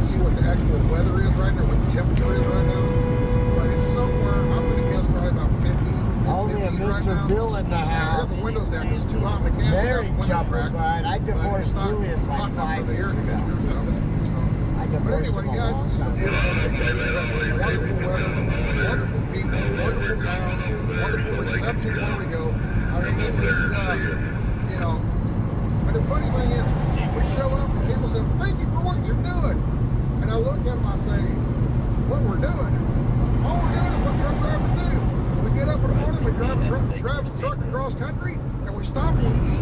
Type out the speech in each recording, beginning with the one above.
see what the actual weather is right now, what the temperature is right now. But it's somewhere, I'm going to guess probably about 50. Only a Mr. Right Bill in the house. The windows down. It's too hot in the cabin. Very jumblified. I divorced Julius like 5 years ago. I divorced him a long time ago. Wonderful weather, wonderful people, wonderful town, wonderful reception where we go. I mean, this is, you know, and the funny thing is, we show up and people say, thank you for what you're doing. And I look at them, I say, what we're doing? All we're doing is what truck drivers do. We get up in the morning, we drive the truck across country, and we stop and we eat.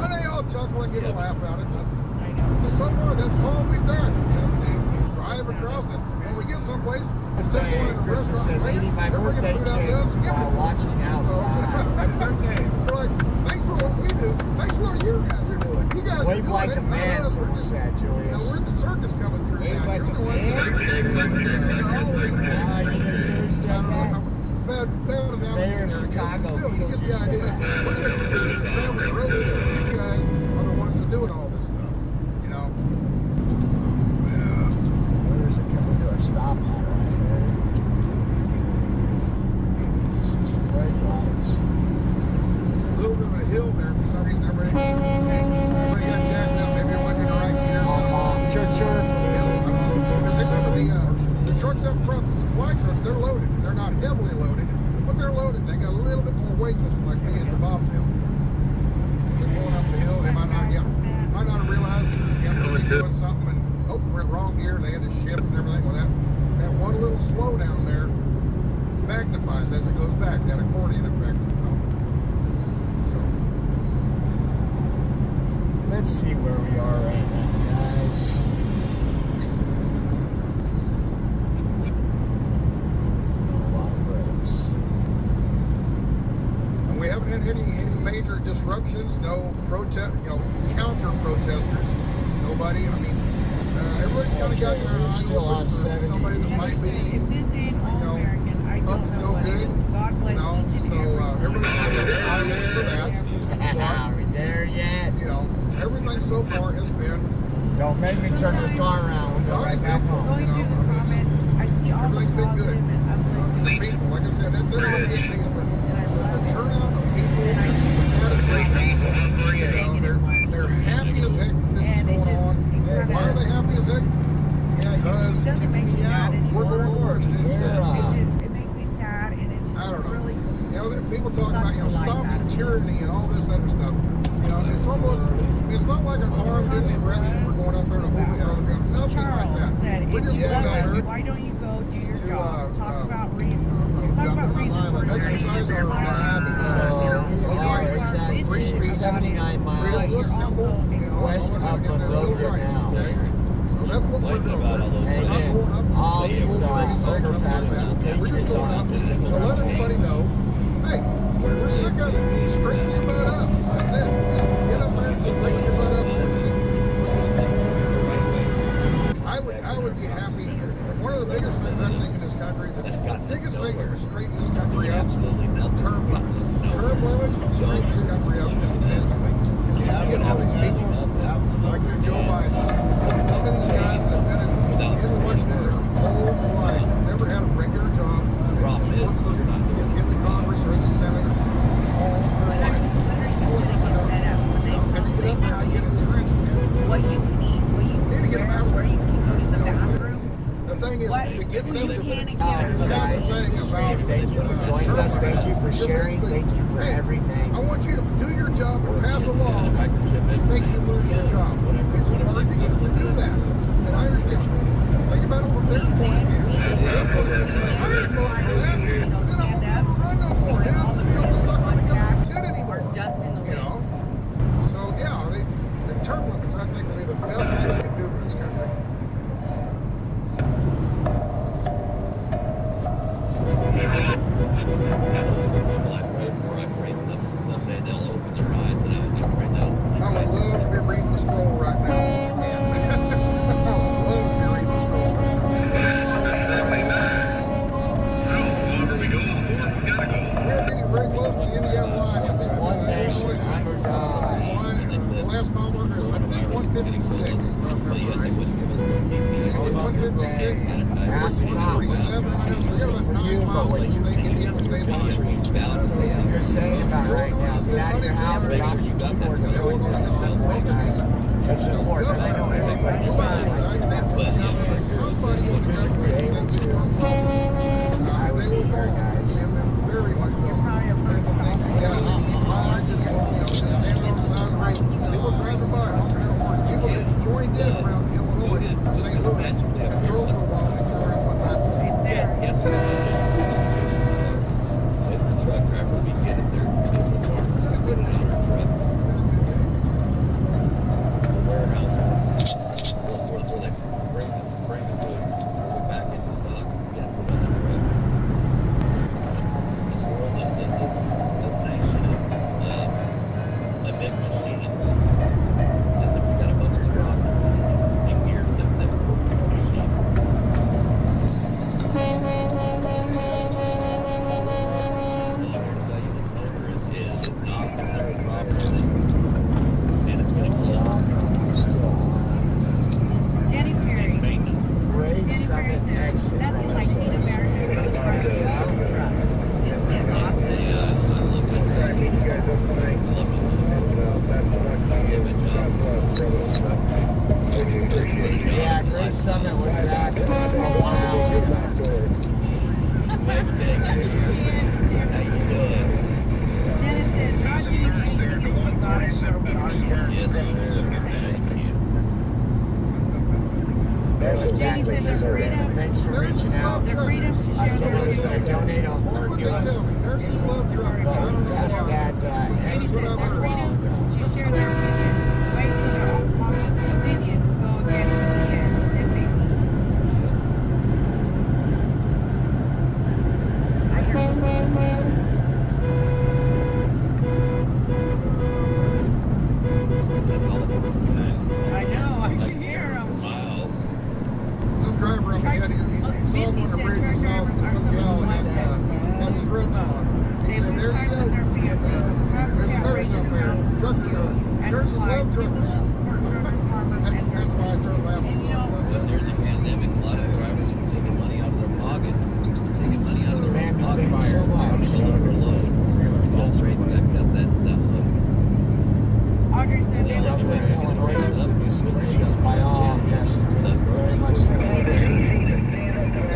And they all chuckle and get a laugh out of it. Somewhere that's all we've done. You know, we drive across it. When we get someplace, instead of going to the restaurant, says eating my birthday cake while watching outside. We're like, thanks for what we do. Thanks for what you guys are doing. You guys wave are doing like it. a man, someone said, Julius. You know, we're the circus coming through. Wave like a man. Mayor of Chicago. You get the idea. We're just traveling road show. You guys are the ones that do it all this stuff. You know? So, yeah. Where's it coming to a stop at right here? I see some brake lights. A little bit of a hill there for some reason. Everybody got jacked up. Maybe it might be the right gear. The trucks up front, the supply trucks, they're loaded. They're not heavily loaded, but they're loaded. They got a little bit more weight than like me and the bobtail. They're going up the hill. They might not have realized they're doing something and oh, we're in wrong gear. They had to shift and everything. Well, that one little slowdown there magnifies as it goes back. That accordion effect. You know? So let's see where we are right now, guys. We haven't had any major disruptions, no protest, you know, counter protesters, nobody. I mean, everybody's kind of got their eyes still on somebody that might be, If this ain't all American, I don't know no what good. it is. God bless You know, each and so every everybody's got their eyes for that. Are we there yet? You know, everything so far has been. Don't make me turn this car around. We'll go right back home. Going through the comments, I see all the Everything's been positive good. and uplifting. The people, like I said, that's one of the big things, but the turnout of people, they're happy as heck that this is going on. Why are they happy as heck? Yeah, because it doesn't make me sad we're anymore. going worse. It makes me sad, and it just I don't know. really. You know, people talk about, you know, stopping tyranny and all this other stuff. You know, it's almost, it's not like an armed insurrection. We're going up there to hold the other gun. Nothing Charles like that. said, We just if went you out there. why don't you go do your job? Talk about reason. Exercise our free speech, 79 miles west of Monrovia now. So that's what we're doing. And again, all these overpasses with Patriots on them. To let everybody know, hey, we're sick of it. Straighten your butt up. That's it. Get up there and straighten your butt up. I would be happy. One of the biggest things I think in this country, the biggest things that would straighten this country up, term limits. Term limits would straighten this country up immensely. You get all these people like Joe Biden. Some of these guys that have been in Washington their whole life, never had a regular job. They work in the Congress or in the Senate or all their life. And you get up there and get entrenched. What you can eat, what you can wear, where you can go to the bathroom. The thing is, to get them to Guys, thank you for joining us. Thank you for sharing. Thank you for everything. I want you to do your job or pass a law that makes you lose your job. It's hard to get them to do that. And I understand. Think about it from their point of view. Their point of view is like, I didn't vote for that. Then I won't ever run no more. Then I won't be able to suck on the government shit anymore. Dust in the You know? So, yeah, the term limits, I think, will be the best thing we can do for this country. Someday they'll open their eyes and I pray that. I would love to be reading the scroll right now. 46, Mass amounts 47, we got about for 9 you, but miles what to you stay can in the do for interstate the line. country. You're saying about right now, get out of your house, drop your keyboard, and join this convoy, guys. It's important, and I know everybody is not like that, but if you're physically able to, I would be here, guys. Very much yeah, I just standing on the side of the road. People driving by, honking their horns. People that joined in around Illinois, St. Louis, and drove for a while and turned around and went back. It's there. Yes, if the truck driver, we get it there. If the farmers, we put it on our trucks. The warehouse, where they bring the food back into the box and get it put on the truck. This nation is a big machine. And then we got a bunch of sprockets and gears that work this machine. Danny Perry. Great Danny Summit Perry exit. said, nothing like seeing America in front of you. Isn't it awesome? Yeah, Great Summit was back a while. Dennis said, God didn't anything is what God is where we are now. That was back Jenny when said you the were freedom, Thanks for reaching out. the freedom to I share said I was the going to donate a horn to us. Nurses love truck. I don't know Yes, why. that Jenny exit said a the while freedom ago. to share their opinions. Wait till their unpopular opinions go against the yes. And maybe. I hear I know, I can hear them. Miles. Some driver up ahead, he saw one of the bridges, saw some gal had strips on. He said, there you go. There's nurses up there. Nurses love truckers. That's why I started laughing. But during the pandemic, a lot of drivers were taking money out of their pocket. Taking money out of their Man, pocket. thank you so much. Those rates got cut that low. Audrey said they Love look that good. Illinois is a new space by all. Yes, very much so.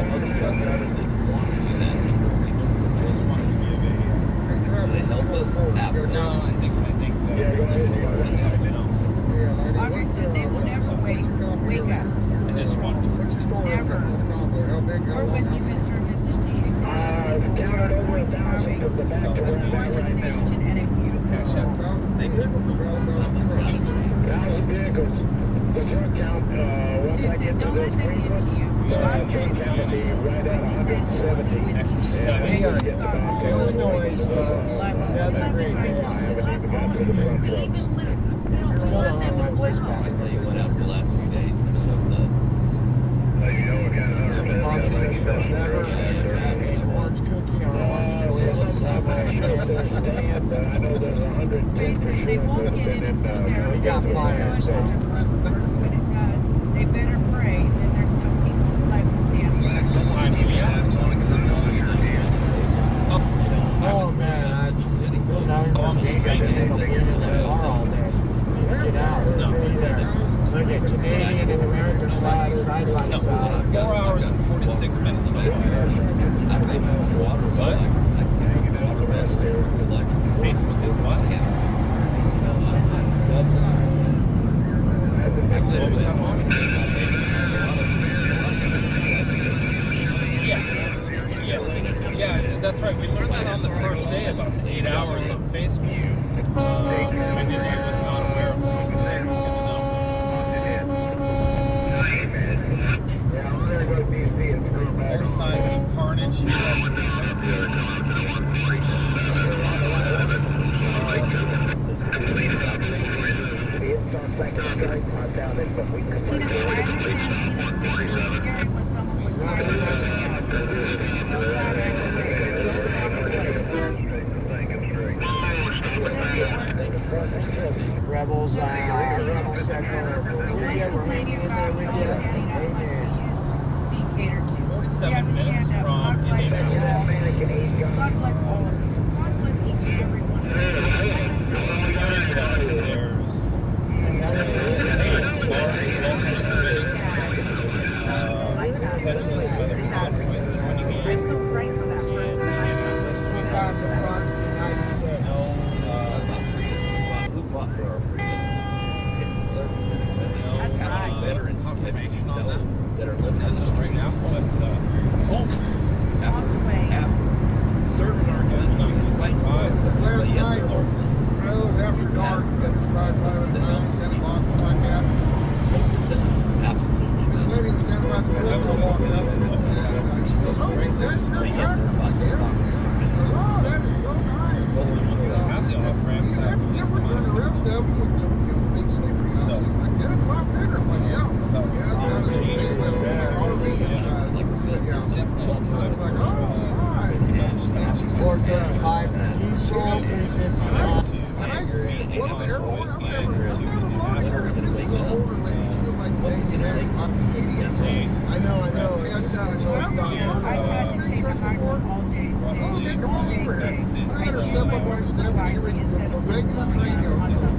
Most truck drivers didn't want to do that because they just want to give a. They help us absolutely. I think that's something else. Audrey said they will never wake up. I just want to. Never. We're with you, Mr. and Mrs. G. Acknowledgement that we are going to have a gorgeous nation and a beautiful Thank you. Susan, don't let them get to you. God said he said he will be with you. We are Illinois, folks. Another great day. We even live, Still love don't them have my as voice well. back. I tell you what, after the last few days, he showed up. Mommy says she'll never have an orange cookie or orange Julius the same way again. They won't get it until they're We got fire, so. when it does, they better pray that there's still people who like to stand for What time do we have? Oh man, I'm not going to be in the car all day. Get out, we're be there. Look at Canadian and American flags side by side. 4 hours and 46 minutes. I think water, but I can't get water red there. Like Facebook is what? What was that moment? Yeah, that's right. We learned that on the first day, about 8 hours on Facebook. I was not aware of it. It's good to know. More signs of carnage. Tina, I understand Tina's scary when someone was trying to push me out. So glad I Rebels, Rebel Secular, we're with you, we're hanging in there with you. Amen. 7 minutes from God bless you all. Indianapolis. God bless all of you. God bless each and every one of you. I still pray for that person. Across the United States. Who fought for our freedom? It's the servicemen and women. That's right. Veterans Confirmation on that are living as in of right now, but Walked away. serving our guns. surprised. Last night, it was after dark, probably 10 o'clock, something like that. This lady was standing by the door, I walked up, and she goes, "Oh, that's your tractor?" Yes. Oh, that is so nice. That's different from the rest of them with the big sleepers. She's like, "Yeah, it's a lot bigger." I'm like, "Yeah, it's got a big RV inside." Yeah. She's like, "Oh, my." And she says, 435. He sold 350. and I one of the airport, I've never blown her. This is an older lady. She was like, I'm 80. I know. And It's I had to take a night walk all day today. oh, okay, come All on day over today. here. I had her step up on the step and she was taking the train, you know,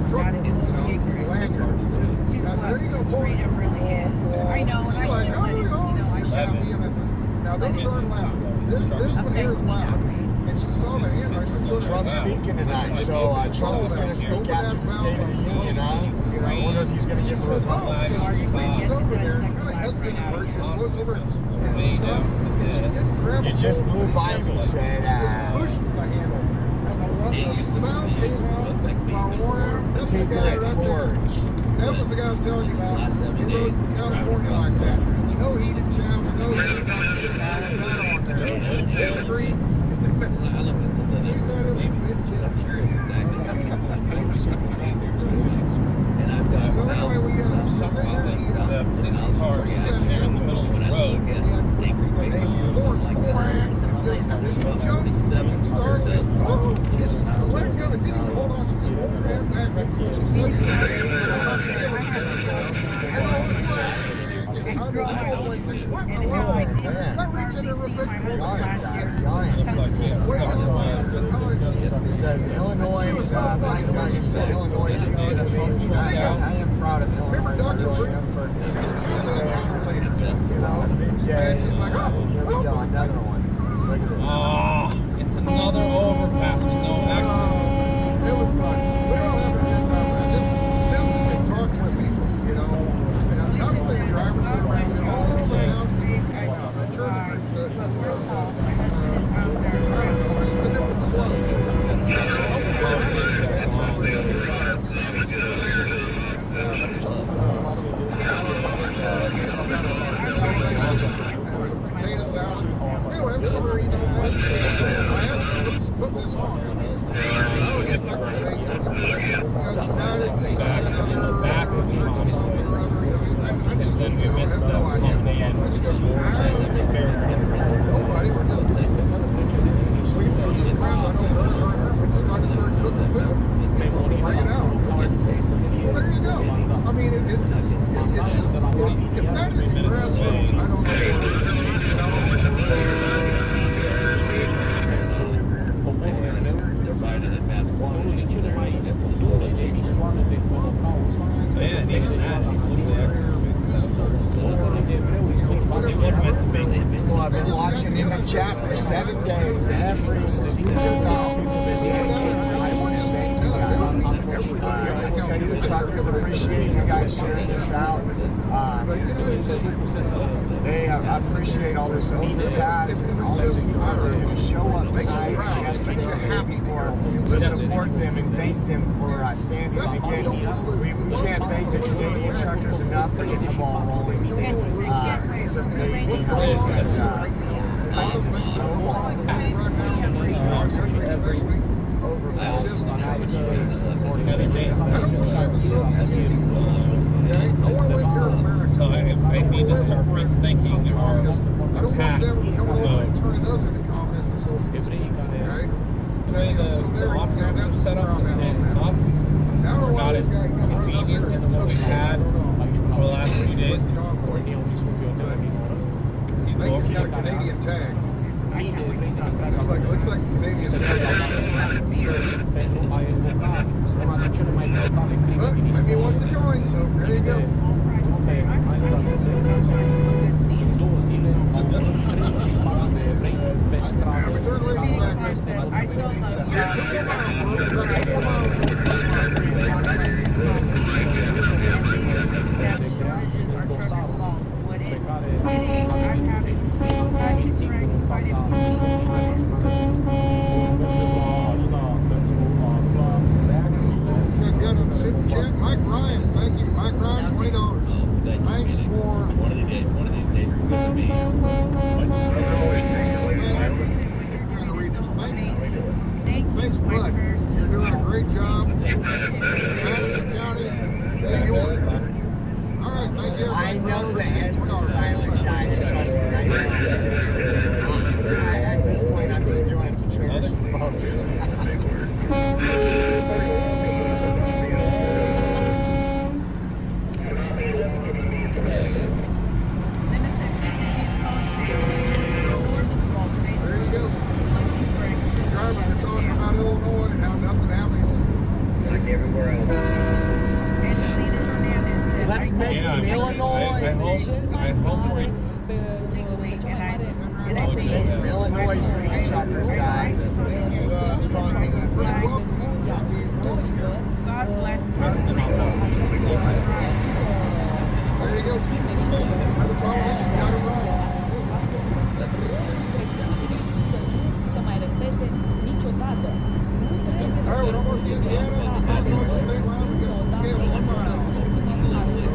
truck, That is you know, ignorant. lanyard. To I said, there you go, what boy. freedom really is. I know, and I She's should like, let it, no, I she should slapped me and I says, now those aren't loud. This one here is loud. And she saw the hand, I said, Trump's speaking tonight, so Trump was going to speak after the State of the Union, huh? I wonder if he's going to give her a oh, vote. she's over there, kind of hesitating for it, just was over and stuff. And she didn't grab You it. just blew by me, said, Pushed the handle. And the sound came out. That's the guy Tinker at right there. Forge. That was the guy I was telling you about. He rode from California like that. No heated chaps, no heated chaps, not on there. They agree. He said it was a bit chilly. And I've got So anyway, we sat there and The police car sitting there in the middle of the road. she jumped, started, oh, let go, and didn't hold on to the whole damn back. She flipped it. What in the world? That reach in there real quick. He says Illinois, Mike Duncan said Illinois is united against I am proud of Illinois. I really am for being you know, big J. And here we go, another one. Look at this. Oh, it's another overpass with no exit. It was fun. We don't have a good time. Just physically talk with people, you know. And not only the drivers, but all the townspeople, church groups that they were close. Some potato salad. Anyway, we're eating all that. I asked them to put this on. I was just like saying, Back of the because then we missed the company and fairgrounds. nobody, we're just crowd over there, we just got to start cooking food. People will bring it out. Well, there you go. I mean, it's just, if that is grassroots, I don't know. Man, even that just looks like it would have meant to be. People have been watching in the chat for 7 days. Every since we took off, people been dedicated. I want to thank you guys. I will tell you, the truckers appreciate you guys sharing this out. I appreciate all this overpass and all these people that are going to show up tonight and yesterday to support them and thank them for standing. Again, we can't thank the Canadian truckers enough for getting the ball rolling. It's amazing how this is overpass in the United States supporting Another day. I don't want to live in Soviet Union. Okay? I want to live here in America. So I need to start rethinking our attack mode. The way the off-ramps are set up and top are not as convenient as what we had over the last few days. See the overpass Canadian tag. I can't wait to stop. Looks like a Canadian tag. But maybe you want to join, so there you go. Our third lady back. I still love Super chat. Mike Ryan, thank you. Mike Ryan, $20. Thanks for. One of these days, we're going to be. Trying to read this. Thanks, Bud. You're doing a great job. Madison County, New York. All right, thank you. I know the S is silent, guys. Trust me, I know. At this point, I'm just doing it to trigger some folks. Let's make some Illinois. I hope we Make some Illinois street truckers, guys. Thank you, strong Fred. God bless There you go. Have a politician, got it wrong. All right, we're almost to Indiana. This goes to state line. We got the scale 1 mile.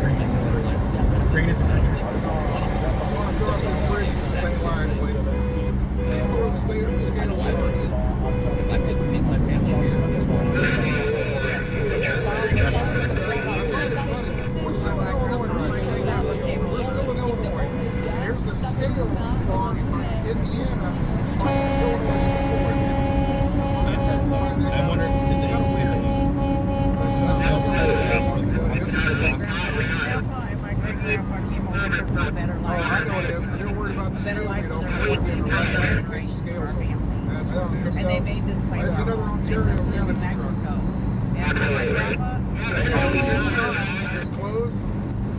Ukraine is a country. I want to cross this bridge to the state line. Where the state of the scale starts. I could meet my family here. We're still in Illinois right now. We're still in Illinois. Here's the scale bar for Indiana on Illinois soil. I wonder, did they Grandpa and my great grandpa came over here for a better Oh, life. I know it is. They're worried about the Better scale. life You know, for they're their worried in the right family. way because the scales. That's what it is. And they made this place. That's another Ontario They live county in truck. Mexico. And my grandpa. It's closed.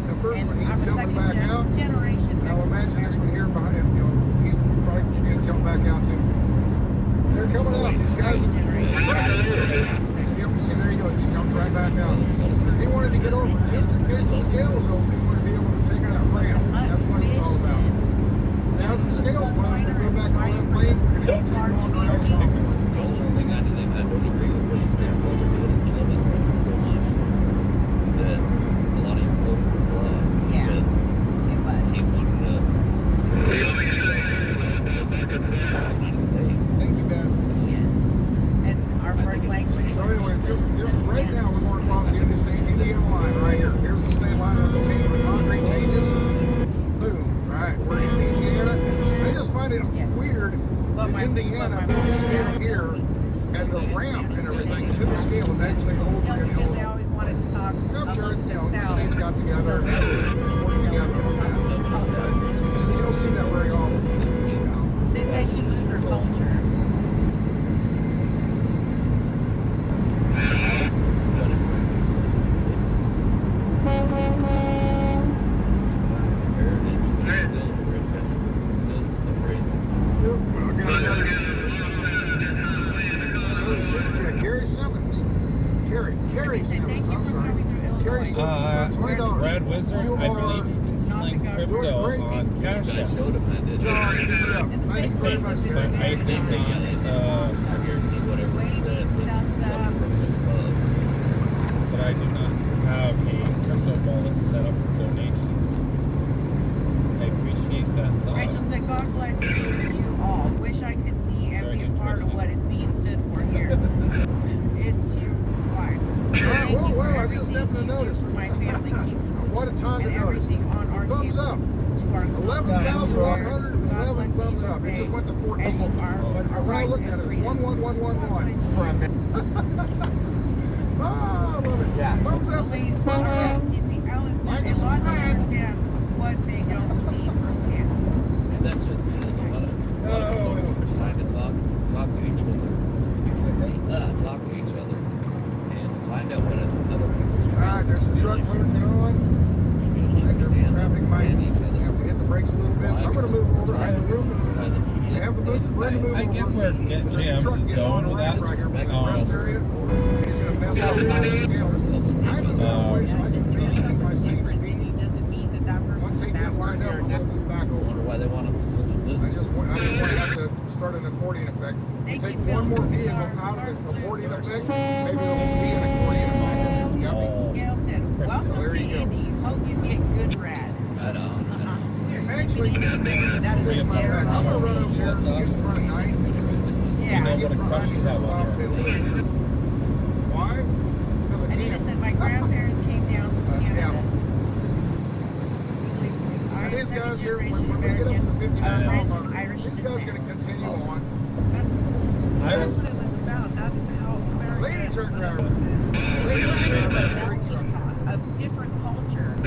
The first And one, he's I'm a jumping back out. generation. Now imagine this one here behind him. You know, he's probably going to jump back out too. They're coming up. These guys. Yep, see, there he goes. He jumps right back out. He wanted to get over just in case the scales open. He wanted to be able to take it out ramp. That's what it's all about. Now that the scales closed, they go back in the left lane. We're going to keep going around. The only thing I didn't have to agree with what your grandfather did is he loved his country so much that a lot of your culture was lost. Yeah. Because It was. he wanted to United States. Thank you, Ben. Yes. And our first language. So anyway, here's right now we're going across the Indiana line right here. Here's the state line of the change. When concrete changes, boom. Right, we're in Indiana. I just find it weird that Indiana put the scale here and the ramp and everything to the scale is actually over in Because they Illinois. always wanted to talk I'm sure amongst the themselves. states got together and worked together on that. Just you don't see that very often. They should lose their culture. Carrie Simmons, I'm sorry. Carrie Simmons, $20. Red Wizard, You I are believe you can sling crypto on Cash I App. showed him I did. John, keep it up. Thank you very much, But Gary. I think not, I guarantee whatever he said was coming from above. but I do not have a crypto wallet set up for donations. I appreciate that thought. Rachel said, God bless you all. Wish I could see and Very be a part of interesting. what is being stood for here. Is to wife. Thank Whoa, you for whoa, I just everything happened to you do notice. for my family. Keep What a time to and notice. everything on our Thumbs table up. to our 11,111 thumbs up. It just went to 14. And to our, But our when I rights look at and it, it's freedom. 11111. For a minute. Ah, I love it. Yeah. Thumbs up. Excuse me, Ellen. Like and And lots of subscribe. truck moves on, and the traffic might have to hit the brakes a little bit. So I'm going to move over. I have room to have the room to move I get over. where But the Jams truck is getting on going with that. right here by the rest area. He's going to mess up the scale. I moved out of the way so I can maintain my same speed. Doesn't mean that that person Once they get lined up, I'm going to move back I wonder over. why they want us to social I distance. just want to have to start an accordion effect. Thank Take you, Phil. one more vehicle out of the accordion effect, maybe it'll be an accordion effect. Yep. Gail said, welcome There to you go. Indy. Hope you get good rest. I know. Actually, That's Three a of them. dare. I'm gonna run over here and get in front of night. Yeah. what a crush you have on here. Why? Because I Anita can't. said my grandparents came down from Yeah. Canada. And these guys here, when Second we get up to generation 59 I know. miles an hour, Irish these guys are going to continue on. I That's was what it was about. That's how America Lady truck driver. Lady Lady is truck a driver. melting pot of different culture. And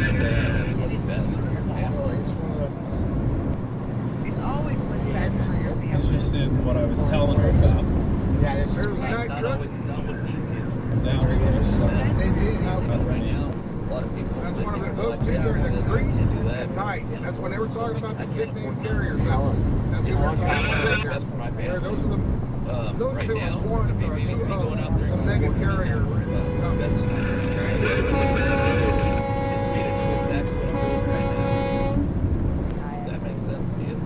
it's beautiful. It's one of those. It's always what's best for your family. interested in what I was telling her about. Yeah, this is There's the night Not truck. always not what's easiest. Now, They did. Right now, a lot of people. That's one of the, people those like two to are do the this creek and do that. at night. That's when they were talking about the big name carriers. That's who It's we're one talking time. about. Best for my There, family. those are the those right two now, are one, maybe or me two going out there of the and mega working carrier companies. That makes sense to you.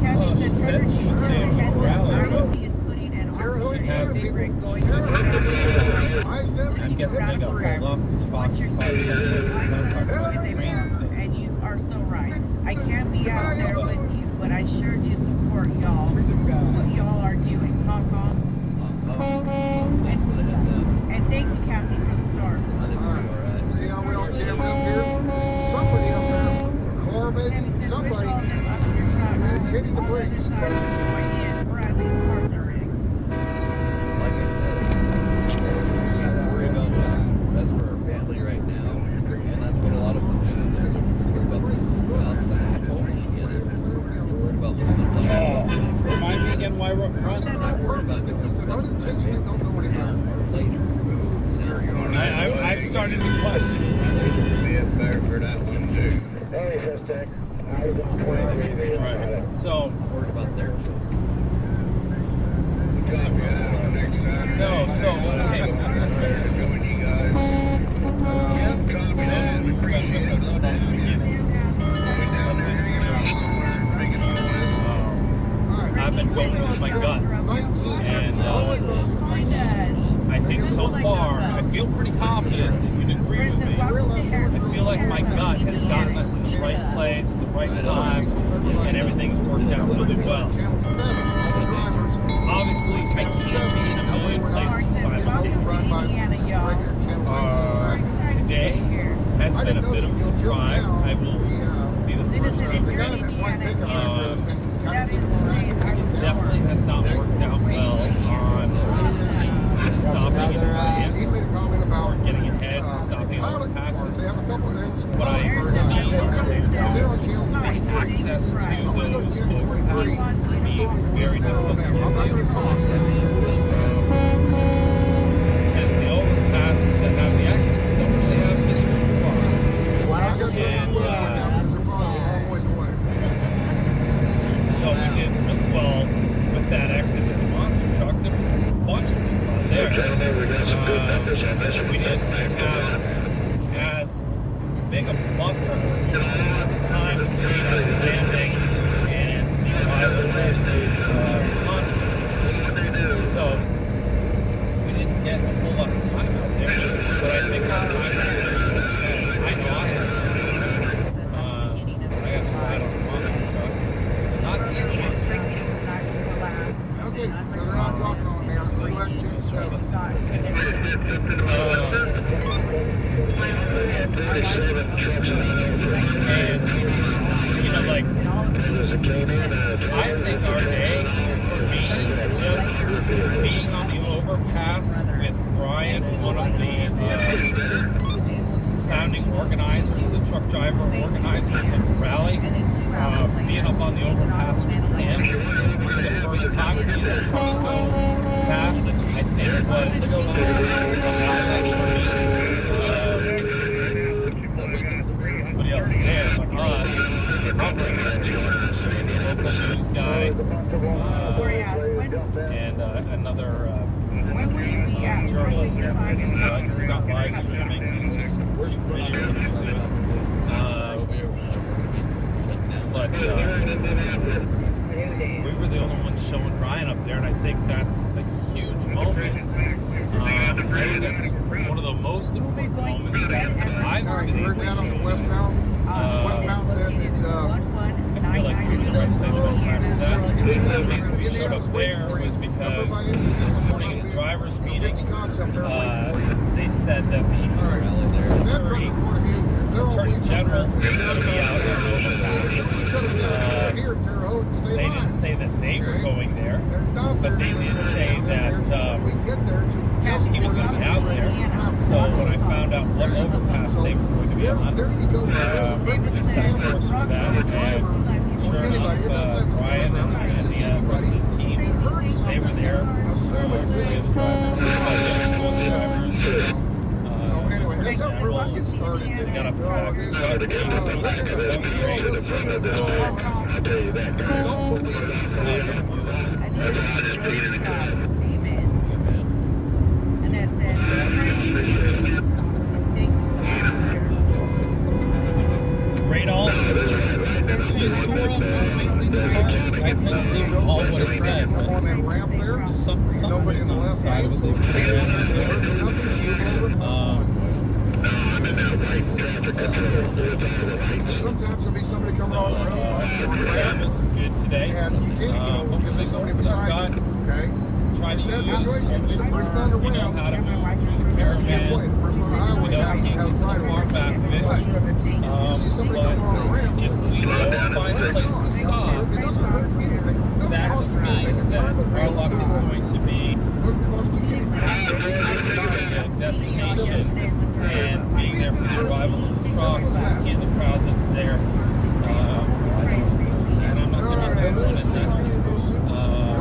Kathy she said she was staying in Raleigh, but He is putting an Terre Haute, officer has- in the rig going Terre to Haute, I-70. I'm guessing they got pulled off these What's your five secret? steps. And you are so right. I can't be out there with you, but I sure do support y'all. What y'all are doing. Hong Kong. And thank you, Kathy, for the stars. Alright. See how we all jammed up here? Somebody up there, car maybe, Kathy said, somebody. wish all them up in your truck. It's hitting the On other brakes. side of the going in, or at least part of the rigs. Like I said, worry about that. That's for our family right now, and that's what a lot of them do. They're worried about this stuff. I totally get it. They're worried about losing their lives. Remind me again why we're up front. Not purpose, it was unintentional, don't know anybody. Later. I've started to question. Right. So, Worried about their no, so, okay. Those of you who've been with us from the beginning of this journey, I've been going with my gut. 19. And, Find us. I think so far, I feel pretty confident that you'd agree with me. I feel like my gut has gotten us in the right place, at the right time, and everything's worked out really well. Channel 7, Obviously, I can't be in a million places simultaneously. Today has been a bit of a surprise. I will be the first to admit. It definitely has not worked out well on stopping in advance or getting ahead and stopping on passes. But I see access to those overpasses being very difficult to as the overpasses that have the exits don't really have any so we did really well with that exit with the monster truck. There were a bunch of people out there. We didn't have as big a buffer time between us landing and the arrival of Hunt. So we didn't get a whole lot of time out there. But I think our time out there, I know I got to ride on the monster truck. Not in the monster truck. Okay, so they're not talking on me. I'm still at Channel 7. And, you know, like, I think our day, for me, just being on the overpass with Brian, one of the founding organizers, the truck driver organizer of the rally, being up on the overpass with him for the first time, seeing the trucks go past, I think was a highlight for me. showing Ryan up there, and I think that's a huge moment. I think that's one of the most important moments that I've All right, been we're able down on the to. westbound. Westbound said that I feel like we did spend time with that. The reason we showed up there was because this morning in the driver's meeting, they said that the Missouri Attorney General is going to be out in overpass. They didn't say that they were going there, but they did say that he was going to be out there. So when I found out what overpass they were going to be on, we set a course for that. And sure enough, Brian and the rest of the team, they were there. That's how first let's get started. They got up top. Great all. She's tore up. I couldn't see all what it said, but something on the side of the sometimes there'll be somebody coming on the road. That was good today. And you can't, there's somebody beside you, okay? Trying to use That's the situation. The person on the we know ramp, how to move through the the caravan. person on the highway We know we can't has get too right far away. back of it. You see somebody But coming on the ramp, if we don't find a place to stop, it doesn't hurt anything. It doesn't that cost just you anything. means that our luck is going to be Doesn't cost you anything. a destination and being there for the arrival of the trucks and seeing the crowd that's there. And I'm not going to Alright, limit that.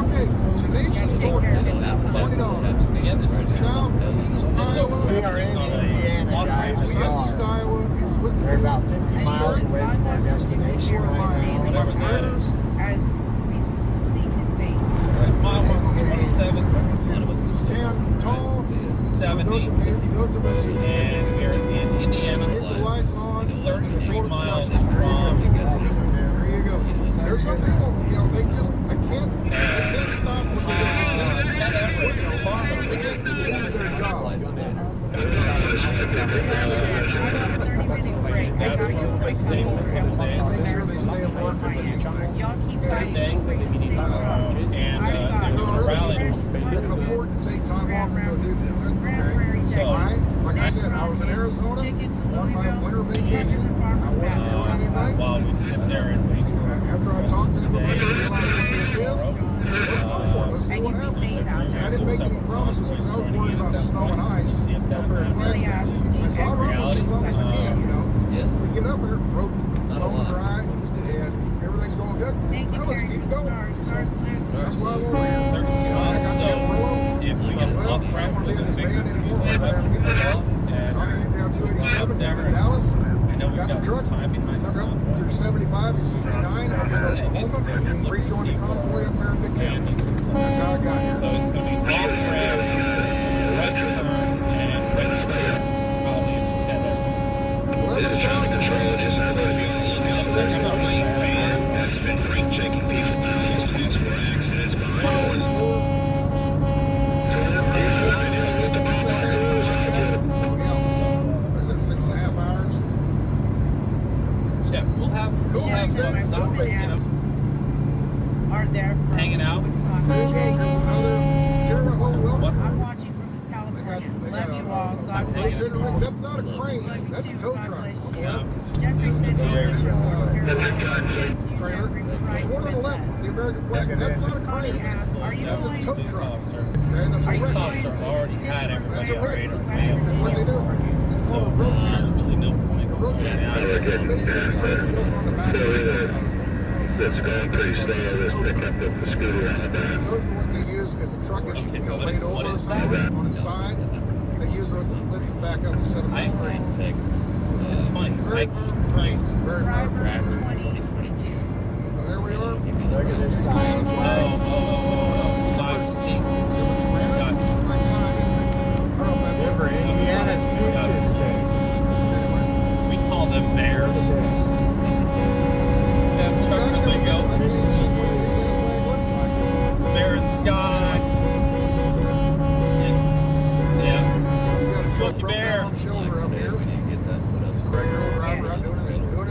okay, Tenacious Tortoise, $20. Again, this is Southeast this Iowa. We are in Indiana, guys. We Southeast are. Iowa is with We're about 50 miles away from our destination right now. whatever that is. As we seek his face. Mile 127, Stand tall. 70, Those of you that and we're in Indiana, hit the lights on. 33 miles There from you go. There's some people, they just, they can't stop what they're doing. Ted Everett Farmer. They can't do their job. That's where I stayed for a couple days. Make sure they stay at work and the next thing. Y'all keep fighting. Day, and they're going to rally. They can afford to take time off and go do this. Okay? So, Like I said, I was in Arizona on my winter vacation. I wasn't doing anything. while we sit there and wait for After I talked to them about today, it, let's see what happens. I didn't make any promises because I was worried about snow and ice see if that up there in Texas. I said, I'll run with you as long as I can, Yes. We get up there, road Not a low lot. dry, and everything's going good. Thank you, Now let's Carrie. keep going. Star salute. That's why I'm over here. 30 miles. So if we get an off ramp with a big we'll have to get it off. And Down 287 up there. down in Dallas. I know we've Got got the some truck. time behind the Took up convoy. through 75 and 69 up in Oklahoma. Rejoined the convoy up there in Big And County. That's how I got here. so it's going to be off ramp, right turn, and right turn, probably into Ted Yeah, we'll have fun stuff, Are there from hanging out. Wisconsin. What? I'm watching from California. Love you all. God bless you. That's not a crane. That's a tow truck. Yeah, Jeffrey said Trailer. One on the left is the American flag. That's not a crane. Are you That's a going? tow police truck. officer. Okay, that's a Police red. officer already had That's everybody a on red. radar. That's what they do. It's So called a road there's tax. really no point in slowing down. That's going pretty slow. They picked up the scooter on the back. Those are what they use if the truck is laid over or something on its side. They use those to lift it back up instead of I the train. It's funny. Very cranes. Very Driver powerful. 2022. So there we are. Look at this sign. Five steep. Remember, Indiana's pizza state. We call them bears. Look at this. That's trucker lingo. This is huge. bear. Shoulder up here. We need to get that put up. Regular driver out doing his daily work.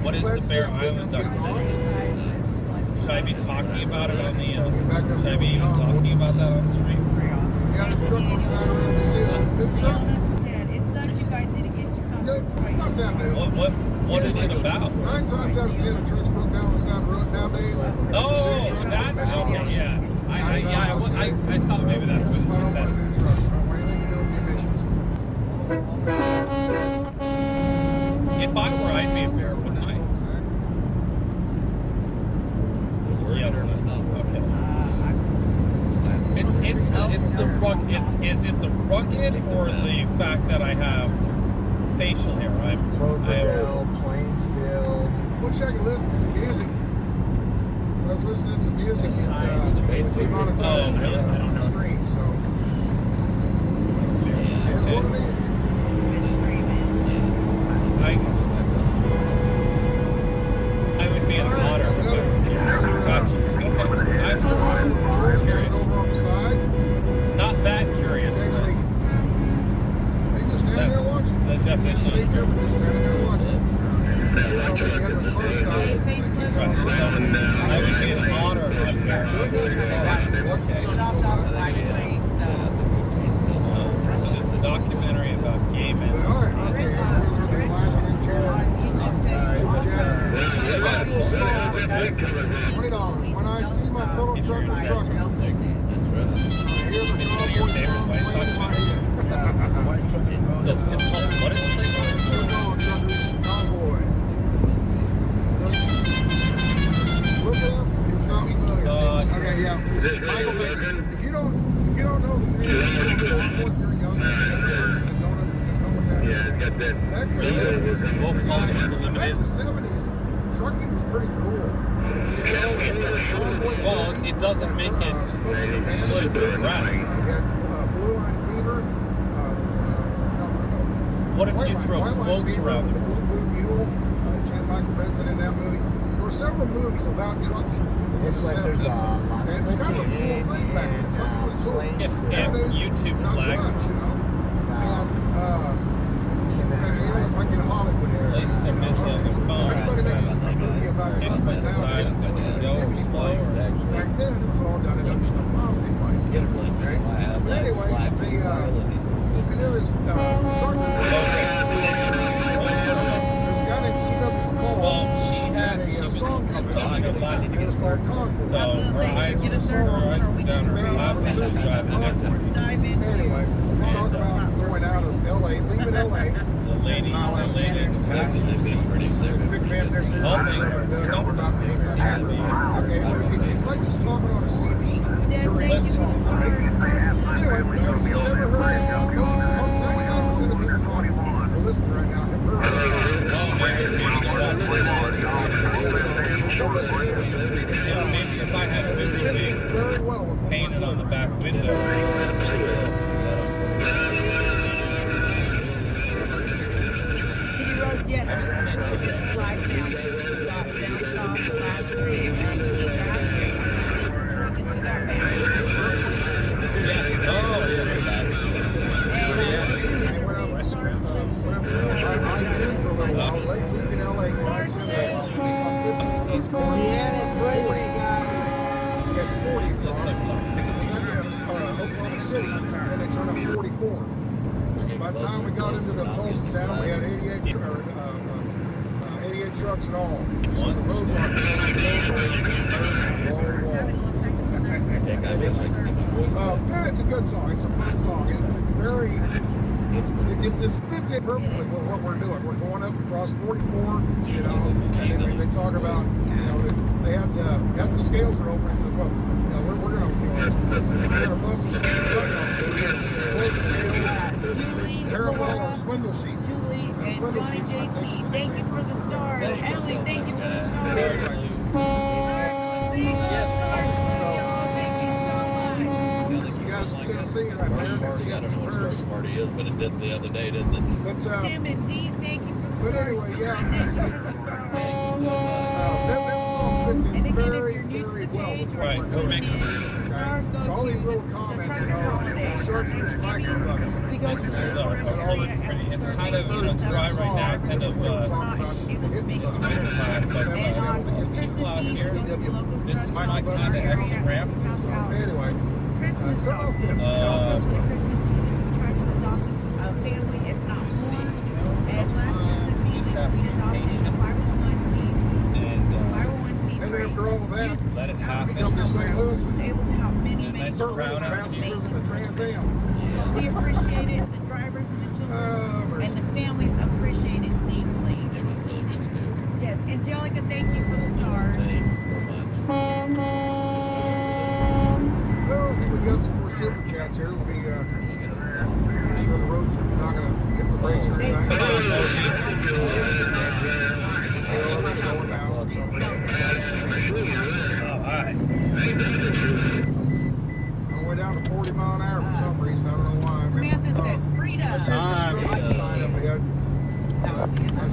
What is the Bear Island documentary? Should I be talking about it on the? Should I be even talking about that on stream? Yeah, the truck on the side of the road. You see the big truck? It sucks you guys didn't get to come No, to Detroit. not that new. What is it about? 9 times out of 10, the trucks broke down on the side of the road nowadays. Oh, that. Okay, yeah. I thought maybe that's what you said. If I were, I'd be a bear, wouldn't I? Yeah. Okay. Is it the rugged or the fact that I have facial hair? Cloverdale, Plainfield. Wish I could listen to some music. I was listening to some music and it came on a time really? I don't know. stream, so Yeah, it's okay. what it is. I would be an otter. Gotcha. Okay. I'm just curious. Over on the side. Not that curious. Next week. They just stand there That's watching. the definition They of just standing there watching. They had the first stop. right. So I would be an otter up there. Okay. So there's a documentary about gay men. All right, okay. $20. When I see my fellow truckers trucking, I hear the Your cowboy favorite song place playing in my documentary? head. White trucking phone. It's called, what is the place called? Truckers Convoy. Look it up. It's not familiar. Okay, yeah. Michael Baker. If you don't know the name of the Convoy, if you're young, you're a person that don't know what that is. Back in the 70s, Wolf Pulse was back in limited. the 70s, trucking was pretty cool. Well, it doesn't make it politically correct. Blue Line Fever. What if you throw quotes around the it? Blue Mule, Jan Michael Benson in that movie. There were several movies about trucking. Looks like there's a And it was kind of a cool thing back then. Trucking was cool. If Nowadays, YouTube not so flags much, you know. And like in Hollywood area. ladies are busy on their phone, Everybody makes a movie about people trucking decide nowadays. if they want to go slow or Back then, it was all done in a positive way. Okay? But anyway, and there was trucker. There's a guy named C.W. Cole. well, she was song in coming something out. about It was called Convoy. so her eyes were down her lap and she was driving next to her. Anyway, we talk about going out of L.A., leaving L.A. The lady in the taxi Big man there's here. helping Someone something seems to be. Okay, it's like just talking on a CD during Let's- this song. Anyway, if you've never heard it, 99% of people talking or listening right now have heard it. Maybe if I had physically Very well with what painted on the back window. Kitty Rose, yes, this is live now. We got bounced off the last stream and we got I-10 for a little while, leaving LA, He's going in, it's Brady, guys. We had 40 across. Then you have Oklahoma City, and they turn up 44. So by the time we got into the Tulsa town, we had 88 trucks and all. So the road yeah, it's a good song. It's a fun song. It's very. It just fits in perfectly with what we're doing. We're going up across 44, you know, and then they talk about, you know, they have the scales are open. I said, well, you know, we're gonna bust the scales, tear them all on swindle sheets. Julie and Swindle Johnny sheets, I think. JT, thank you for the stars. Ellie, thank you for the stars. You guys in Tennessee right there. I don't know what the story party is, but it did the other day, didn't it? But Tim and Dean, thank you for the but stars. anyway, yeah. Thank you for the stars. That song fits in And again, if very, you're new to very the well page, with we're what Right, we're we're doing. making a stars go So all to these little the comments, you truckers holiday. know, search your spiker bus. We go This to is the a little bit pretty. It's kind of, you know, it's dry right now. It's end of, it's winter time, but people out here, this is my kind of exit ramp. So anyway, Christmas some of them, Christmas season, we try to adopt a family, if not more. See, And last sometimes Christmas you just season, have to we be adopted a patient 501c. and 501c3. and after all of that, let it happen. come to St. Louis was with able to help many, And a many nice certain crowd out passengers in the Trans Am. We appreciate it, the drivers and the children, and the families appreciate it deeply. It was really good to do. Yes, Angelica, thank you for the stars. Thank you so much. Well, I think we got some more super chats here. We'll be sure the road's not going to hit the brakes or anything. Come on, Moshi. All right. On the way down to 40 mile an hour for some reason. I don't know why. Samantha said, I Frida. said Time. just a sign up ahead.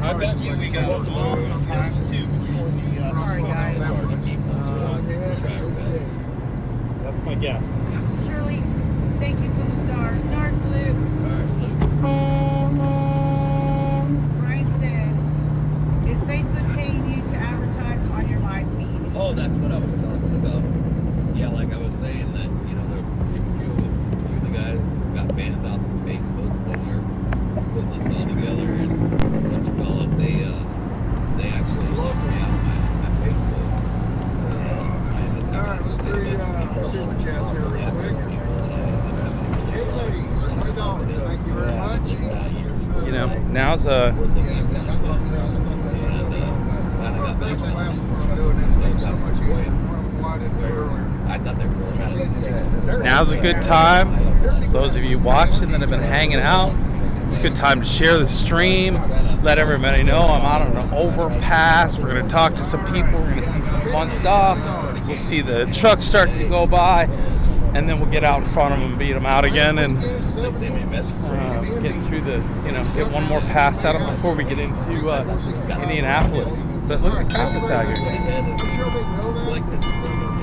I bet you we got a long time too before the. Sorry, guys. That's my guess. Shirley, thank you for the stars. Star salute. Brian said, is Facebook paying you to advertise on your live feed? Oh, that's what I was talking about. Yeah, like I was saying that, you know, there a few of the guys got banned off of Facebook when we were putting this all together, and what you call it, they actually logged me out of my Facebook. All right, let's do the super chats here real quick. Kaylee, $20. Thank you very much. You know, now's a. Thanks for last one doing this. Makes so much easier. Why didn't we do it earlier? I thought they were really Now's a good time. Those of you watching that have been hanging out, it's a good time to share the stream. Let everybody know I'm out on an overpass. We're going to talk to some people. We're going to see some fun stuff. We'll see the trucks start to go by, and then we'll get out in front of them and beat them out again and They sent me a message get through the, you know, get one more pass at them before we get into Indianapolis. But look at the traffic's out here. I'm sure they know that. like that if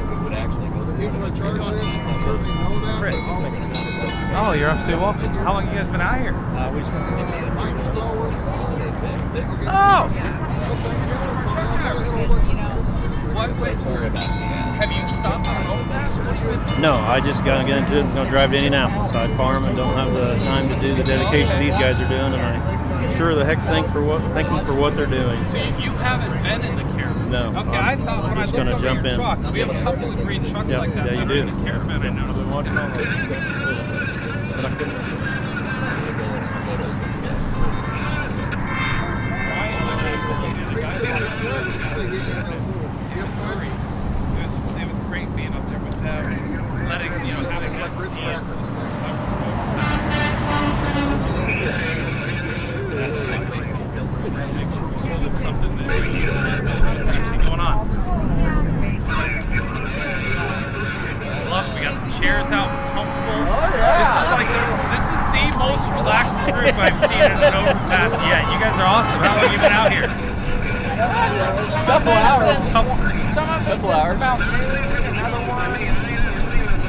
we would actually go The people in charge of this, I'm sure they know that. but all of them. Oh, you're absolutely welcome. How long have you guys been out here? we just went to Indiana. Mike Stallworth. Oh! Sorry about that. Have you stopped on an overpass? No, I just got to get into it and go drive to Indianapolis. I farm and don't have the time to do the dedication these guys are doing, and I sure the heck thank them for what they're doing. So you haven't been in the caravan? No, Okay, I thought when I just looked gonna over jump your in. truck, we have a couple of green trucks Yeah, like that. yeah, you that are do. in the caravan, I I've been noticed. watching all those. But I couldn't. It was great being up there with them, letting, you know, having them see it. Something that actually going on. I love it. We got the chairs out comfortable. This is the most relaxed group I've seen in an overpass yet. You guys are awesome. How long have you been out here? Couple hours. Some of us hours. about noon, another one.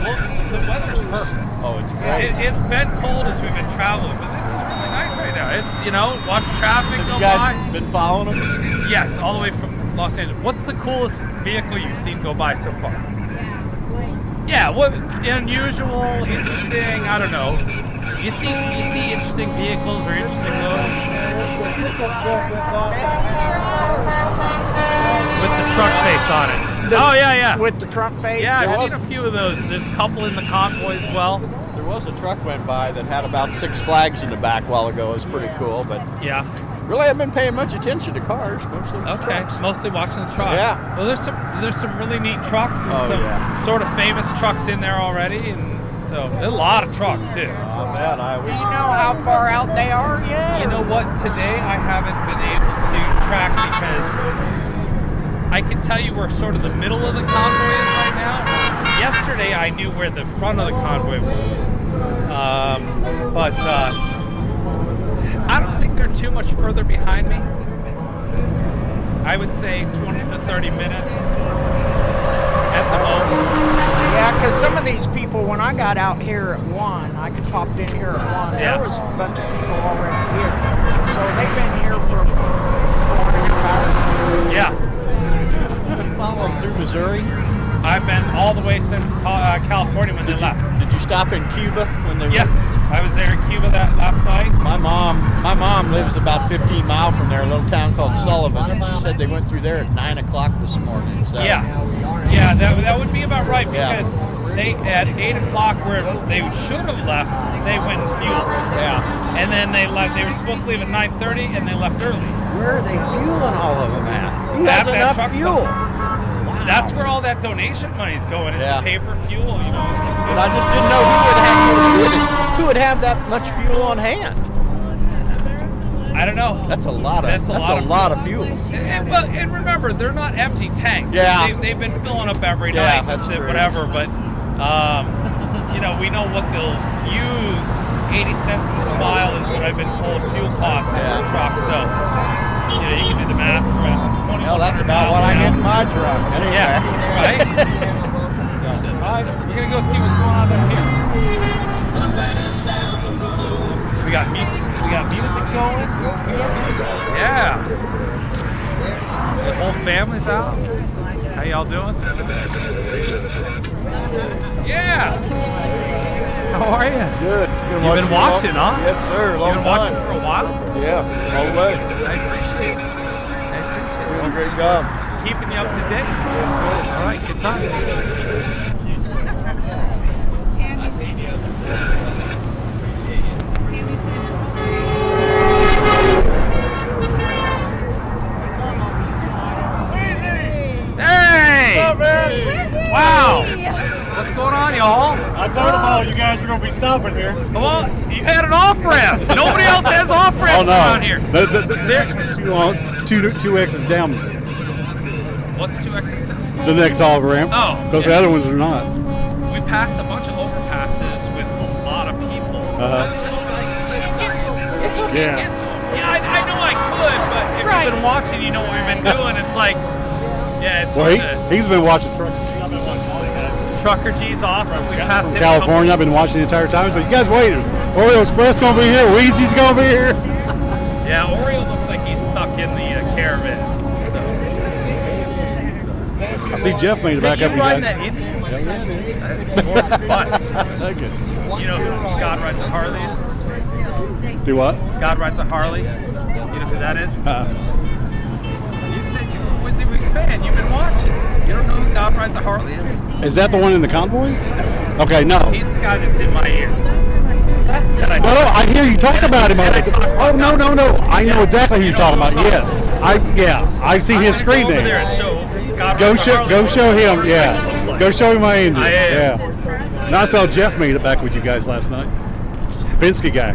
Well, the weather's perfect. Oh, it's great. It's been cold as we've been traveling, but this is really nice right now. It's, you know, watch traffic Have go you guys by. been following them? Yes, all the way from Los Angeles. What's the coolest vehicle you've seen go by so far? Yeah, what unusual, interesting, I don't know. You see interesting vehicles or interesting roads? With the truck face on it. Oh, yeah. With the truck face? Yeah, I've seen a few of those. There's a couple in the convoy as well. There was a truck went by that had about 6 flags in the back a while ago. It was pretty cool, but Yeah. really haven't been paying much attention to cars. Mostly Okay, trucks. mostly watching the trucks. Yeah. Well, there's some really neat trucks and Oh, some yeah. sort of famous trucks in there already, and so there's a lot of trucks too. Oh, man, Do you know how far out they are yet? You know what? Today I haven't been able to track because I can tell you where sort of the middle of the convoy is right now. Yesterday I knew where the front of the convoy was, but I don't think they're too much further behind me. I would say 20 to 30 minutes at the most. Yeah, because some of these people, when I got out here at 1, I popped in here at 1, Yeah. there was a bunch of people already here. So they've been here for 4.5 hours. Yeah. Been following through Missouri. I've been all the way since California when they left. Did you stop in Cuba when they Yes, were? I was there in Cuba that last night. My mom lives about 15 miles from there, a little town called Sullivan, and she said they went through there at 9 o'clock this morning. So. Yeah, yeah, that would be about right Yeah. because they at 8 o'clock where they should have left, they went and fueled. Yeah. And then they left. They were supposed to leave at 9:30, and they left early. Where are they fueling all of them at? Who At has that enough truck fuel? stop. That's where all that donation money's going, is Yeah. to pay for fuel, you know. But I just didn't know who would have that much fuel on hand. I don't know. That's a lot of. That's a lot of fuel. And remember, they're not empty tanks. Yeah. They've been filling up every Yeah, night, that's just true. whatever. But you know, we know what they'll use. 80 cents a mile is what I've been told fuel costs per truck. So you know, you can do the math. Well, that's about what I get in my truck. Anyway. Yeah, right. We're gonna go see what's going on up here. We got music going. Yeah. The whole family's out. How y'all doing? Yeah. How are you? Good. You've been watching, huh? Yes, sir. Long You've been watching time. for a while? Yeah, all the way. I appreciate it. Doing a great job. Keeping you up to date. Yes, sir. All right, good time. Hey! Wow! What's going on, y'all? I told them all you guys are going to be stopping here. Well, you had an off-ramp. Nobody else has off-ramps around here. Two X's down. What's 2X's down? The next off ramp. Oh, Because yeah. the other ones are not. We passed a bunch of overpasses with a lot of people. Uh-huh. It's just like, you can't Yeah. get to them. Yeah, I know I could, but if you've been watching, you know what we've been doing. It's like, yeah, it's Well, he's been watching Trucker G's awesome. We passed from him California. I've been watching the entire time. So you guys wait. Oreo Express going to be here. Wheezy's going to be here. Yeah, Oreo looks like he's stuck in the caravan. I see Jeff made it back up, you ride guys. that Indian? But, Thank you. you know who God Rides a Harley is? Do what? God Rides a Harley. You know who that is? You said you were a WYSIWYG fan. You've been watching. You don't know who God Rides a Harley is? Is that the one in the convoy? Okay, no. He's the guy that's in my ear. No, I hear you talk about him. Oh, no. I know exactly who you're talking about. Yes. I see his screen Over there there. and show God Go Rides a Harley show him. what Yeah. it looks like. Go show him my Indian. I am. Yeah. And I saw Jeff made it back with you guys last night. Penske guy.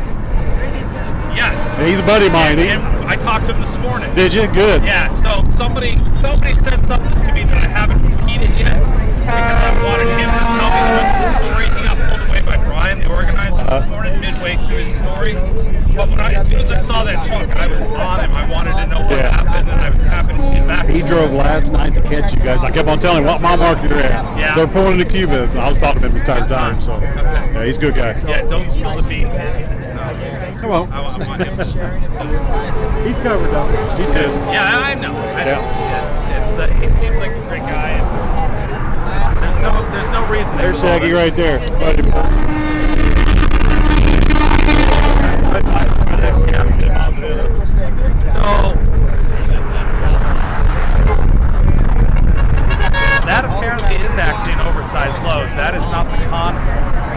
Yes. Yeah, he's a buddy of mine. And I talked to him this morning. Did you? Good. Yeah, so somebody said something to me that I haven't repeated yet because I wanted him to tell me the rest of the story. He got pulled away by Brian, the organizer, this morning, midway through his story. But as soon as I saw that truck, I was on him. I wanted to know what happened, and I was happy to get back. He drove last night to catch you guys. I kept on telling him what my mark you're at. Yeah. They're pulling into Cuba. I was talking to him the entire time. So, yeah, he's a good guy. Yeah, don't spill the beans. Come on. I want him. He's covered though. He's good. Yeah, I know. Yeah. He seems like a great guy. And there's no reason. There's Shaggy right there. Buddy. That apparently is actually an oversized load. That is not the con.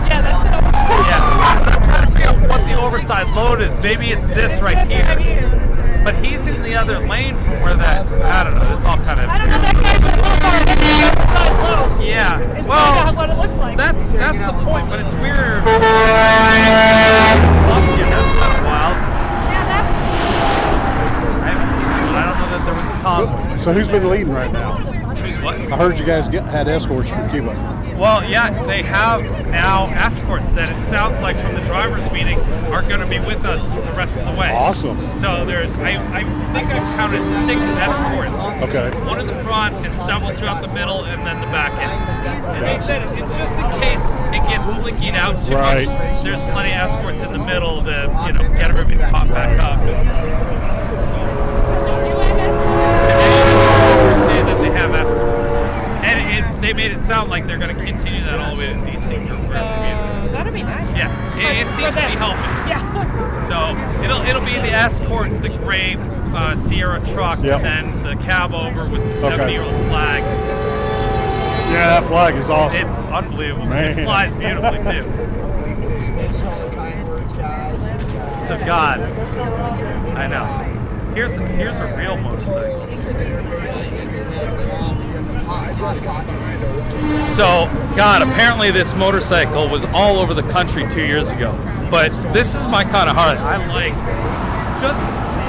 Yeah, that's an oversized. Yeah. I'm trying to figure out what the oversized load is. Maybe it's this right here. But he's in the other lane from where that. I don't know. It's all kind of. I don't know, that guy's a little more than the outside low. Yeah. It's Well, kind of what it looks like. that's the point. But it's weird. That's kind of wild. Yeah, that's... I haven't seen it, but I don't know that there was a convoy. So who's been leading right now? Who's what? I heard you guys had escorts from Cuba. Well, yeah, they have now escorts that it sounds like from the drivers' meeting are going to be with us the rest of the way. Awesome. So there's, I think I've counted 6 escorts. Okay. One in the front and several throughout the middle and then the back end. And they said it's just in case it gets slinkied out too Right. much. There's plenty of escorts in the middle to, get everybody caught back up. That they have escorts. And they made it sound like they're going to continue that all the way to DC. That'd be nice. Yes, it seems to be helping. Yeah. So it'll be the escort, the gray Sierra truck, Yep. and then the cab over with the 70-year-old flag. Yeah, that flag is awesome. It's unbelievable. Man. It flies beautifully too. Thanks for all the kind words, guys. So God, I know. Here's a real motorcycle. So, God, apparently this motorcycle was all over the country 2 years ago. But this is my kind of Harley. I like just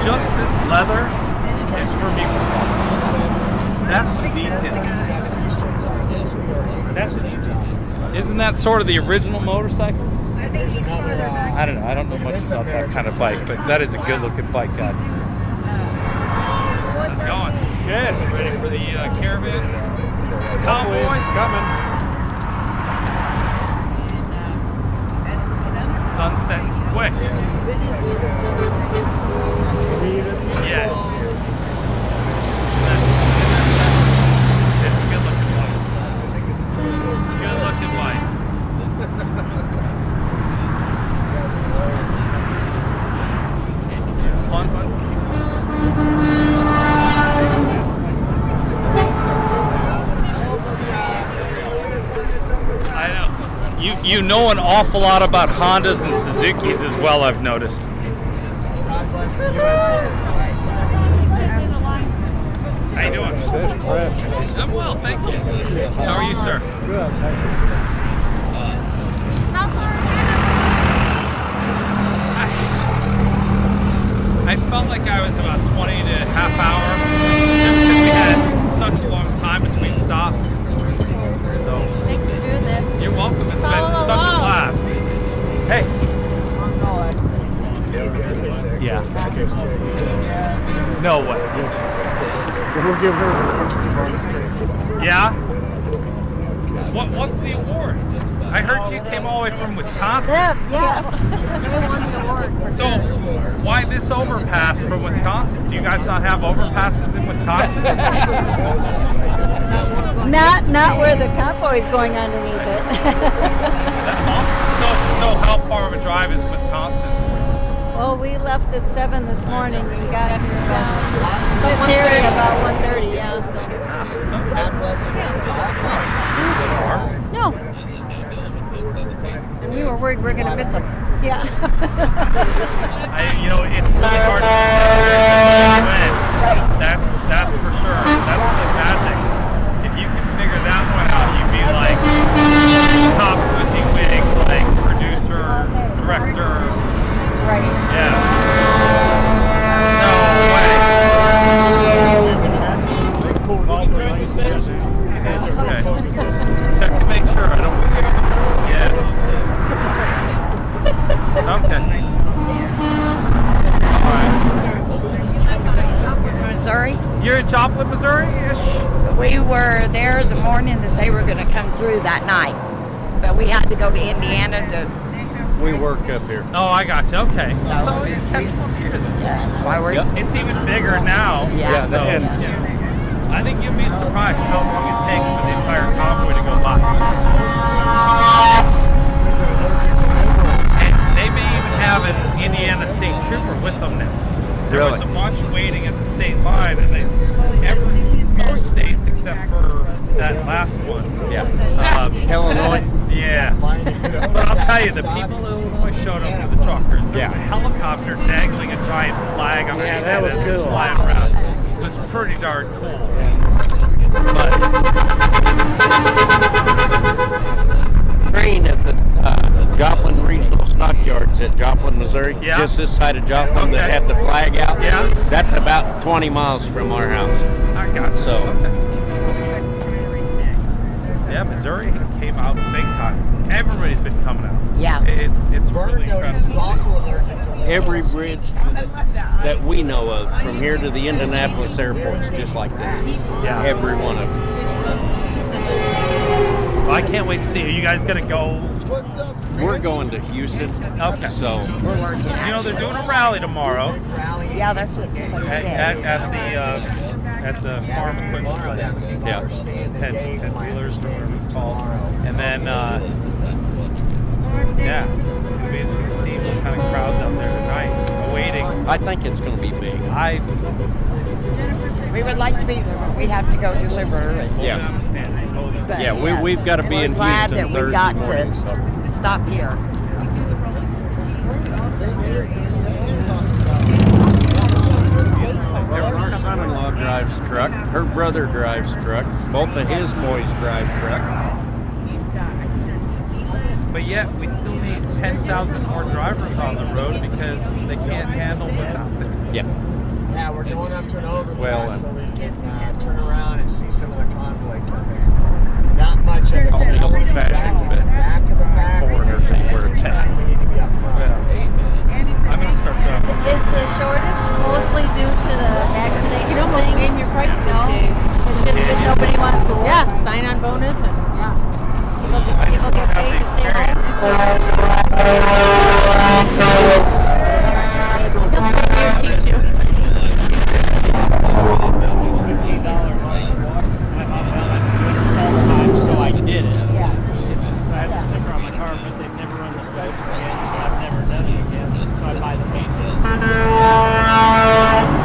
this leather is for me. That's some detail. Isn't that sort of the original motorcycle? I don't know. I don't know much about that kind of bike, but that is a good-looking bike, God. How's it going? Good. Ready for the caravan? Convoy coming. Sunset quick. Yeah. It's a good looking bike. Good looking bike. Fun. I know. You know an awful lot about Hondas and Suzukis as well, I've noticed. How you doing? I'm well, thank you. How are you, sir? Good, thank you. I felt like I was about 20 to half hour, just because we had such a long time between stops. So, Thanks for doing this. you're welcome. It's been Follow such a along. blast. Hey. Yeah. No way. We'll give her. Yeah? What's the award? I heard you came all the way from Wisconsin. Yes. They won the award. So, why this overpass from Wisconsin? Do you guys not have overpasses in Wisconsin? Not where the convoy is going underneath it. That's awesome. So how far of a drive is Wisconsin? Well, we left at 7 this morning and got this area about 1:30. Yeah. So. No. And we were worried we were going to miss them. Yeah. It's really hard to win. That's for sure. That's the magic. If you can figure that one out, you'd be like top pussy winning, like producer, director. Right. Yeah. No way. Okay. Check to make sure I don't. Yeah. Okay. All right. Missouri. You're in Joplin, Missouri-ish? We were there the morning that they were going to come through that night, but we had to go to Indiana to. We work up here. Oh, I got you. Okay. So it's 10 years. Why were It's even bigger now. Yeah. So, I think you'd be surprised how long it takes for the entire convoy to go by. And they may even have an Indiana state trooper with them now. There was a bunch waiting at the state line, and most states except for that last one. Yeah. Illinois. Yeah. But I'll tell you, the people in Illinois showed up with the truckers. There was a helicopter dangling a giant flag on it. Yeah, that was cool. Flying around. It was pretty darn cool. But Train at the Joplin Regional Stockyards at Joplin, Missouri. Yeah. Just this side of Joplin that had the flag out. Yeah. That's about 20 miles from our house. I got you. So. Yeah, Missouri came out big time. Everybody's been coming out. Yeah. It's Bird really notice is incredible. also allergic to liver. Every bridge that we know of from here to the Indianapolis airport is just like this. Yeah. Every one of them. Well, I can't wait to see. Are you guys gonna go? We're going to Houston. Okay. So You know they're doing a rally tomorrow Yeah, that's what they said. at the farm equipment place. yeah. 10 wheelers or whatever it's called. And then yeah, it'll be interesting to see what kind of crowds out there tonight awaiting. I think it's going to be big. We would like to be there, but we have to go deliver. And, Yeah. but Yeah, we've got to be we're in glad Houston that we Thursday got morning. to So. stop here. Our son-in-law drives truck. Her brother drives truck. Both of his boys drive truck. But yet we still need 10,000 more drivers on the road because they can't handle what's out there. Yeah. Yeah, we're going up to an overpass Well, so we can turn around and see some of the convoy come in. Not much of it. I'll still be back back in in the back of the pack. Foreigners ain't where it's at. We need to be up front. I'm going to start talking. Is the shortage mostly due to the vaccination You can almost thing? name your price No? these days. It's just that nobody wants to work. Yeah, sign-on bonus and People get paid to stay home. he'll teach you. So I did it. Yeah. I have a sticker on my car, but they've never run the scope again, so I've never done it again. So I buy the paint.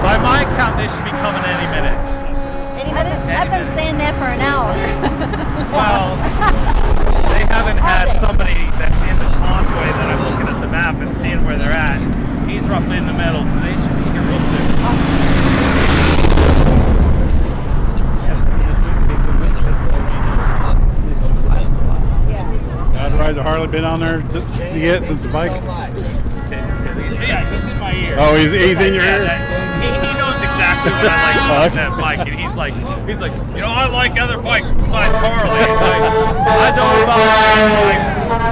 By my count, they should be coming any minute. I've been saying that for an hour. Well, they haven't had somebody that's in the convoy that I'm looking at the map and seeing where they're at. He's roughly in the middle, so they should be here real soon. I'd rather hardly been on there yet since the bike. Yeah, he's in my ear. Oh, he's in your ear? He knows exactly what I like about that bike, and he's like, you know, I like other bikes besides Harley. He's like, I know about like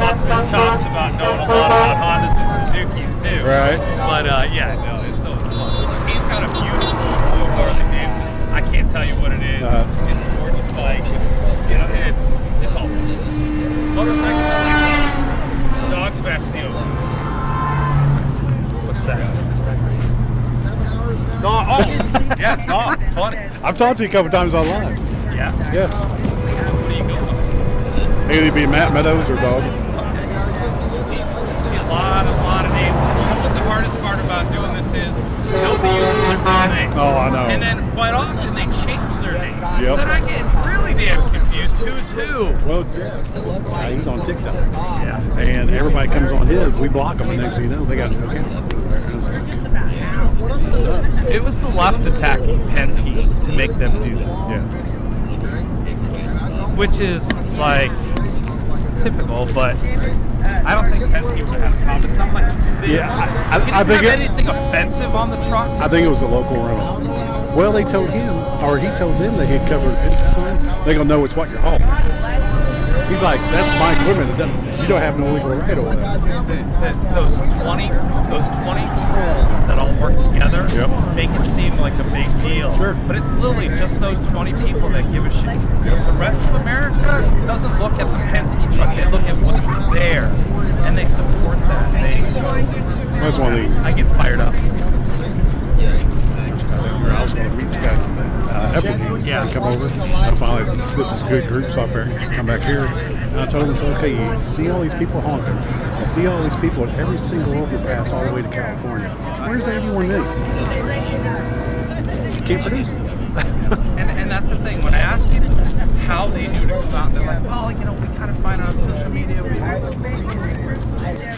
busting his chops about knowing a lot about Hondas and Suzukis too. Right. But yeah, no, it's so fun. He's got a beautiful blue Harley Davidson. I can't tell you what it is. It's a gorgeous bike. You know, it's all motorcycles are like dogs match the oval. What's that? Dog. Oh, yeah, dog. Funny. I've talked to you a couple times online. Yeah. Yeah. What do you go with? Either be Matt Meadows or Dog. See a lot of names. You know what the hardest part about doing this is? They'll be using their full name. Oh, I know. And then quite often they change their name. Yep. Then I get really damn confused. Who's who? Well, he's on TikTok. Yeah. And everybody comes on his. We block them, and next thing you know, they got no account. It was the left attacking Penske to make them do that. Yeah. Which is like typical, but I don't think Penske would have a problem. It's not like I did think it have anything offensive on the truck. I think it was a local rental. Well, they told him, or he told them they had covered Penske signs. They gonna know it's what you're hauling. He's like, that's my equipment. You don't have no legal right over that. Those 20 trolls that all work together make it seem like a big deal. Sure. But it's literally just those 20 people that give a shit. The rest of America doesn't look at the Penske truck. They look at what's there, and they support that. That's one of these. I get fired up. I was going to meet you guys in that effort. Yeah. Come over. I finally, this is good group software. Come back here. And I told them, so, okay, you see all these people honking. You see all these people at every single overpass all the way to California. Where's the 81 million? You can't produce it. And that's the thing. When I ask people how they knew to come out, they're like, well, you know, we kind of find out on social media.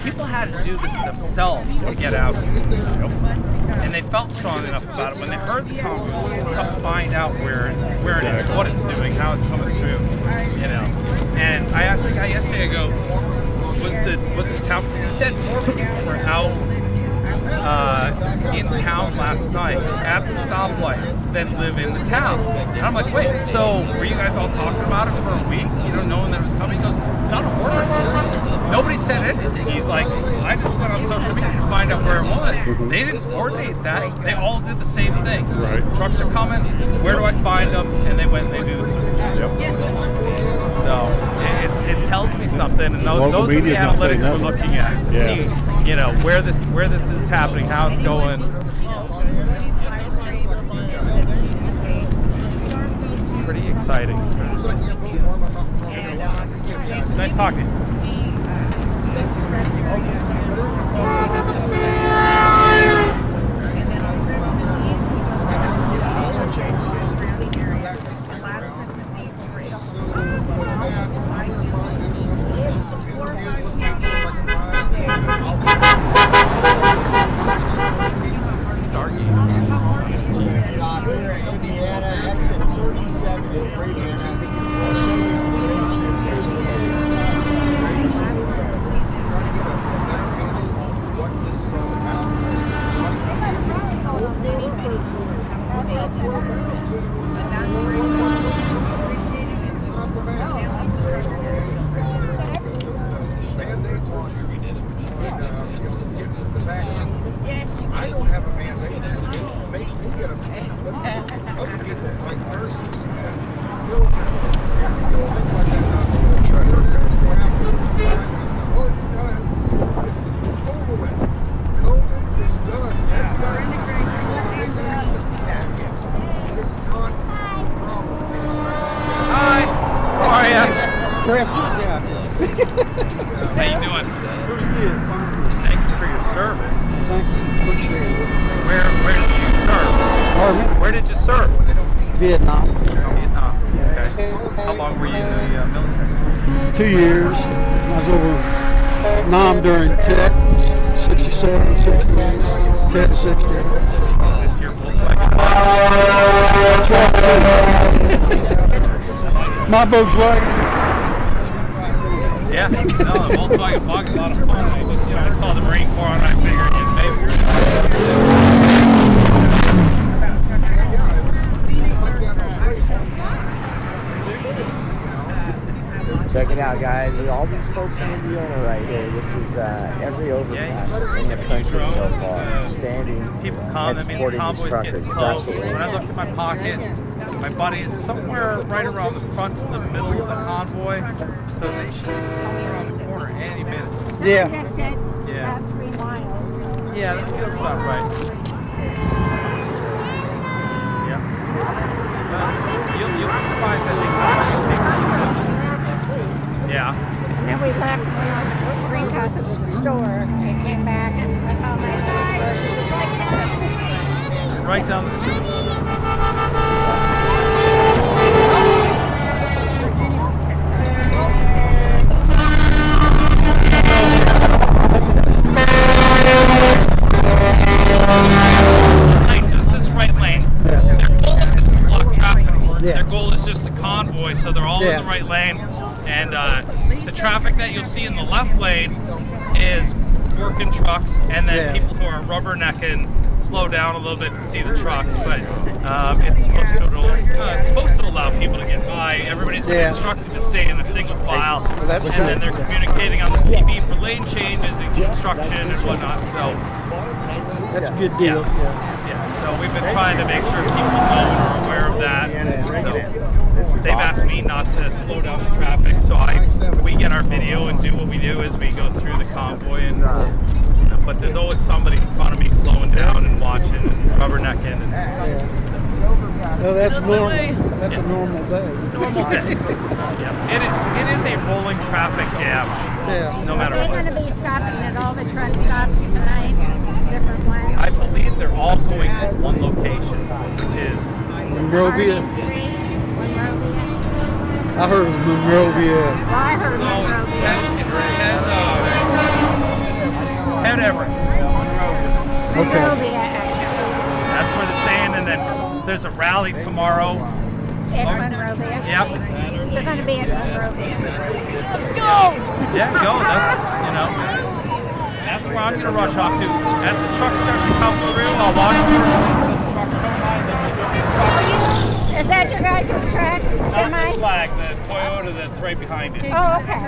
People had to do this themselves to get out. And they felt strong enough about it when they heard the conversation to find out where it is, what it's doing, how it's coming through, you know. And I asked the guy yesterday, I go, was the town, he said more people were out in town last night at the stoplight that live in the town. And I'm like, wait, so were you guys all talking about it for a week, knowing that it was coming? He goes, it's not a order. Nobody said anything. He's like, I just went on social media to find out where it was. They didn't coordinate that. They all did the same thing. Right. Trucks are coming. Where do I find them? And they went and they do the search. So it tells me something, and those are the analytics we're looking at to see, where this is happening, how it's going. Pretty exciting. Nice talking. Here in Indiana, exit 37 in Indiana. I'll show you some pictures. Here's the Band-Aids on you. Get the vaccine. I don't have a mandate. Make me get a mandate. Other people, like nurses, military, things like that. Try to arrest it. Well, it's over with. COVID is done. It's not a problem. Hi. How are you? Chris, yeah. How you doing? Pretty good. Thank you for your service. Thank you. Appreciate it. Where did you serve? Pardon? Where did you serve? Vietnam. Vietnam. Okay. How long were you in the military? 2 years. I was over Nam during Tech, 67, 68, Tech 60. This year, My boat's right. Yeah, no, the Volkswagen Bug is a lot of fun. I saw the Marine Corps and I figured Check it out, guys. All these folks in Indiana right here. This is every overpass in the country so far. Standing and supporting these truckers. It's absolutely when I looked at my pocket, my buddy is somewhere right around the front to the middle of the convoy, so they should come around the corner any minute. Yeah. Yeah. About 3 miles. Yeah, that feels about right. Yeah. You'll be surprised that they take. Yeah. And then we left, went on the green house at the store, and came back, and I found my little It's right down the street. Just this right lane. Their goal isn't to block traffic. Their goal is just to convoy, so they're all in the right lane. And the traffic that you'll see in the left lane is working trucks, and then people who are rubbernecking slow down a little bit to see the trucks. But it's supposed to allow people to get by. Everybody's instructed to stay in a single file, and then they're communicating on the TV for lane changes and construction and whatnot. So that's a good deal. Yeah. So we've been trying to make sure people know and are aware of that. So they've asked me not to slow down the traffic, so we get our video and do what we do as we go through the convoy. And but there's always somebody in front of me slowing down and watching and rubbernecking. Well, that's normal. That's a normal day. Normal day. It is a rolling traffic jam. No matter what. Are they going to be stopping at all the truck stops tonight? Different ones? I believe they're all going to one location, which is Monrovia. Monrovia. I heard it was Monrovia. Well, I heard no, Monrovia. It's Ted Everett. Okay. Monrovia, actually. That's where they're staying, and then there's a rally tomorrow. At Monrovia. Yep. They're going to be at Monrovia. Let's go! Yeah, go. That's where I'm going to rush off to. As the truck starts to come through, I'll walk over. Is that your guys' truck? Semi? The flag, the Toyota that's right behind it. Oh, okay.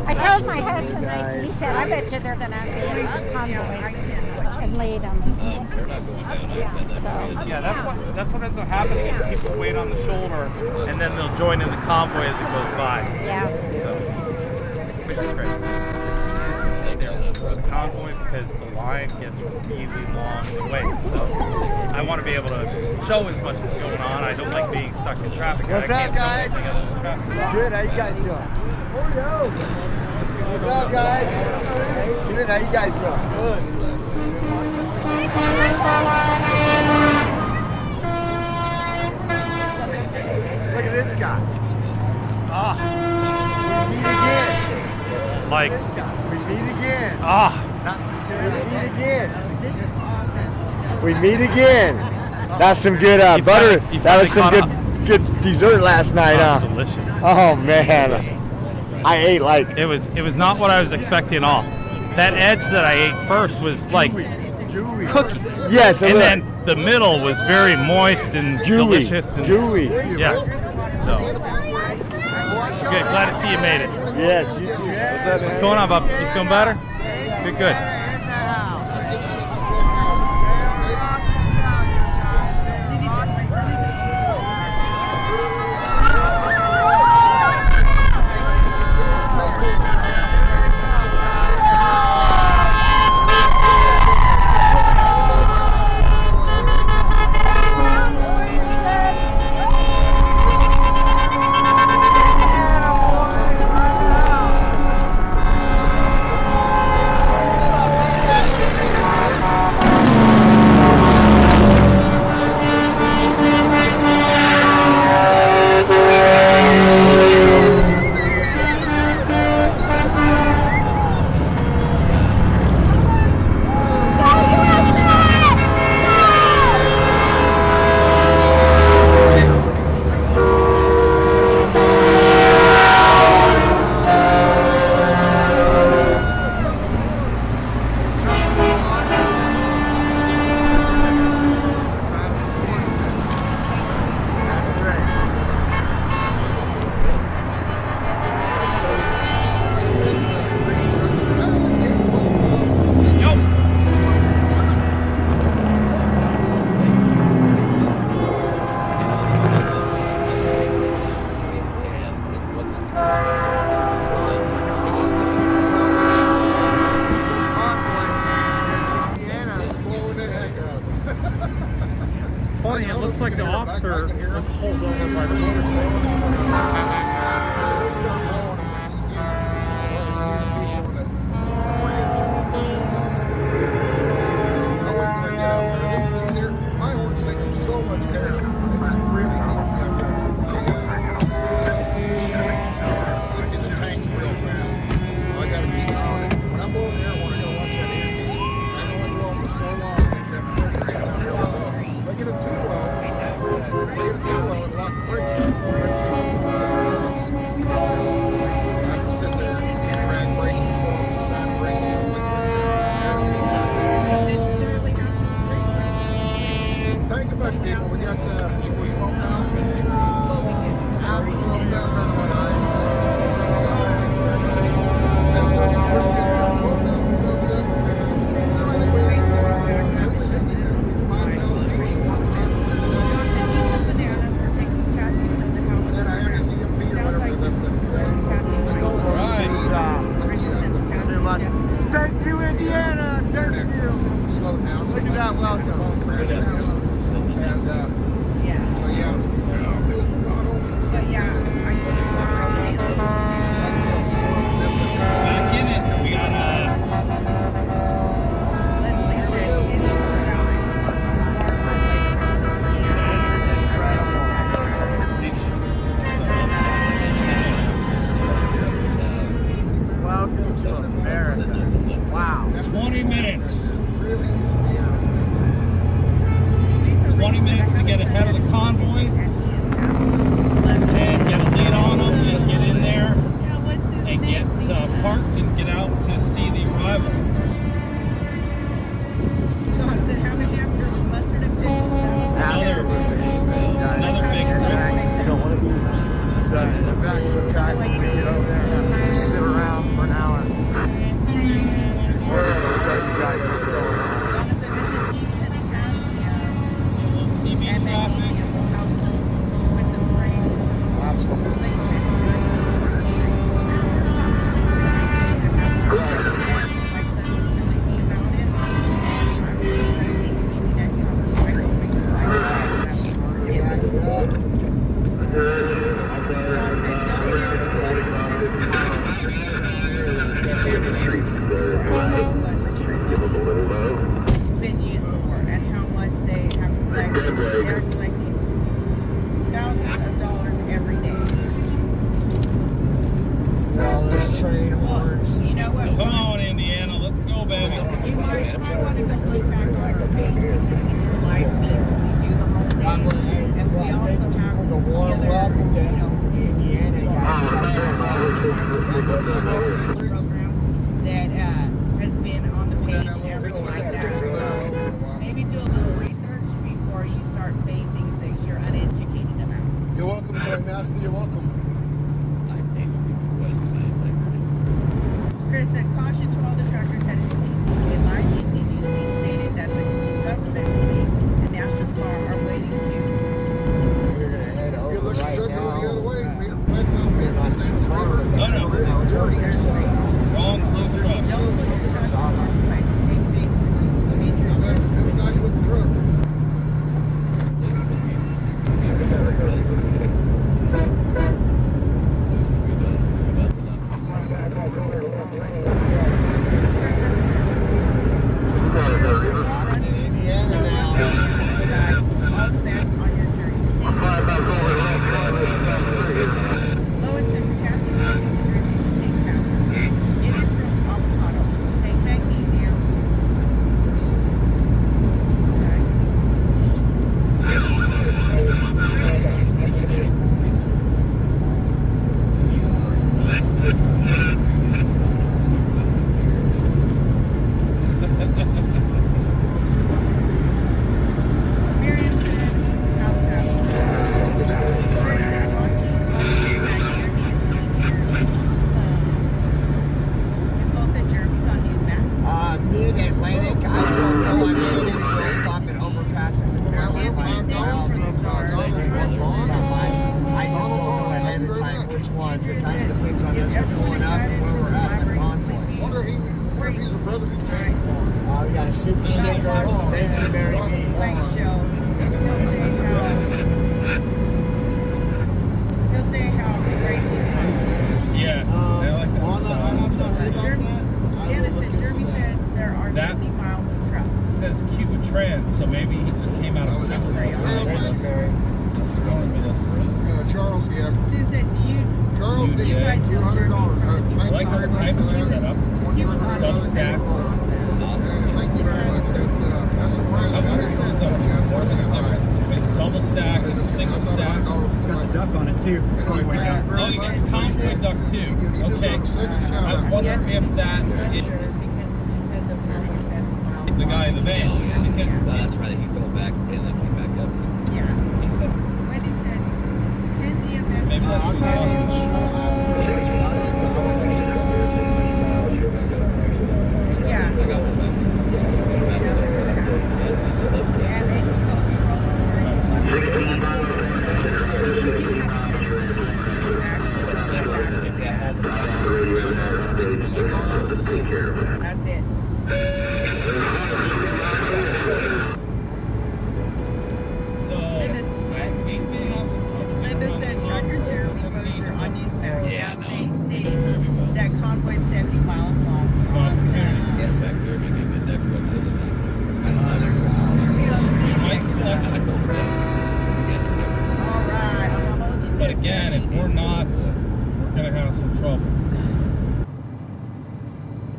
I told my husband, he said, I bet you they're going to be a convoy and lead them. They're not going down. Yeah, that's what ends up happening is people wait on the shoulder and then they'll join in the convoy as it goes by. Yeah. So, which is great. The convoy because the line gets really long and waits. So I want to be able to show as much as going on. I don't like being stuck in traffic. What's up, guys? Good. How you guys doing? What's up, guys? Good. How you guys doing? Good. Look at this guy. We meet again. Like, we meet again. That's some good. We meet again. That's some good butter. That was some good dessert last night. Delicious. Oh man, I ate like it was not what I was expecting at all. That edge that I ate first was like cookie. Yes, and then the middle was very moist and delicious. And, gooey. Yeah. So good. Glad to see you made it. Yes, you too. What's going on, Bob? You feeling better? Good. Funny, it looks like the officer was pulled over by the motorcycle. Thank you, Indiana. Thank you. Slow down. Look at that. Welcome. Back in it. We got Welcome to America. Wow. 20 minutes. 20 minutes to get a They're collecting thousands of dollars every day. Well, there's train horns. You know what? Come on, Indiana, let's go, baby. You might want to go look back on our page because it's your live feed. We do the whole day. And we also have the warm welcome to Indiana program that has been on the page and everything like that. So maybe do a little research before you start saying things that you're uneducated about. You're welcome, Boy Nasty. You're welcome. Chris said, caution to all the truckers headed to DC. In live DC news feed stated that the government, police, and National Guard are waiting to. We're going to head over You're looking right good now. going the other way. We're not too far. No, no. Wrong blue truck. Don't put your trucks on our way. Take big major That's nice looking truck. Rocking in Indiana now. guys. All the best on your journey. Lowest in potassium take tablet. Get it from avocado. Take magnesium. Miriam said, how's that? Sherry said, watching Nicole said Jeremy's on Newsmax. Mid-Atlantic, I don't know. I'm sure we'll stop at overpasses in Maryland by all means. I just don't know ahead of time which ones. It kind of depends on us going up and where we're at in the convoy. Wonder where he's a brother to Jack. We got a super sticker. Thank you, Mary B. Thanks, show. He'll say how great he is. Yeah, I like that. Dennis said, Jeremy said there are 70 miles of travel. It says Cuba Trans, so maybe he just came out of Cuba. Thank you, Mary. Charles, yeah. Sue said, Charles, You did did. guys know $200. I like how the pipes are set up. Double stacks. Thank you very much. That's surprising. I wonder if there's a performance difference between double stack and single stack. It's got the duck on it too. Convoy duck. Oh, you get convoy duck too. Okay. I wonder if that is the guy in the van. Because That's right. He fell back and then came back up. Yeah. he said Wendy said, 10 EMS. maybe that's what I'm he not said. even sure how to do it. Yeah. I got one back. That's it. So, 8 officers. Linda said Trucker Jeremy Mosher on Newsmax stating that convoy is 70 miles long. It's an opportunity. Yes, back there. Maybe been there for the other night. Might collect I told her that. All right, I'm gonna hold you to But it. again, if we're not, we're gonna have some trouble.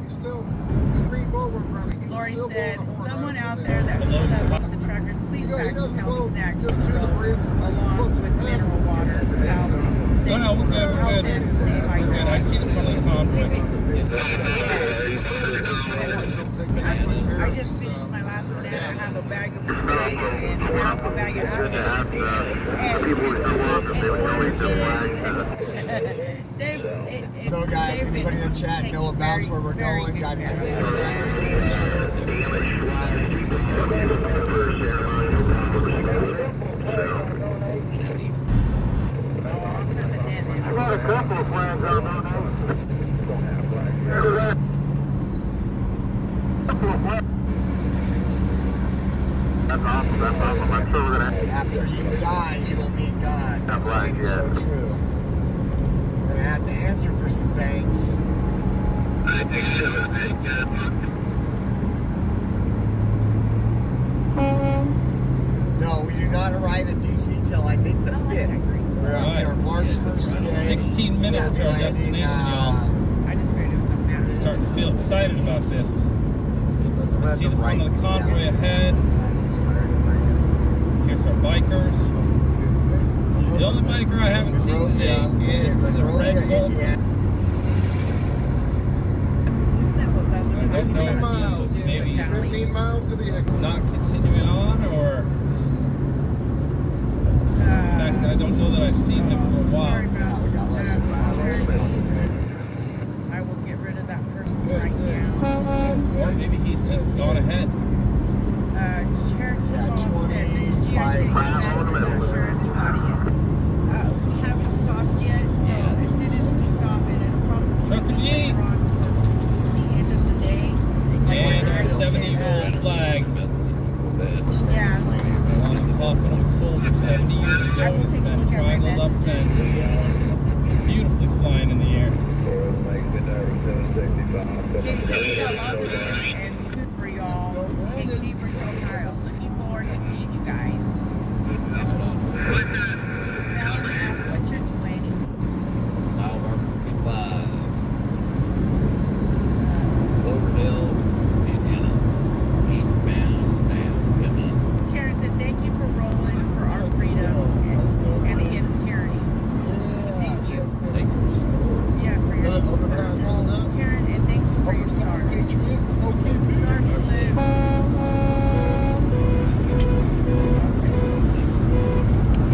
He's still, the green boat in front of me. He was Lori still said, blowing the horn. someone out there that pulls up with the truckers, please He pack some doesn't healthy blow snacks just to the bridge. along with mineral water to help No, no, we're good, we're good. We're good. I see the front of the convoy. I just finished my last one and I have a bag of potatoes and half a bag of apples. So, guys, anybody in the chat know about where we're going? Got I got a couple of plans out That's awesome. That's awesome. I'm sure we're gonna. After you die, you will meet God. That's right, so true. We're gonna have to answer for some things. No, we do D.C. till I think the 5th. We're on Right. our March 1st today. 16 minutes to our destination, y'all. I just figured it was something I'm else. starting to feel excited about this. I see the front of the convoy ahead. Here's our bikers. The only biker I haven't seen today is the Red Bull. 15 miles. Maybe 15 miles to the exit. not continuing on, or in fact, I don't know that I've seen him for a while. I will get rid of that person right now. Or maybe he's just gone ahead. Cherokee Falls said, "This is GI miles I'm not sure if you got it yet. We haven't stopped yet, so as soon as we stop it, it'll probably Trucker G. be later on towards the end of the day. And our 70-year-old flag. Yeah. On the coffin of a soldier 70 years ago. It's been triangled up since. Beautifully flying in the air. And food for y'all in Cleveland, Ohio. Looking forward to seeing you guys. Now, what's your 20? Mile mark 55. Cloverdale, Indiana, eastbound, and Vietnam. Karen said, thank you for rolling for our freedom and against tyranny. Thank you. Thanks. Yeah, for your Karen, and thank you for your stars. Patriots, okay. Stars salute.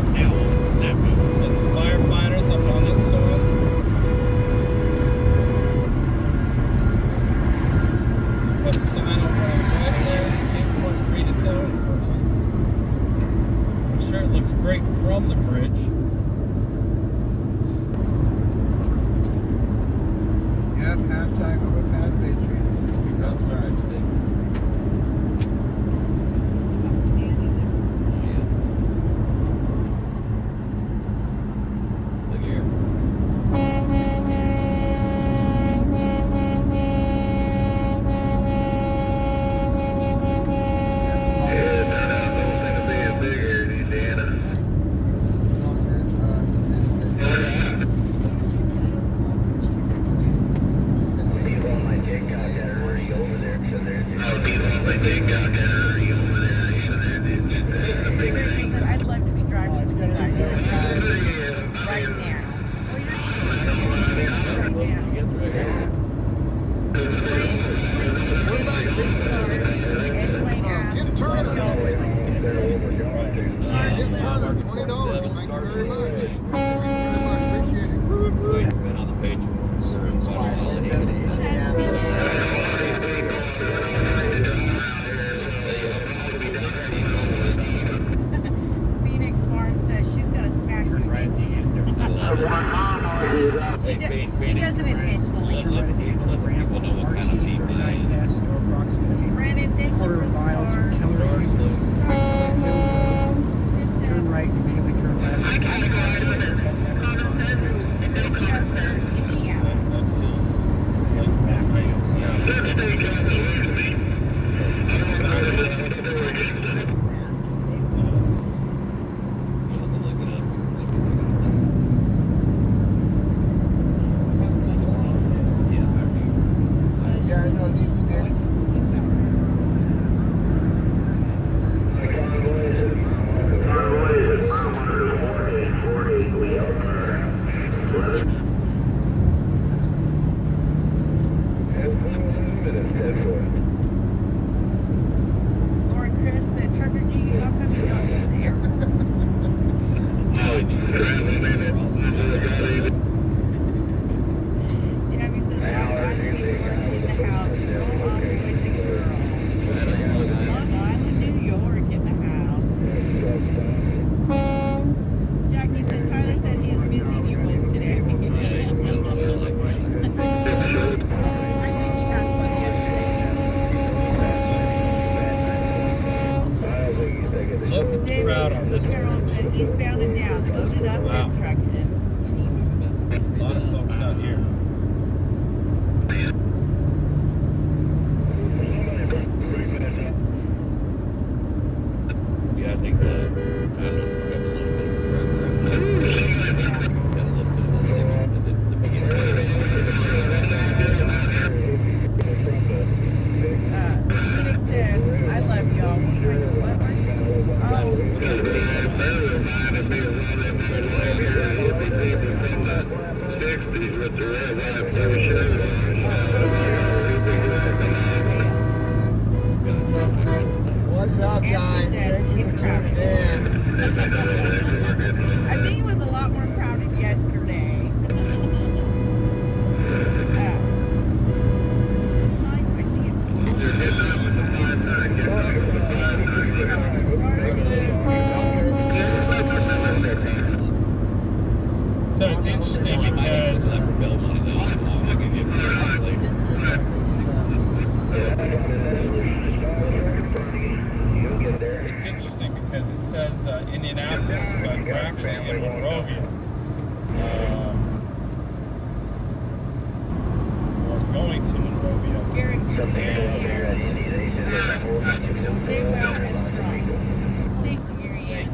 Let the firefighters up on this soil. Put a sign over on the right there. Can't quite read it though in person. I'm sure it looks great from the bridge. Yep, halftime over past Patriots. That's right. Look here. I'd love to be driving with you guys right now. Oh, you're right now. Get Turner. Get Turner, $20. Thank you very much. Thank you very much. Appreciate it. Wait, been on the page. Sweet spot. Phoenix Barnes says she's gonna smack you. Right at the end. Hey, He Phoenix, doesn't intentionally. let the people know what kind of people I am. Brandon, thank you for the stars. Turn right, immediately turn left. Chester, Indiana. That feels like back right. Look it up. Yeah, I know. These we did. Lord Chris said, Trucker G, how come you don't use air? Debbie said, I'm in the house. Long Island, New York in the house. Jackie said, Tyler said he's missing you both today. I think he had fun yesterday. Look at the crowd on this Carol bridge. said eastbound and down, loaded up Wow. and trucking. A lot of folks out here. Yeah, I think the job, guys. Thank you for tuning in. I think it was a lot more crowded yesterday. So it's interesting because it says Indianapolis, but we're actually in Monrovia. We're going to Monrovia. Stay well and strong. Thank you, Marianne.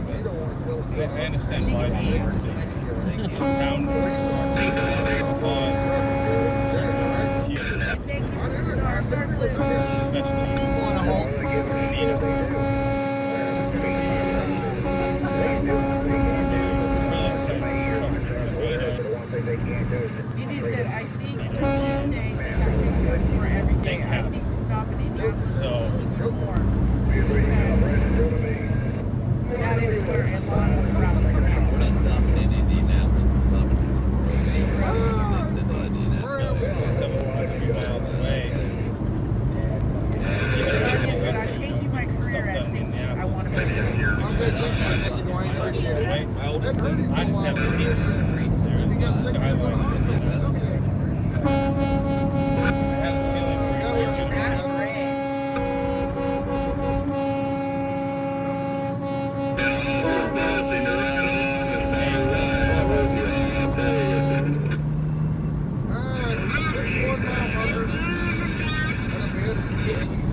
I understand why the town works caused Kiev, especially It is that I think these days we have been doing more every day. I think we stop in Indianapolis more. That is where a lot of the routes are now. We're not stopping in Indianapolis. We're stopping in Monrovia. 7.3 miles away. I'm changing my career at 60. I want to make it. I just haven't seen it. There's the skyline. I had this feeling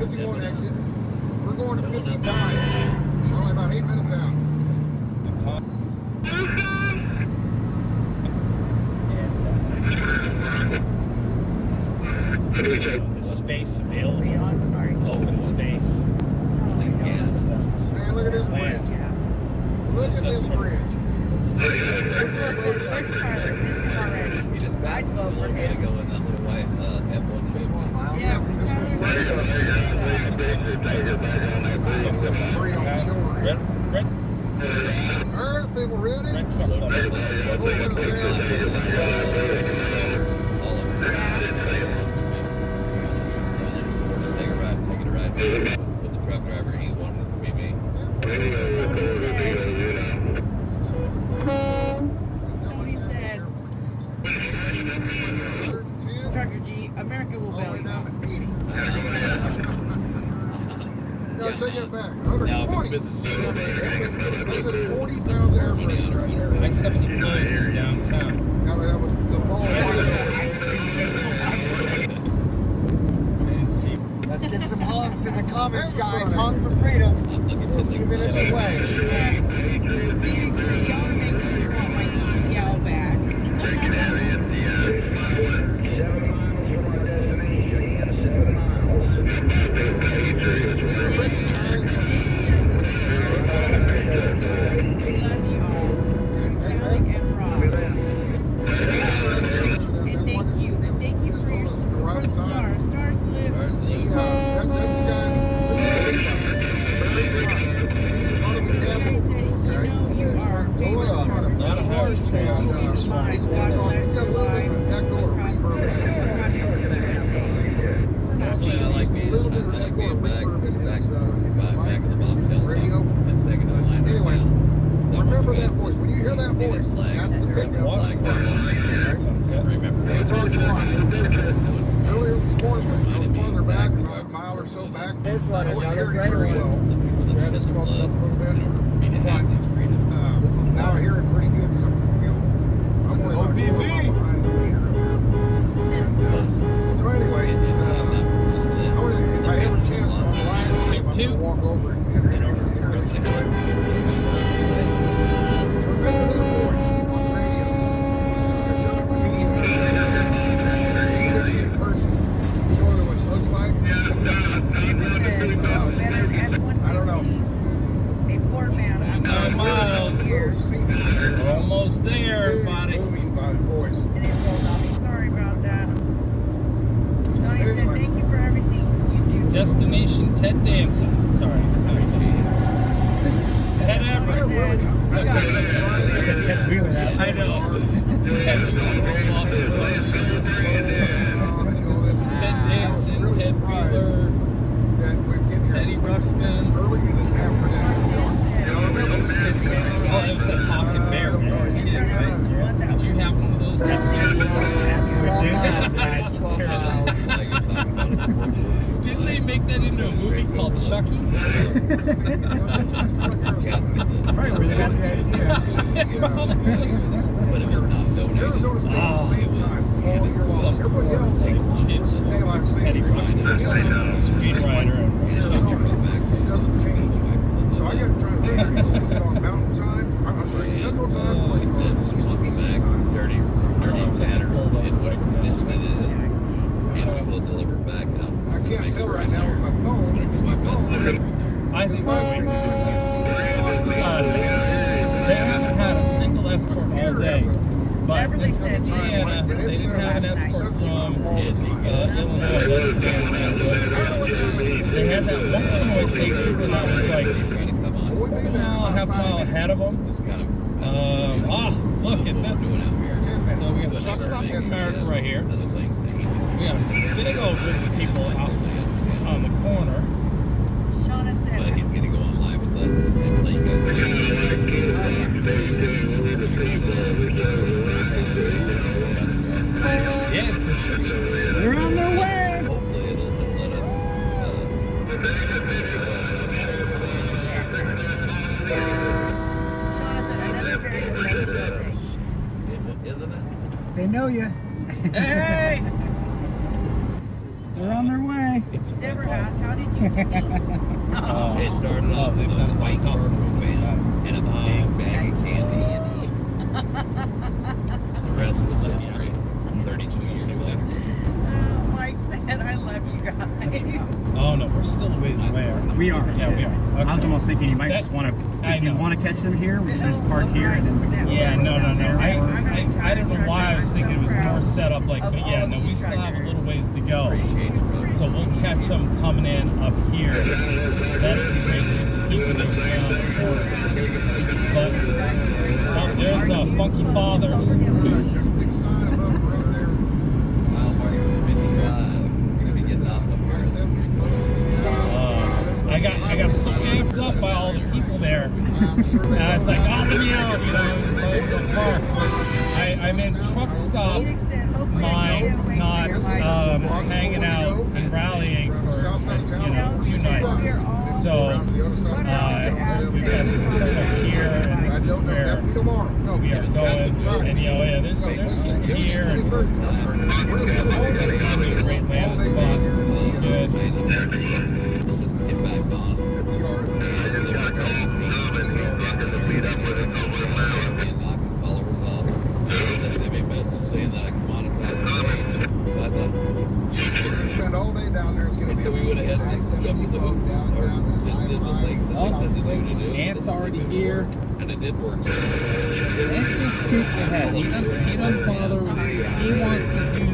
we were going to exit. We're going to 59. Only about 8 minutes out. The space available, open space. Man, look at this bridge. Look at this bridge. You just passed us a little bit ago in that little white F-150. Yeah, Earth people ready? Taking a ride with the truck driver. He wanted it to be me. Tony said, Trucker G, America will bail you out. No, take that back. 120. Now I'm visiting That's at 40 pounds of air pressure right there. I-70 closed in downtown. Now that was the ball. Let's get some honks in the comments, guys. Honk for freedom. We're a few minutes away. Yell back. This one, another great one. Grab this close up a little bit. This is now hearing pretty good because I'm only about 4 miles behind the leader. So anyway, if I have a chance on the line, I'm going to walk over and introduce you. Remember that voice on the radio. There's something in person. Show you what it looks like. I don't know. A Ford man. 9 miles. We're almost there, buddy. Moving by the voice. And it rolled off. Sorry about that. No, he said thank you for everything you do. Destination Ted Danson. Sorry. I know. 10 Dancing, Ted Wheeler, Teddy Ruxpin. Oh, it was the Talking Bear kid, right? Did you have one of those? That's Didn't they make that into a movie called Chucky? Probably where they got the idea. Arizona State's the same time. Everybody else, Teddy Ruxpin, screenwriter. it doesn't change. So I got to try and figure out is it on Mountain Time? I'm sorry, Central Time or Eastern Time? Dirty Tanner. And I will deliver back. And I can't tell right now with my phone. I think they haven't had a single escort all day. But this is Indiana. They didn't have an escort from Illinois. They had that one Illinois state trooper that was like a half mile ahead of them. Look at that. So we have the truck stop in America right here. We have a big old group of people out on the corner. but he's going to go on live with us and let you guys Yeah, it's a treat. They're on their way. hopefully it'll let us isn't it? They know you. Hey! They're on their way. It's Deborah asked, how did you take It started off with a white carpet van and a big bag of candy. The rest was history. 32 years later. Mike said, I love you guys. Oh no, we're still a ways away. We are. Yeah, we are. Okay. I was almost thinking you might That- just want to, I if you know. want to catch them here, we should just park here and then. Yeah, no. I don't know why I was thinking it was more set up like, but yeah, no, we still have a little ways to go. So we'll catch them coming in up here. That is a great thing. People that stay on the border. But there's Funky Fathers. Big sign above right there. Gonna be getting off up here. I got so amped up by all the people there. And I was like, oh, let me out, the park. I'm in truck stop mind, not hanging out and rallying for 2 nights. So we've got this turn up here, and this is where we are going. And there's people here. And it's gonna be a great landing spot. This is good. Get back on. Knocking followers off. They sent me a message saying that I can monetize the page. So I thought, Spend all day down there. It's going to be so we would have had to jump in the hoop or just did the things that they said to do. Ant's already here. And it did work. Ant just scoots ahead. He doesn't bother. He wants to do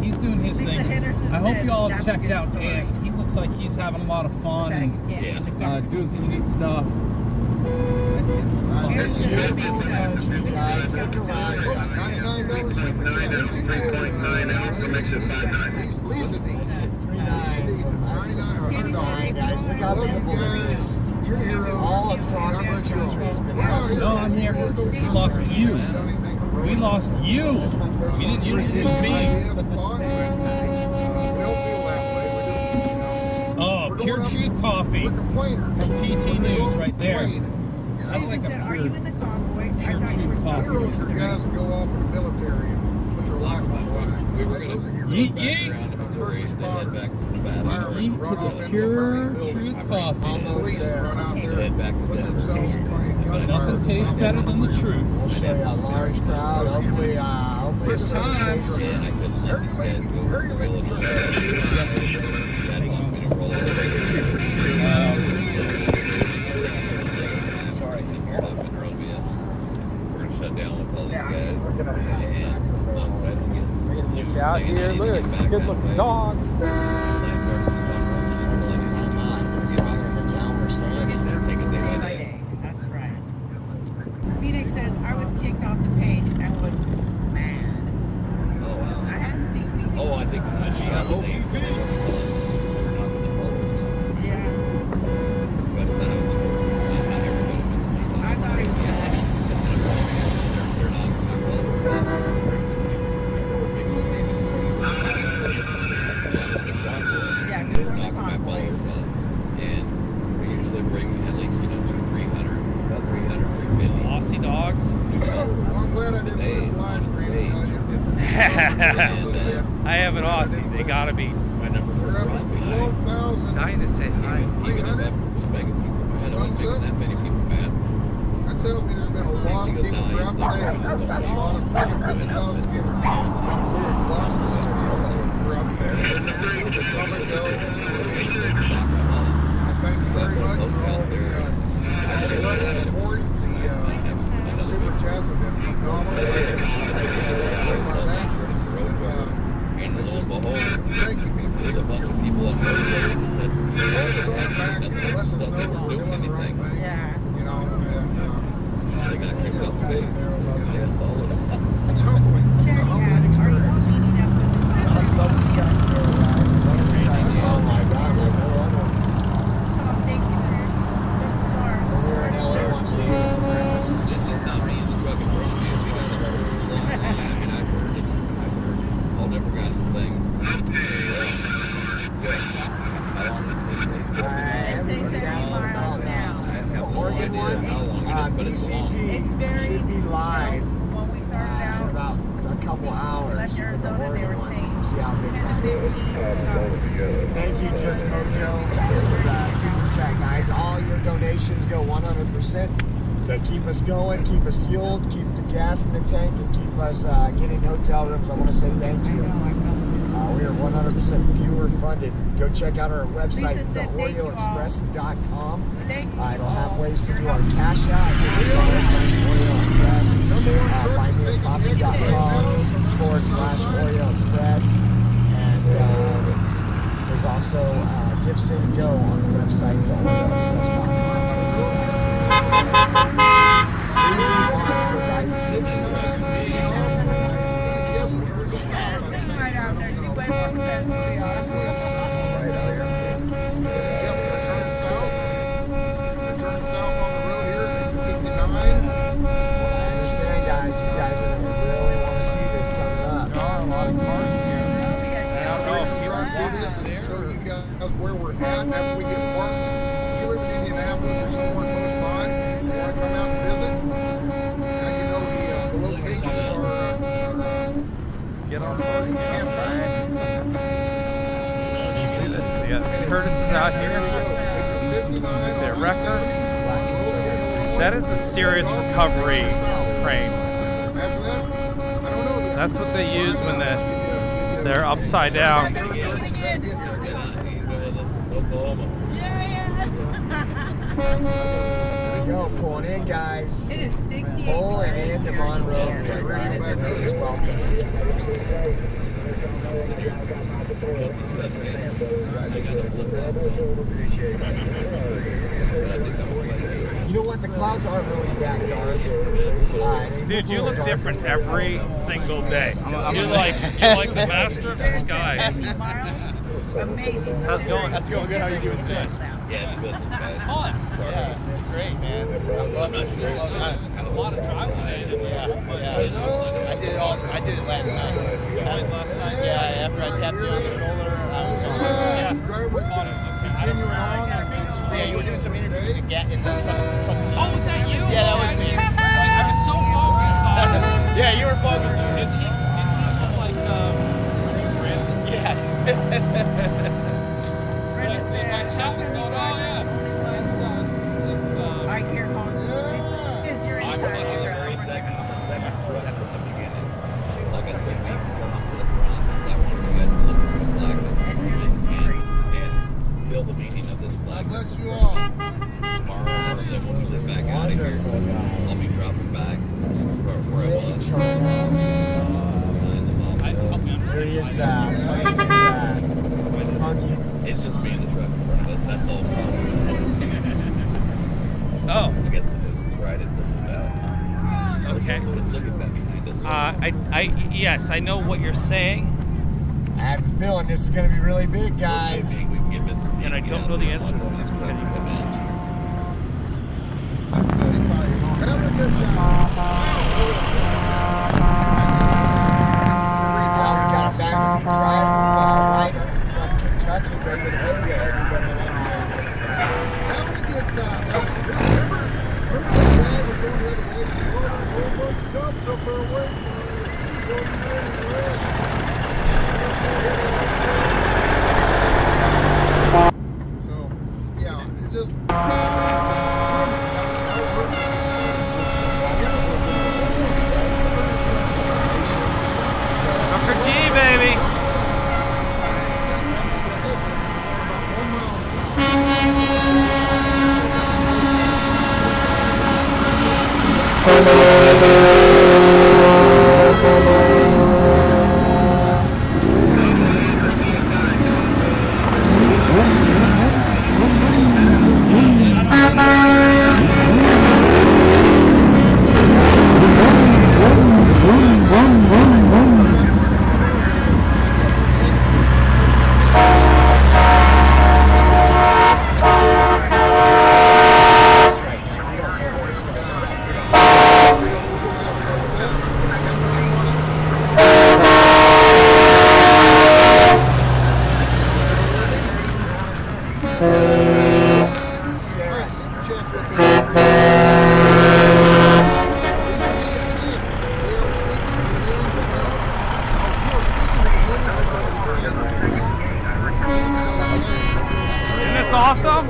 he's doing his thing. I hope you all have checked out Ant. He looks like he's having a lot of fun and doing some neat stuff. All across this country has been No, I'm here. We lost you. We lost you. We didn't use me. Oh, Pure Truth Coffee from PT News right there. I like a Are you in the convoy? Pure Truth Coffee. Heroes are guys that go off in the military and put their life on the line. We were going to Yeet, back yeet. around to Missouri and then head back to Nevada. Eat to the Pure Truth Coffee. Police run out there, Head back to put Denver. themselves in front of gunfire. Nothing tastes better than the truth. We'll show you a large crowd. Hopefully it's times. And I couldn't let these guys go over the military. Dad wants me to roll over. Sorry, I couldn't hear up in Monrovia. We're going to shut down with all these guys. And alongside we'll get Out here, look, good looking dogs. That's right. today on the page. I have an Aussie. They gotta be. My number was We're up wrong. at 12,000. Dinah said hi. Even if that was making people mad, I wasn't making that many people mad. That tells me there's been a lot of people throughout the day. A lot of freaking 50,000 people come forward and watch this video throughout the day. Come and go. I thank you very much for all the love and support. The super chats have been phenomenal. And lo and behold, Thank you, people. there's a bunch of people on road that said, Back and let us know that we're doing the right thing. Yeah. You know, they got kicked off the page. It's all of it. it's humbling. It's a humbling experience. Oh my God, like no other. We're in LA watching it. It's just not me in the truck and drone. It's just because I've heard all different kinds of things. The Oregon one, BCP should be live When we started in out, about a couple hours. left For the Arizona, they Oregon were one. saying See how big that is. 10 Thank you, Just Mojo, for the super chat, guys. All your donations go 100% to keep us going, keep us fueled, keep the gas in the tank, and keep us getting hotel rooms. I want to say thank you. We are 100% viewer funded. Go check out our website, theoreoexpress.com. It'll have ways to do our cash out. Oreo Express. buymeacoffee.com/Oreo Express. And there's also Gifts and Go on the website, theoreoexpress.com. Easy wants his ice cream. right out there. She went from fence to the Turn south on the road here, 59. I understand, guys. You guys are going to really want to see this coming up. The reason we try to do this is to show you guys where we're at after we get parked. If you live in Indianapolis or somewhere close by, you want to come out and visit, now you know the location of our Get on party campground. You see this? They got Curtis is out here. Their record. That is a serious recovery crane. That's what they use when they're upside down. Oklahoma. There we go, pulling in, guys. It is 68. Pulling into Monroe. Everybody's welcome. You know what? The clouds aren't really that dark. Dude, you look different every single day. You're like the master of the skies. Amazing. How's it going? How's it going? Good. How are you doing today? Yeah, it's good. Guys. Sorry. Yeah, it's great, man. I'm not sure. Had a lot of travel today. I did it all. I did it last night. Yeah, after I tapped you on the shoulder, I was going. Continuing on. Yeah, you were doing some interviews in the truck. Oh, was that you? Yeah, that was me. I was so focused on it. Yeah, you were focused. Did he look like Brandon? Yeah. My chat was going, oh yeah. I can't call it. Because you're I'm inside. a second truck from the beginning. Like I said, we can come up to the front. I want you guys to look at this flag and build a meaning of this flag. Bless you all. Tomorrow, so when we get back out of here, I'll be dropping back where I was. There he is, funky. It's just me in the truck in front of us. That's all. Oh. I guess the news was right. It doesn't matter. Okay. Look at that behind us. Yes, I know what you're saying, I have a feeling this is going to be really big, guys. We can get Mr. T and I don't know the answer. once these trucks come in. Having a good time. Now we got a backseat driver, rider from Kentucky, bringing home to everybody in Indiana. Having a good time. Remember that guy was going the other way? whole bunch of cops up there waiting. So, yeah, it just. Dr. G, baby. Isn't this awesome?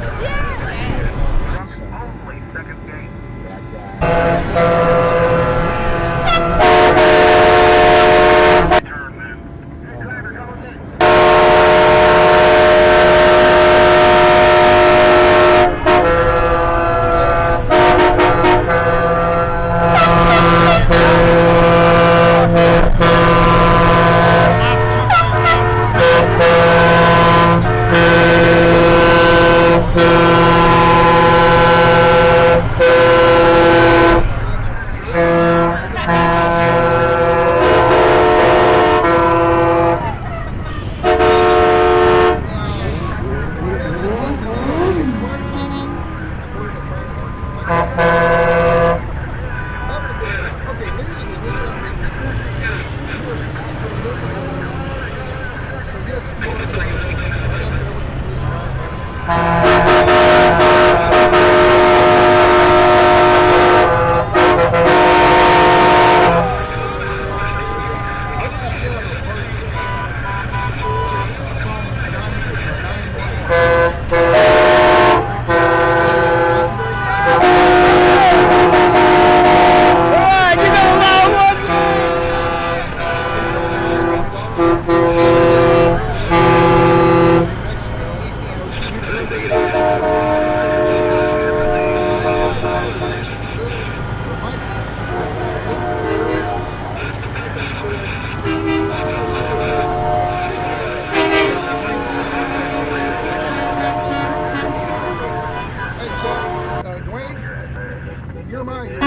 You're my hero. I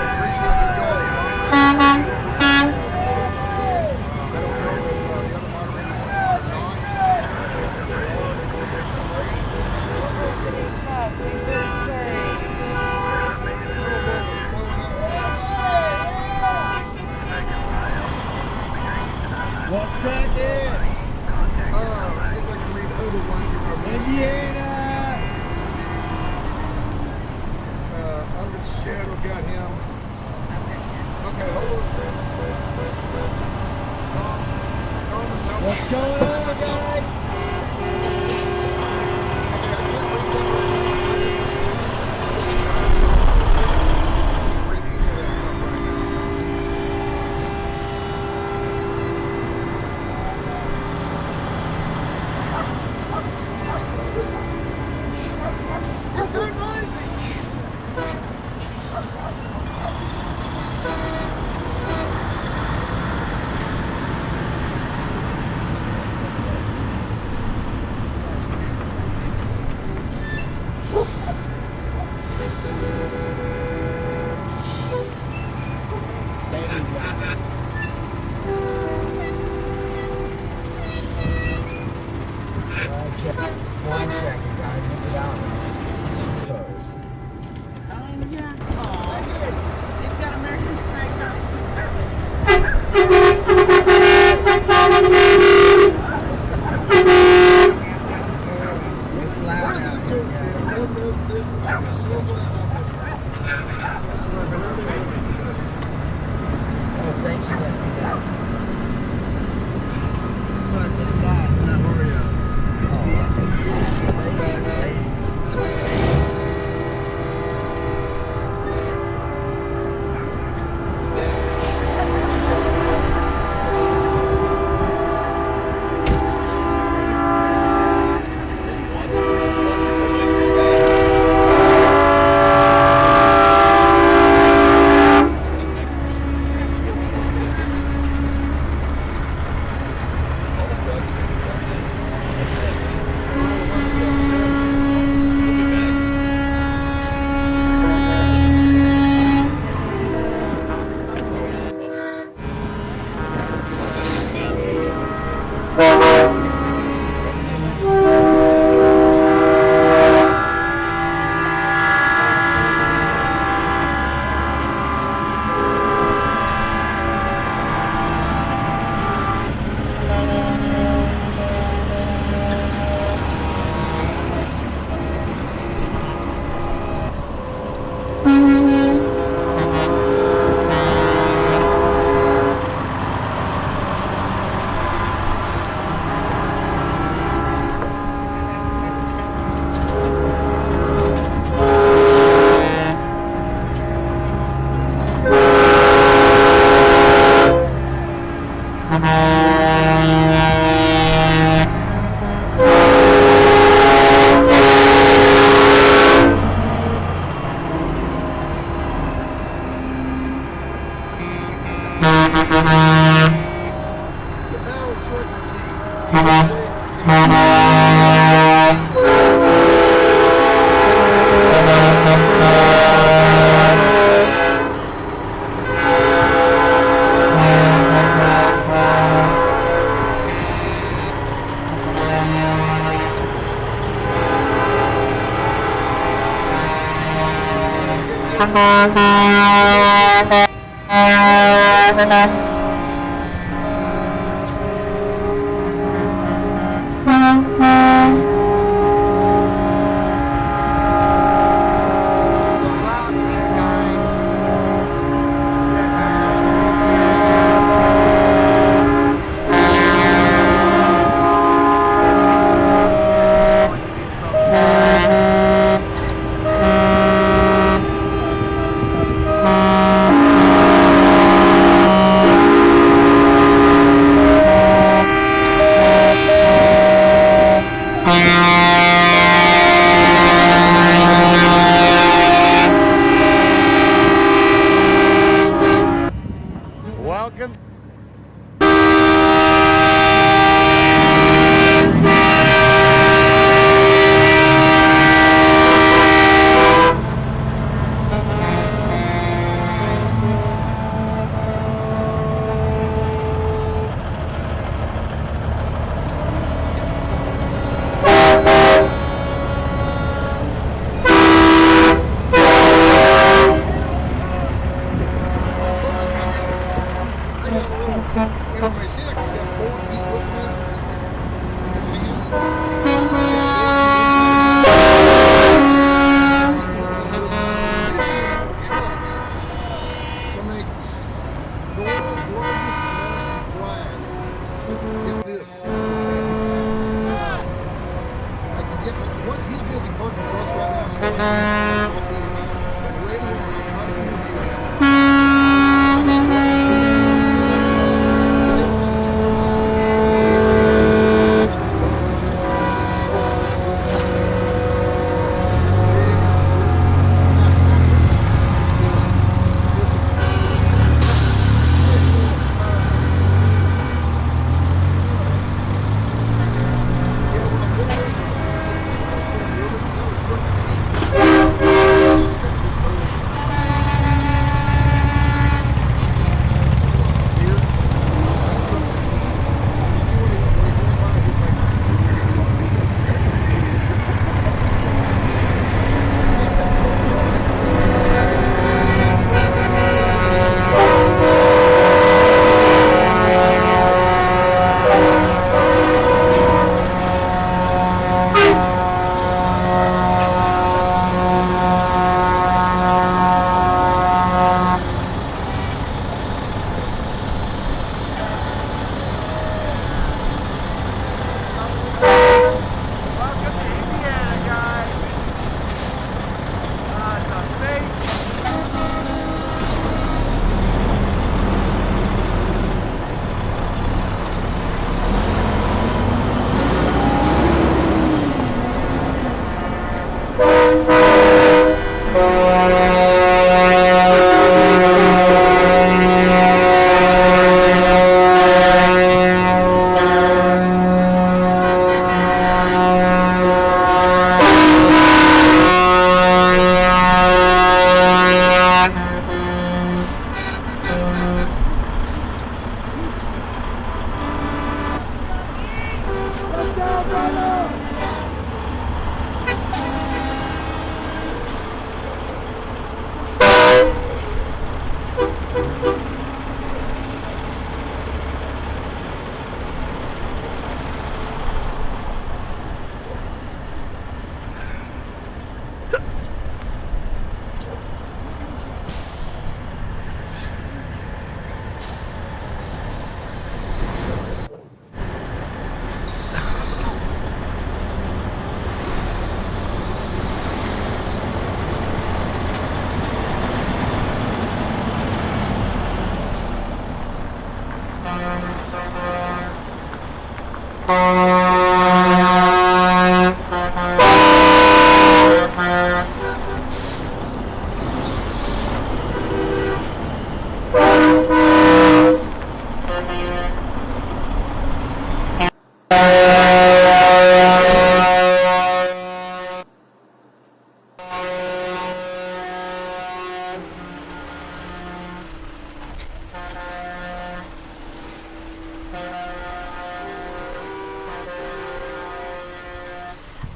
appreciate you going. I don't know if the other moderators are not. What's cracking? See if I can read other ones that come in. Indiana! Under the shadow, got him. Okay, hold on. Tom is out. What's going on, guys? One second, guys. Look it out. They've got American flags on it. It's loud out here. I'm so glad I'm Oh, thanks for letting me know.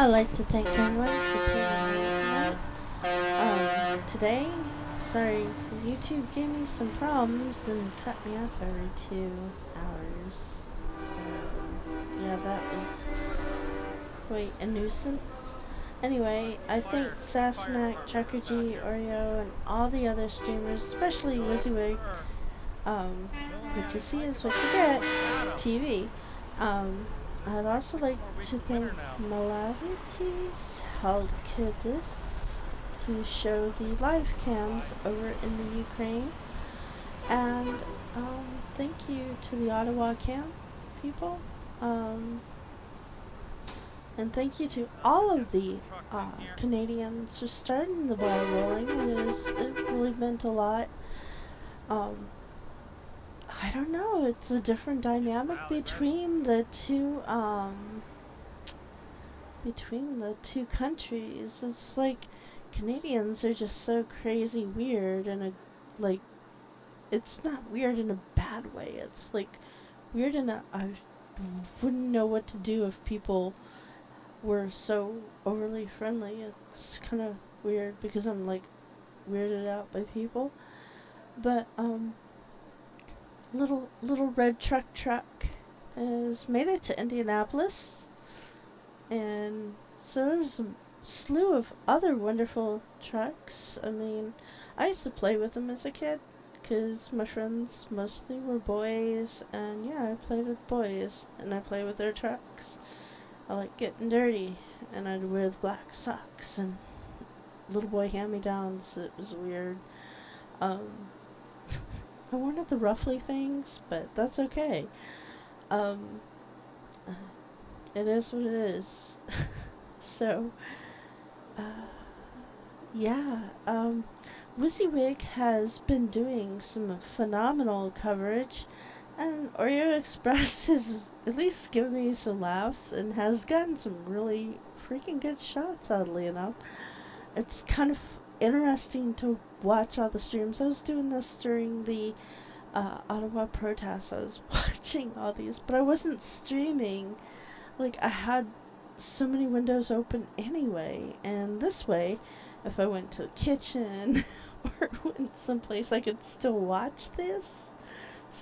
I'd like to thank everyone for tuning in tonight. Today, sorry, YouTube gave me some problems and cut me off every 2 hours. Yeah, that was quite a nuisance. Anyway, I thank Sassenach, Trucker G, Oreo, and all the other streamers, especially WYSIWYG. What you see is what you get. TV. I'd also like to thank Malavities held Kidis to show the live cams over in the Ukraine. And thank you to the Ottawa camp people. And thank you to all of the Canadians for starting the ball rolling. It really meant a lot. I don't know, it's a different dynamic between the two countries. It's like Canadians are just so crazy weird, and like it's not weird in a bad way. It's like weird in a I wouldn't know what to do if people were so overly friendly. It's kind of weird because I'm like weirded out by people. But little red truck has made it to Indianapolis, and so there's a slew of other wonderful trucks. I mean, I used to play with them as a kid because my friends mostly were boys, and yeah, I played with boys and I play with their trucks. I like getting dirty, and I'd wear the black socks and little boy hand-me-downs. It was weird. I wanted the ruffly things, but that's okay. It is what it is. So, yeah, WYSIWYG has been doing some phenomenal coverage, and Oreo Express has at least given me some laughs and has gotten some really freaking good shots, oddly enough. It's kind of interesting to watch all the streams. I was doing this during the Ottawa protests. I was watching all these, but I wasn't streaming. Like, I had so many windows open anyway, and this way, if I went to the kitchen or went someplace, I could still watch this.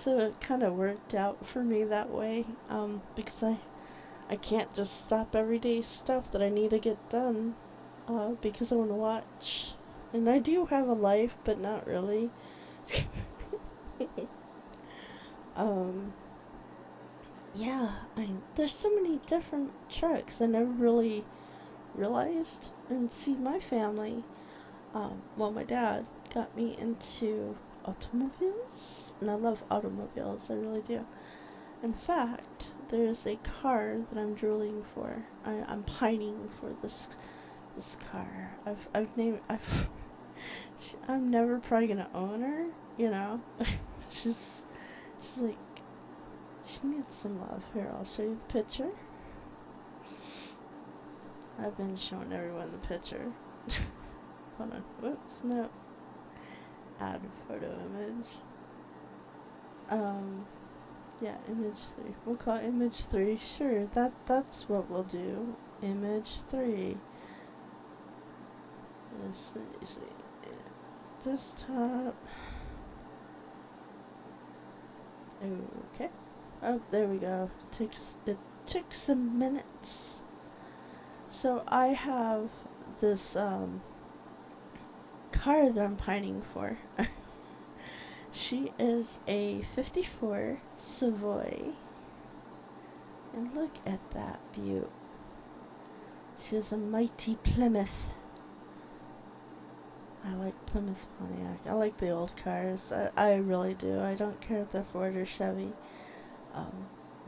So it kind of worked out for me that way, because I can't just stop everyday stuff that I need to get done, because I want to watch. And I do have a life, but not really. Yeah, there's so many different trucks I never really realized. And see, my family, well, my dad got me into automobiles, and I love automobiles, I really do. In fact, there's a car that I'm drooling for. I'm pining for this car. I'm never probably gonna own her, you know. she's like, she needs some love. Here, I'll show you the picture. I've been showing everyone the picture. Hold on. Whoops, no. Add photo image. Yeah, image 3. We'll call it image 3. Sure, that's what we'll do. Image 3. Let's see. Desktop. Okay. Oh, there we go. It took some minutes. So I have this car that I'm pining for. She is a 54 Savoy. And look at that beaut. She is a mighty Plymouth. I like Plymouth Pontiac. I like the old cars. I really do. I don't care if they're Ford or Chevy.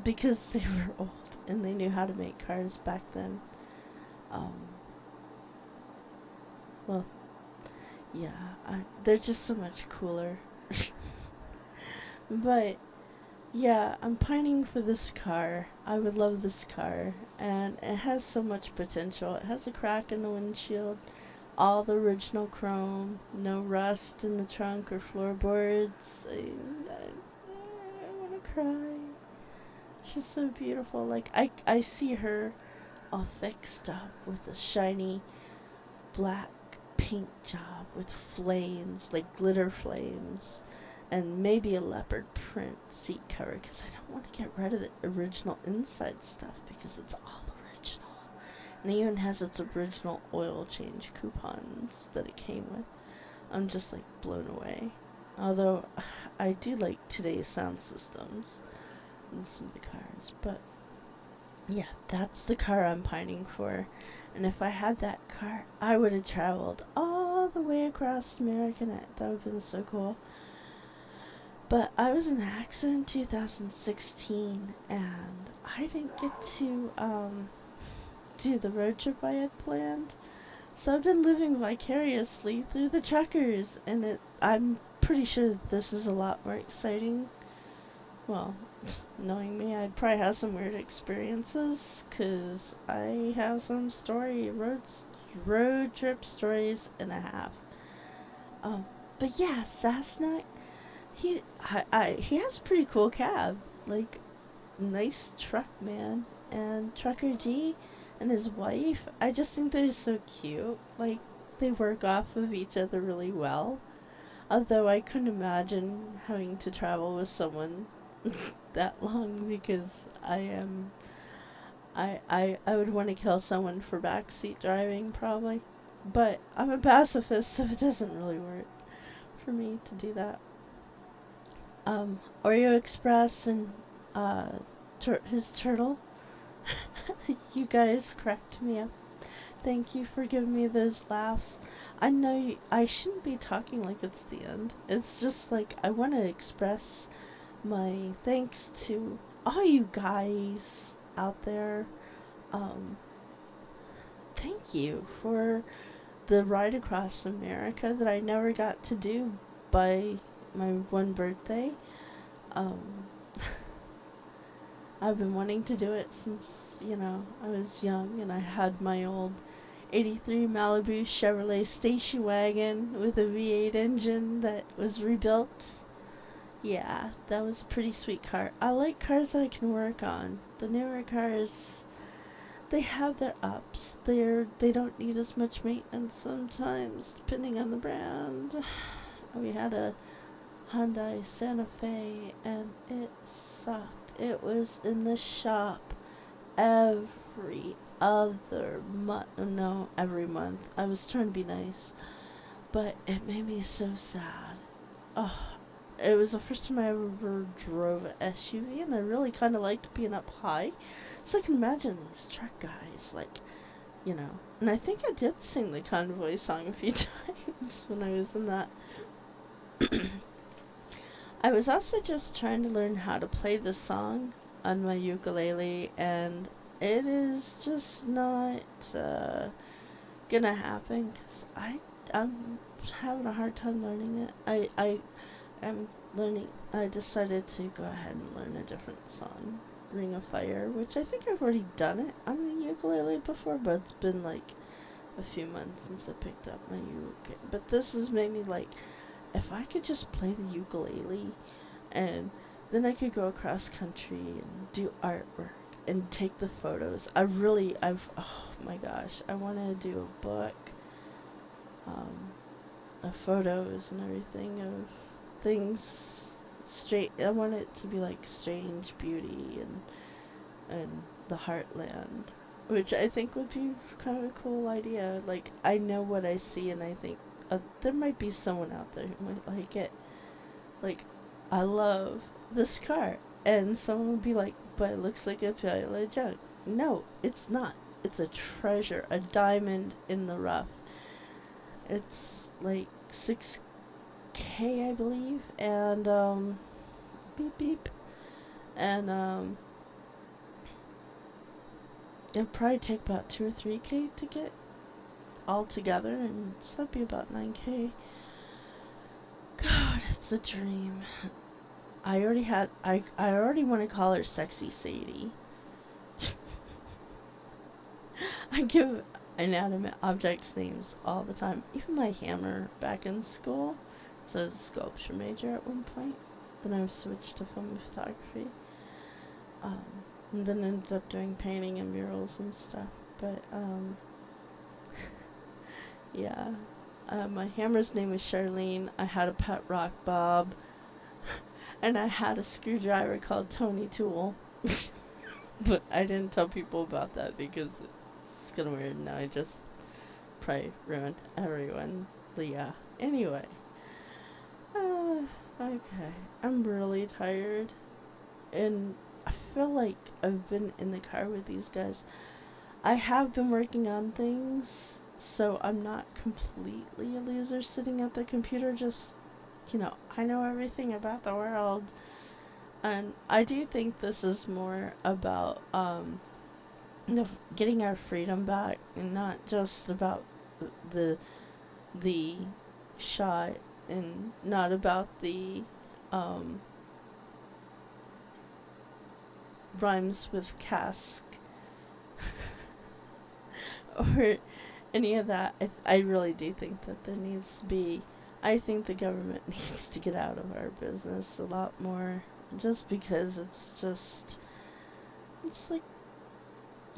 Because they were old and they knew how to make cars back then. Well, yeah, they're just so much cooler. But, yeah, I'm pining for this car. I would love this car. And it has so much potential. It has a crack in the windshield. All the original chrome. No rust in the trunk or floorboards. I want to cry. She's so beautiful. Like, I see her all fixed up with a shiny black paint job with flames, like glitter flames, and maybe a leopard print seat cover, because I don't want to get rid of the original inside stuff because it's all original. And it even has its original oil change coupons that it came with. I'm just like blown away. Although I do like today's sound systems in some of the cars, but yeah, that's the car I'm pining for. And if I had that car, I would have traveled all the way across America, and that would have been so cool. But I was in an accident in 2016, and I didn't get to do the road trip I had planned. So I've been living vicariously through the truckers, and I'm pretty sure that this is a lot more exciting. Well, knowing me, I'd probably have some weird experiences, because I have some road trip stories and a half. But yeah, Cessna, he has a pretty cool cab, like, nice truck, man. And Trucker G and his wife, I just think they're so cute. Like, they work off of each other really well. Although I couldn't imagine having to travel with someone that long, because I would want to kill someone for backseat driving, probably. But I'm a pacifist, so it doesn't really work for me to do that. Oreo Express and his turtle. You guys cracked me up. Thank you for giving me those laughs. I know I shouldn't be talking like it's the end. It's just like I want to express my thanks to all you guys out there. Thank you for the ride across America that I never got to do by my one birthday. I've been wanting to do it since, I was young, and I had my old 83 Malibu Chevrolet station wagon with a V8 engine that was rebuilt. Yeah, that was a pretty sweet car. I like cars that I can work on. The newer cars, they have their ups. They don't need as much maintenance sometimes, depending on the brand. We had a Hyundai Santa Fe, and it sucked. It was in the shop every other month. No, every month. I was trying to be nice, but it made me so sad. Oh, it was the first time I ever drove an SUV, and I really kind of liked being up high. So I can imagine these truck guys, like, And I think I did sing the Convoy song a few times when I was in that. I was also just trying to learn how to play the song on my ukulele, and it is just not gonna happen, because I'm having a hard time learning it. I decided to go ahead and learn a different song, Ring of Fire, which I think I've already done it on the ukulele before, but it's been like a few months since I picked up my ukulele. But this has made me like, if I could just play the ukulele, and then I could go across country and do artwork and take the photos. Oh my gosh, I want to do a book of photos and everything, of things I want it to be like Strange Beauty and the Heartland, which I think would be kind of a cool idea. Like, I know what I see, and I think there might be someone out there who might like it. Like, I love this car, and someone would be like, but it looks like a pile of junk. No, it's not. It's a treasure, a diamond in the rough. It's like 6K, I believe, and beep beep, and it'd probably take about 2 or 3K to get all together, and so that'd be about 9K. God, it's a dream. I already want to call her Sexy Sadie. I give inanimate objects names all the time. Even my hammer back in school. So I was a sculpture major at one point. Then I switched to film and photography. and then ended up doing painting and murals and stuff. But yeah, my hammer's name was Charlene. I had a pet rock Bob, and I had a screwdriver called Tony Tool. But I didn't tell people about that because it's kind of weird, and I just probably ruined everyone. But yeah, anyway. Okay, I'm really tired, and I feel like I've been in the car with these guys. I have been working on things, so I'm not completely a loser sitting at the computer, just, you know, I know everything about the world. And I do think this is more about getting our freedom back, and not just about the shot, and not about the rhymes with cask or any of that. I really do think that there needs to be. I think the government needs to get out of our business a lot more. Just because it's like,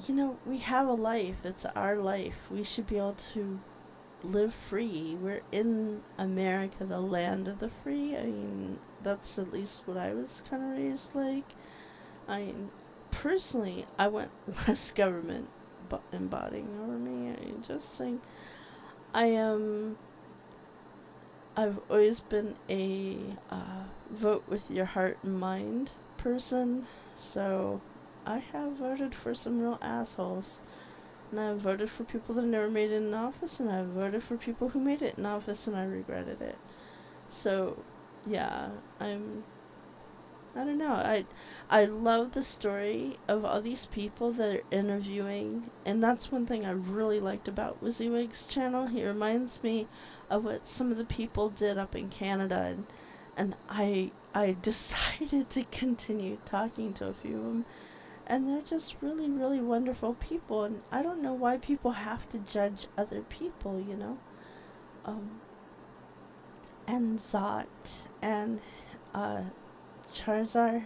you know, we have a life. It's our life. We should be able to live free. We're in America, the land of the free. I mean, that's at least what I was kind of raised like. I mean, personally, I want less government embodying over me. I mean, just saying, I've always been a vote with your heart and mind person, so I have voted for some real assholes. And I've voted for people that never made it in office, and I've voted for people who made it in office, and I regretted it. So, yeah, I don't know, I love the story of all these people that are interviewing, and that's one thing I really liked about WYSIWYG's channel. He reminds me of what some of the people did up in Canada, and I decided to continue talking to a few of them, and they're just really, really wonderful people, and I don't know why people have to judge other people, you know. And Zot, and Charizard.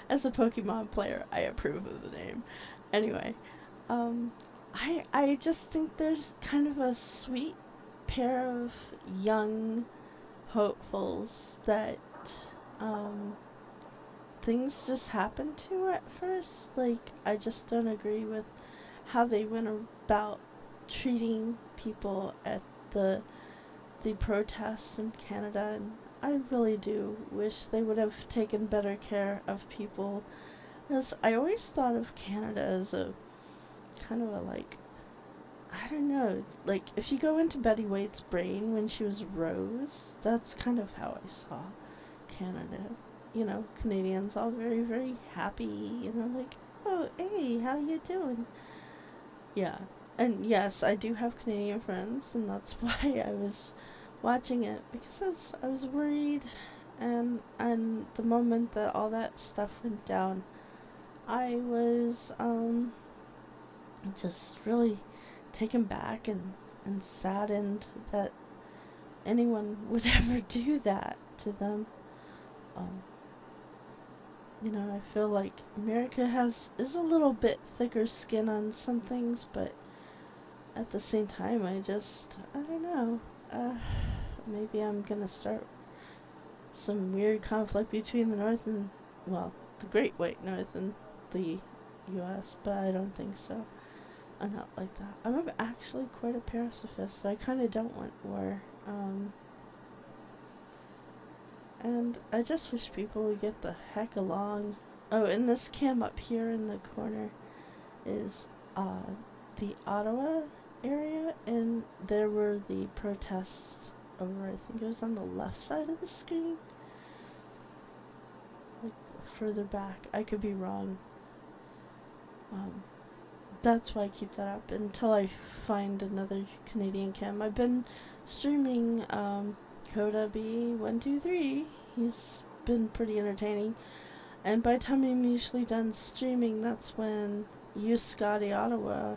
As a Pokemon player, I approve of the name. Anyway, I just think there's kind of a sweet pair of young hopefuls that things just happen to at first. Like, I just don't agree with how they went about treating people at the protests in Canada, and I really do wish they would have taken better care of people, because I always thought of Canada as a kind of a, like, I don't know, like, if you go into Betty White's brain when she was Rose, that's kind of how I saw Canada. You know, Canadians all very, very happy, you know, like, oh, hey, how you doing? Yeah, and yes, I do have Canadian friends, and that's why I was watching it, because I was worried, and the moment that all that stuff went down, I was just really taken back and saddened that anyone would ever do that to them. You know, I feel like America is a little bit thicker skin on some things, but at the same time, I don't know. Maybe I'm gonna start some weird conflict between the North and, well, the Great White North and the U.S., but I don't think so. I'm not like that. I'm actually quite a pacifist, so I kind of don't want war. And I just wish people would get the heck along. Oh, and this cam up here in the corner is the Ottawa area, and there were the protests over, I think it was on the left side of the screen, like further back. I could be wrong. That's why I keep that up until I find another Canadian cam. I've been streaming Coda B123. He's been pretty entertaining, and by the time I'm usually done streaming, that's when Scotty Ottawa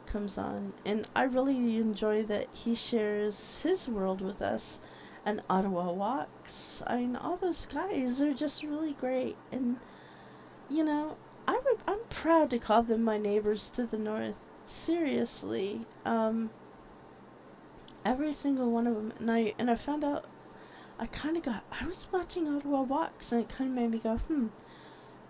comes on, and I really enjoy that he shares his world with us, and Ottawa Walks. I mean, all those guys are just really great. And, you know, I'm proud to call them my neighbors to the north. Seriously. Every single one of them. And I found out, I was watching Ottawa Walks, and it kind of made me go,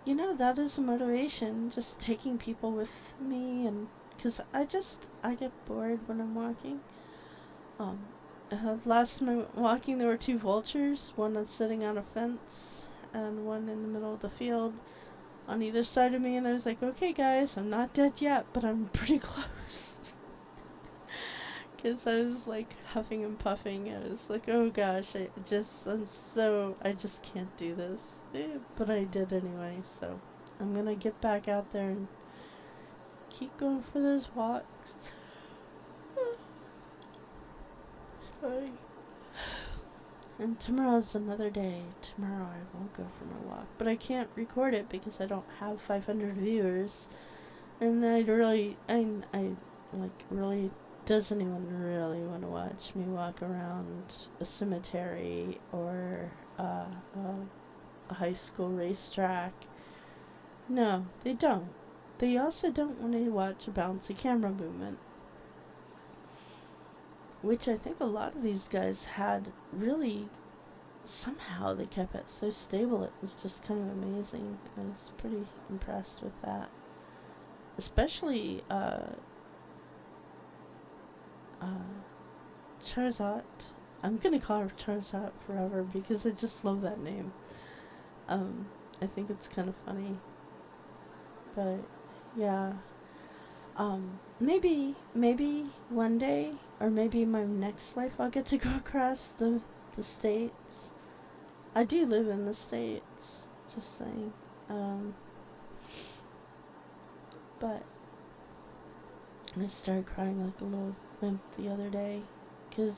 you know, that is a motivation, just taking people with me, and because I get bored when I'm walking. Last time I went walking, there were 2 vultures, one that's sitting on a fence, and one in the middle of the field on either side of me, and I was like, okay guys, I'm not dead yet, but I'm pretty close. Because I was like huffing and puffing. I was like, oh gosh, I just can't do this. But I did anyway, so I'm gonna get back out there and keep going for those walks. Sorry. And tomorrow's another day. Tomorrow I won't go for my walk. But I can't record it because I don't have 500 viewers. And I really does anyone really want to watch me walk around a cemetery or a high school racetrack? No, they don't. They also don't want to watch a bouncy camera movement, which I think a lot of these guys had really, somehow they kept it so stable. It was just kind of amazing. I was pretty impressed with that. Especially, Charizard. I'm gonna call her Charizard forever because I just love that name. I think it's kind of funny. But, yeah. Maybe one day, or maybe in my next life, I'll get to go across the states. I do live in the States, just saying. But I started crying like a little wimp the other day, because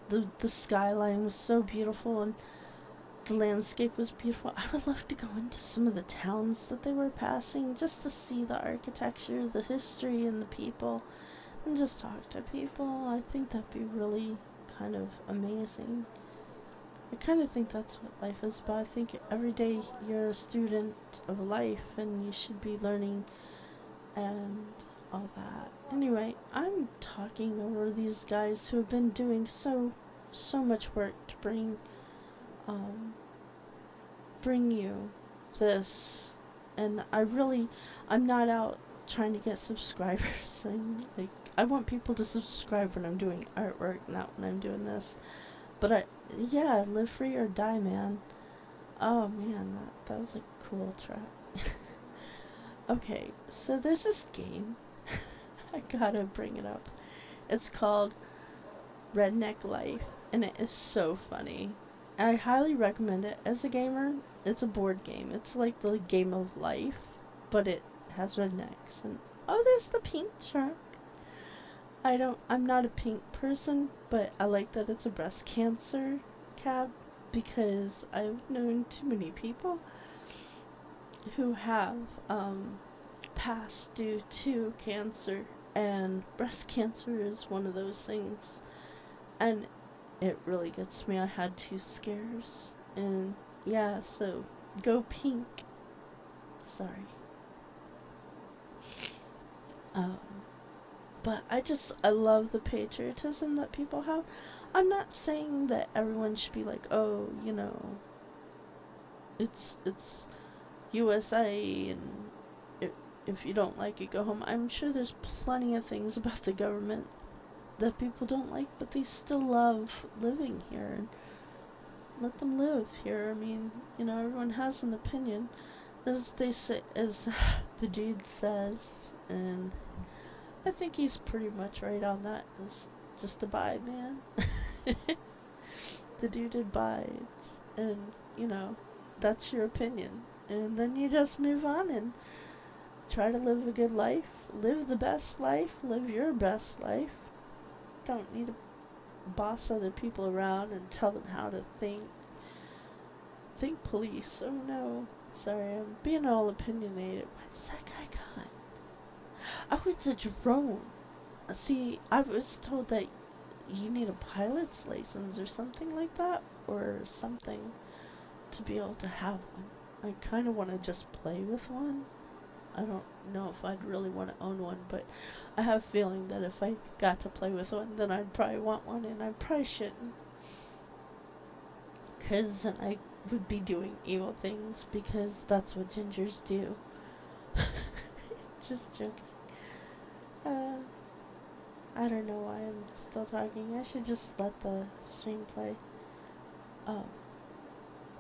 the skyline was so beautiful and the landscape was beautiful. I would love to go into some of the towns that they were passing just to see the architecture, the history, and the people, and just talk to people. I think that'd be really kind of amazing. I kind of think that's what life is about. I think every day you're a student of life and you should be learning and all that. Anyway, I'm talking over these guys who have been doing so much work to bring you this, and I'm not out trying to get subscribers. I want people to subscribe when I'm doing artwork, not when I'm doing this. But yeah, live free or die, man. Oh man, that was a cool track. Okay, so there's this game. I gotta bring it up. It's called Redneck Life, and it is so funny. I highly recommend it. As a gamer, it's a board game. It's like the game of life, but it has rednecks. And oh, there's the pink shark. I'm not a pink person, but I like that it's a breast cancer cab, because I've known too many people who have passed due to cancer, and breast cancer is one of those things, and it really gets me. I had 2 scares, and yeah, so go pink. Sorry. But I love the patriotism that people have. I'm not saying that everyone should be like, oh, you know, it's USA, and if you don't like it, go home. I'm sure there's plenty of things about the government that people don't like, but they still love living here, and let them live here. I mean, you know, everyone has an opinion, as they say, as the dude says, and I think he's pretty much right on that. It's just abide, man. The dude abides, and you know, that's your opinion, and then you just move on and try to live a good life, live the best life, live your best life. Don't need to boss other people around and tell them how to think. Think police. Oh no, sorry, I'm being all opinionated. What's that guy got? Oh, it's a drone. See, I was told that you need a pilot's license or something like that, or something to be able to have one. I kind of want to just play with one. I don't know if I'd really want to own one, but I have a feeling that if I got to play with one, then I'd probably want one, and I probably shouldn't. Because then I would be doing evil things, because that's what gingers do. Just joking. I don't know why I'm still talking. I should just let the stream play.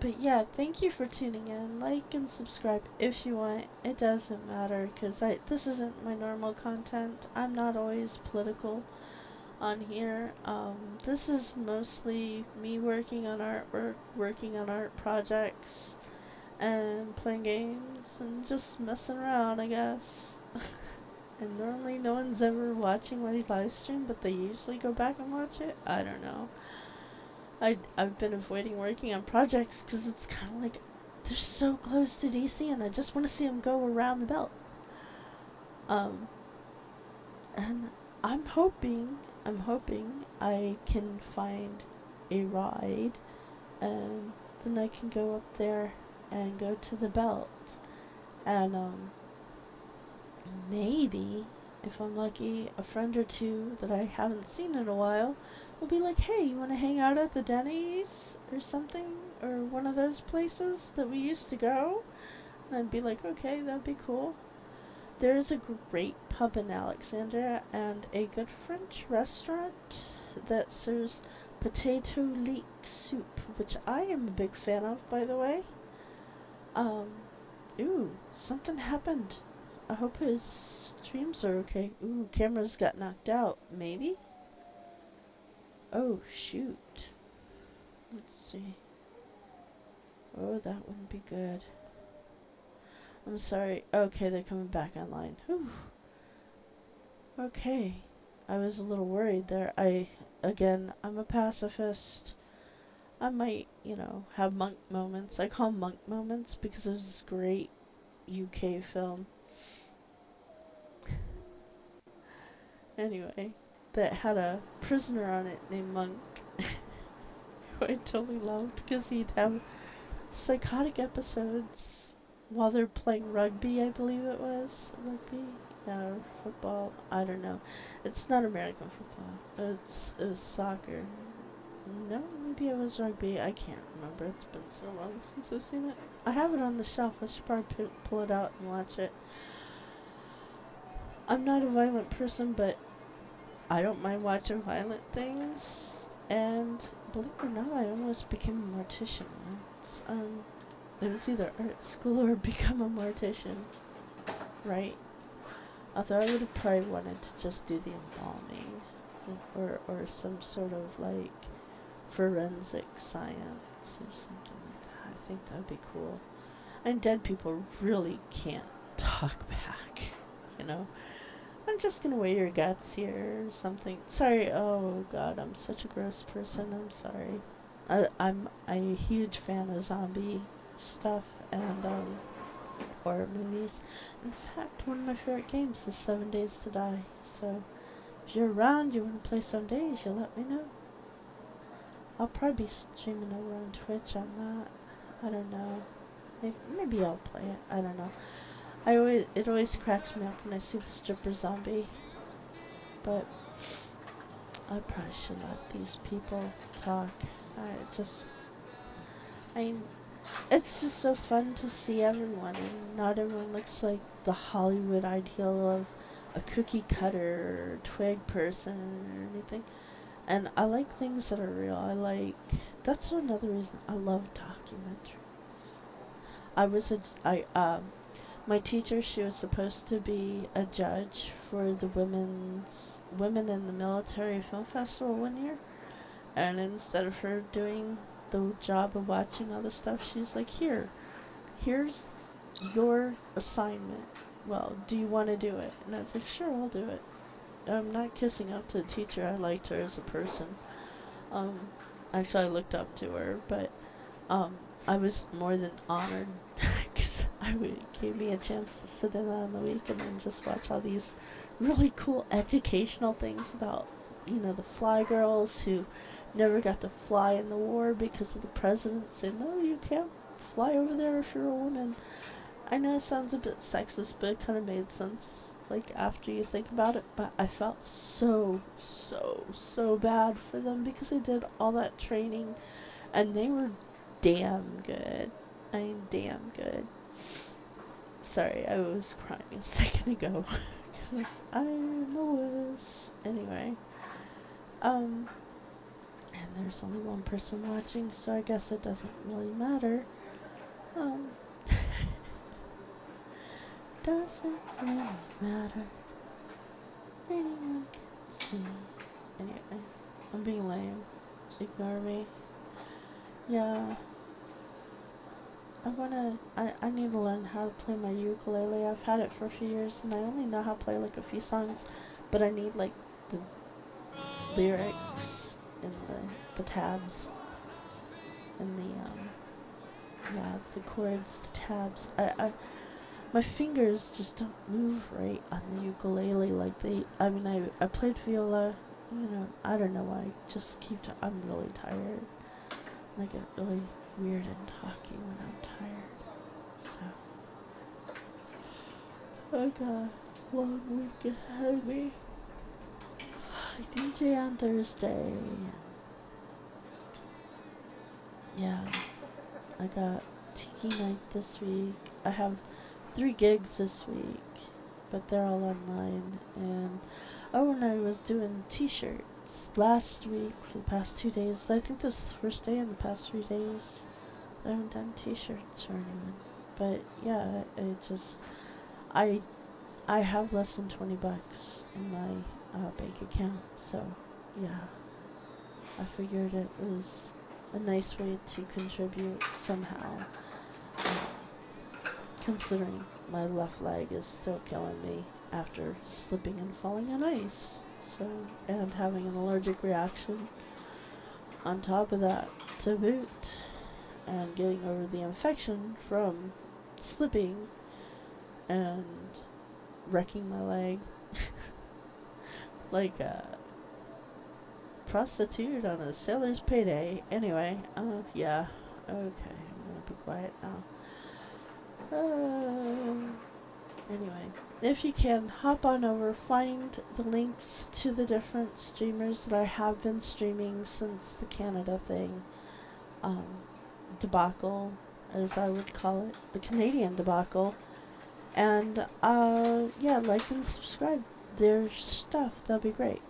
But yeah, thank you for tuning in. Like and subscribe if you want. It doesn't matter, because this isn't my normal content. I'm not always political on here. This is mostly me working on artwork, working on art projects, and playing games, and just messing around, I guess. And normally no one's ever watching my live stream, but they usually go back and watch it. I don't know. I've been avoiding working on projects because it's kind of like they're so close to DC, and I just want to see them go around the belt. And I'm hoping I can find a ride, and then I can go up there and go to the belt, and maybe, if I'm lucky, a friend or two that I haven't seen in a while will be like, hey, you want to hang out at the Denny's or something, or one of those places that we used to go? And I'd be like, okay, that'd be cool. There is a great pub in Alexandria and a good French restaurant that serves potato leek soup, which I am a big fan of, by the way. Ooh, something happened. I hope his streams are okay. Ooh, cameras got knocked out. Maybe? Oh, shoot. Let's see. Oh, that wouldn't be good. I'm sorry. Okay, they're coming back online. Whew. Okay. I was a little worried there. Again, I'm a pacifist. I might, have monk moments. I call them monk moments because there's this great UK film. Anyway, that had a prisoner on it named Monk, who I totally loved because he'd have psychotic episodes while they're playing rugby, I believe it was. Rugby? Yeah, or football. I don't know. It's not American football. It was soccer. No, maybe it was rugby. I can't remember. It's been so long since I've seen it. I have it on the shelf. I should probably pull it out and watch it. I'm not a violent person, but I don't mind watching violent things, and believe it or not, I almost became a mortician once. It was either art school or become a mortician, right? Although I would have probably wanted to just do the embalming, or some sort of like forensic science or something like that. I think that would be cool. And dead people really can't talk back, I'm just gonna weigh your guts here or something. Sorry, oh god, I'm such a gross person, I'm sorry. I'm a huge fan of zombie stuff and horror movies. In fact, one of my favorite games is 7 Days to Die. So, if you're around, you want to play 7 Days, you let me know. I'll probably be streaming over on Twitch on that. I don't know. Maybe I'll play it, I don't know. It always cracks me up when I see the stripper zombie, but I probably should let these people talk. It's just so fun to see everyone, and not everyone looks like the Hollywood ideal of a cookie cutter or twig person or anything. And I like things that are real. That's another reason I love documentaries. My teacher, she was supposed to be a judge for the Women in the Military Film Festival one year, and instead of her doing the job of watching all the stuff, she's like, here's your assignment. Well, do you want to do it? And I was like, sure, I'll do it. I'm not kissing up to the teacher. I liked her as a person. Actually, I looked up to her, but I was more than honored because it gave me a chance to sit in on the week and then just watch all these really cool educational things about, the fly girls who never got to fly in the war because of the president saying, no, you can't fly over there if you're a woman. I know it sounds a bit sexist, but it kind of made sense, like, after you think about it. But I felt so bad for them because they did all that training, and they were damn good. I mean, damn good. Sorry, I was crying a second ago because I'm a wuss. Anyway, and there's only one person watching, so I guess it doesn't really matter. Doesn't really matter. Anyone can see. Anyway, I'm being lame. Ignore me. Yeah. I need to learn how to play my ukulele. I've had it for a few years and I only know how to play like a few songs, but I need like the lyrics and the tabs and the chords, the tabs. My fingers just don't move right on the ukulele like I played viola, I don't know why, I'm really tired. I get really weird and talking when I'm tired, so I got a long week ahead of me. I DJ on Thursday. Yeah, I got Tiki Night this week. I have 3 gigs this week, but they're all online. And and I was doing t-shirts last week for the past 2 days. I think this is the first day in the past 3 days I haven't done t-shirts for anyone. But yeah, I have less than $20 in my bank account, so yeah, I figured it was a nice way to contribute somehow, considering my left leg is still killing me after slipping and falling on ice, and having an allergic reaction on top of that to boot, and getting over the infection from slipping and wrecking my leg like a prostitute on a sailor's payday. Anyway, yeah, okay, I'm gonna be quiet now. Anyway, if you can, hop on over, find the links to the different streamers that I have been streaming since the Canada thing, debacle, as I would call it, the Canadian debacle, and, yeah, like and subscribe their stuff, that'd be great.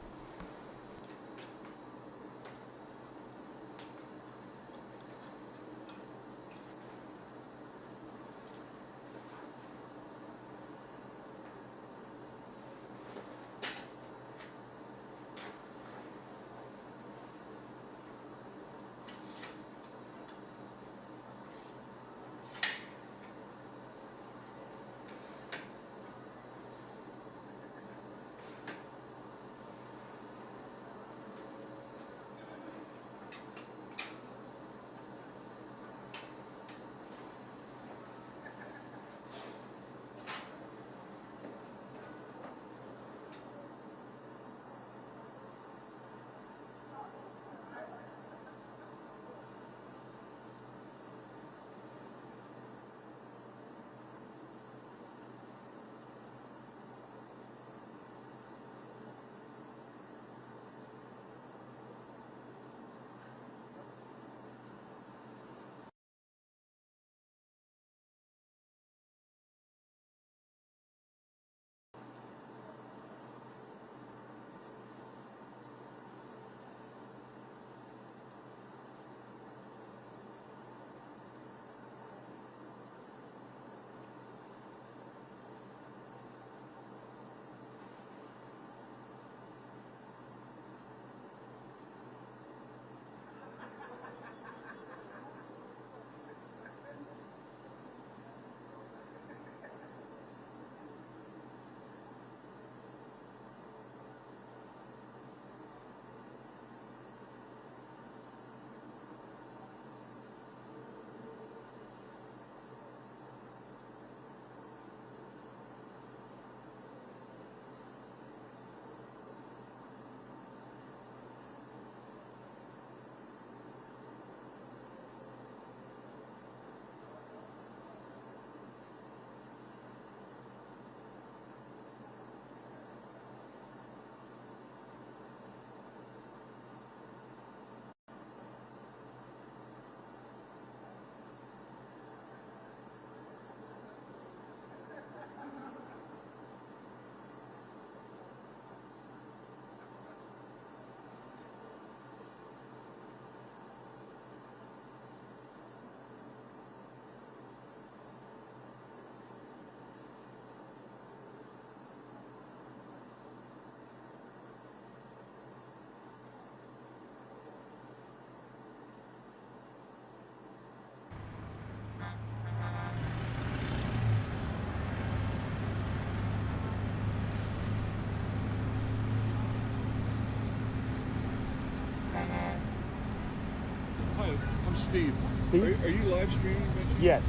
Steve. Steve? Are you live streaming? Yes.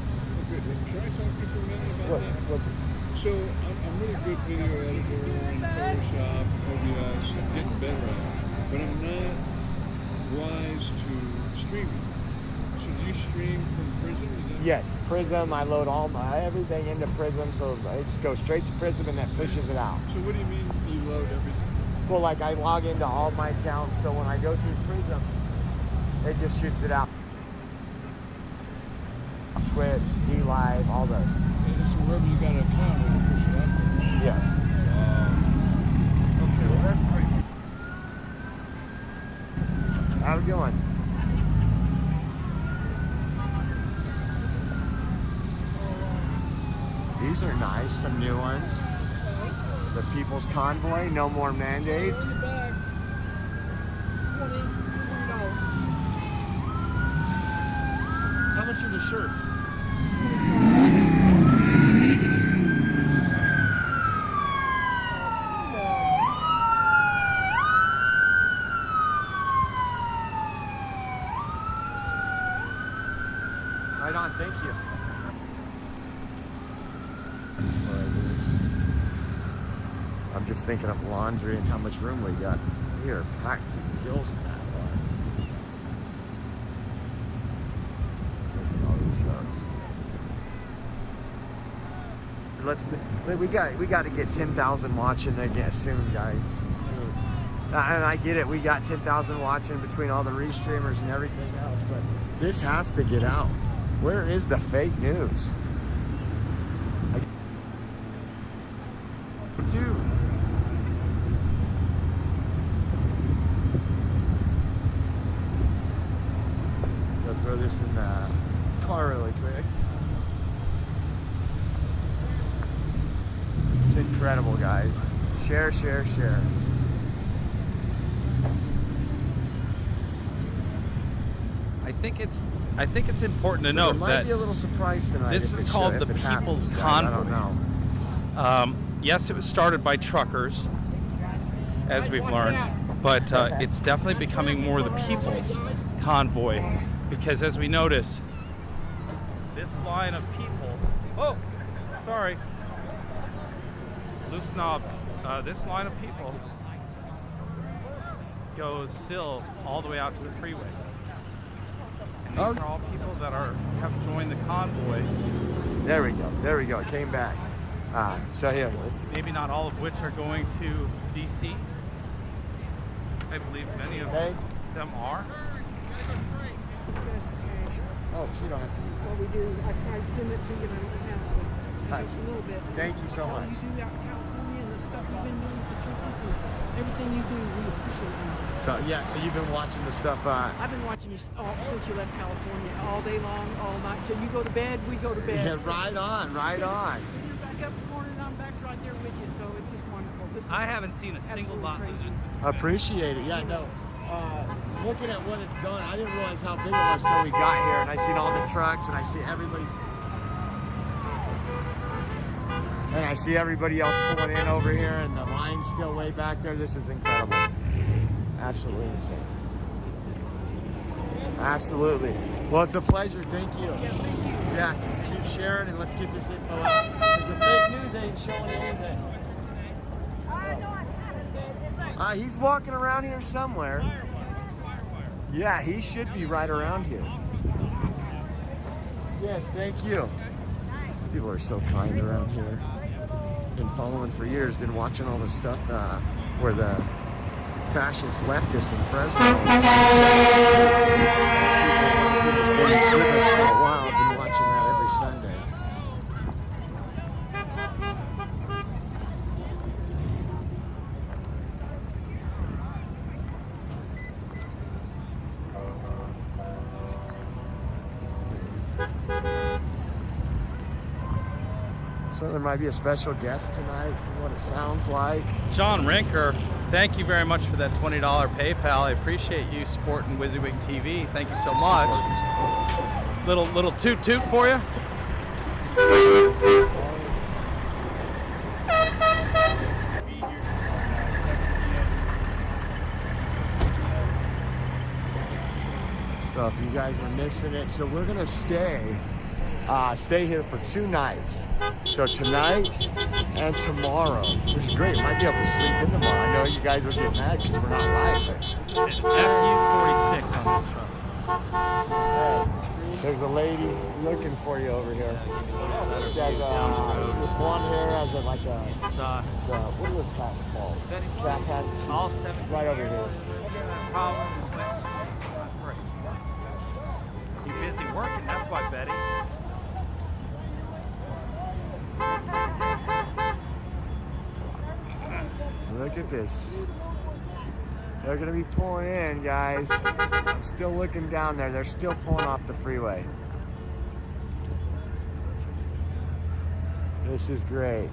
Okay. Can I talk to you for a minute about that? What's it? So I'm really good video editor in Photoshop, OBS. I'm getting better at it, but I'm not wise to streaming. So do you stream from Prism? Yes, Prism. I load all my everything into Prism, so I just go straight to Prism and that pushes it out. So what do you mean you load everything? Well, like I log into all my accounts, so when I go through Prism, it just shoots it out. Twitch, DLive, all those. And so wherever you got an account, it'll push it out there. Yes. Okay, well that's great. How's it going? These are nice, some new ones. The People's Convoy, no more mandates. How much are the shirts? Right on, thank you. I'm just thinking of laundry and how much room we got. We are packed to the gills in that bar. Look at all these trucks. We got to get 10,000 watching again soon, guys. Soon. And I get it. We got 10,000 watching between all the restreamers and everything else, but this has to get out. Where is the fake news? Dude. Go throw this in the car really quick. It's incredible, guys. Share, share, share. I think it's important to So note there might that be a little surprise tonight. this is called the People's Convoy. I don't know. Yes, it was started by truckers, as we've learned, but it's definitely becoming more the People's Convoy, because as we notice, this line of people, oh, sorry, loose knob, this line of people goes still all the way out to the freeway. And these are all people that have joined the convoy. There we go. There we go. It came back. So here, let's. Maybe not all of which are going to DC. I believe many of them are. Oh, you don't have to. Well, we do. I tried to send it to you, and I don't have some. Nice. Just a little bit. Thank you so much. You do out in California and the stuff you've been doing with the churches and everything you do, we appreciate you. So yeah, so you've been watching the stuff. I've been watching you since you left California, all day long, all night. Till you go to bed, we go to bed. Yeah, right on, right on. You're back up in the morning, and I'm back right there with you. So it's just wonderful. This is I haven't seen a single lot lizard since we Appreciate it. Yeah, no. Looking at what it's done, I didn't realize how big it was till we got here, and I seen all the trucks, and I see everybody else pulling in over here, and the line's still way back there. This is incredible. Absolutely insane. Absolutely. Well, it's a pleasure. Thank you. Yeah, keep sharing, and let's get this info out. Because the fake news ain't showing anything. He's walking around here somewhere. Yeah, he should be right around here. Yes, thank you. People are so kind around here. Been following for years, been watching all the stuff where the fascist leftists in Fresno have been with us for a while. I've been watching that every Sunday. So there might be a special guest tonight from what it sounds like. John Rinker, thank you very much for that $20 PayPal. I appreciate you supporting WYSIWYG TV. Thank you so much. Little toot toot for you. So So if you guys are missing it, so we're gonna stay here for 2 nights. So tonight and tomorrow, which is great. Might be able to sleep in tomorrow. I know you guys will get mad because we're not live, but FU46 on this truck. hey, there's a lady looking for you over here. She has blonde hair, has like what are those hats called? Trap hats. All 7 right over here. You busy working, that's why, Betty. Look at this. They're gonna be pulling in, guys. I'm still looking down there. They're still pulling off the freeway. This is great.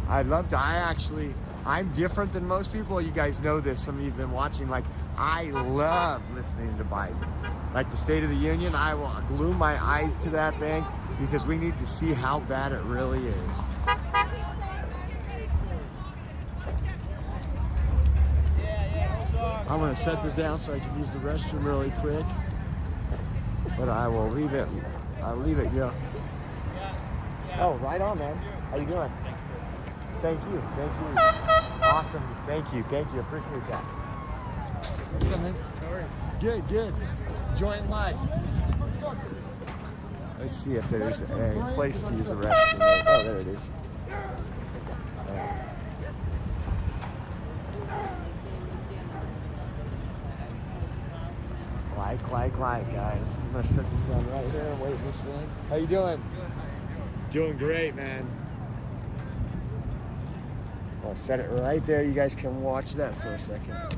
I'm different than most people. You guys know this. Some of you have been watching. Like, I love listening to Biden. Like the State of the Union, I will glue my eyes to that thing because we need to see how bad it really is. I'm gonna set this down so I can use the restroom really quick. But I will leave it. I'll leave it go. Oh, right on, man. How you doing? Thank you. Thank you. Awesome. Thank you. Thank you. Appreciate that. What's up, man? How are you? Good, good. Enjoying life. Let's see if there's a place to use the restroom. Oh, there it is. Like, guys. I'm gonna set this down right here and wait this thing. How you doing? Doing great, man. I'll set it right there. You guys can watch that for a second.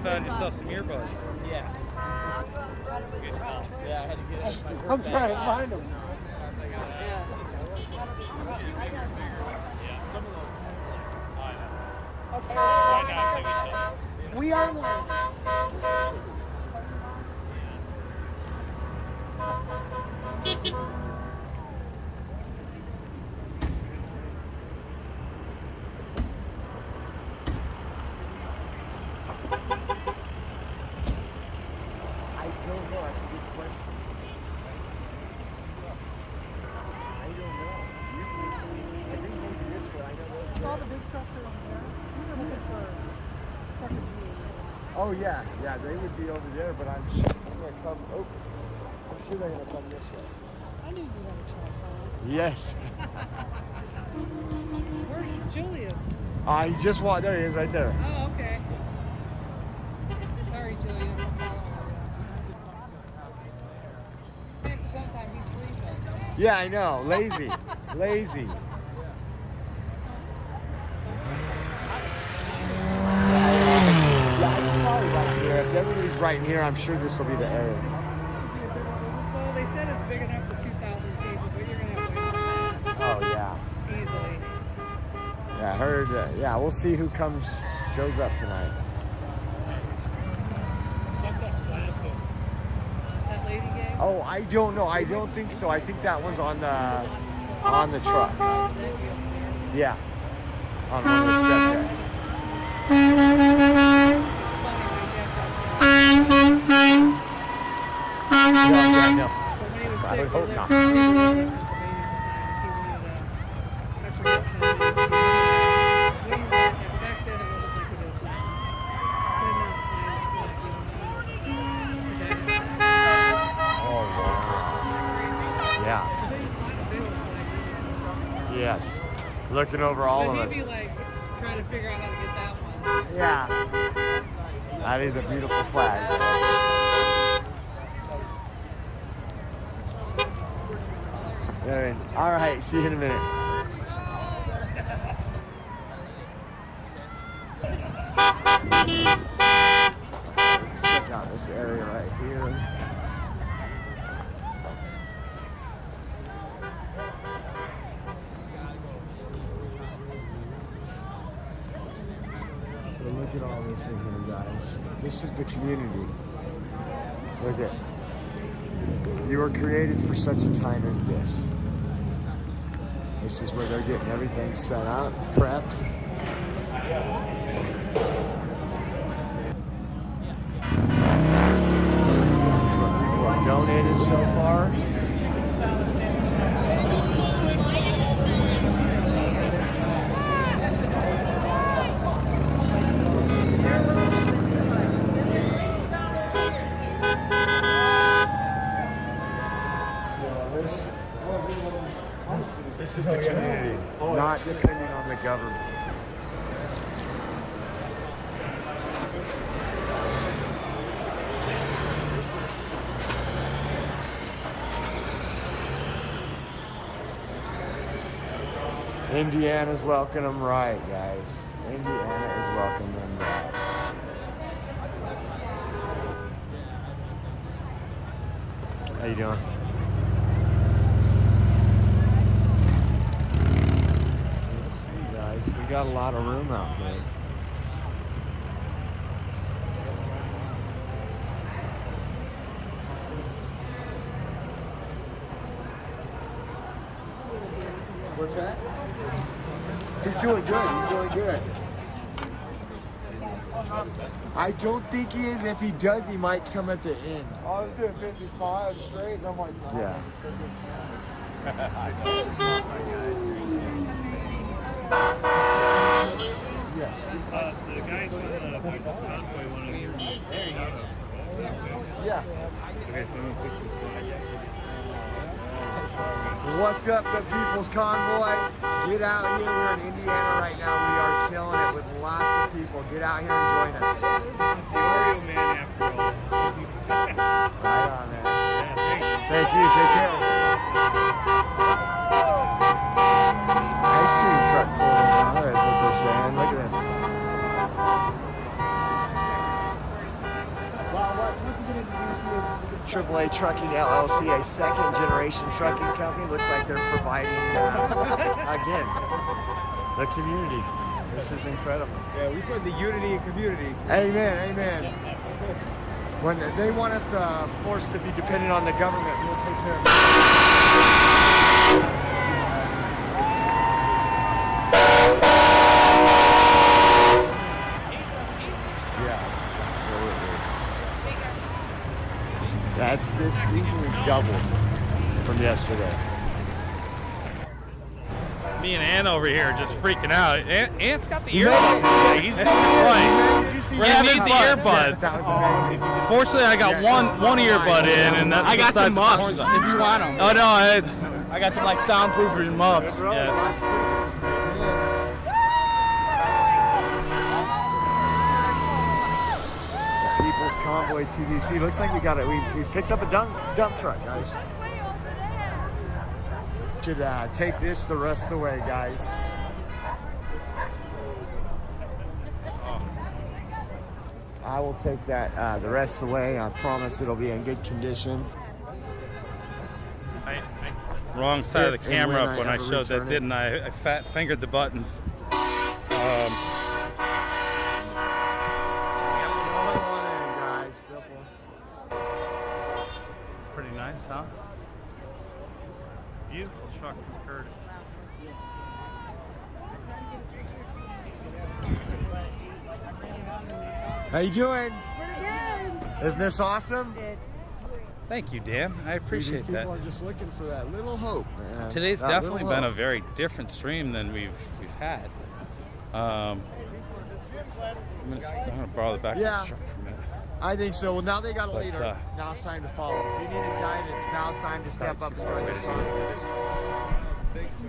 Found yourself some earbuds. Yeah. Good call. Yeah, I had to get it. I'm trying to find them. Okay. Right now, I think we We are live. I don't know. That's a good question. I don't know. Usually, I think maybe this way. I don't know. All the big trucks are over there. We were looking for trucks. Oh yeah, they would be over there, but I'm sure they're gonna come. Oh, I'm sure they're gonna come this way. I knew you had a truck, huh? Yes. Where's Julius? He just walked. There he is, right there. Oh, okay. Sorry, Julius. I'm following you. 90% of the time he's sleeping. Yeah, I know. Lazy, lazy. comes right in here, I'm sure this will be the area. Well, they said it's big enough for 2,000 people, but you're going to have way more than Oh, yeah. that. Easily. Yeah, I heard, yeah, we'll see who shows up tonight. That lady gang? Oh, I don't know. I don't think so. I think that one's on the truck. Yeah. On one of the step decks. Yeah, no. I would hope not. Yes. Looking over all of us. He'd be like trying to figure out how to get that one. Yeah. That is a beautiful flag. All right. See you in a minute. Check out this area right here. Look at all this in here, guys. This is the community. Look at. You were created for such a time as this. This is where they're getting everything set up, prepped. This is what people have donated so far. This is the community, not depending on the government. Indiana's welcoming them right, guys. Indiana is welcoming them right. How you doing? We got a lot of room out there. What's that? He's doing good. He's doing good. I don't think he is. If he does, he might come at the end. I was doing 55 straight, and I'm like, yeah. Yes. The guys on the convoy want to give you a shout out. Yeah. Okay, so I'm going to push this guy. What's up, the People's Convoy? Get out here. We're in Indiana right now. We are killing it with lots of people. Get out here and join us. This is the Oreo man after all. Right on, man. Thank you. Take care. Ice cream truck full of water is what they're saying. Look at this. AAA Trucking LLC, a second-generation trucking company. Looks like they're providing, again, the community. This is incredible. Yeah, we put the unity in community. Amen, amen. When they want us to force to be dependent on the government, we'll take care of it. It's easily doubled from yesterday. Me and Ann over here just freaking out. Ant's got the earbuds today. He's doing great. You need the earbuds. That was amazing. Fortunately, I got one earbud in, and that's I got some beside the muffs point. if you want them. Oh no, it's I got some like soundproofers and muffs. yeah. People's Convoy TDC. Looks like we got it. We picked up a dump truck, guys. Should take this the rest of the way, guys. I will take that the rest of the way. I promise it'll be in good condition. Wrong side of the If and camera when up when I ever showed that, return it. didn't I? I fat fingered the buttons. Pretty nice, huh? Beautiful truck from Curtis. How you doing? Pretty good. Isn't this awesome? Thank you, Dan. I See, appreciate these people that. are just looking for that little hope, man. Today's That definitely little been a hope. very different stream than we've had. I'm gonna borrow the back of Yeah. the truck for a minute. I think so. Well, now they got a But, leader. Now it's time to follow. If you needed guidance, now it's time to step up and join this convoy.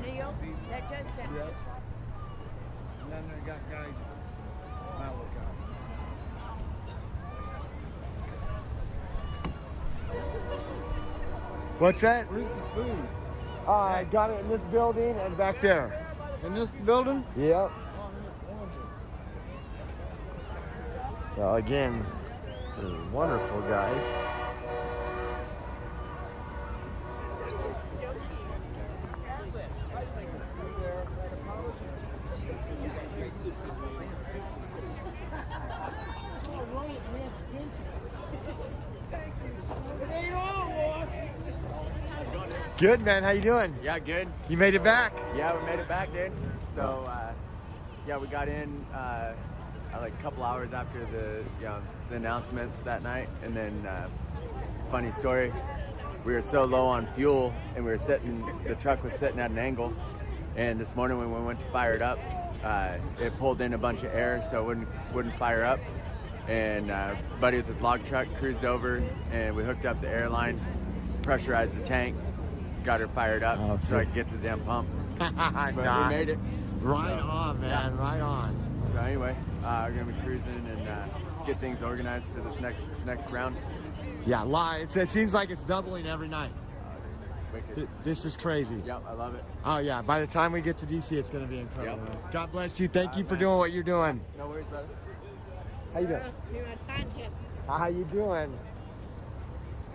Neil, that does sound good. And then they got guidance. Now look out. What's that? Where's the food? I got it in this building and back there. In this building? Yep. So again, this is wonderful, guys. Good, man. How you doing? Yeah, good. You made it back. Yeah, we made it back, dude. So, yeah, we got in like a couple hours after the announcements that night, and then funny story, we were so low on fuel, and the truck was sitting at an angle, and this morning when we went to fire it up, it pulled in a bunch of air, so it wouldn't fire up, and buddy with his log truck cruised over, and we hooked up the air line, pressurized the tank, got her fired up so I could get to the damn pump. But we made it. Right on, man. Yeah. Right on. So anyway, we're gonna be cruising and get things organized for this next round. Yeah, it seems like it's doubling every night. Wicked. This is crazy. Yep, I love it. Oh yeah, by the time we get to DC, it's gonna be incredible. Yep. God bless you. Thank you for doing what you're doing. No worries, brother. How you doing? How you doing?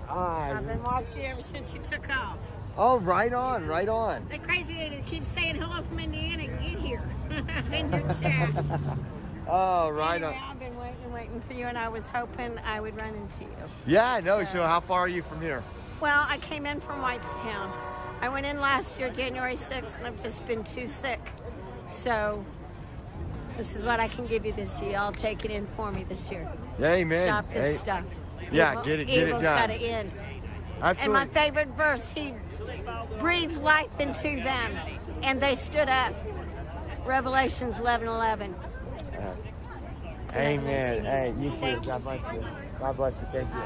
I've been watching you ever since you took off. Oh, right on, right on. That crazy lady keeps saying hello from Indiana. Get here in your chat. Oh, right Anyway, on. I've been waiting for you, and I was hoping I would run into you. Yeah, no. So how far are you from here? Well, I came in from Whitestown. I went in last year, January 6th, and I've just been too sick. So this is what I can give you this year. I'll take it in for me this year. Amen. Stop this stuff. Yeah, Evil- get it Evil's done. got to end. Absolutely. And my favorite verse, he breathed life into them, and they stood up. Revelations 11:11. Amen. Hey, you too. God bless you. God bless you. Thank you.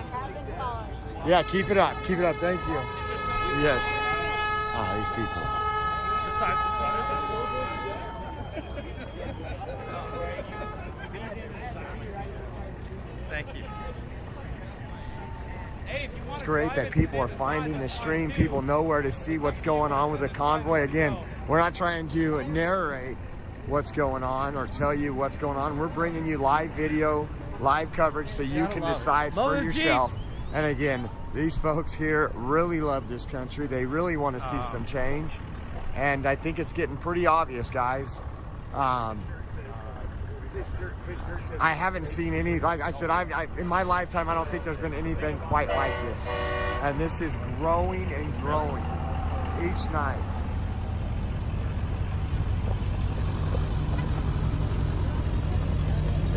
Yeah, keep it up. Keep it up. Thank you. Yes. Ah, these people. Thank you. It's great that people are finding the stream. People know where to see what's going on with the convoy. Again, we're not trying to narrate what's going on or tell you what's going on. We're bringing you live video, live coverage so you can decide for yourself. And again, these folks here really love this country. They really want to see some change. And I think it's getting pretty obvious, guys. I haven't seen any, like I said, in my lifetime, I don't think there's been anything quite like this. And this is growing and growing each night.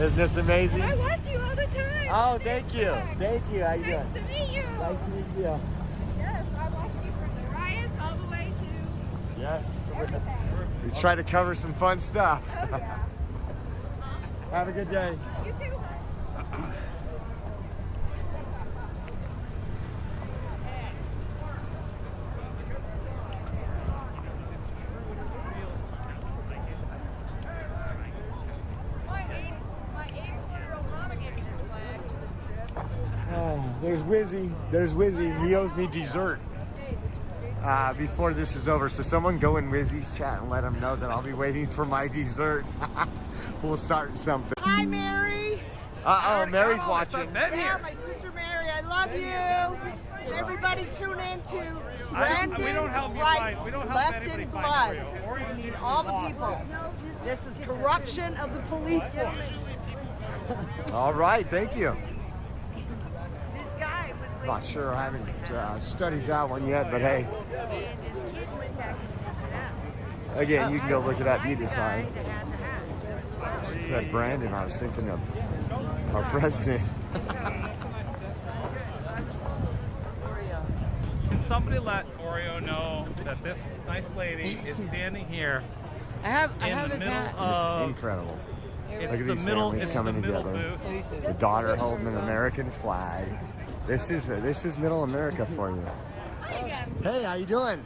Isn't this amazing? I watch you all the time. Oh, thank you. Thank you. How you Nice doing? to meet you. Nice to meet you. Yes, I watched you from the riots all the way to Yes. everything. We try to cover some fun stuff. Oh, yeah. Have a good day. You too. There's Wizzy. There's Wizzy. He owes me dessert before this is over. So someone go in Wizzy's chat and let him know that I'll be waiting for my dessert. We'll start something. Hi, Mary. Uh-oh, Mary's watching. Yeah, my sister Mary, I love you. And everybody tune in to Brandon's Right, Left in Blood. We need all the people. This is corruption of the police force. All right, thank you. Not sure, I haven't studied that one yet, but hey. Again, you can go look it up, you decide. Said Brandon, I was thinking of our president. Can somebody let Oreo know that this nice lady is standing here I have in the his middle hat. This is of... incredible. It's Look at the these middle, families it's coming the middle together. booth. The daughter holding an American flag. This is middle America for you. Hey, how you doing?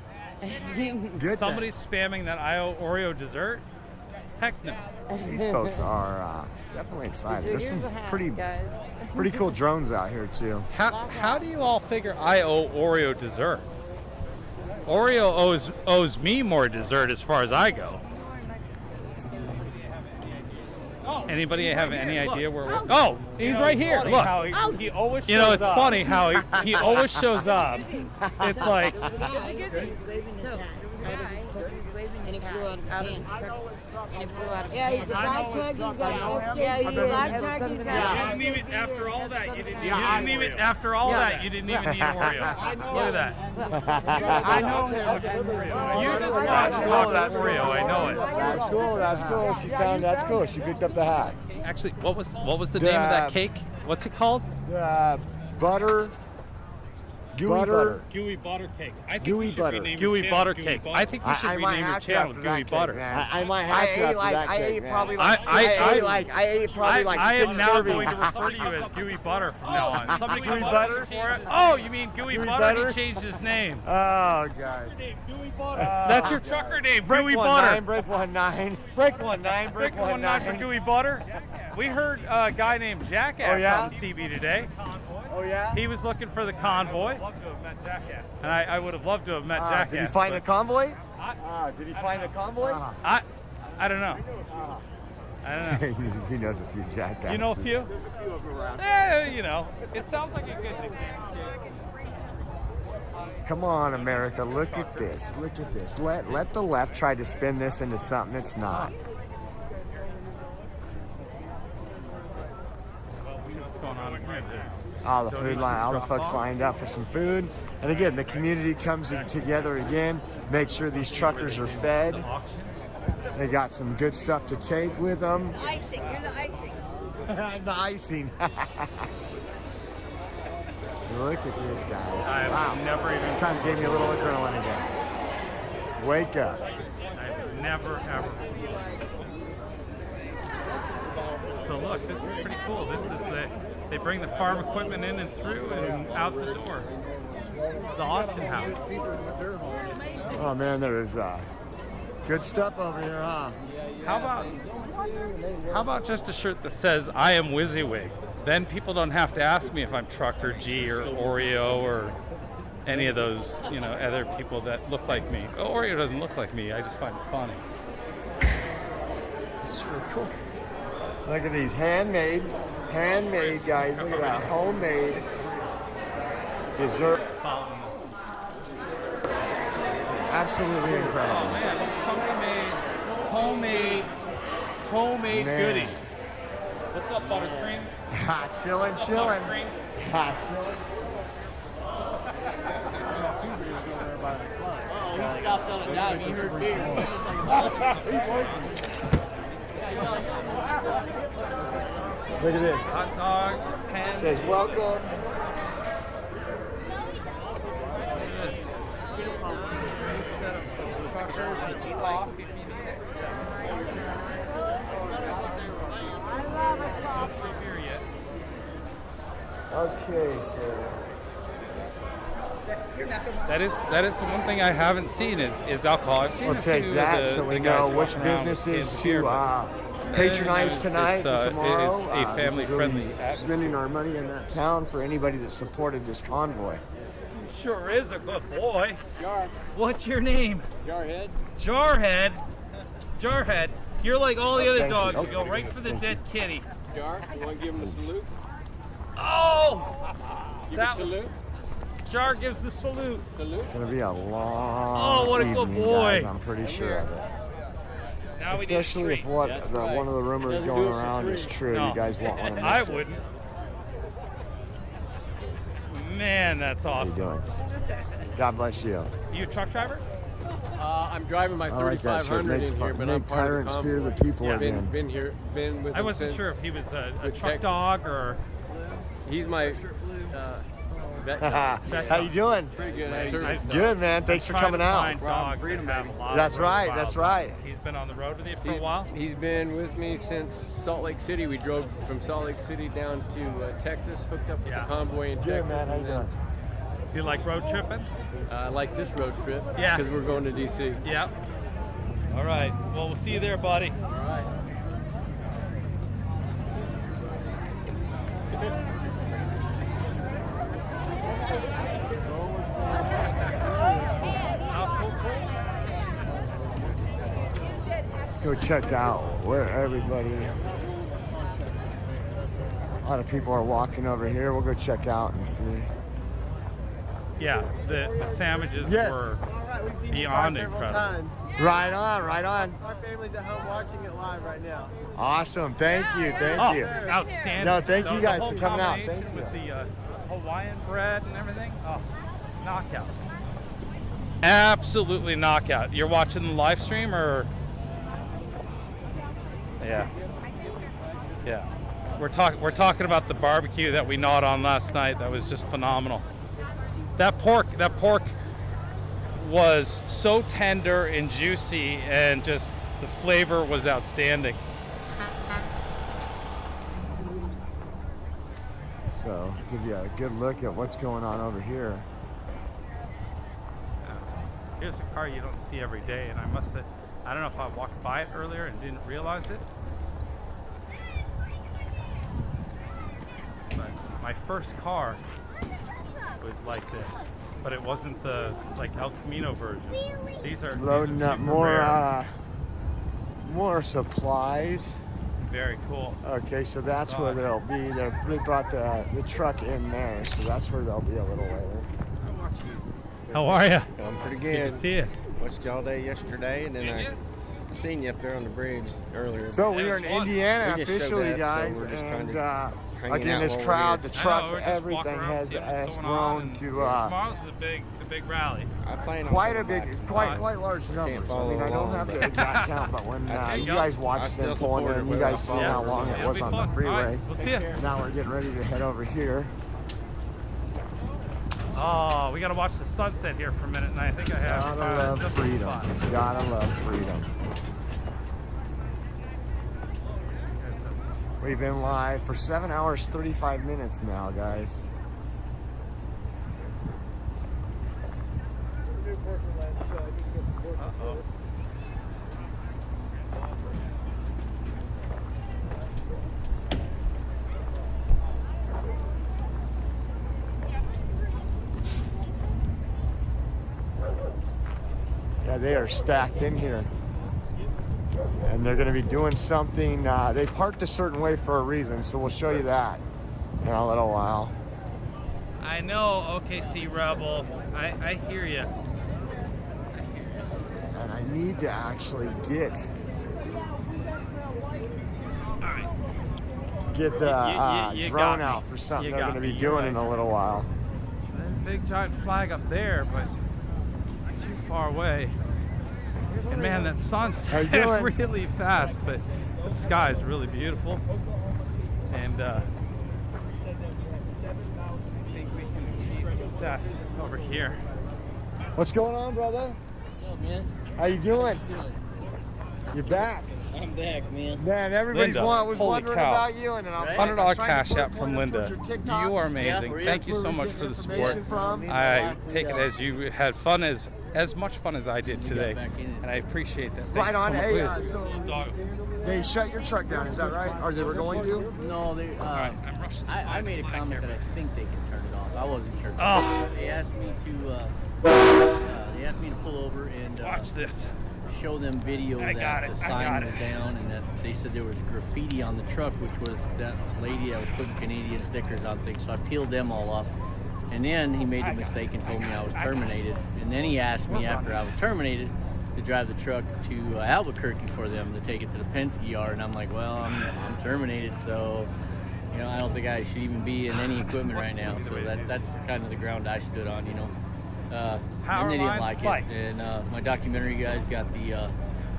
Good. Somebody's spamming that I owe Oreo dessert? Heck no. These folks are definitely excited. There's some pretty cool drones out here too. How do you all figure I owe Oreo dessert? Oreo owes me more dessert as far as I go. Anybody have any idea where we're... Oh, he's right here. Look. He always You know, it's funny how he always shows up. It's like... And he flew out of his hand. And he flew out of his hand. He's a black tag. He's got he's a black tag. He's got You didn't even, after all that, you didn't even After all that, you didn't even need Oreo. Look at that. I know him. You just watched That's cool. Oreo. I know it. That's cool. That's cool. She found that's cool. She picked up the hat. Actually, what was the name of that cake? What's it called? Butter. Gooey butter. Gooey butter cake. I think Gooey you should butter. rename Gooey your butter channel cake. I think you should rename your channel Gooey Butter. I might have to after that cake. I ate probably I ate probably like I am 6 now servings. going to refer to you as Gooey Butter from now on. Somebody Gooey come Butter? up for it. Oh, you mean Gooey Butter? Butter? He changed his name. Oh, guys. Gooey butter. That's your trucker name, Break Gooey 1-9, Butter. break 1-9. Break 1-9, break 1-9 for 1-9. Gooey Butter. We heard a guy named Jackass Oh, yeah? on TV today. Oh, yeah? He was looking for the convoy, Love to have met Jackass. and I would have loved to have met Jackass. Did he find the but convoy? Did he find the convoy? I don't know. I don't know. He knows a few jackasses. You know a few? You know, it sounds like a good thing. Come on, America, look at this. Look at this. Let the left try to spin this into something it's not. Going on in here. All the folks lined up for some food. And again, the community comes together again, make sure these truckers are fed. They got some good stuff to take with them. Icing, you're the icing. The icing. Look at this, guys. I've never even... This kind of gave me a little adrenaline again. Wake up. I've never, ever... So look, this is pretty cool. This is they bring the farm equipment in and through and out the door. The auction house. Oh man, there is good stuff over here, huh? How about just a shirt that says "I am WYSIWYG"? Then people don't have to ask me if I'm Trucker G or Oreo or any of those, you know, other people that look like me. Oh, Oreo doesn't look like me. I just find it funny. This is really cool. Look at these handmade guys. Look at that homemade dessert. Absolutely incredible. Oh man, somebody made homemade Man. goodies. What's up, buttercream? Hot chillin'. Buttercream. Hot chillin'. Oh, he stopped on a dime. He heard beer. Look at this. Hot dogs, pens. It says welcome. Okay, so that is the one thing I haven't seen is alcohol. I've seen we'll a take few that of the, so we the know guys which walking around businesses in here, to but patronize it's, tonight and tomorrow. It is a family-friendly atmosphere. Spending our money in that town for anybody that supported this convoy. Sure is a good boy. What's your name? Jarhead. Jarhead. Jarhead. You're like all the other Thank you. dogs. You Okay. go right for the dead kitty. Jar, you want to give him a salute? Oh! Give That a salute. Jar gives the salute. Salute. It's gonna be a long what a good evening, boy. guys. I'm pretty sure of it. Now we need Especially if three. one of the rumors Doesn't going do it for around free. is true. No. You guys won't want to miss I it. wouldn't. Man, that's How you awesome. doing? God bless you. You a truck driver? I'm driving my I like that shirt. 3500 Make, in here, but I'm make part of tyrants the fear the convoy. people Yeah. again. Been with I him wasn't since sure if he was a with truck Czech. dog or. He's my vet dog. How you doing? Pretty good. I service dog. Good, man. Thanks for coming out. Dogs freedom, that have baby. a lot That's of right, wild that's dogs. right. He's been on the road with you for a while. He's been with me since Salt Lake City. We drove from Salt Lake City down to Texas, hooked up with the convoy in Good, Texas. man. How you and then, doing? Do you like road tripping? I like this road trip Yeah. because we're going to DC. Yep. All right. Well, we'll see you there, buddy. All right. Let's go check out where everybody. A lot of people are walking over here. We'll go check out and see. Yeah, the sandwiches Yes. were We've seen you beyond several incredible. times. Right on, right on. Our family's at home watching it live right now. Awesome. Thank you. Thank Oh, you. outstanding. No, thank you The guys whole for coming out. combination Thank you. with the Hawaiian bread and everything. Oh, knockout. Absolutely knockout. You're watching the live stream or? Yeah. Yeah. We're talking about the barbecue that we gnawed on last night. That was just phenomenal. That pork was so tender and juicy, and just the flavor was outstanding. So, give you a good look at what's going on over here. Here's a car you don't see every day, and I don't know if I walked by it earlier and didn't realize it. But my first car was like this, but it wasn't the El Camino version. These are Loading up super more rare. more supplies. Very cool. Okay, so that's where they'll be. They brought the truck in there, so that's where they'll be a little later. How are you? I'm pretty Good good. to see you. Watched y'all day yesterday, and then Did you? I seen you up there on the bridge earlier. So we are in Indiana We just showed officially, up, so guys, we're just and hanging again, out this while we're crowd, here. the trucks, we're just walking everything around, has seeing what's going on, grown and to tomorrow's the big rally. I plan on quite a going big, back. quite large numbers. I mean, I don't along, have the but- exact count, but when There you you go. guys I watched them still pulling support in, it, you but guys I'll seen how follow long it. it It'll was be on the fun. freeway. All right, we'll see you. Now we're getting ready to head over here. Oh, we gotta watch the sunset here for a minute, and I think I have. Gotta love just a freedom. spot. Gotta love freedom. We've been live for 7 hours, 35 minutes now, guys. Uh-oh. Yeah, they are stacked in here. And they're going to be doing something. They parked a certain way for a reason, so we'll show you that in a little while. I know, OKC Rebel. I hear you. And I need to actually get the You drone got me. out for something You they're got going to be me. doing You're in right. a little while. There's a big giant flag up there, but too far away. And man, that sun's How you doing? really fast, but the sky is really beautiful. And I think we can see success over here. What's going on, brother? What's up, man? How you doing? Good. You're back. I'm back, man. Man, everybody's Linda, was holy wondering cow. about you, and then I was $100 like, I'm trying cash to app from Linda. You are amazing. Yeah, Thank you so where we much get for the support. information from. I take it as you had fun as much fun as I did today, back in it. and I appreciate that. Thank Right you on. so much. Hey, Wait, so they shut your truck down, is that right? Or they were going to? No, they. Alright, I'm rushing. I made a comment that I think they can turn it off. I wasn't sure. Oh. They asked me to. They asked me to pull over and. Watch this. show them video that the sign was down and that they said there was graffiti on the truck, which was that lady that was putting Canadian stickers on things. So I peeled them all off. And then he made a mistake and told me I was terminated. And then he asked me after I was terminated to drive the truck to Albuquerque for them to take it to the Penske yard. And I'm like, well, I'm terminated, so you know, I don't think I should even be in any equipment right now. So that's kind of the ground I stood on, you know. And they didn't like it. And my documentary guys got the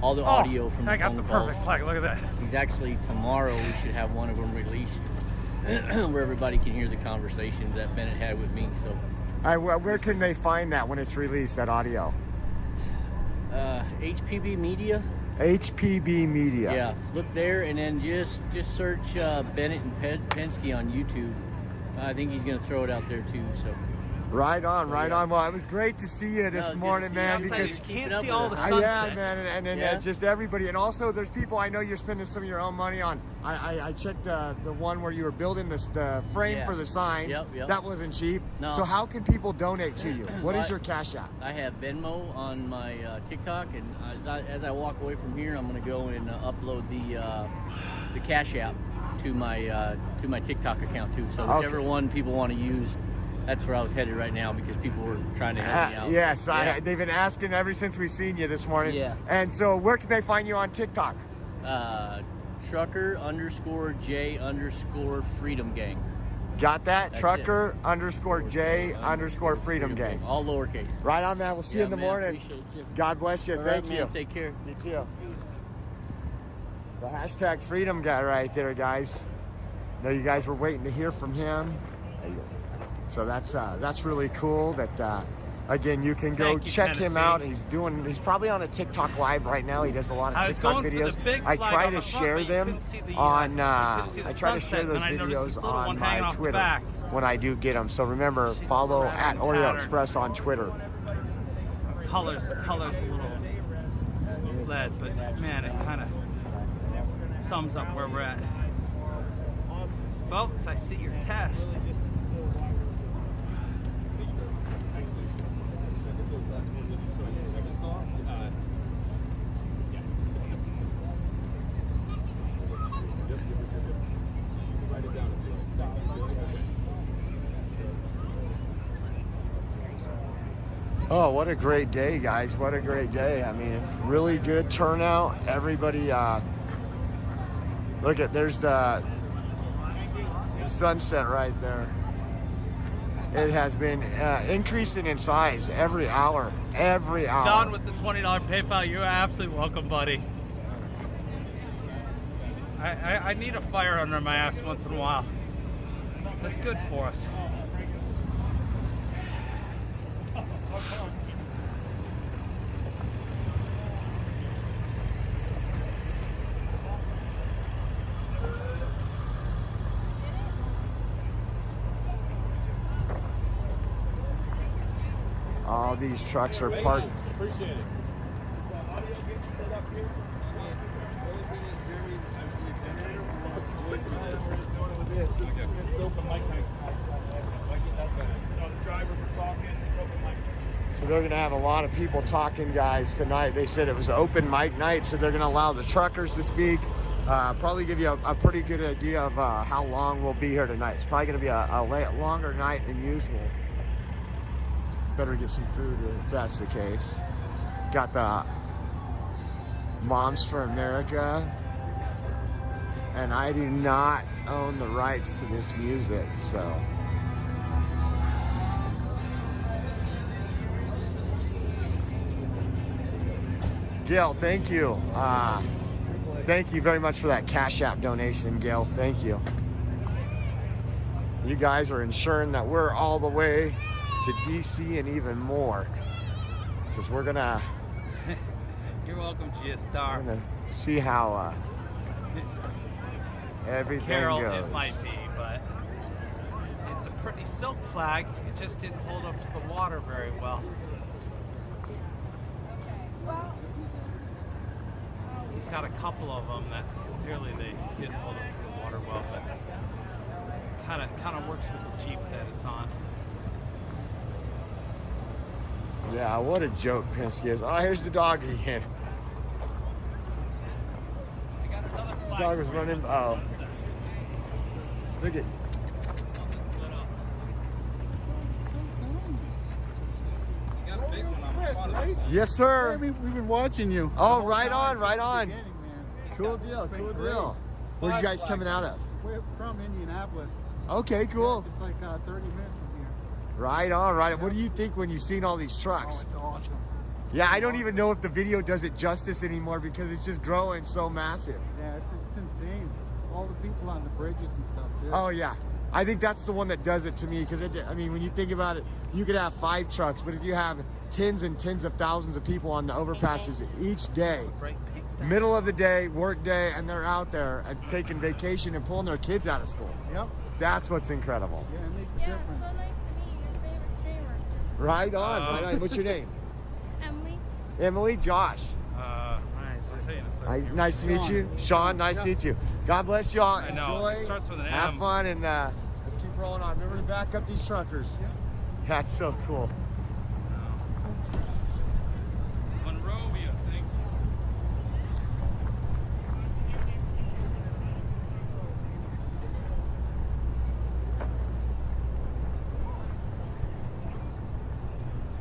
all the audio from the phone calls. I got the perfect flag. Look at that. He's actually, tomorrow we should have one of them released where everybody can hear the conversations that Bennett had with me. So, all right, where can they find that when it's released, that audio? HPB Media. HPB Media. Yeah, look there and then just search Bennett and Penske on YouTube. I think he's going to throw it out there too. So. Right on, right on. Well, it was great to see you this morning, man. Because you can't see all the sunset. Yeah, man, and just everybody. And also, there's people, I know you're spending some of your own money on. I checked the one where you were building the frame for the sign. Yep. That wasn't cheap. No. So how can people donate to you? What is your Cash App? I have Venmo on my TikTok, and as I walk away from here, I'm going to go and upload the Cash App to my TikTok account too. So whichever one people want to use. That's where I was headed right now because people were trying to help me out. Yes, they've been asking ever since we've seen you this morning. Yeah. And so where can they find you on TikTok? Trucker_J_Freedom Gang. Got that? That's Trucker_J_Freedom Gang. All lowercase. Right on that. We'll see you in the morning. Appreciate you. God bless you. All Thank right, you. man, take care. You too. So hashtag freedom guy right there, guys. I know you guys were waiting to hear from him. So that's really cool that again you can go check him out. He's probably on a TikTok live right now. He does a lot of TikTok videos. I try to share them on I try to share those videos on my Twitter when I do get them. So remember, follow at Oreo Express on Twitter. Color's a little lead, but man, it kind of sums up where we're at. Folks, I see your test. Oh, what a great day, guys. What a great day. I mean, really good turnout. Everybody, look at, there's the sunset right there. It has been increasing in size every hour, John with the $20 PayPal, you're absolutely welcome, buddy. I need a fire under my ass once in a while. That's good for us. All these trucks are parked. Appreciate it. So they're going to have a lot of people talking, guys, tonight. They said it was open mic night, so they're going to allow the truckers to speak. Probably give you a pretty good idea of how long we'll be here tonight. It's probably going to be a longer night than usual. Better get some food if that's the case. Got the Moms for America. And I do not own the rights to this music, so. Gail, thank you. Thank you very much for that Cash App donation, Gail. Thank you. You guys are ensuring that we're all the way to DC and even more, because we're gonna. You're welcome, G-Star. We're gonna see how everything Carol, goes. it might be, but it's a pretty silk flag. It just didn't hold up to the water very well. He's got a couple of them that clearly they didn't hold up to the water well, but kind of works with the Jeep that it's on. Yeah, what a joke Penske is. Oh, here's the dog again. dog was running. Oh. Look at. Yes, sir. Yeah, we've been watching you. Oh, right on, right on. Cool deal, cool deal. Where are you guys coming out of? We're from Indianapolis. Okay, cool. Yeah, just like 30 minutes from here. Right on, right on. What do you think when you've seen all these trucks? Oh, it's awesome. Yeah, I don't even know if the video does it justice anymore because it's just growing so massive. Yeah, it's insane. All the people on the bridges and stuff, too. Oh, yeah. I think that's the one that does it to me because, I mean, when you think about it, you could have 5 trucks, but if you have tens and tens of thousands of people on the overpasses each day, middle of the day, work day, and they're out there and taking vacation and pulling their kids out of school. Yep. That's what's incredible. Yeah, it makes a difference. It's so nice to meet your favorite streamer. Right on, right on. What's your name? Emily. Emily, Josh. Nice. I'll tell you in a second. Nice to meet you. Sean, nice to meet you. God bless y'all. I know. Enjoy. It starts with an Have M. fun, and let's keep rolling on. Remember to back up these truckers. That's so cool. Monrovia, thank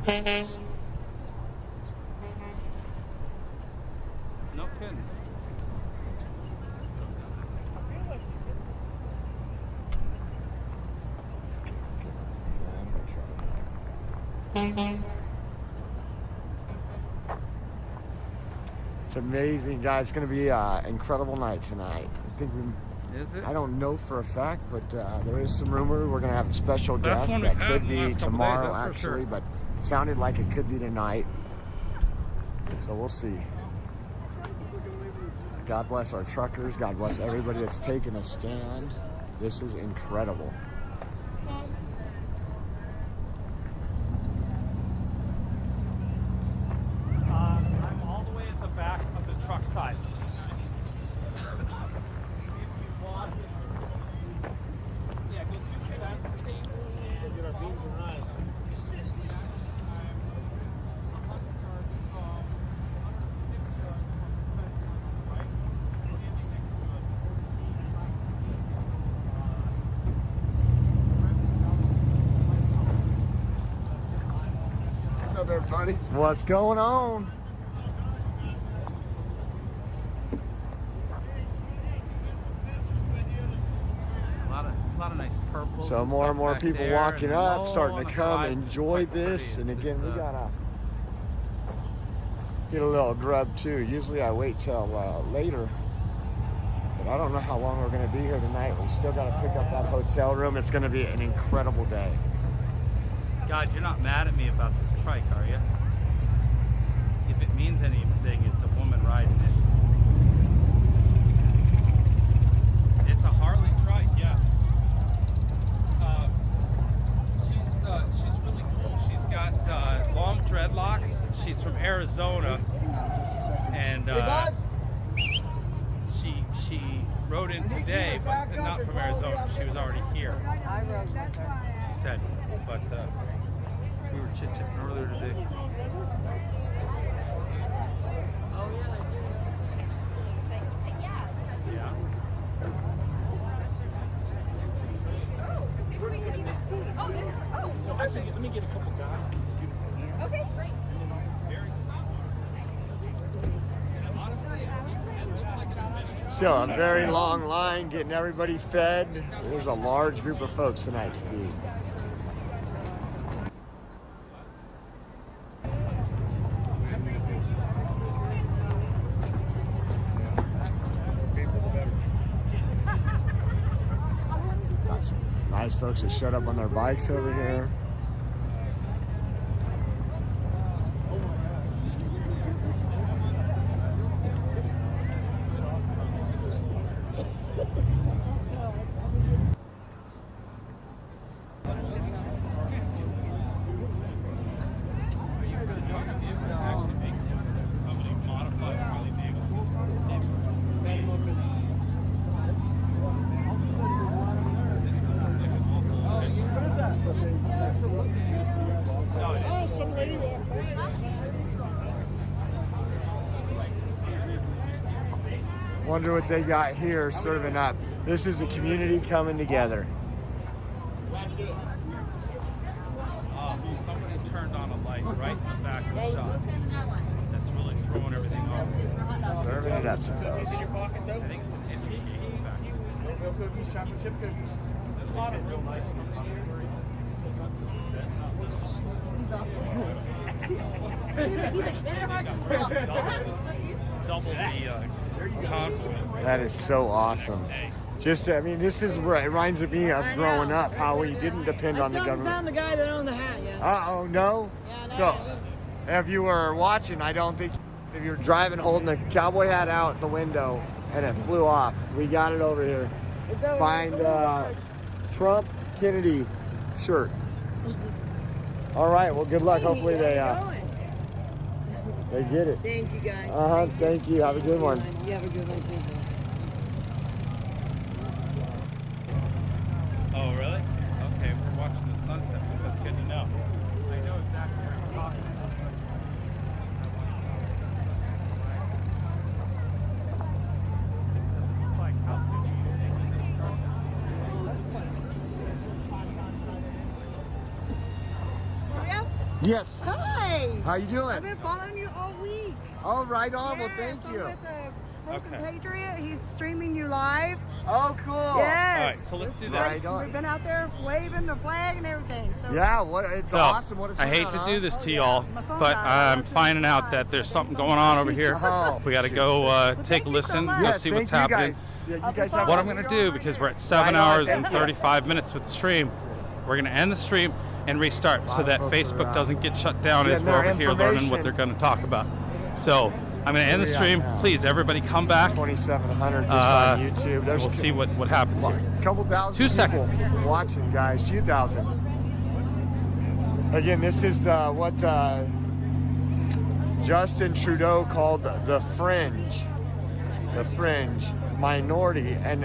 you. No kidding. It's amazing, guys. It's going to be an incredible night tonight. I think we. Is it? I don't know for a fact, but there is some rumor we're going to have a special Best guest one that we've had could in the be last couple tomorrow, days, that's for actually, sure. but sounded like it could be tonight. So we'll see. God bless our truckers. God bless everybody that's taken a stand. This is incredible. I'm all the way at the back of the truck side. Yeah, go through that. Get our beams and eyes. What's up, everybody? What's going on? A lot of nice purple. So more and more people walking up, starting to come enjoy this. And again, we gotta get a little grub too. Usually I wait till later, but I don't know how long we're gonna be here tonight. We still gotta pick up that hotel room. It's gonna be an incredible day. God, you're not mad at me about this trike, are you? If it means anything, it's a woman riding it. It's a Harley trike, yeah. She's really cool. She's got long dreadlocks. She's from Arizona, and she rode in today, but not from Arizona. She was already here. I rode with her. She said, but we were chit-chatting earlier today. Yeah. So actually, let me get a couple guys to just give us a hand. Okay, great. Still a very long line getting everybody fed. There's a large group of folks tonight to feed. Got some nice folks that showed up on their bikes over here. Wonder what they got here serving up. This is a community coming together. Somebody turned on a light right in the back of the shot. That's really throwing everything off. Serving it up to folks. I think it's an indication in the back. Real cookies, chocolate chip cookies. There's a lot of real nice ones. Double the convoy. That is so awesome. Just, I mean, this is where it reminds me of growing up, how we didn't depend on the government. Found the guy that owned the hat, yeah. Uh-oh, no? So, if you were watching, I don't think, if you were driving holding a cowboy hat out the window and it flew off, we got it over here. Find Trump Kennedy shirt. All right, well, good luck. Hopefully they get it. Thank you, guys. Thank you. Have a good one. You have a good one, too. Oh, really? Okay, we're watching the sunset. That's good to know. I know exactly where you're talking about. Yes. Hi. How you doing? I've been following you all week. Oh, right on. Well, Yes, thank you. I'm with a Broken Patriot. He's streaming you live. Oh, cool. Yes. All right, so let's do that. Right on. We've been out there waving the flag and everything. So Yeah, it's So, awesome. What a I hate turnout, to do huh? this to y'all, but I'm finding out that there's something going on over here. Oh, We got to go take a listen, go Yes, see what's thank you happening. guys. Yeah, you guys have What I'm going to do, because we're at 7 Right on, hours and thank you. 35 minutes with the stream, we're going to end the stream and restart so of that folks Facebook are, doesn't get shut down getting as we're their over here learning what information. they're going to talk about. So I'm going to end the Where we at stream. now? Please, everybody come back. 2,700 just on YouTube. There's We'll see what happens here. a couple thousand 2 seconds. people watching, guys. 2,000. Again, this is what Justin Trudeau called the fringe minority. And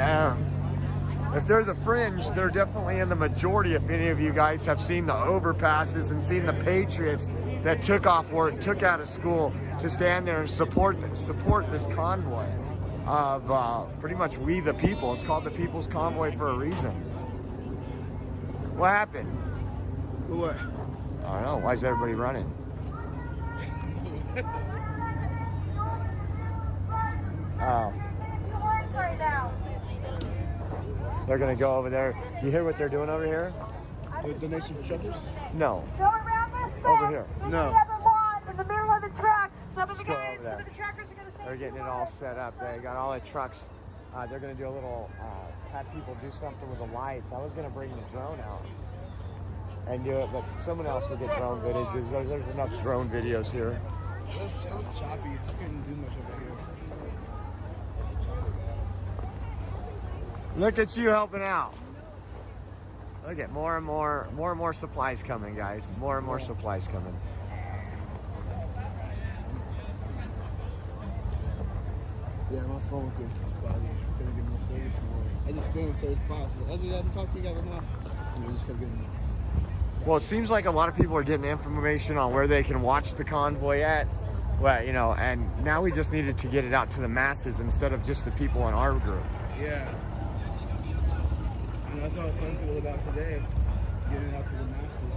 if they're the fringe, they're definitely in the majority. If any of you guys have seen the overpasses and seen the patriots that took off work, took out of school to stand there and support this convoy of pretty much we the people. It's called the People's Convoy for a reason. What happened? What? I don't know. Why is everybody running? Oh. They're gonna go over there. You hear what they're doing over here? The donation for shelters? No. Go around this fence. Over here. No. The other lawn in the middle of the trucks. Some of the Let's go guys, over there. some of the truckers are going to say. They're getting it all set up. They got all the trucks. They're gonna do a little, have people do something with the lights. I was gonna bring the drone out and do it, but someone else will get drone videos. There's enough drone videos here. It was choppy. I couldn't do much over here. Look at you helping out. Look at more and more supplies coming, guys. More and more supplies coming. Yeah, my phone was spotty. Couldn't get no service anymore. I just filmed service process. Other than that, I'm talking to you guys now. And I just kept getting it. Well, it seems like a lot of people are getting information on where they can watch the convoy at. Well, you know, and now we just needed to get it out to the masses instead of just the people in our group. Yeah. And that's what I was telling people about today. Getting it out to the masses.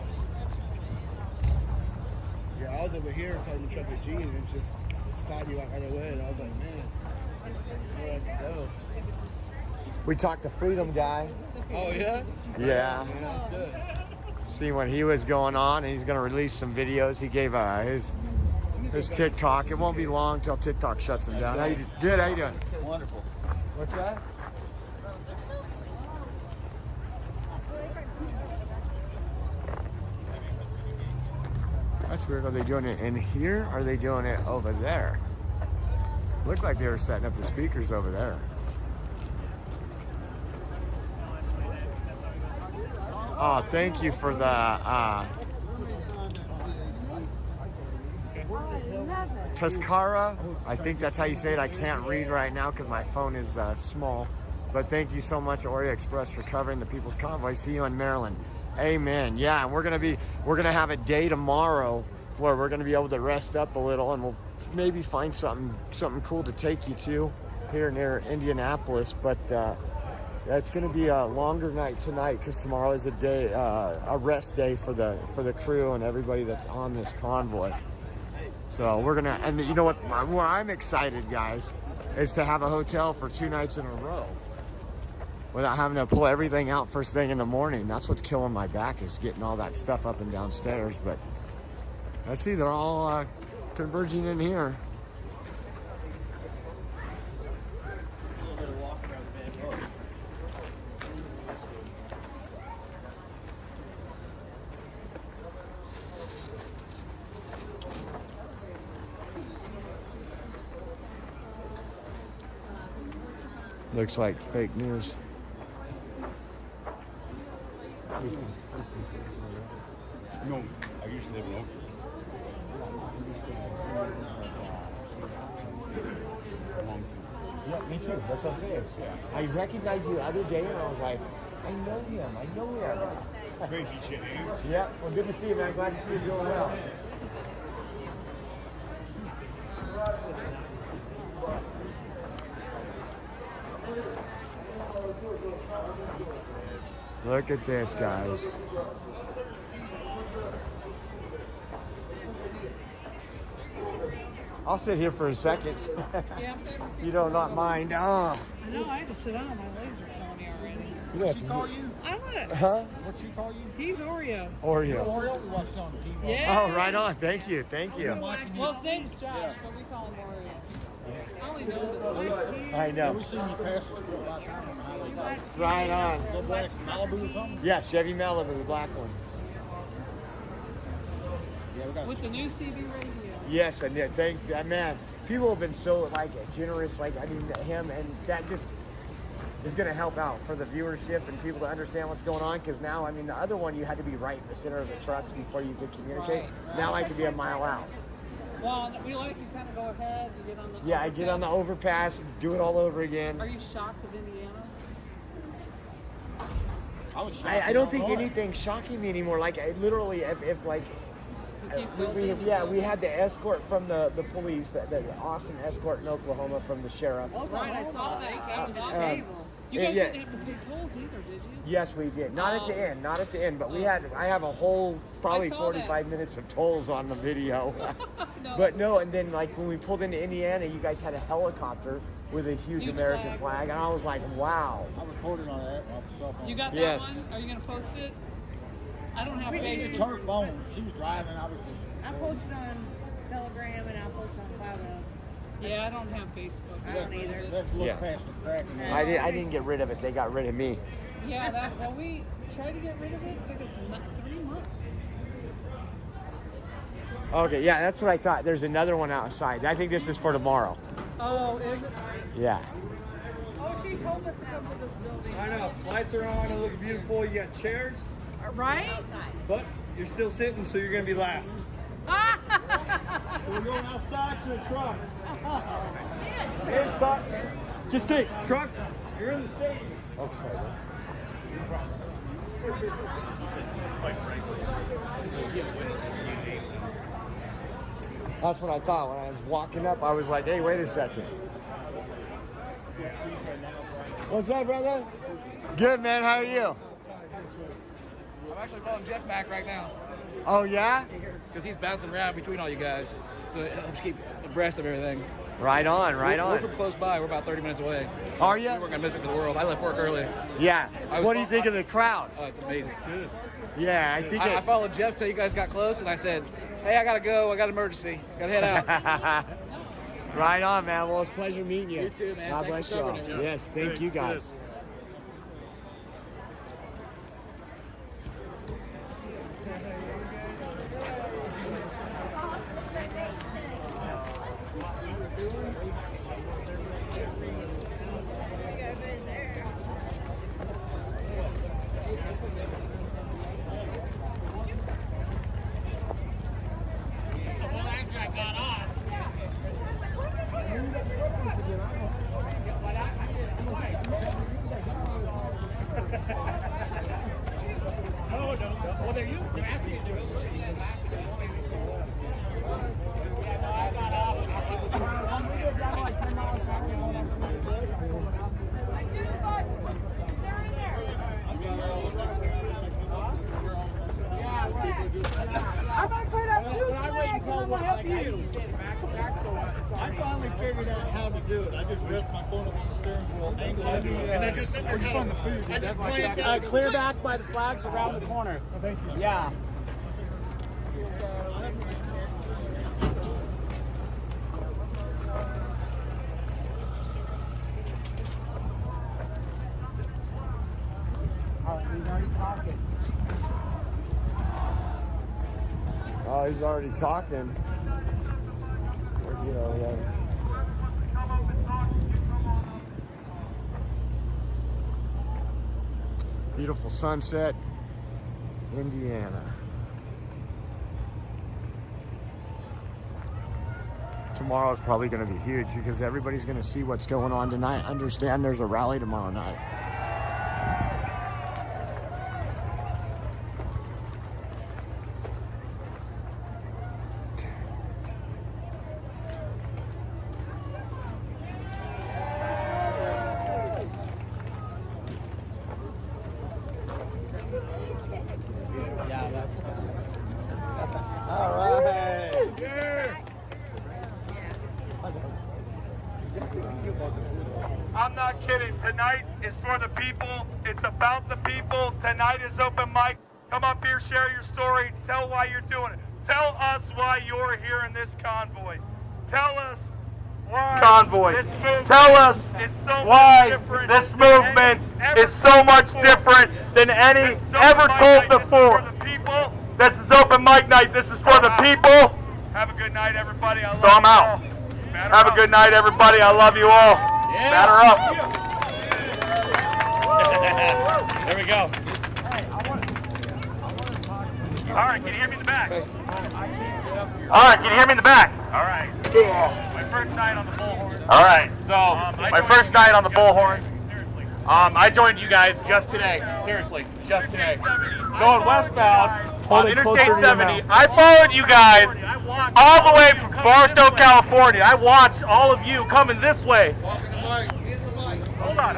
Yeah, I was over here talking to Trucker G and it just spotty like right away. And I was like, man, where I can go. We talked to Freedom Guy. Oh, yeah? Yeah. Man, that's good. See what he was going on, and he's going to release some videos. He gave his TikTok. It won't be long till TikTok shuts him down. How you good? How you doing? Wonderful. What's that? That's weird. Are they doing it in here? Or are they doing it over there? Looked like they were setting up the speakers over there. Oh, thank you for the Tuscara. I think that's how you say it. I can't read right now because my phone is small. But thank you so much, Orient Express, for covering the People's Convoy. See you in Maryland. Amen. Yeah, and we're gonna have a day tomorrow where we're gonna be able to rest up a little, and we'll maybe find something cool to take you to. here near Indianapolis, but it's going to be a longer night tonight because tomorrow is a rest day for the crew and everybody that's on this convoy. So we're gonna, and you know what I'm excited, guys, is to have a hotel for 2 nights in a row without having to pull everything out first thing in the morning. That's what's killing my back, is getting all that stuff up and downstairs. But let's see, they're all converging in here. Looks like fake news. No, I used to live in Oakland. Yeah, me too. That's what I'm saying. I recognized you the other day, and I was like, I know him. I know him. Crazy shit, eh? Yeah. Well, good to see you, man. Glad to see you doing well. Look at this, guys. I'll sit here for a second. Yeah, I'm You do not mind. Oh. I know, I had to sit down. My legs are killing me already. You know, What'd she call you? I don't know. Huh? What'd she call you? He's Oreo. Oreo. Oreo? We watched on TV. Yeah. Oh, right on. Thank you. Thank you. Well, his name's Josh, but we call him Oreo. I only know him as Oreo. I know. We seen you pass the school about time on the highway. Right on. Little black Malibu or something? Yeah, Chevy Malibu, the black one. Yeah, we got With the new CB radio. Yes, and yeah, thank man. People have been so generous. I mean, him, and that just is going to help out for the viewership and people to understand what's going on. Because now, I mean, the other one you had to be right in the center of the trucks before you could communicate. Right. Now I can be a mile out. Well, we like you kind of go ahead. You get on the Yeah, I get on the overpass, do it all over again. Are you shocked of Indiana? I don't think anything's shocking me anymore. Like, literally, if we had the escort from the police, the awesome escort in Oklahoma from the sheriff. Oh, right, I saw that. That was awesome. You guys didn't have to pay tolls either, did you? Yes, we did. Not at the end. Not at the end. But I have a whole probably 45 minutes of tolls on the video. No. But no, and then like when we pulled into Indiana, you guys had a helicopter with a huge American flag, and I was like, wow. I recorded on that off the cell phone. You got that Yes. one? Are you going to post it? I don't have It's Facebook. her phone. She was driving. I was just. I posted on Telegram and I posted on Cloud. Yeah, I don't have Facebook. I don't either. Let's look Yeah. past the crack. I didn't get rid of it. They got rid of me. Yeah, well, we tried to get rid of it. It took us 3 months. Okay, yeah, that's what I thought. There's another one outside. I think this is for tomorrow. Oh, is it? Yeah. Oh, she told us to come to this building. I know. Lights are on. It looks beautiful. You got chairs. Right? But you're still sitting, so you're going to be last. We're going outside to the trucks. Inside. Just think, trucks, you're in the stadium. Oh, sorry. That's what I thought when I was walking up. I was like, hey, wait a second. What's up, brother? Good, man. How are you? I'm actually following Jeff back right now. Oh, yeah? Because he's bouncing around between all you guys. So it helps keep abreast of everything. Right on, right on. We're from close by. We're about 30 minutes away. So Are you? We weren't going to miss it for the world. I left work early. Yeah. What do you think of the crowd? Oh, it's amazing. Yeah, I think I followed Jeff till you guys got close, and I said, hey, I got to go. I got an emergency. Got to head out. Right on, man. Well, it's a pleasure meeting you. You too, man. God Thanks bless for you all. covering it. Yes, thank you guys. And I just said, clear back by the flags around the corner. Oh, thank you. Yeah. Oh, he's already talking. You know, yeah. Beautiful sunset, Indiana. Tomorrow's probably going to be huge because everybody's going to see what's going on tonight. Understand there's a rally tomorrow night. I'm not kidding. Tonight is for the people. It's about the people. Tonight is open mic. Come up here, share your story. Tell why you're doing it. Tell us why you're here in this convoy. Tell us why Convoy. this movement Tell us is so why much different this than movement any is so much before. different than any This is ever open mic told night. This is before. for the people. This is open mic night. This is for the people. Have a good night, everybody. I love So I'm you out. all. Have a good night, everybody. I love you all. Batter up. There we go. All right, can you hear me in the back? All right, can you hear me in the back? All right. My first night on the Bullhorn. All right, so my first night on the Bullhorn. I joined you guys just today. Seriously, just today. Going westbound on Interstate 70. I followed you guys all the way from Barstow, California. I watched all of you coming this way. Hold on.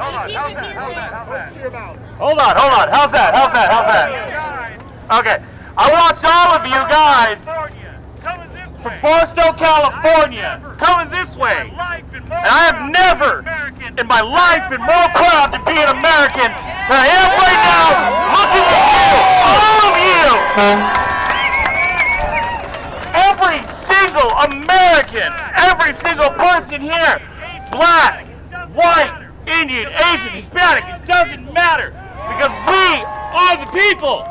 How's that? Hold on. How's that? Okay. I watched all of you guys from Barstow, California, coming this way. And I have never in my life been more proud to be an American than I am right now, looking at you, all of you. Every single American, every single person here, black, white, Indian, Asian, Hispanic, it doesn't matter, because we are the people.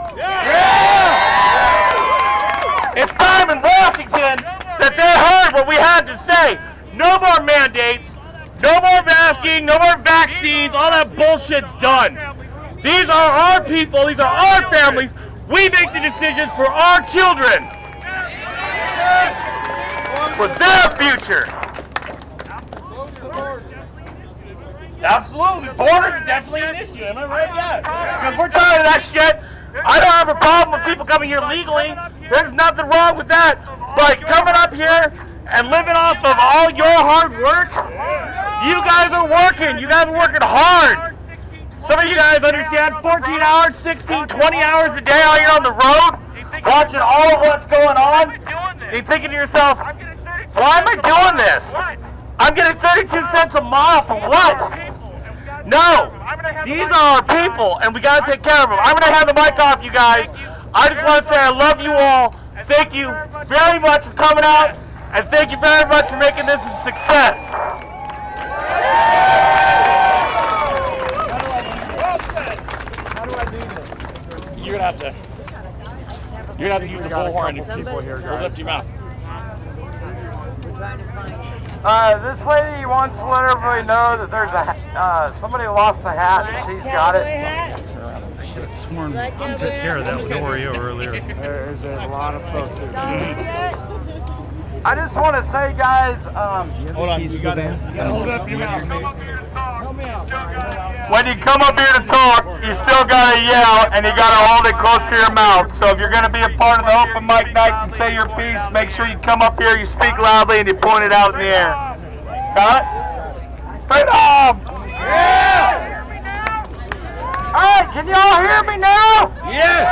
It's time in Washington that they heard what we had to say. No more mandates, no more masking, no more vaccines, all that bullshit's done. These are our people, these are our families. We make the decisions for our children, for their future. Absolutely. Borders are definitely an issue. Am I right? Yeah. Because we're tired of that shit. I don't have a problem with people coming here legally. There's nothing wrong with that. But coming up here and living off of all your hard work, you guys are working. You guys are working hard. Some of you guys understand 14 hours, 16, 20 hours a day out here on the road, watching all of what's going on. You're thinking to yourself, why am I doing this? I'm getting 32 cents a mile for what? No, these are our people, and we got to take care of them. I'm going to hand the mic off, you guys. I just want to say I love you all. Thank you very much for coming out, and thank you very much for making this a success. How do I do this? You're gonna have to use the bullhorn. People here, Hold up to your mouth. This lady wants to let everybody know that there's somebody lost a hat. She's got it. Should have sworn I took care of that with Oreo earlier. There's a lot of folks here. I just want to say, guys, Hold on, you got it. hold up your mouth. When you come up here to talk, you still gotta yell and you gotta hold it close to your mouth. So if you're gonna be a part of the open mic night and say your piece, make sure you come up here, you speak loudly, and you point it out in the air. Got it? Freedom! Yeah! Alright, can y'all hear me now? Yes!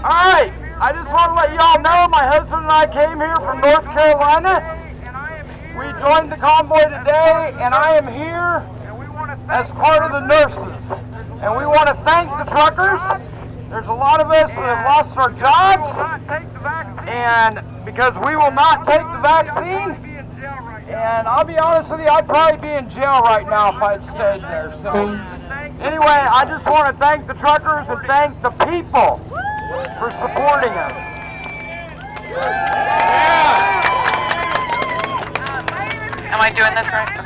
Alright, I just want to let y'all know my husband and I came here from North Carolina. We joined the convoy today, and I am here as part of the nurses. And we want to thank the truckers. There's a lot of us that have lost our jobs, and because we will not take the vaccine. And I'll be honest with you, I'd probably be in jail right now if I'd stayed there. So anyway, I just want to thank the truckers and thank the people for supporting us. Am I doing this right?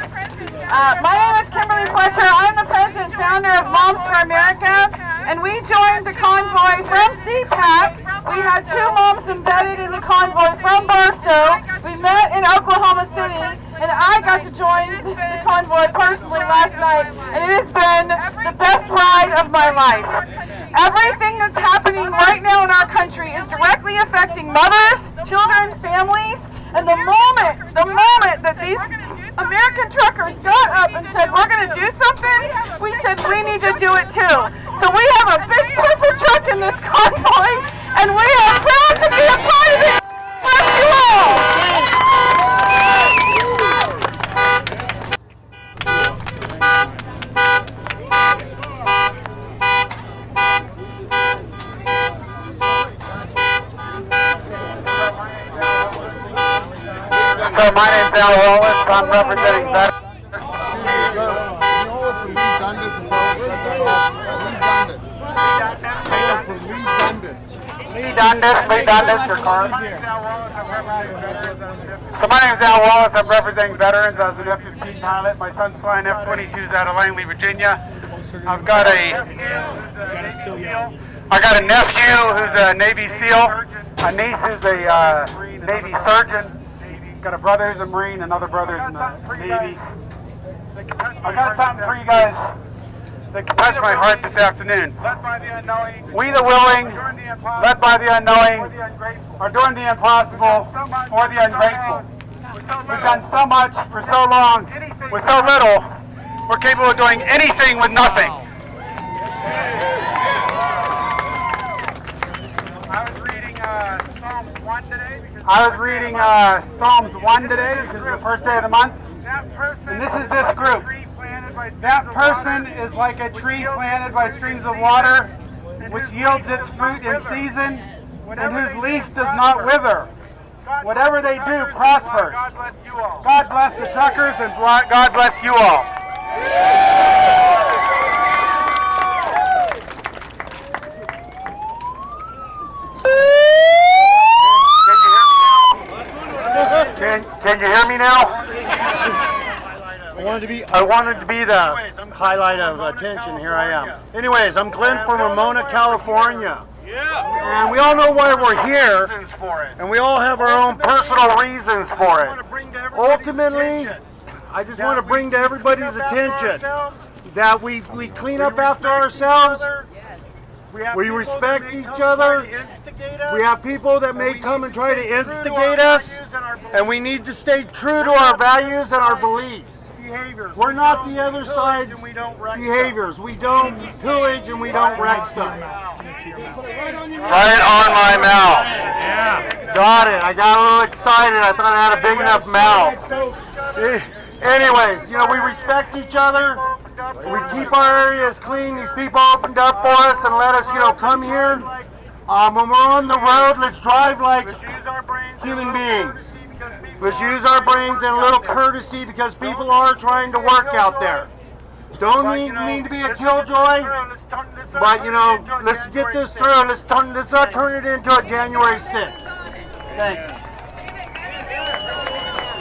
My name is Kimberly Fletcher. I'm the president and founder of Moms for America, and we joined the convoy from CPAC. We had 2 moms embedded in the convoy from Barstow. We met in Oklahoma City, and I got to join the convoy personally last night, and it has been the best ride of my life. Everything that's happening right now in our country is directly affecting mothers, children, families, and the moment that these American truckers got up and said, we're going to do something, we said, we need to do it too. So we have a big purple truck in this convoy, and we are proud to be a part of it. Bless you all! So my name's Al Wallace. I'm representing veterans. So my name's Al Wallace. I'm representing veterans. I was an F-15 pilot. My son's flying F-22s out of Langley, Virginia. I've got a nephew who's a Navy SEAL. A niece is a Navy surgeon. Got a brother who's a Marine, another brother who's in the Navy. I got something for you guys that can touch my heart this afternoon. We the willing, led by the unknowing, are doing the impossible for the ungrateful. We've done so much for so long with so little, we're capable of doing anything with nothing. I was reading Psalms 1 today because it's the first day of the month. And this is this group. That person is like a tree planted by streams of water, which yields its fruit in season, and whose leaf does not wither. Whatever they do prospers. God bless the truckers, and God bless you all. Can you hear me now? I wanted to be the highlight of attention. Here I am. Anyways, I'm Glenn from Ramona, California. And we all know why we're here, and we all have our own personal reasons for it. Ultimately, I just want to bring to everybody's attention that we clean up after ourselves. We respect each other. We have people that may come and try to instigate us, and we need to stay true to our values and our beliefs. We're not the other side's behaviors. We don't pillage and we don't wreck stuff. Right on my mouth. Got it. I got a little excited. I thought I had a big enough mouth. Anyways, we respect each other. We keep our areas clean. These people opened up for us and let us, come here. When we're on the road, let's drive like human beings. Let's use our brains and a little courtesy because people are trying to work out there. Don't mean to be a killjoy, but let's get this through. Let's not turn it into a January 6th. Thanks.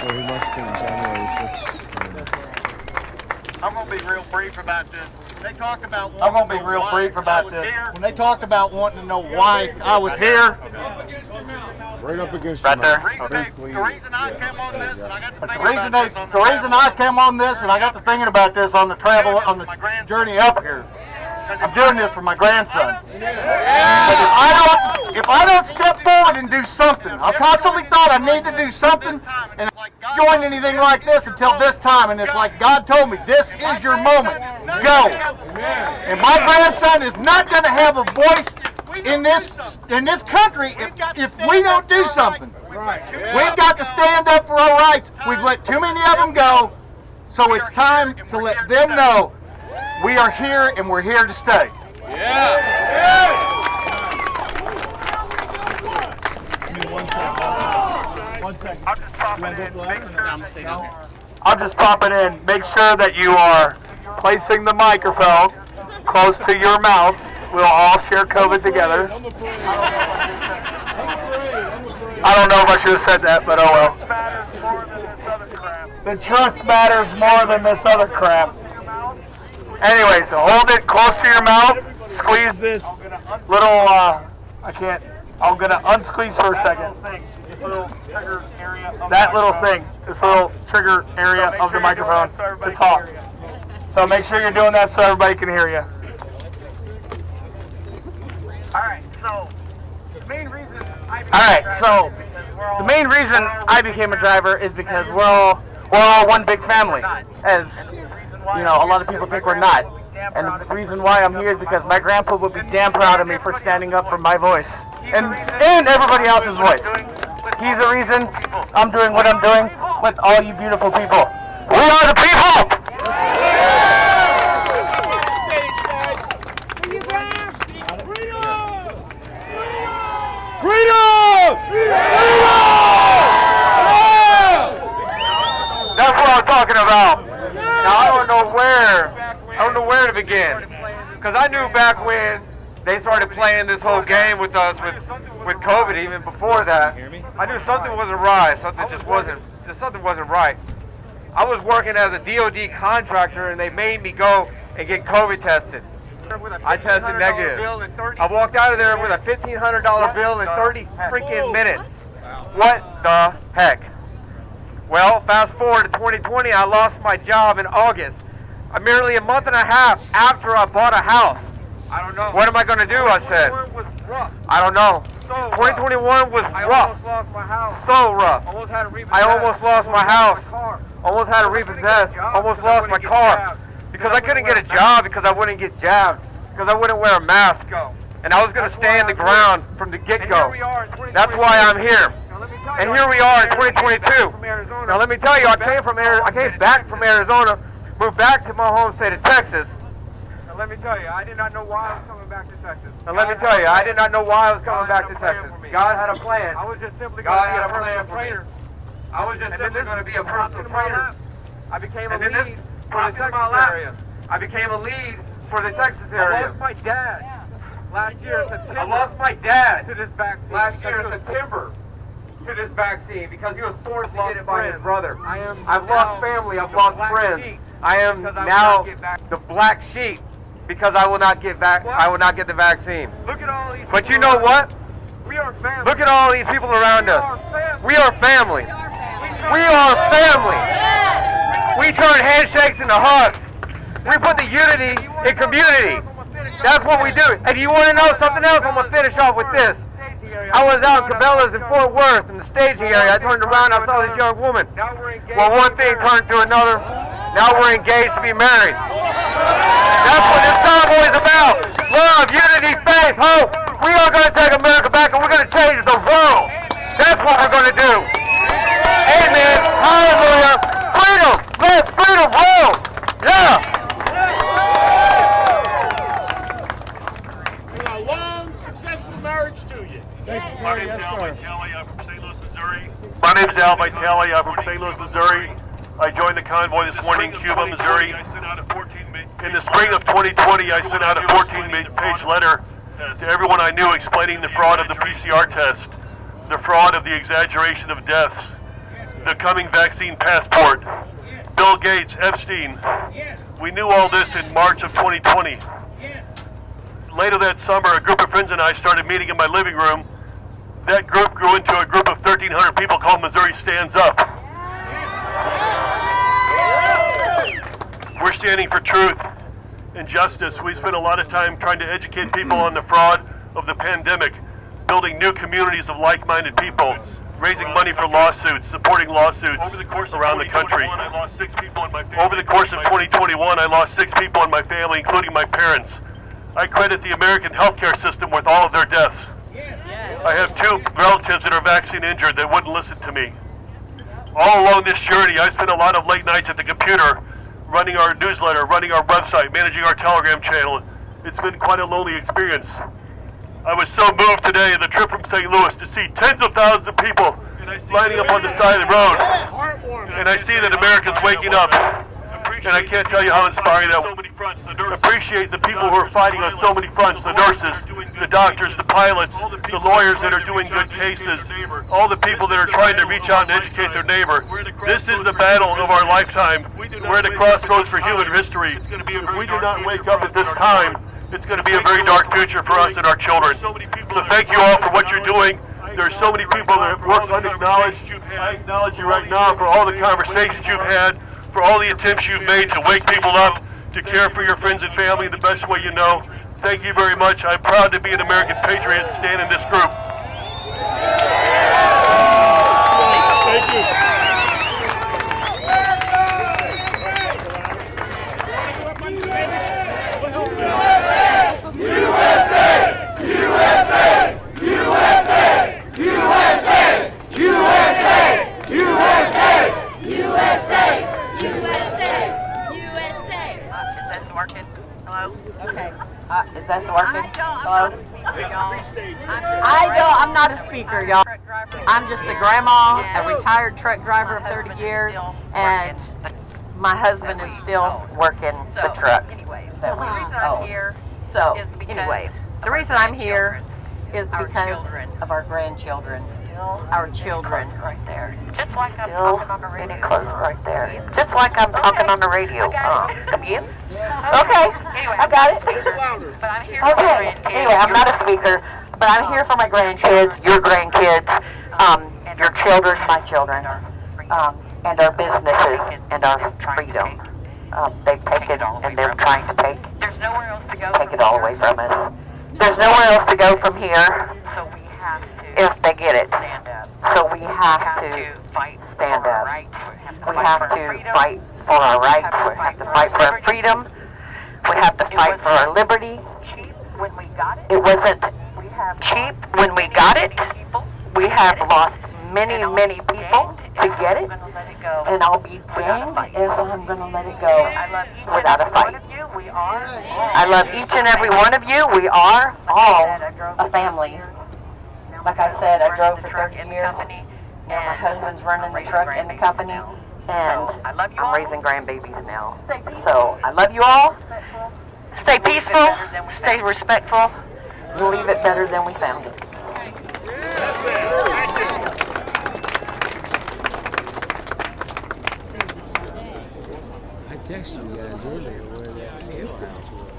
So he must do January 6th. I'm going to be real brief about this. When they talk about wanting to know why I was here. Right up against right there. The reason I came on this, and I got to thinking about this on the journey up here. I'm doing this for my grandson. But if I don't step forward and do something, I constantly thought I need to do something, and I join anything like this until this time, and it's like God told me, this is your moment. Go. And my grandson is not going to have a voice in this country if we don't do something. We've got to stand up for our rights. We've let too many of them go, so it's time to let them know We are here and we're here to stay. I'm just popping in. Make sure that you are placing the microphone close to your mouth. We'll all share COVID together. I don't know if I should have said that, but oh well. The truth matters more than this other crap. Anyway, so hold it close to your mouth. Squeeze this little, I'm gonna unsqueeze for a second. That little thing, this little trigger area of the microphone to talk. So make sure you're doing that so everybody can hear you. Alright, so the main reason I became a driver is because we're all one big family, as you know, a lot of people think we're not. And the reason why I'm here is because my grandpa would be damn proud of me for standing up for my voice and everybody else's voice. He's the reason I'm doing what I'm doing with all you beautiful people. We are the people! That's what I'm talking about. Now I don't know where to begin, because I knew back when they started playing this whole game with us with COVID, even before that, I knew something wasn't right. Something wasn't right. I was working as a DOD contractor, and they made me go and get COVID tested. I tested negative. I walked out of there with a $1,500 bill in 30 freaking minutes. What the heck? Well, fast forward to 2020, I lost my job in August. Merely a month and a half after I bought a house. I don't know. What am I going to do, I said. I don't know. 2021 was rough. So rough. I almost lost my house. Almost had to repossess. Almost lost my car. Because I couldn't get a job because I wouldn't get jabbed. Because I wouldn't wear a mask. And I was going to stay in the ground from the get-go. That's why I'm here. And here we are in 2022. Now let me tell you, I came back from Arizona, moved back to my home state of Texas. Now let me tell you, I did not know why I was coming back to Texas. And let me tell you, I did not know why I was coming back to Texas. God had a plan. I was just simply going to be a personal trainer. I was just simply going to be a personal trainer. I became a lead for the Texas area. I became a lead for the Texas area. I lost my dad last year in September. I lost my dad to this vaccine. Last year in September to this vaccine because he was forced to get it by his brother. I've lost family. I've lost friends. I am now the black sheep because I will not get back. I will not get the vaccine. Look at all these. But you know what? We are family. Look at all these people around us. We are family. We are family. We turn handshakes into hugs. We put the unity in community. That's what we do. And you want to know something else? I'm going to finish off with this. I was out in Cabela's in Fort Worth in the staging area. I turned around and I saw this young woman. Well, one thing turned to another. Now we're engaged to be married. That's what this convoy is about. Love, unity, faith, hope. We are going to take America back and we're going to change the world. That's what we're going to do. Amen. Hallelujah. Freedom. Let freedom roll. Yeah. My name's Al Vitale. I'm from St. Louis, Missouri. My name's Al Vitale. I'm from St. Louis, Missouri. I joined the convoy this morning in Cuba, Missouri. In the spring of 2020, I sent out a 14-page letter to everyone I knew explaining the fraud of the PCR test, the fraud of the exaggeration of deaths, the coming vaccine passport, Bill Gates, Epstein. We knew all this in March of 2020. Later that summer, a group of friends and I started meeting in my living room. That group grew into a group of 1,300 people called Missouri Stands Up. We're standing for truth and justice. We spent a lot of time trying to educate people on the fraud of the pandemic, building new communities of like-minded people, raising money for lawsuits, supporting lawsuits around the country. Over the course of 2021, I lost 6 people in my family, including my parents. I credit the American healthcare system with all of their deaths. I have 2 relatives that are vaccine injured that wouldn't listen to me. All along this journey, I spent a lot of late nights at the computer running our newsletter, running our website, managing our Telegram channel. It's been quite a lonely experience. I was so moved today in the trip from St. Louis to see tens of thousands of people lining up on the side of the road. And I see that Americans waking up. And I can't tell you how inspiring that was. Appreciate the people who are fighting on so many fronts, the nurses, the doctors, the pilots, the lawyers that are doing good cases, all the people that are trying to reach out and educate their neighbor. This is the battle of our lifetime. We're at a crossroads for human history. If we do not wake up at this time, it's going to be a very dark future for us and our children. So thank you all for what you're doing. There's so many people that have worked unacknowledged. I acknowledge you right now for all the conversations you've had, for all the attempts you've made to wake people up, to care for your friends and family in the best way you know. Thank you very much. I'm proud to be an American patriot and stand in this group. Thank you. USA! USA! USA! USA! USA! USA! USA! Is that working? Hello? Okay. Is that working? Hello? I'm not a speaker, y'all. I'm just a grandma, a retired truck driver of 30 years, and my husband is still working the truck. The reason I'm here So, is because anyway, the reason I'm here is because of our grandchildren, our children. Right there. Just like I'm talking on the radio. Close right there. Just like I'm talking on the radio. Come in? Okay, I got it. But I'm here for my Okay, grandkids. anyway, I'm not a speaker, but I'm here for my grandkids, your grandkids, your children, my children, and our businesses and our freedom. They've taken and they're trying to take it all away from us. There's nowhere else to go from here So we have to if they get it. stand up. So we have to fight stand up. We have We have to fight for our rights. We have to fight for our freedom. We have to fight for our liberty. When we got it, It wasn't cheap when we got it. We have lost many, many people to get it. And I'll be danged if I'm going to let it go without a fight. I love each and every one of you. We are all a family. Like I said, I drove for 30 years. Now my husband's running the truck and the company. And I'm raising grandbabies now. So I love you all. Stay peaceful. Stay respectful. We'll leave it better than we found it. I texted you guys earlier where that Kiev house was.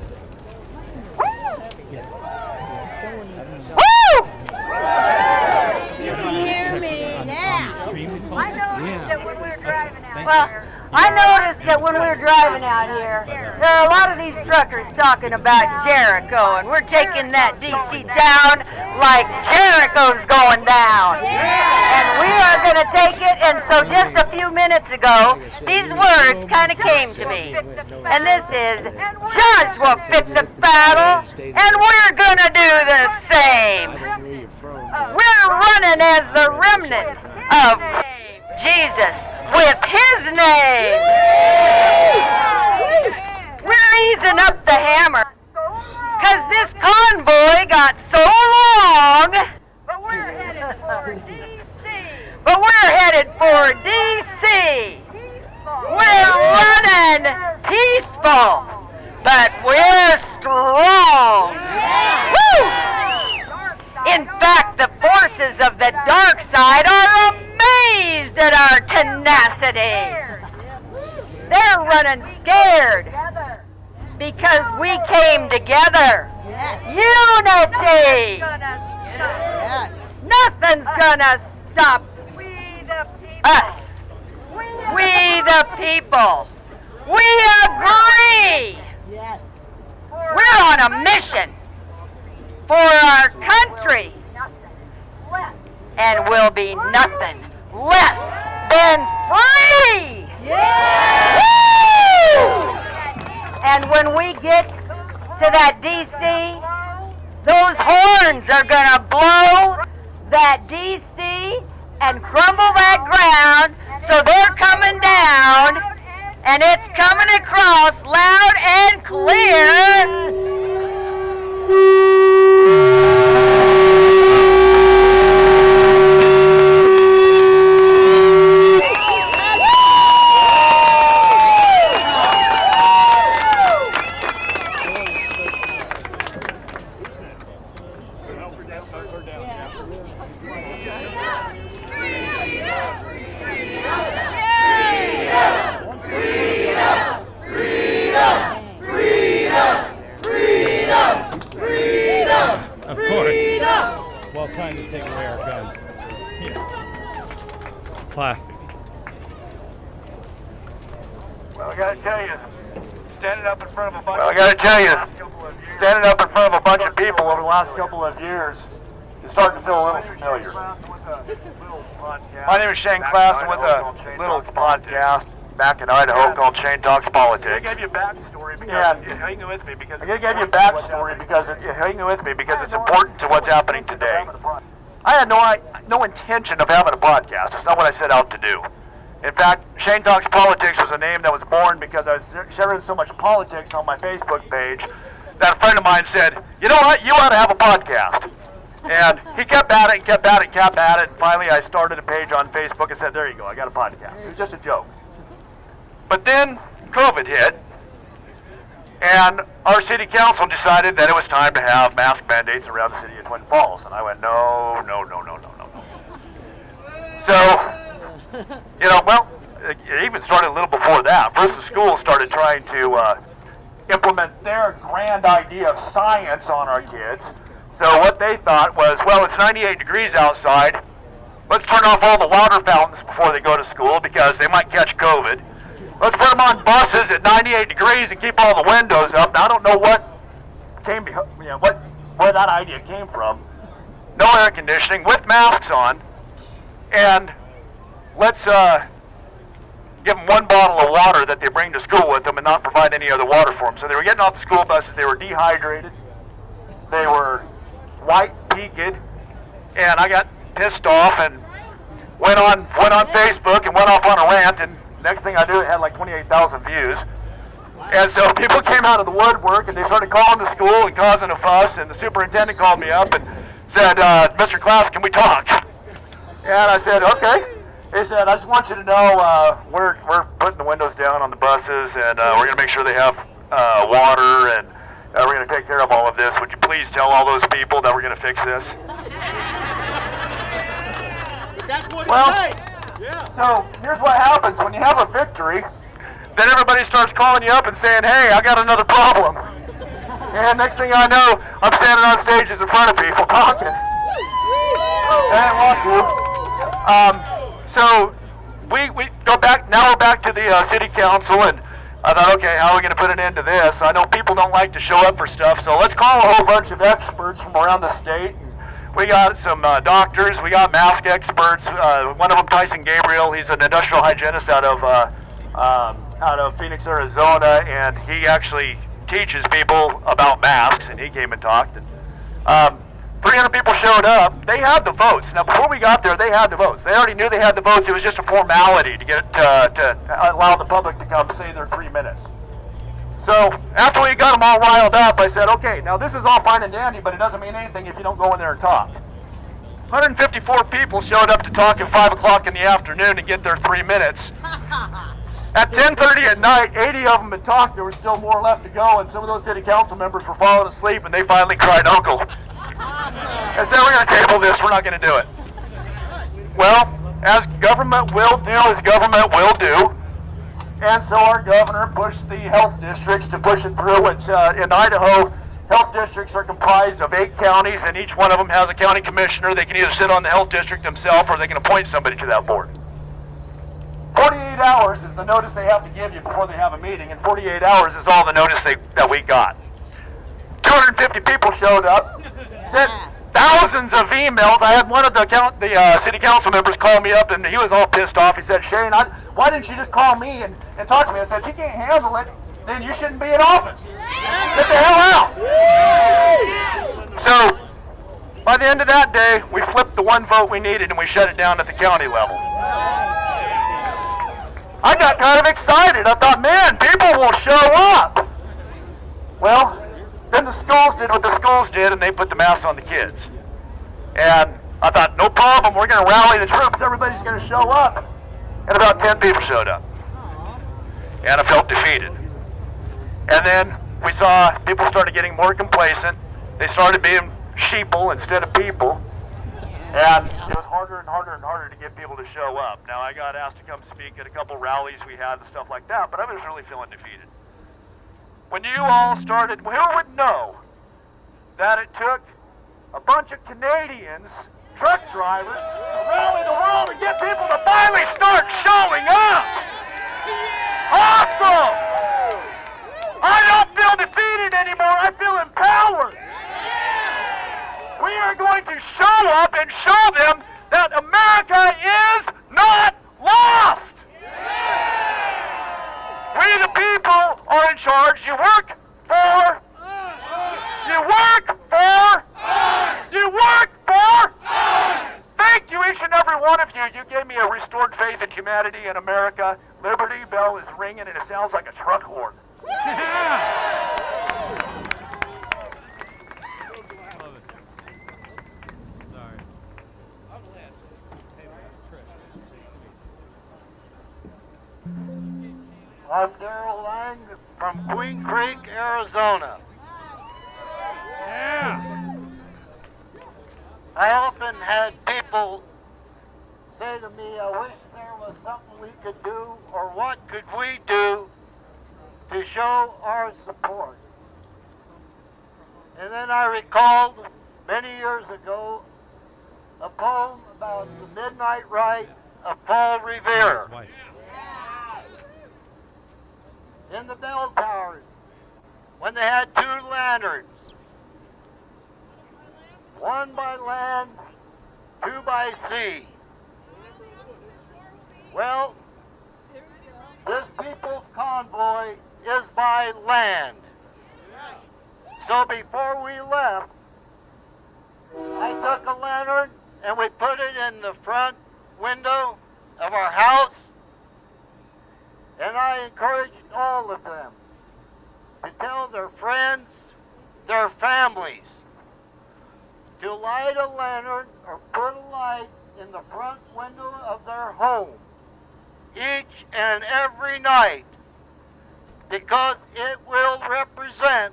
You can hear me. Yeah. I noticed that when we were driving out here. I noticed that when we were driving out here, there are a lot of these truckers talking about Jericho, and we're taking that DC down like Jericho's going down. And we are going to take it, and so just a few minutes ago, these words kind of came to me. And this is, Joshua fit the battle, and we're going to do the same. We're running as the remnant of Jesus with his name. We're easing up the hammer because this convoy got so long. But we're headed for DC. We're running peaceful, but we're strong. Woo! In fact, the forces of the dark side are amazed at our tenacity. They're running scared because we came together. Unity. Nothing's gonna stop us. We the people. We agree. We're on a mission for our country, and we'll be nothing less than free. Woo! And when we get to that DC, those horns are gonna blow that DC and crumble that ground, so they're coming down And it's coming across loud and clear. Of course. Well, trying to take away our guns. Here. Classic. Well, I gotta tell you, standing up in front of a bunch of people over the last couple of years is starting to feel a little familiar. My name is Shane Klassen with a little podcast back in Idaho called Shane Talks Politics. I gave you a backstory because it's important to what's happening today. I had no intention of having a podcast. It's not what I set out to do. In fact, Shane Talks Politics was a name that was born because I was sharing so much politics on my Facebook page that a friend of mine said, you know what, you ought to have a podcast. And he kept at it and kept at it and kept at it, and finally I started a page on Facebook and said, there you go, I got a podcast. It was just a joke. But then COVID hit, and our city council decided that it was time to have mask mandates around the city of Twin Falls. And I went, no. So, it even started a little before that. First, the school started trying to implement their grand idea of science on our kids. So what they thought was, well, it's 98 degrees outside. Let's turn off all the water fountains before they go to school because they might catch COVID. Let's put them on buses at 98 degrees and keep all the windows up. Now, I don't know what came, where that idea came from. No air conditioning with masks on, and let's give them one bottle of water that they bring to school with them and not provide any other water for them. So they were getting off the school buses. They were dehydrated. They were white-peaked, and I got pissed off and went on Facebook and went off on a rant, and next thing I knew, it had like 28,000 views. And so people came out of the woodwork, and they started calling the school and causing a fuss, and the superintendent called me up and said, Mr. Klaus, can we talk? And I said, okay. He said, I just want you to know we're putting the windows down on the buses, and we're going to make sure they have water, and we're going to take care of all of this. Would you please tell all those people that we're going to fix this? That's what Well, it takes. Yeah. So here's what happens when you have a victory. Then everybody starts calling you up and saying, hey, I got another problem. And next thing I know, I'm standing on stages in front of people talking. I didn't want to. So we go back, now we're back to the city council, and I thought, okay, how are we going to put an end to this? I know people don't like to show up for stuff, so let's call a whole bunch of experts from around the state. We got some doctors, we got mask experts, one of them, Tyson Gabriel, he's an industrial hygienist out of Phoenix, Arizona, and he actually teaches people about masks, and he came and talked. And 300 people showed up. They had the votes. Now, before we got there, they had the votes. They already knew they had the votes. It was just a formality to get to allow the public to come say their 3 minutes. So after we got them all riled up, I said, okay, now this is all fine and dandy, but it doesn't mean anything if you don't go in there and talk. 154 people showed up to talk at 5 o'clock in the afternoon to get their 3 minutes. At 10:30 at night, 80 of them had talked. There was still more left to go, and some of those city council members were falling asleep, and they finally cried, "Uncle." I said, we're going to table this. We're not going to do it. Well, as government will do, as government will do. And so our governor pushed the health districts to push it through. It's, in Idaho, health districts are comprised of 8 counties, and each one of them has a county commissioner. They can either sit on the health district themselves, or they can appoint somebody to that board. 48 hours is the notice they have to give you before they have a meeting, and 48 hours is all the notice that we got. 250 people showed up, sent thousands of emails. I had one of the city council members call me up, and he was all pissed off. He said, "Shane, why didn't you just call me and talk to me?" I said, "If you can't handle it, then you shouldn't be in office. Get the hell out." So, by the end of that day, we flipped the one vote we needed, and we shut it down at the county level. I got kind of excited. I thought, man, people will show up. Well, then the schools did what the schools did, and they put the masks on the kids. And I thought, no problem, we're going to rally the troops, everybody's going to show up. And about 10 people showed up. And I felt defeated. And then we saw people started getting more complacent. They started being sheeple instead of people. And it was harder and harder and harder to get people to show up. Now, I got asked to come speak at a couple rallies we had and stuff like that, but I was really feeling defeated. When you all started, who would know that it took a bunch of Canadians, truck drivers, to rally the world and get people to finally start showing up? Awesome! I don't feel defeated anymore, I feel empowered. We are going to show up and show them that America is not lost. We the people are in charge. You work for You work for You work for Thank you, each and every one of you. You gave me a restored faith in humanity and America. Liberty Bell is ringing and it sounds like a truck horn. I'm Darrell Lang from Queen Creek, Arizona. Yeah. I often had people say to me, I wish there was something we could do, or what could we do to show our support. And then I recalled many years ago a poem about the midnight rite of Paul Revere. In the bell towers, when they had two lanterns, one by land, two by sea. Well, this people's convoy is by land. So before we left, I took a lantern and we put it in the front window of our house. And I encouraged all of them to tell their friends, their families, to light a lantern or put a light in the front window of their home each and every night, because it will represent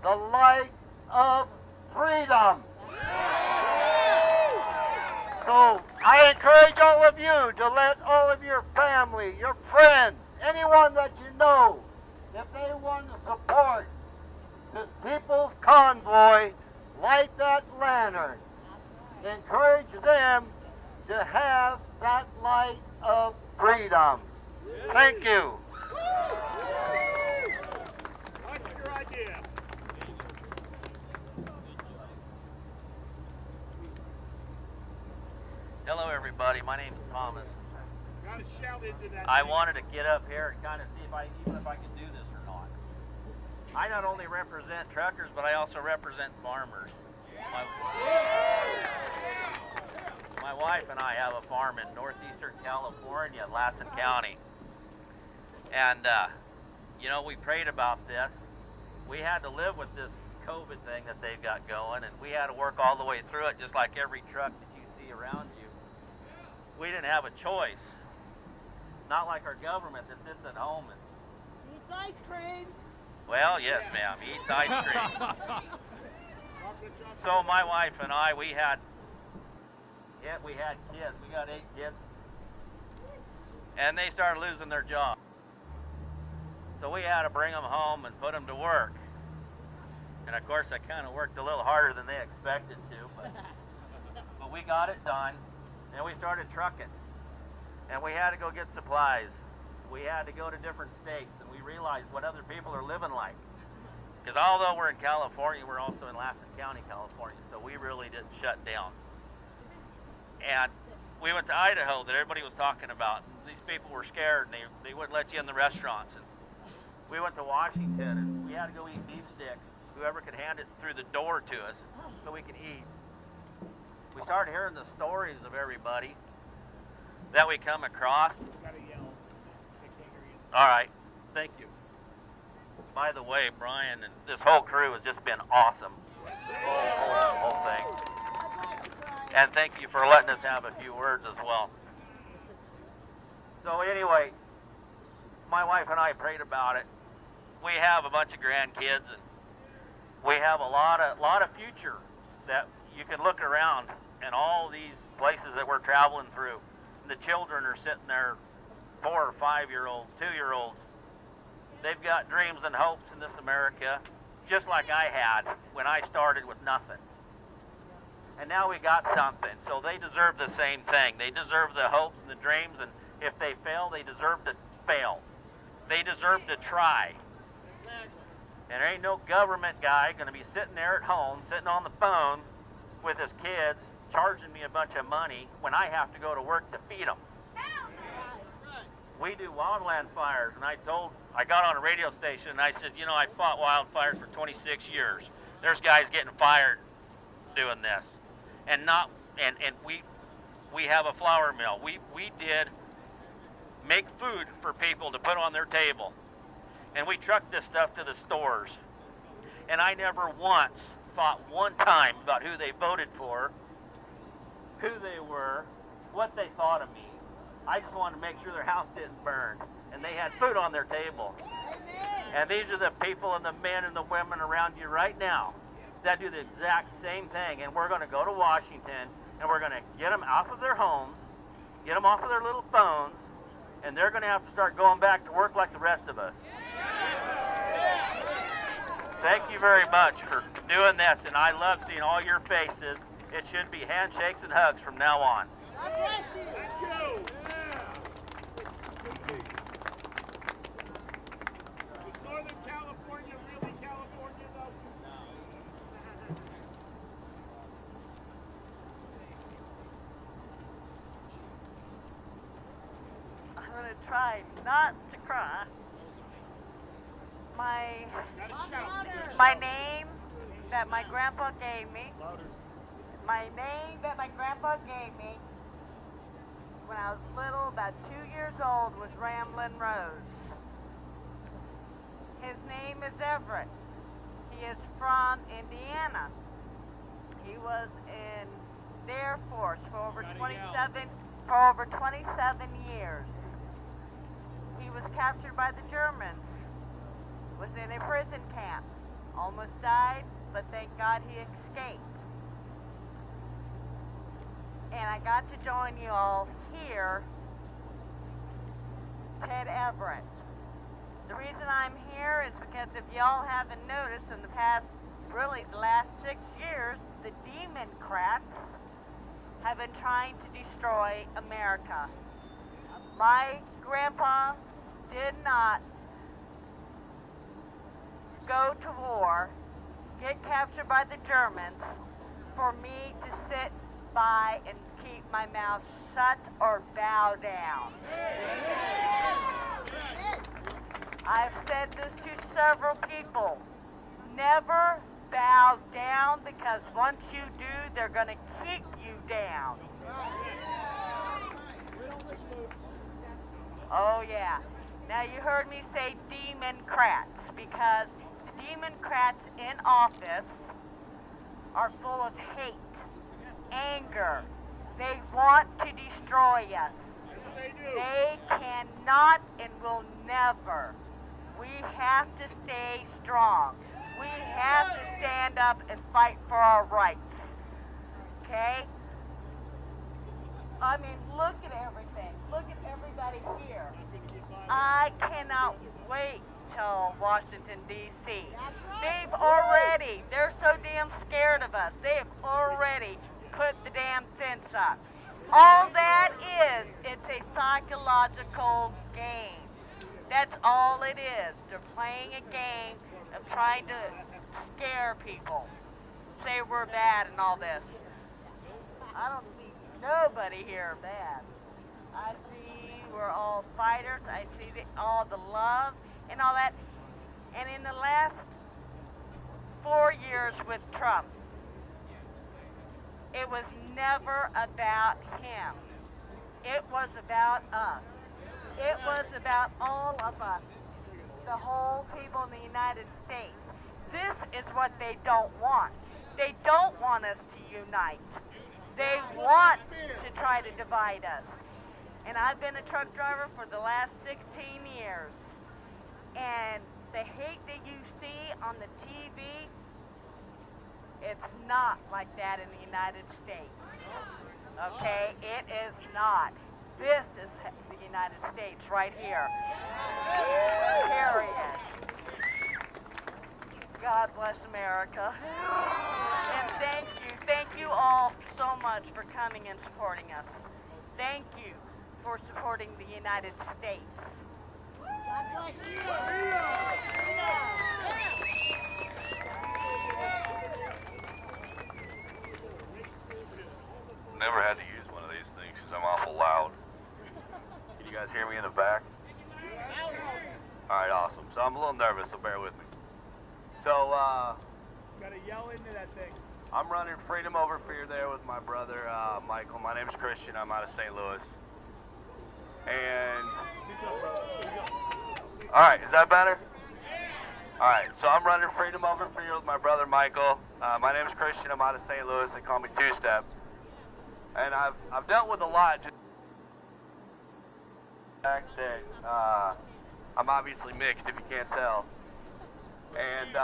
the light of freedom. So I encourage all of you to let all of your family, your friends, anyone that you know, if they want to support this people's convoy, light that lantern. Encourage them to have that light of freedom. Thank you. What's your idea? Hello everybody, my name is Thomas. Gotta shout into that. I wanted to get up here and kind of see if I can do this or not. I not only represent truckers, but I also represent farmers. My wife and I have a farm in northeastern California, Lassen County. And, you know, we prayed about this. We had to live with this COVID thing that they've got going, and we had to work all the way through it, just like every truck that you see around you. We didn't have a choice. Not like our government that sits at home and eats ice cream. Well, yes, ma'am, eats ice cream. So my wife and I, we had kids. We got 8 kids, and they started losing their jobs. So we had to bring them home and put them to work. And of course, I kind of worked a little harder than they expected to, but we got it done. And we started trucking, and we had to go get supplies. We had to go to different states, and we realized what other people are living like. Because although we're in California, we're also in Lassen County, California, so we really didn't shut down. And we went to Idaho that everybody was talking about. These people were scared, and they wouldn't let you in the restaurants. And we went to Washington, and we had to go eat beef sticks. Whoever could hand it through the door to us so we could eat. We started hearing the stories of everybody that we come across. All right. Thank you. By the way, Brian and this whole crew has just been awesome. Whole thing. And thank you for letting us have a few words as well. So anyway, my wife and I prayed about it. We have a bunch of grandkids, and we have a lot of future that you can look around and all these places that we're traveling through. The children are sitting there, 4 or 5-year-olds, 2-year-olds. They've got dreams and hopes in this America, just like I had when I started with nothing. And now we got something, so they deserve the same thing. They deserve the hopes and the dreams, and if they fail, they deserve to fail. They deserve to try. And there ain't no government guy going to be sitting there at home, sitting on the phone with his kids, charging me a bunch of money when I have to go to work to feed them. We do wildland fires, and I got on a radio station and I said, you know, I fought wildfires for 26 years. There's guys getting fired doing this. And we have a flour mill. We did make food for people to put on their table. And we trucked this stuff to the stores. And I never once thought one time about who they voted for, who they were, what they thought of me. I just wanted to make sure their house didn't burn and they had food on their table. And these are the people and the men and the women around you right now that do the exact same thing. And we're going to go to Washington and we're going to get them off of their homes, get them off of their little phones, and they're going to have to start going back to work like the rest of us. Thank you very much for doing this, and I love seeing all your faces. It should be handshakes and hugs from now on. God bless you. Thank you. Is Northern California really California, though? I'm going to try not to cry. My name that my grandpa gave me, when I was little, about 2 years old, was Ramblin' Rose. His name is Everett. He is from Indiana. He was in the Air Force for over 27 years. He was captured by the Germans, was in a prison camp, almost died, but thank God he escaped. And I got to join you all here, Ted Everett. The reason I'm here is because if y'all haven't noticed, in the past, really the last 6 years, the Democrats have been trying to destroy America. My grandpa did not go to war, get captured by the Germans, for me to sit by and keep my mouth shut or bow down. I've said this to several people. Never bow down, because once you do, they're going to kick you down. Oh yeah. Now you heard me say Democrats, because the Democrats in office are full of hate, anger. They want to destroy us. Yes, they do. They cannot and will never. We have to stay strong. We have to stand up and fight for our rights. Okay? I mean, look at everything. Look at everybody here. I cannot wait till Washington, D.C. They're so damn scared of us. They have already put the damn fence up. All that is, it's a psychological game. That's all it is. They're playing a game of trying to scare people. Say we're bad and all this. I don't see nobody here bad. I see we're all fighters. I see all the love and all that. And in the last 4 years with Trump, it was never about him. It was about us. It was about all of us, the whole people in the United States. This is what they don't want. They don't want us to unite. They want to try to divide us. And I've been a truck driver for the last 16 years. And the hate that you see on the TV, it's not like that in the United States. Okay? It is not. This is the United States right here. Period. God bless America. And thank you all so much for coming and supporting us. Thank you for supporting the United States. God bless you. Never had to use one of these things because I'm awful loud. Can you guys hear me in the back? Alright, awesome. So I'm a little nervous, so bear with me. So, Gotta yell into that thing. I'm running Freedom Over Fear there with my brother, Michael. My name's Christian. I'm out of St. Louis. And... Alright, is that better? Alright, so I'm running Freedom Over Fear with my brother, Michael. My name's Christian. I'm out of St. Louis. They call me Two-Step. And I've dealt with a lot. Just the fact that I'm obviously mixed, if you can't tell. And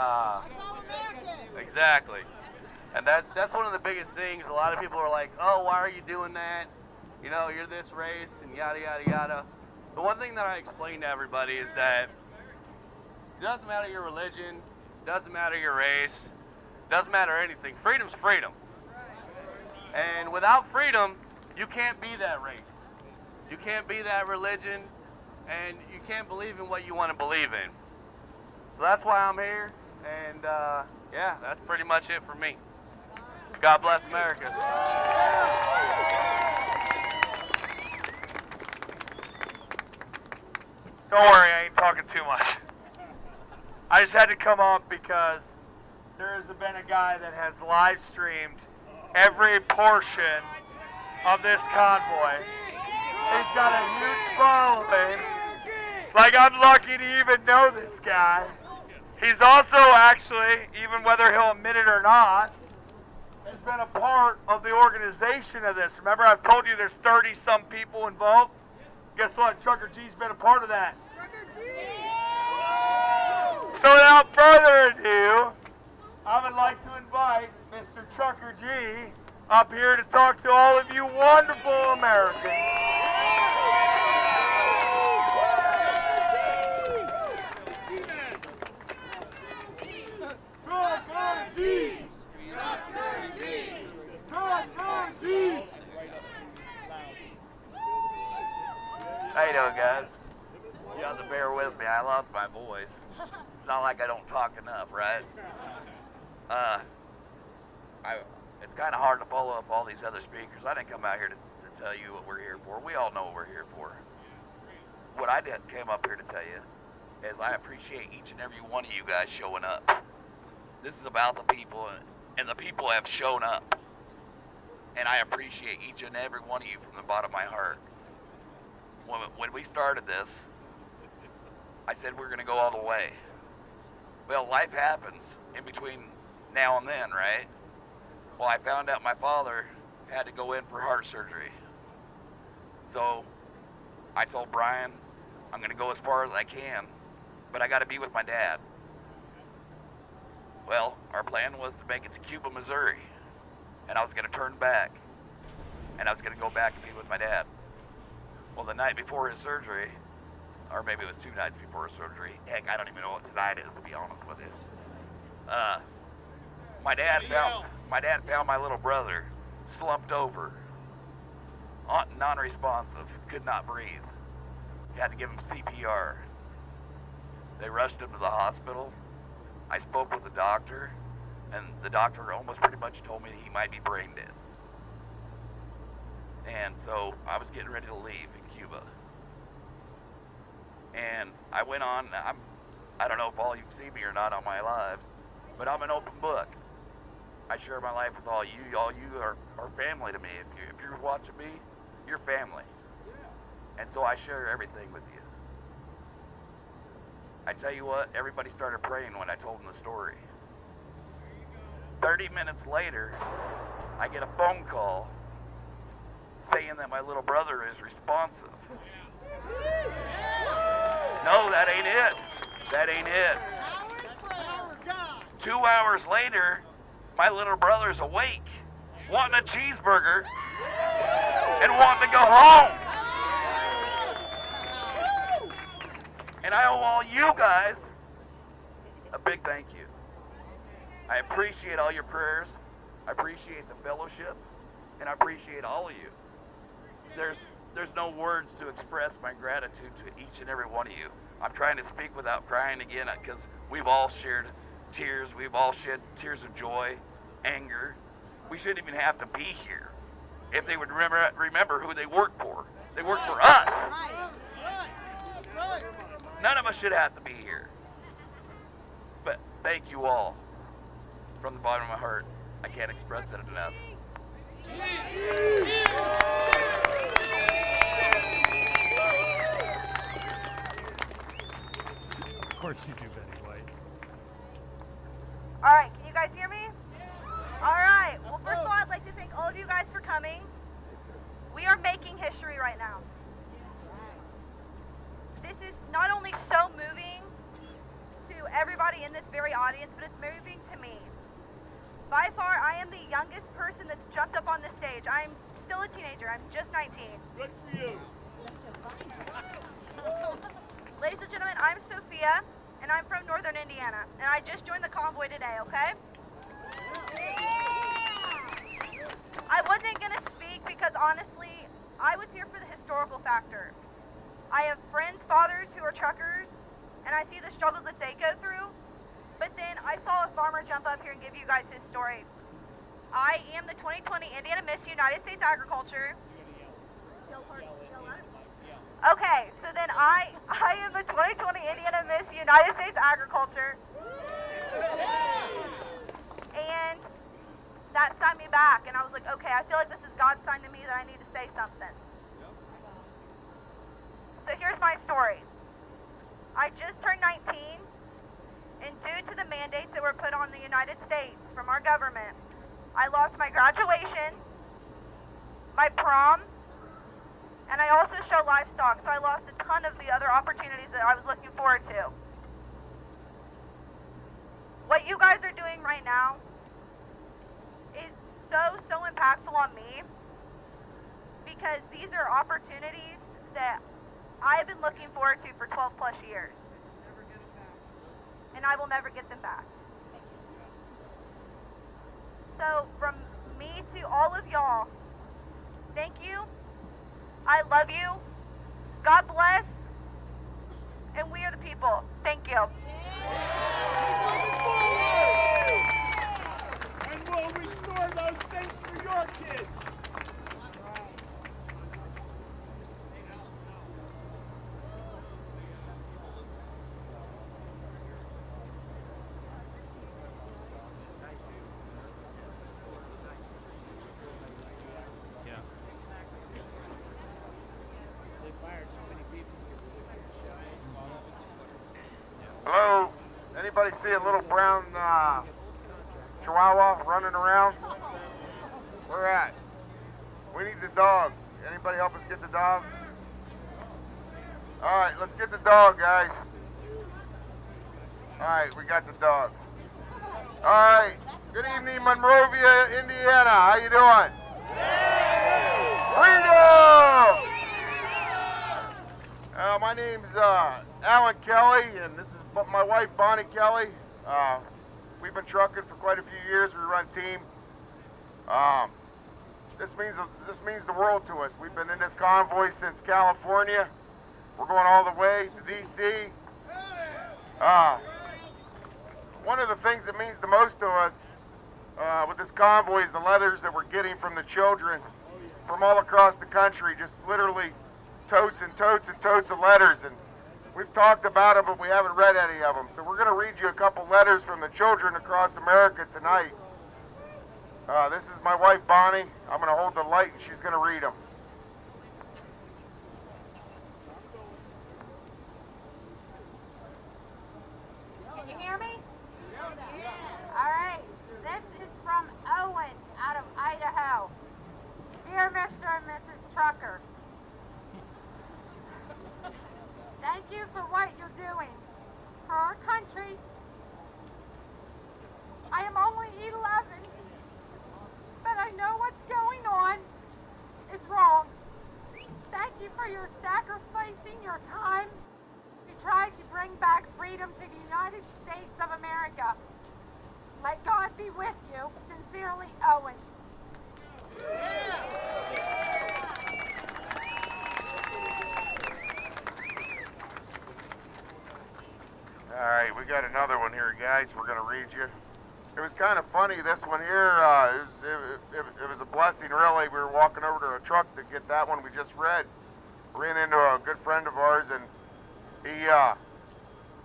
exactly. And that's one of the biggest things. A lot of people are like, oh, why are you doing that? You know, you're this race and yada, yada, yada. The one thing that I explain to everybody is that it doesn't matter your religion, doesn't matter your race, doesn't matter anything. Freedom's freedom. And without freedom, you can't be that race. You can't be that religion, and you can't believe in what you want to believe in. So that's why I'm here, and yeah, that's pretty much it for me. God bless America. Don't worry, I ain't talking too much. I just had to come up because there has been a guy that has live streamed every portion of this convoy. He's got a huge following. Like, I'm lucky to even know this guy. He's also actually, even whether he'll admit it or not, has been a part of the organization of this. Remember, I've told you there's 30-some people involved? Guess what? Trucker G's been a part of that. So without further ado, I would like to invite Mr. Trucker G up here to talk to all of you wonderful Americans. Trucker G! Trucker G! Trucker G! How you doing, guys? You have to bear with me. I lost my voice. It's not like I don't talk enough, right? It's kind of hard to follow up all these other speakers. I didn't come out here to tell you what we're here for. We all know what we're here for. What I came up here to tell you is I appreciate each and every one of you guys showing up. This is about the people, and the people have shown up. And I appreciate each and every one of you from the bottom of my heart. When we started this, I said we're going to go all the way. Well, life happens in between now and then, right? Well, I found out my father had to go in for heart surgery. So I told Brian, I'm going to go as far as I can, but I got to be with my dad. Well, our plan was to make it to Cuba, Missouri, and I was going to turn back, and I was going to go back and be with my dad. Well, the night before his surgery, or maybe it was 2 nights before his surgery, heck, I don't even know what tonight is, to be honest with you. My dad found my little brother slumped over, non-responsive, could not breathe. Had to give him CPR. They rushed him to the hospital. I spoke with the doctor, and the doctor almost pretty much told me he might be brain dead. And so I was getting ready to leave in Cuba. And I went on, I don't know if all you see me or not on my lives, but I'm an open book. I share my life with all you. All you are family to me. If you're watching me, you're family. And so I share everything with you. I tell you what, everybody started praying when I told them the story. 30 minutes later, I get a phone call saying that my little brother is responsive. No, that ain't it. That ain't it. 2 hours later, my little brother's awake, wanting a cheeseburger, and wanting to go home. And I owe all you guys a big thank you. I appreciate all your prayers. I appreciate the fellowship, and I appreciate all of you. There's no words to express my gratitude to each and every one of you. I'm trying to speak without crying again, because we've all shared tears. We've all shed tears of joy, anger. We shouldn't even have to be here if they would remember who they work for. They work for us. None of us should have to be here. But thank you all from the bottom of my heart. I can't express it enough. Of course you do, Betty White. All right, can you guys hear me? All right. Well, first of all, I'd like to thank all of you guys for coming. We are making history right now. This is not only so moving to everybody in this very audience, but it's moving to me. By far, I am the youngest person that's jumped up on this stage. I'm still a teenager. I'm just 19. Good for you. Ladies and gentlemen, I'm Sophia, and I'm from Northern Indiana, and I just joined the convoy today, okay? I wasn't going to speak because, honestly, I was here for the historical factor. I have friends, fathers who are truckers, and I see the struggles that they go through. But then I saw a farmer jump up here and give you guys his story. I am the 2020 Indiana Miss United States Agriculture. Okay, so then I am the 2020 Indiana Miss United States Agriculture. And that signed me back, and I was like, okay, I feel like this is God's sign to me that I need to say something. So here's my story. I just turned 19, and due to the mandates that were put on the United States from our government, I lost my graduation, my prom, and I also show livestock, so I lost a ton of the other opportunities that I was looking forward to. What you guys are doing right now is so impactful on me, because these are opportunities that I've been looking forward to for 12 plus years. And I will never get them back. So from me to all of y'all, thank you. I love you. God bless. And we are the people. Thank you. And we'll restore those things for your kids. Hello? Anybody see a little brown chihuahua running around? Where at? We need the dog. Anybody help us get the dog? Alright, let's get the dog, guys. Alright, we got the dog. Alright, good evening, Monrovia, Indiana. How you doing? Freedom! My name's Alan Kelly, and this is my wife, Bonnie Kelly. We've been trucking for quite a few years. We run team. This means the world to us. We've been in this convoy since California. We're going all the way to D.C. One of the things that means the most to us with this convoy is the letters that we're getting from the children from all across the country. Just literally totes and totes and totes of letters. And we've talked about them, but we haven't read any of them. So we're going to read you a couple letters from the children across America tonight. This is my wife, Bonnie. I'm going to hold the light, and she's going to read them. your time to try to bring back freedom to the United States of America. Let God be with you. Sincerely, Owen. All right, we got another one here, guys. We're going to read you. It was kind of funny, this one here. It was a blessing, really. We were walking over to a truck to get that one we just read. Ran into a good friend of ours, and he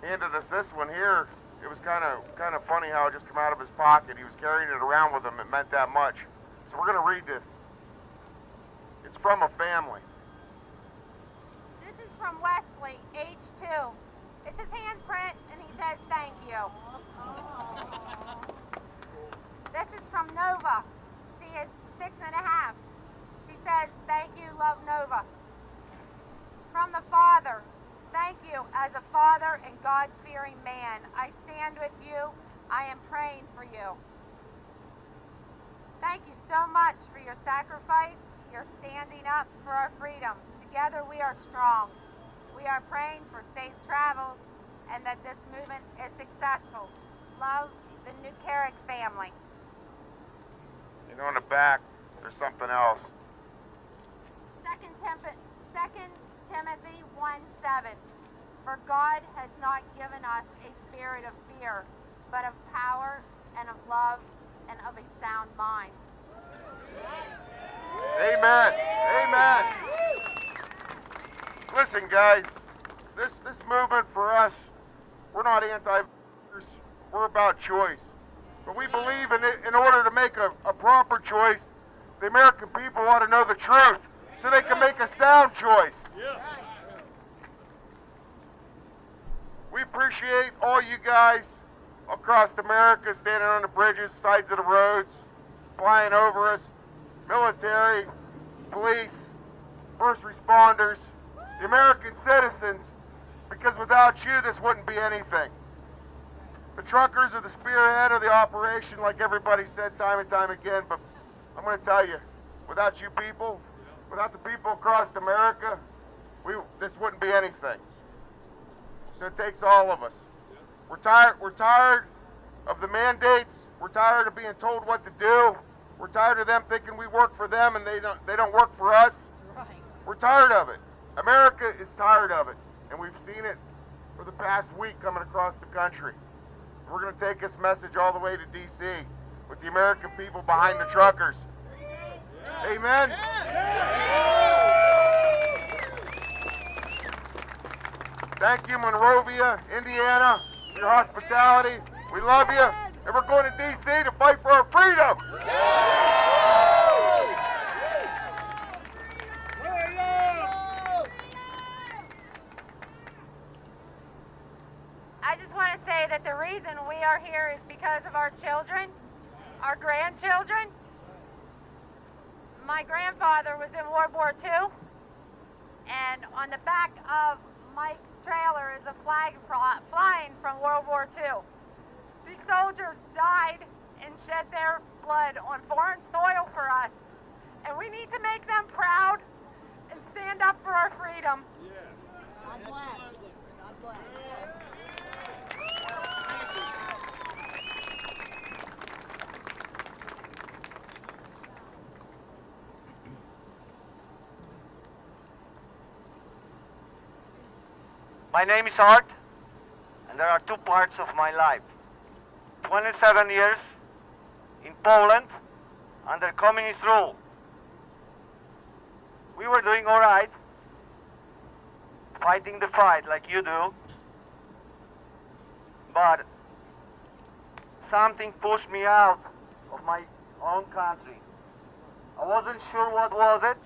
handed us this one here. It was kind of funny how it just came out of his pocket. He was carrying it around with him. It meant that much. So we're going to read this. It's from a family. This is from Wesley, age 2. It's his handprint, and he says thank you. This is from Nova. She is 6.5. She says thank you, love Nova. From the Father, thank you as a father and God-fearing man. I stand with you. I am praying for you. Thank you so much for your sacrifice, your standing up for our freedom. Together we are strong. We are praying for safe travels and that this movement is successful. Love, the UKRANE family. You know, in the back, there's something else. 2 Timothy 1:7. For God has not given us a spirit of fear, but of power and of love and of a sound mind. Amen. Amen. Listen, guys, this movement for us, we're not anti-vaxxers. We're about choice. But we believe in order to make a proper choice, the American people ought to know the truth so they can make a sound choice. We appreciate all you guys across America standing on the bridges, sides of the roads, flying over us, military, police, first responders, the American citizens, because without you, this wouldn't be anything. The truckers are the spearhead of the operation, like everybody said time and time again, but I'm going to tell you, without you people, without the people across America, this wouldn't be anything. So it takes all of us. We're tired of the mandates. We're tired of being told what to do. We're tired of them thinking we work for them and they don't work for us. We're tired of it. America is tired of it, and we've seen it for the past week coming across the country. We're going to take this message all the way to D.C. with the American people behind the truckers. Amen? Thank you, Monrovia, Indiana, for your hospitality. We love you, and we're going to D.C. to fight for our freedom. I just want to say that the reason we are here is because of our children, our grandchildren. My grandfather was in World War II, and on the back of Mike's trailer is a flag flying from World War II. These soldiers died and shed their blood on foreign soil for us, and we need to make them proud and stand up for our freedom. God bless. God bless. My name is Art, and there are two parts of my life. 27 years in Poland under communist rule. We were doing all right, fighting the fight like you do, but something pushed me out of my own country. I wasn't sure what was it,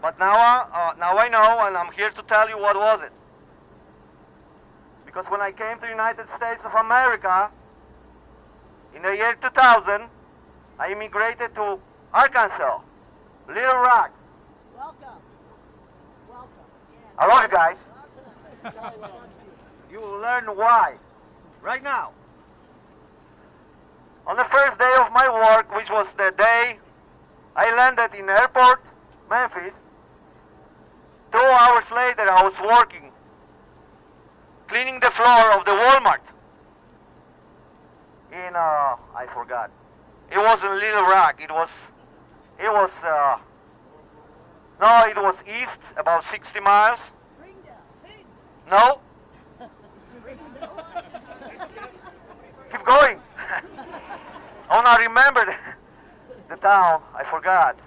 but now I know, and I'm here to tell you what was it. Because when I came to the United States of America, in the year 2000, I immigrated to Arkansas, Little Rock. Welcome. Welcome. I love you guys. You will learn why, right now. On the first day of my work, which was the day I landed in airport, Memphis, 2 hours later, I was working, cleaning the floor of the Walmart in, I forgot. It wasn't Little Rock. It was east, about 60 miles. No? Keep going. Oh, now remember the town. I forgot.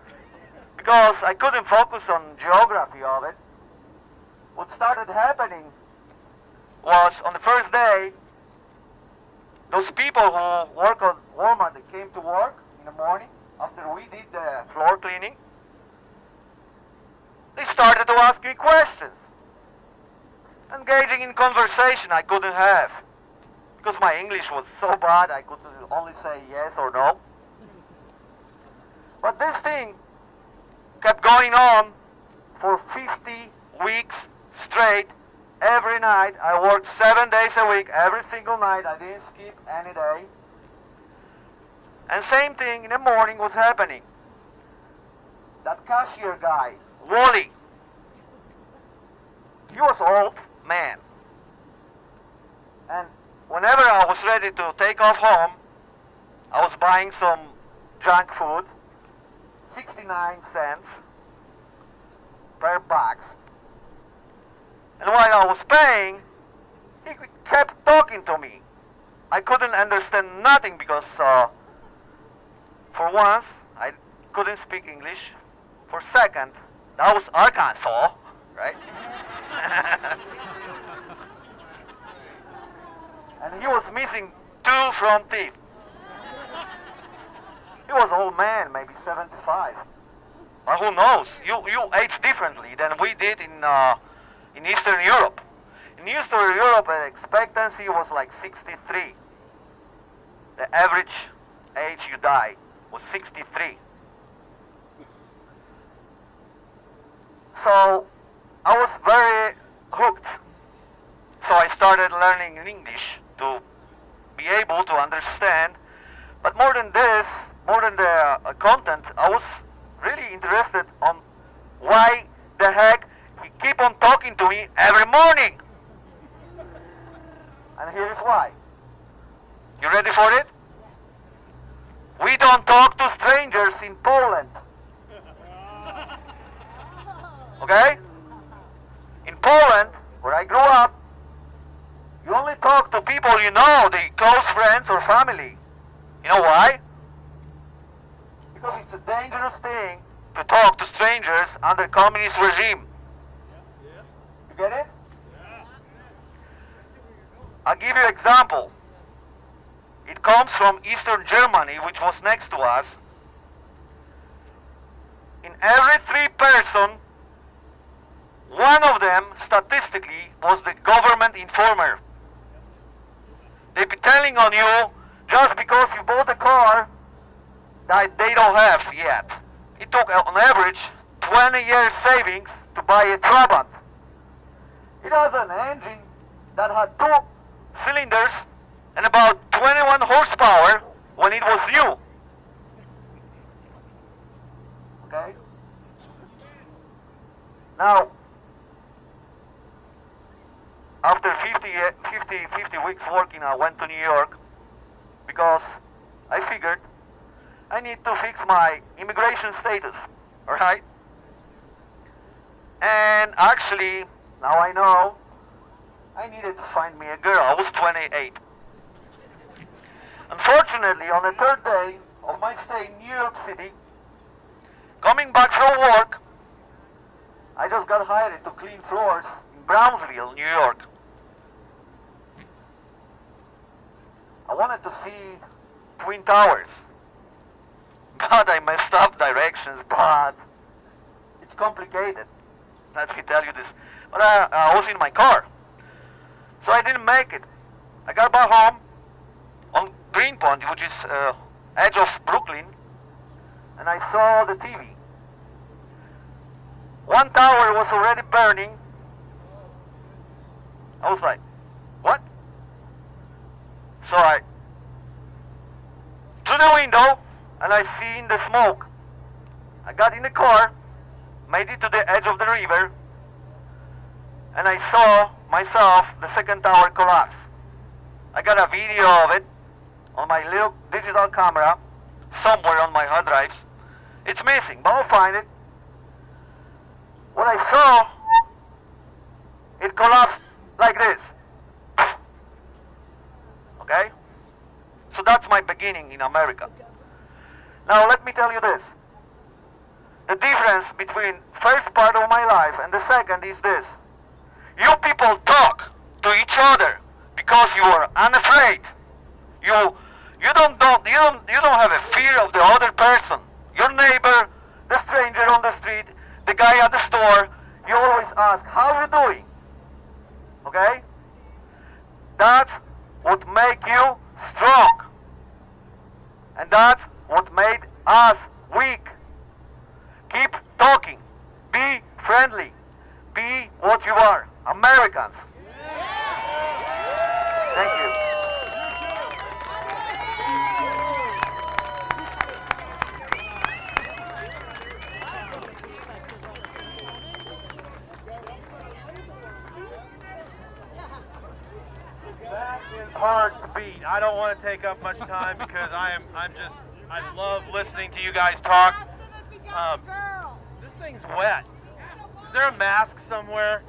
Because I couldn't focus on geography of it. What started happening was on the first day, those people who work on Walmart, they came to work in the morning after we did the floor cleaning. They started to ask me questions. Engaging in conversation I couldn't have. Because my English was so bad I could only say yes or no. But this thing kept going on for 50 weeks straight. Every night. I worked 7 days a week, every single night. I didn't skip any day. And same thing in the morning was happening. That cashier guy, Wally, he was old man. And whenever I was ready to take off home, I was buying some junk food, 69 cents per box. And while I was paying, he kept talking to me. I couldn't understand nothing because, for once, I couldn't speak English. For second, that was Arkansas, right? And he was missing 2 front teeth. He was an old man, maybe 75. But who knows? You age differently than we did in Eastern Europe. In Eastern Europe, the expectancy was like 63. The average age you die was 63. So I was very hooked. So I started learning English to be able to understand. But more than this, more than the content, I was really interested on why the heck he keep on talking to me every morning. And here is why. You ready for it? We don't talk to strangers in Poland. Okay? In Poland, where I grew up, you only talk to people you know, the close friends or family. You know why? Because it's a dangerous thing to talk to strangers under communist regime. You get it? I'll give you an example. It comes from Eastern Germany, which was next to us. In every 3 person, one of them, statistically, was the government informer. They be telling on you just because you bought a car that they don't have yet. It took, on average, 20 years savings to buy a Trabant. It has an engine that had 2 cylinders and about 21 horsepower when it was new. Okay? Now, after 50 weeks working, I went to New York because I figured I need to fix my immigration status, alright? And actually, now I know, I needed to find me a girl. I was 28. Unfortunately, on the 3rd day of my stay in New York City, coming back from work, I just got hired to clean floors in Brownsville, New York. I wanted to see Twin Towers, but I messed up directions, but it's complicated. Let me tell you this. But I was in my car, so I didn't make it. I got back home on Greenpoint, which is edge of Brooklyn, and I saw the TV. One tower was already burning. I was like, what? So I through the window, and I seen the smoke. I got in the car, made it to the edge of the river, and I saw myself the second tower collapse. I got a video of it on my little digital camera somewhere on my hard drives. It's missing, but I'll find it. What I saw, it collapsed like this. Okay? So that's my beginning in America. Now let me tell you this. The difference between first part of my life and the second is this. You people talk to each other because you are unafraid. You don't have a fear of the other person. Your neighbor, the stranger on the street, the guy at the store, you always ask, how are you doing? Okay? That's what make you strong. And that's what made us weak. Keep talking. Be friendly. Be what you are. Americans. Thank you. That is hard to beat. I don't want to take up much time because I love listening to you guys talk. This thing's wet. Is there a mask somewhere?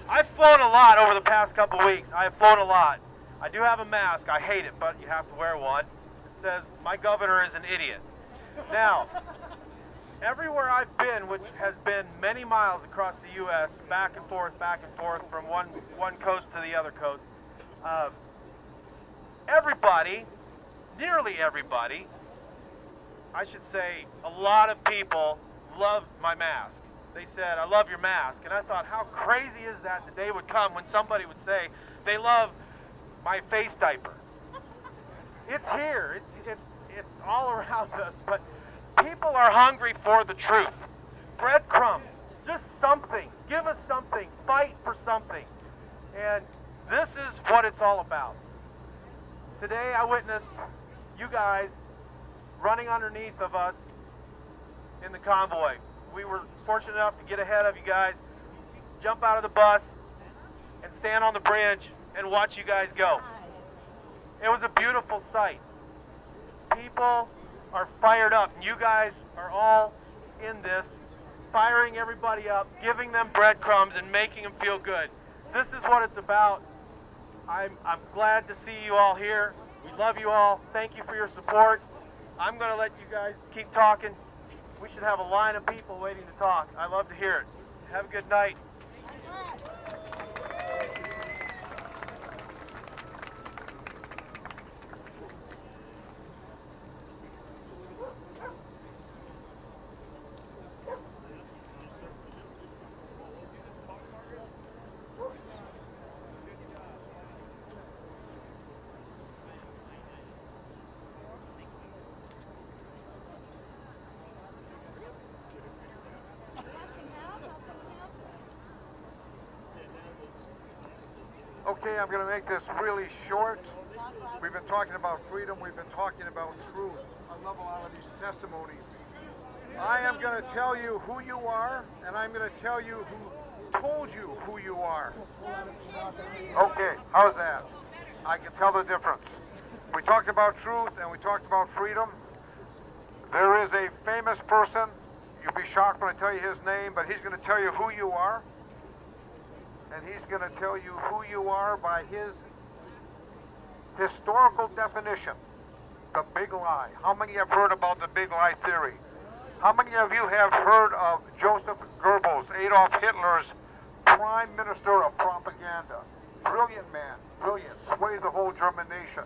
I've flown a lot over the past couple weeks. I have flown a lot. I do have a mask. I hate it, but you have to wear one. It says, my governor is an idiot. Now, everywhere I've been, which has been many miles across the U.S., back and forth from one coast to the other coast, everybody, nearly everybody, I should say a lot of people loved my mask. They said, I love your mask. And I thought, how crazy is that the day would come when somebody would say they love my face diaper. It's here. It's all around us. But people are hungry for the truth. Breadcrumbs. Just something. Give us something. Fight for something. And this is what it's all about. Today I witnessed you guys running underneath of us in the convoy. We were fortunate enough to get ahead of you guys, jump out of the bus, and stand on the bridge and watch you guys go. It was a beautiful sight. People are fired up, and you guys are all in this, firing everybody up, giving them breadcrumbs, and making them feel good. This is what it's about. I'm glad to see you all here. We love you all. Thank you for your support. I'm going to let you guys keep talking. We should have a line of people waiting to talk. I love to hear it. Have a good night. Okay, I'm going to make this really short. We've been talking about freedom. We've been talking about truth. I love a lot of these testimonies. I am going to tell you who you are, and I'm going to tell you who told you who you are. Okay, how's that? I can tell the difference. We talked about truth and we talked about freedom. There is a famous person. You'll be shocked when I tell you his name, but he's going to tell you who you are. And he's going to tell you who you are by his historical definition, the big lie. How many have heard about the big lie theory? How many of you have heard of Joseph Goebbels, Adolf Hitler's prime minister of propaganda? Brilliant man, brilliant, swayed the whole German nation.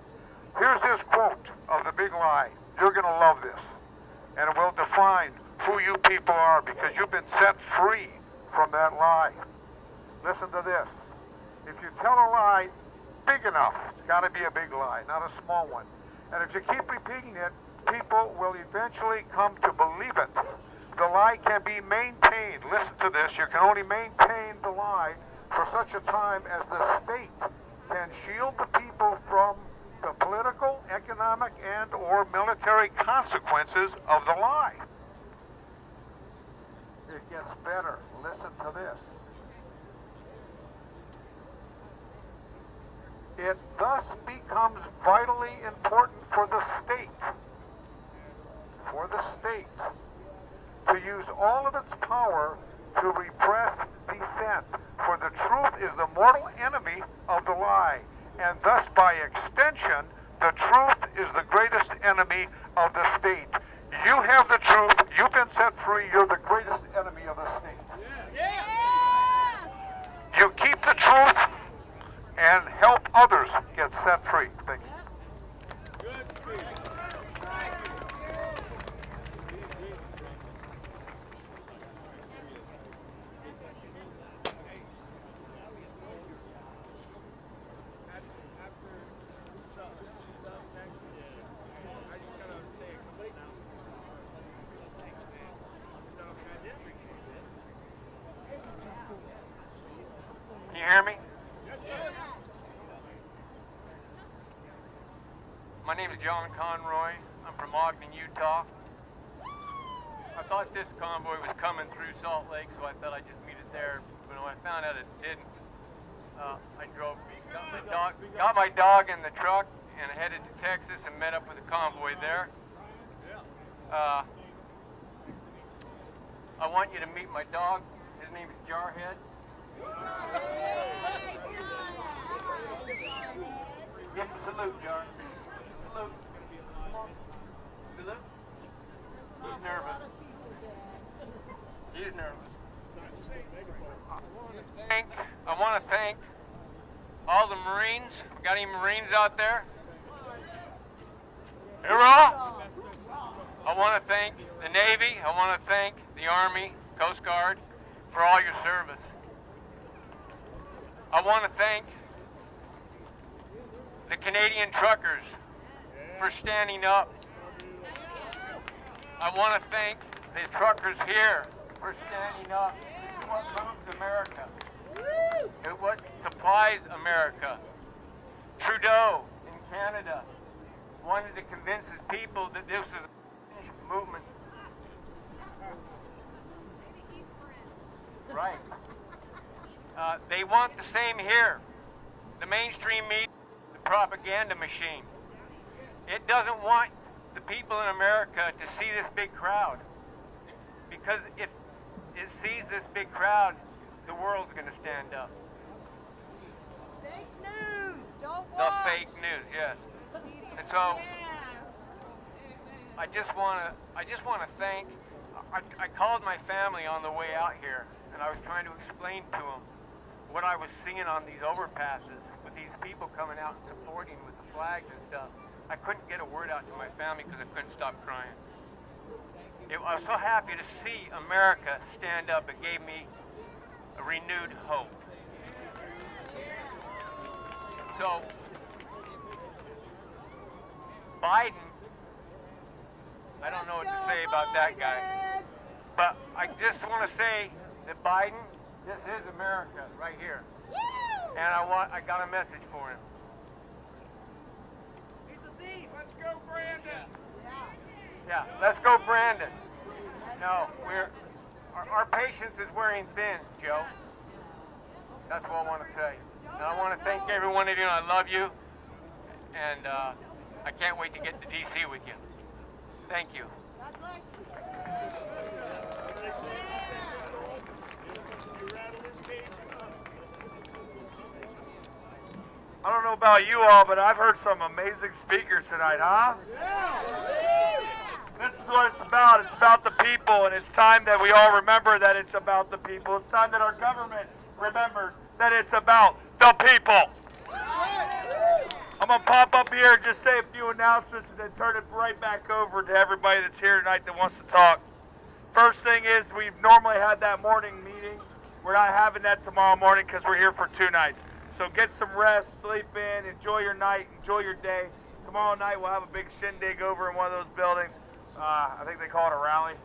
Here's his quote of the big lie. You're going to love this. And it will define who you people are because you've been set free from that lie. Listen to this. If you tell a lie big enough, it's got to be a big lie, not a small one. And if you keep repeating it, people will eventually come to believe it. The lie can be maintained. Listen to this. You can only maintain the lie for such a time as the state can shield the people from the political, economic, and or military consequences of the lie. It gets better. Listen to this. It thus becomes vitally important for the state to use all of its power to repress dissent. For the truth is the mortal enemy of the lie, and thus by extension, the truth is the greatest enemy of the state. You have the truth, you've been set free, you're the greatest enemy of the state. You keep the truth and help others get set free. Thank you. Can you hear me? My name is John Conroy. I'm from Ogden, Utah. I thought this convoy was coming through Salt Lake, so I thought I'd just meet it there. But when I found out it didn't, I got my dog in the truck and headed to Texas and met up with the convoy there. I want you to meet my dog. His name is Jarhead. Give him a salute, Jar. Salute. Salute. He's nervous. He's nervous. I want to thank all the Marines. We got any Marines out there? Hoorah! I want to thank the Navy. I want to thank the Army, Coast Guard for all your service. I want to thank the Canadian truckers for standing up. I want to thank the truckers here for standing up. It's what moves America. It's what supplies America. Trudeau in Canada wanted to convince his people that this is a movement. Right. They want the same here. The mainstream media, the propaganda machine. It doesn't want the people in America to see this big crowd. Because if it sees this big crowd, the world's going to stand up. Fake news, don't The watch. fake news, yes. And so I just want to thank. I called my family on the way out here, and I was trying to explain to them what I was seeing on these overpasses with these people coming out and supporting with the flags and stuff. I couldn't get a word out to my family because I couldn't stop crying. I was so happy to see America stand up. It gave me a renewed hope. So, Biden, I don't know what to say about that guy, but I just want to say that Biden, this is America right here, and I got a message for him. He's a thief. Let's go, Brandon. Yeah, let's go, Brandon. No, our patience is wearing thin, Joe. That's what I want to say. And I want to thank every one of you, and I love you. And I can't wait to get to D.C. with you. Thank you. God bless you. I don't know about you all, but I've heard some amazing speakers tonight, huh? This is what it's about. It's about the people, and it's time that we all remember that it's about the people. It's time that our government remembers that it's about the people. I'm going to pop up here and just say a few announcements and then turn it right back over to everybody that's here tonight that wants to talk. First thing is we've normally had that morning meeting. We're not having that tomorrow morning because we're here for 2 nights. So get some rest, sleep in, enjoy your night, enjoy your day. Tomorrow night we'll have a big shindig over in one of those buildings. I think they call it a rally.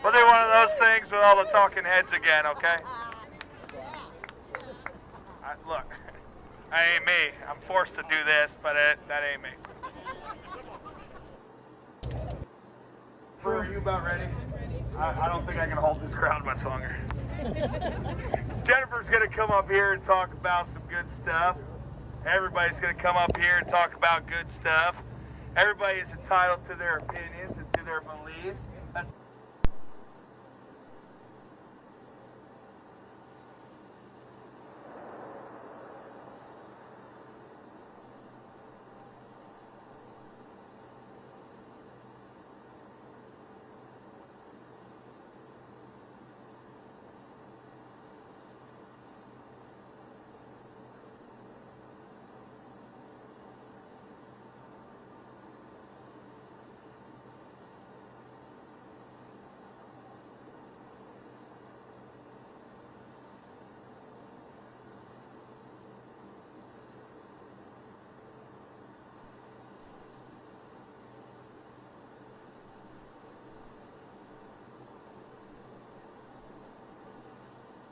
We'll do one of those things with all the talking heads again, okay? Look, that ain't me. I'm forced to do this, but that ain't me. Are you about ready? I don't think I can hold this crowd much longer. Jennifer's going to come up here and talk about some good stuff. Everybody's going to come up here and talk about good stuff. Everybody is entitled to their opinions and to their beliefs.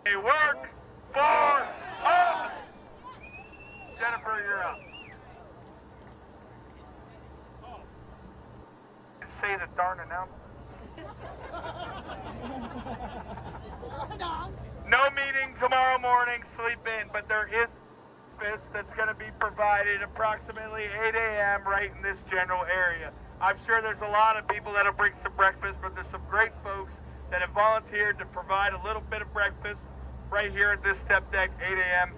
They work for us! Jennifer, you're up. Say the darn announcement. No meeting tomorrow morning, sleep in, but there is breakfast that's going to be provided approximately 8 a.m. right in this general area. I'm sure there's a lot of people that'll bring some breakfast, but there's some great folks that have volunteered to provide a little bit of breakfast right here at this step deck, 8 a.m.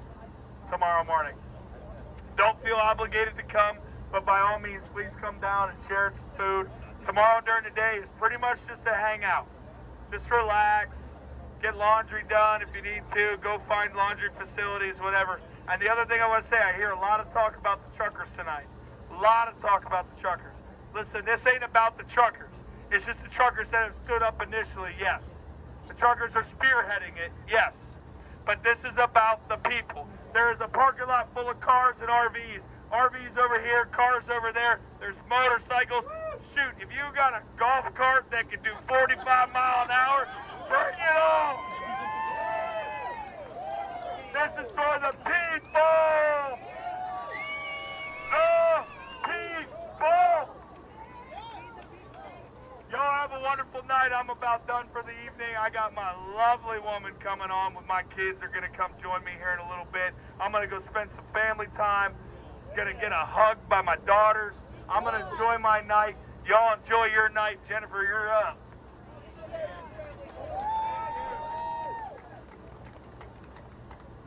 tomorrow morning. Don't feel obligated to come, but by all means, please come down and share some food. Tomorrow during the day is pretty much just a hangout. Just relax, get laundry done if you need to, go find laundry facilities, whatever. And the other thing I want to say, I hear a lot of talk about the truckers tonight. A lot of talk about the truckers. Listen, this ain't about the truckers. It's just the truckers that have stood up initially, yes. The truckers are spearheading it, yes. But this is about the people. There is a parking lot full of cars and RVs. RVs over here, cars over there. There's motorcycles. Shoot, if you got a golf cart that can do 45 miles an hour, bring it on! This is for the people! The people! Y'all have a wonderful night. I'm about done for the evening. I got my lovely woman coming on with my kids. They're going to come join me here in a little bit. I'm going to go spend some family time. Going to get a hug by my daughters. I'm going to enjoy my night. Y'all enjoy your night. Jennifer, you're up.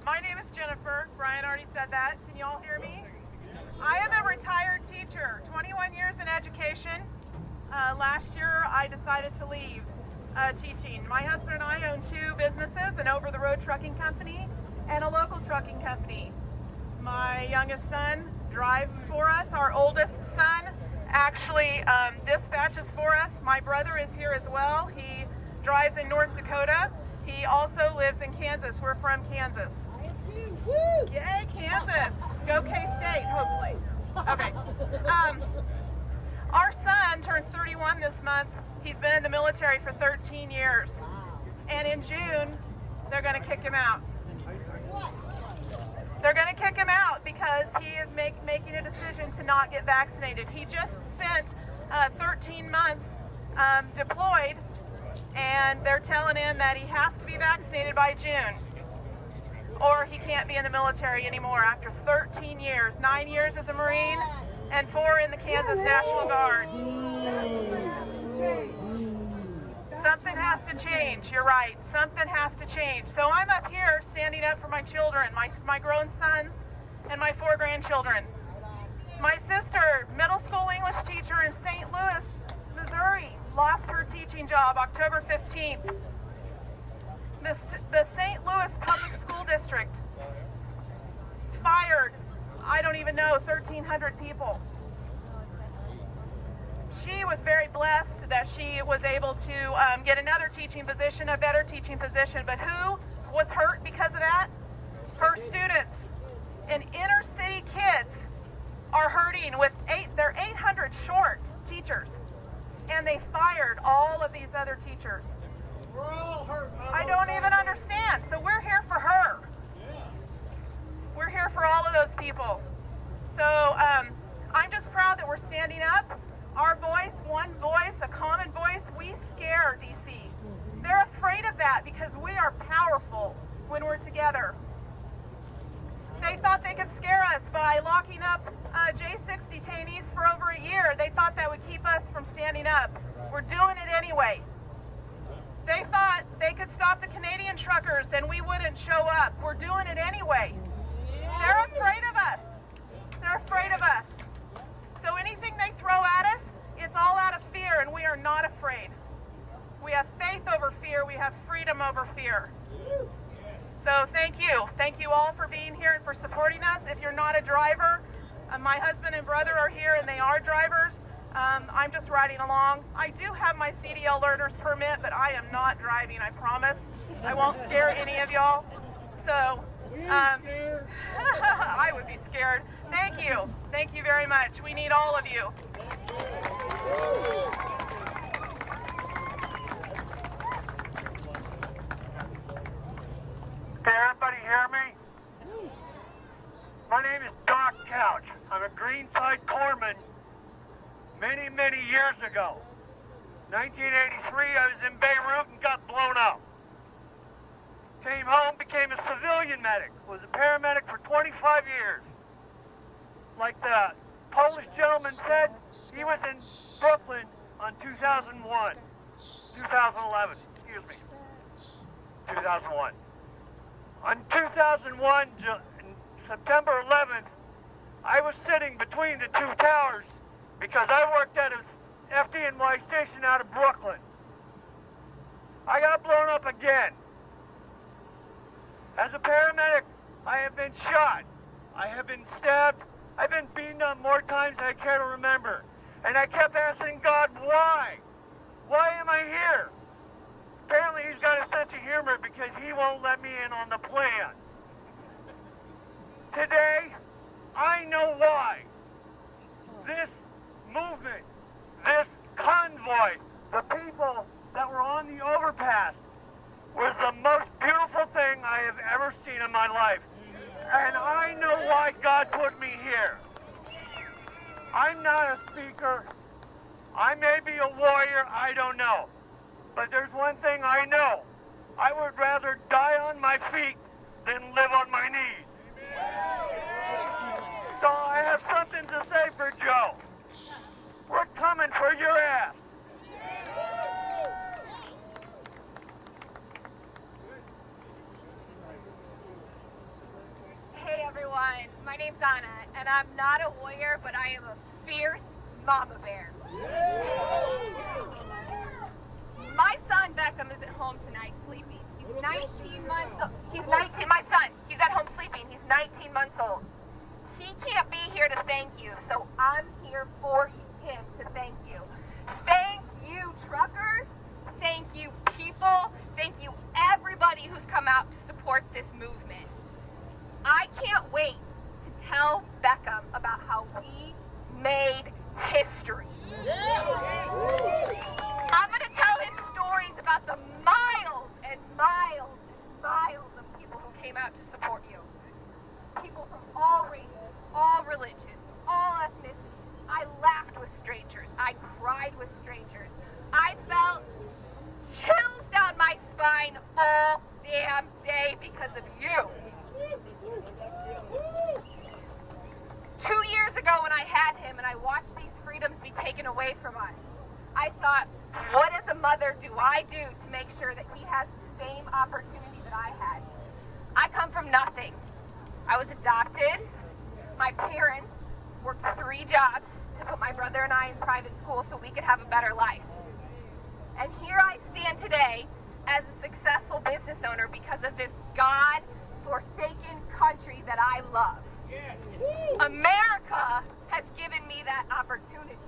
My name is Jennifer. Brian already said that. Can you all hear me? I am a retired teacher, 21 years in education. Last year, I decided to leave teaching. My husband and I own 2 businesses, an over-the-road trucking company and a local trucking company. My youngest son drives for us. Our oldest son actually dispatches for us. My brother is here as well. He drives in North Dakota. He also lives in Kansas. We're from Kansas. Yay, Kansas! Go K-State, hopefully. Okay. Our son turns 31 this month. He's been in the military for 13 years. And in June, they're going to kick him out. They're going to kick him out because he is making a decision to not get vaccinated. He just spent 13 months deployed, and they're telling him that he has to be vaccinated by June, or he can't be in the military anymore after 13 years, 9 years as a Marine, and 4 in the Kansas National Guard. Something has to change, you're right. Something has to change. So I'm up here standing up for my children, my grown sons, and my 4 grandchildren. My sister, middle school English teacher in St. Louis, Missouri, lost her teaching job October 15th. The St. Louis Public School District fired, I don't even know, 1,300 people. She was very blessed that she was able to get another teaching position, a better teaching position. But who was hurt because of that? Her students. And inner city kids are hurting with they're 800 short teachers. And they fired all of these other teachers. We're all hurt. I don't even understand. So we're here for her. We're here for all of those people. So I'm just proud that we're standing up. Our voice, one voice, a common voice, we scare DC. They're afraid of that because we are powerful when we're together. They thought they could scare us by locking up J6 detainees for over a year. They thought that would keep us from standing up. We're doing it anyway. They thought they could stop the Canadian truckers and we wouldn't show up. We're doing it anyway. They're afraid of us. They're afraid of us. So anything they throw at us, it's all out of fear, and we are not afraid. We have faith over fear. We have freedom over fear. So thank you. Thank you all for being here and for supporting us. If you're not a driver, my husband and brother are here, and they are drivers. I'm just riding along. I do have my CDL learner's permit, but I am not driving, I promise. I won't scare any of y'all. So, I would be scared. Thank you. Thank you very much. We need all of you. Can everybody hear me? My name is Doc Couch. I'm a Greenside corpsman many, many years ago. 1983, I was in Beirut and got blown up. Came home, became a civilian medic. Was a paramedic for 25 years. Like the Polish gentleman said, he was in Brooklyn on 2011, 2001. On 2001, September 11th, I was sitting between the two towers because I worked at a FDNY station out of Brooklyn. I got blown up again. As a paramedic, I have been shot. I have been stabbed. I've been beaten up more times than I care to remember. And I kept asking God, why? Why am I here? Apparently he's got a sense of humor because he won't let me in on the plan. Today, I know why. This movement, this convoy, the people that were on the overpass was the most beautiful thing I have ever seen in my life. And I know why God put me here. I'm not a speaker. I may be a warrior, I don't know. But there's one thing I know. I would rather die on my feet than live on my knees. So I have something to say for Joe. We're coming for your ass. Hey everyone, my name's Anna, and I'm not a warrior, but I am a fierce mama bear. My son Beckham is at home tonight sleeping. He's 19 months old. My son, he's at home sleeping. He's 19 months old. He can't be here to thank you, so I'm here for him to thank you. Thank you, truckers. Thank you, people. Thank you, everybody who's come out to support this movement. I can't wait to tell Beckham about how we made history. I'm going to tell him stories about the miles and miles and miles of people who came out to support you. People from all races, all religions, all ethnicities. I laughed with strangers. I cried with strangers. I felt chills down my spine all damn day because of you. 2 years ago when I had him and I watched these freedoms be taken away from us, I thought, what as a mother do I do to make sure that he has the same opportunity that I had? I come from nothing. I was adopted. My parents worked 3 jobs to put my brother and I in private school so we could have a better life. And here I stand today as a successful business owner because of this God-forsaken country that I love. America has given me that opportunity,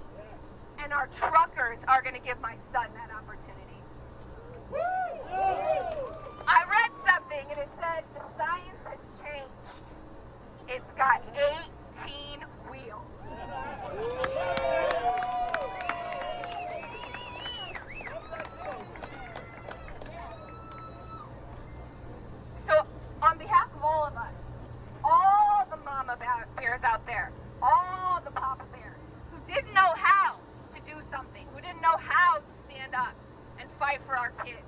and our truckers are going to give my son that opportunity. I read something, and it said the science has changed. It's got 18 wheels. So, on behalf of all of us, all the mama bears out there, all the papa bears who didn't know how to do something, who didn't know how to stand up and fight for our kids,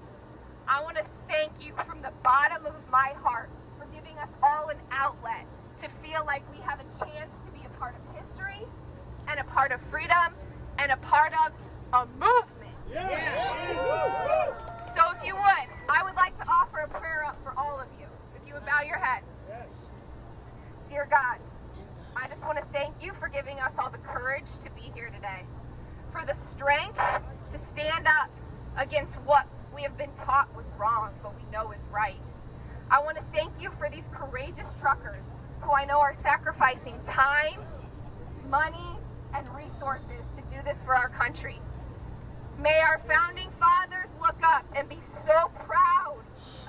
I want to thank you from the bottom of my heart for giving us all an outlet to feel like we have a chance to be a part of history and a part of freedom and a part of a movement. So if you would, I would like to offer a prayer up for all of you. If you would bow your head. Dear God, I just want to thank you for giving us all the courage to be here today, for the strength to stand up against what we have been taught was wrong, but we know is right. I want to thank you for these courageous truckers who I know are sacrificing time, money, and resources to do this for our country. May our founding fathers look up and be so proud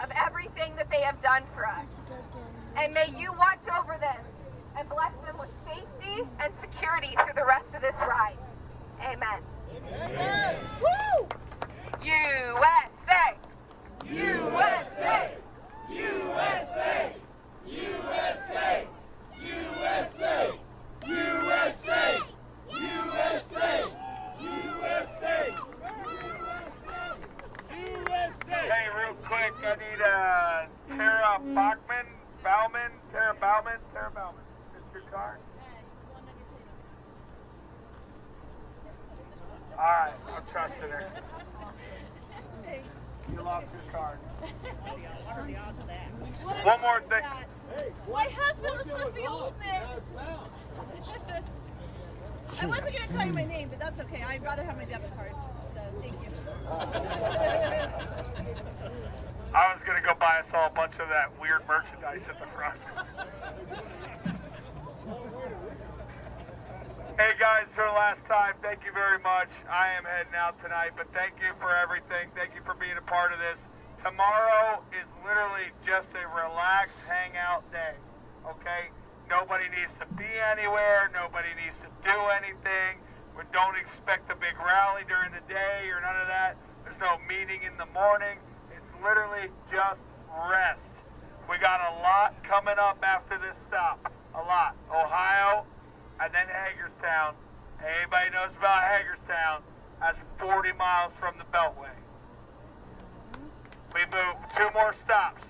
of everything that they have done for us. And may you watch over them and bless them with safety and security through the rest of this ride. Amen. Amen. Woo! USA! USA! USA! USA! USA! USA! USA! USA! Hey, real quick, I need Tara Bauman. It's your card. All right, I'll trust in her. You lost your card. One more thing. My husband was supposed to be holding it. I wasn't going to tell you my name, but that's okay. I'd rather have my debit card. So, thank you. I was going to go buy us all a bunch of that weird merchandise at the front. Hey guys, for the last time, thank you very much. I am heading out tonight, but thank you for everything. Thank you for being a part of this. Tomorrow is literally just a relaxed hangout day, okay? Nobody needs to be anywhere. Nobody needs to do anything. We don't expect a big rally during the day or none of that. There's no meeting in the morning. It's literally just rest. We got a lot coming up after this stop. A lot. Ohio, and then Hagerstown. Anybody knows about Hagerstown? That's 40 miles from the Beltway. We move 2 more stops.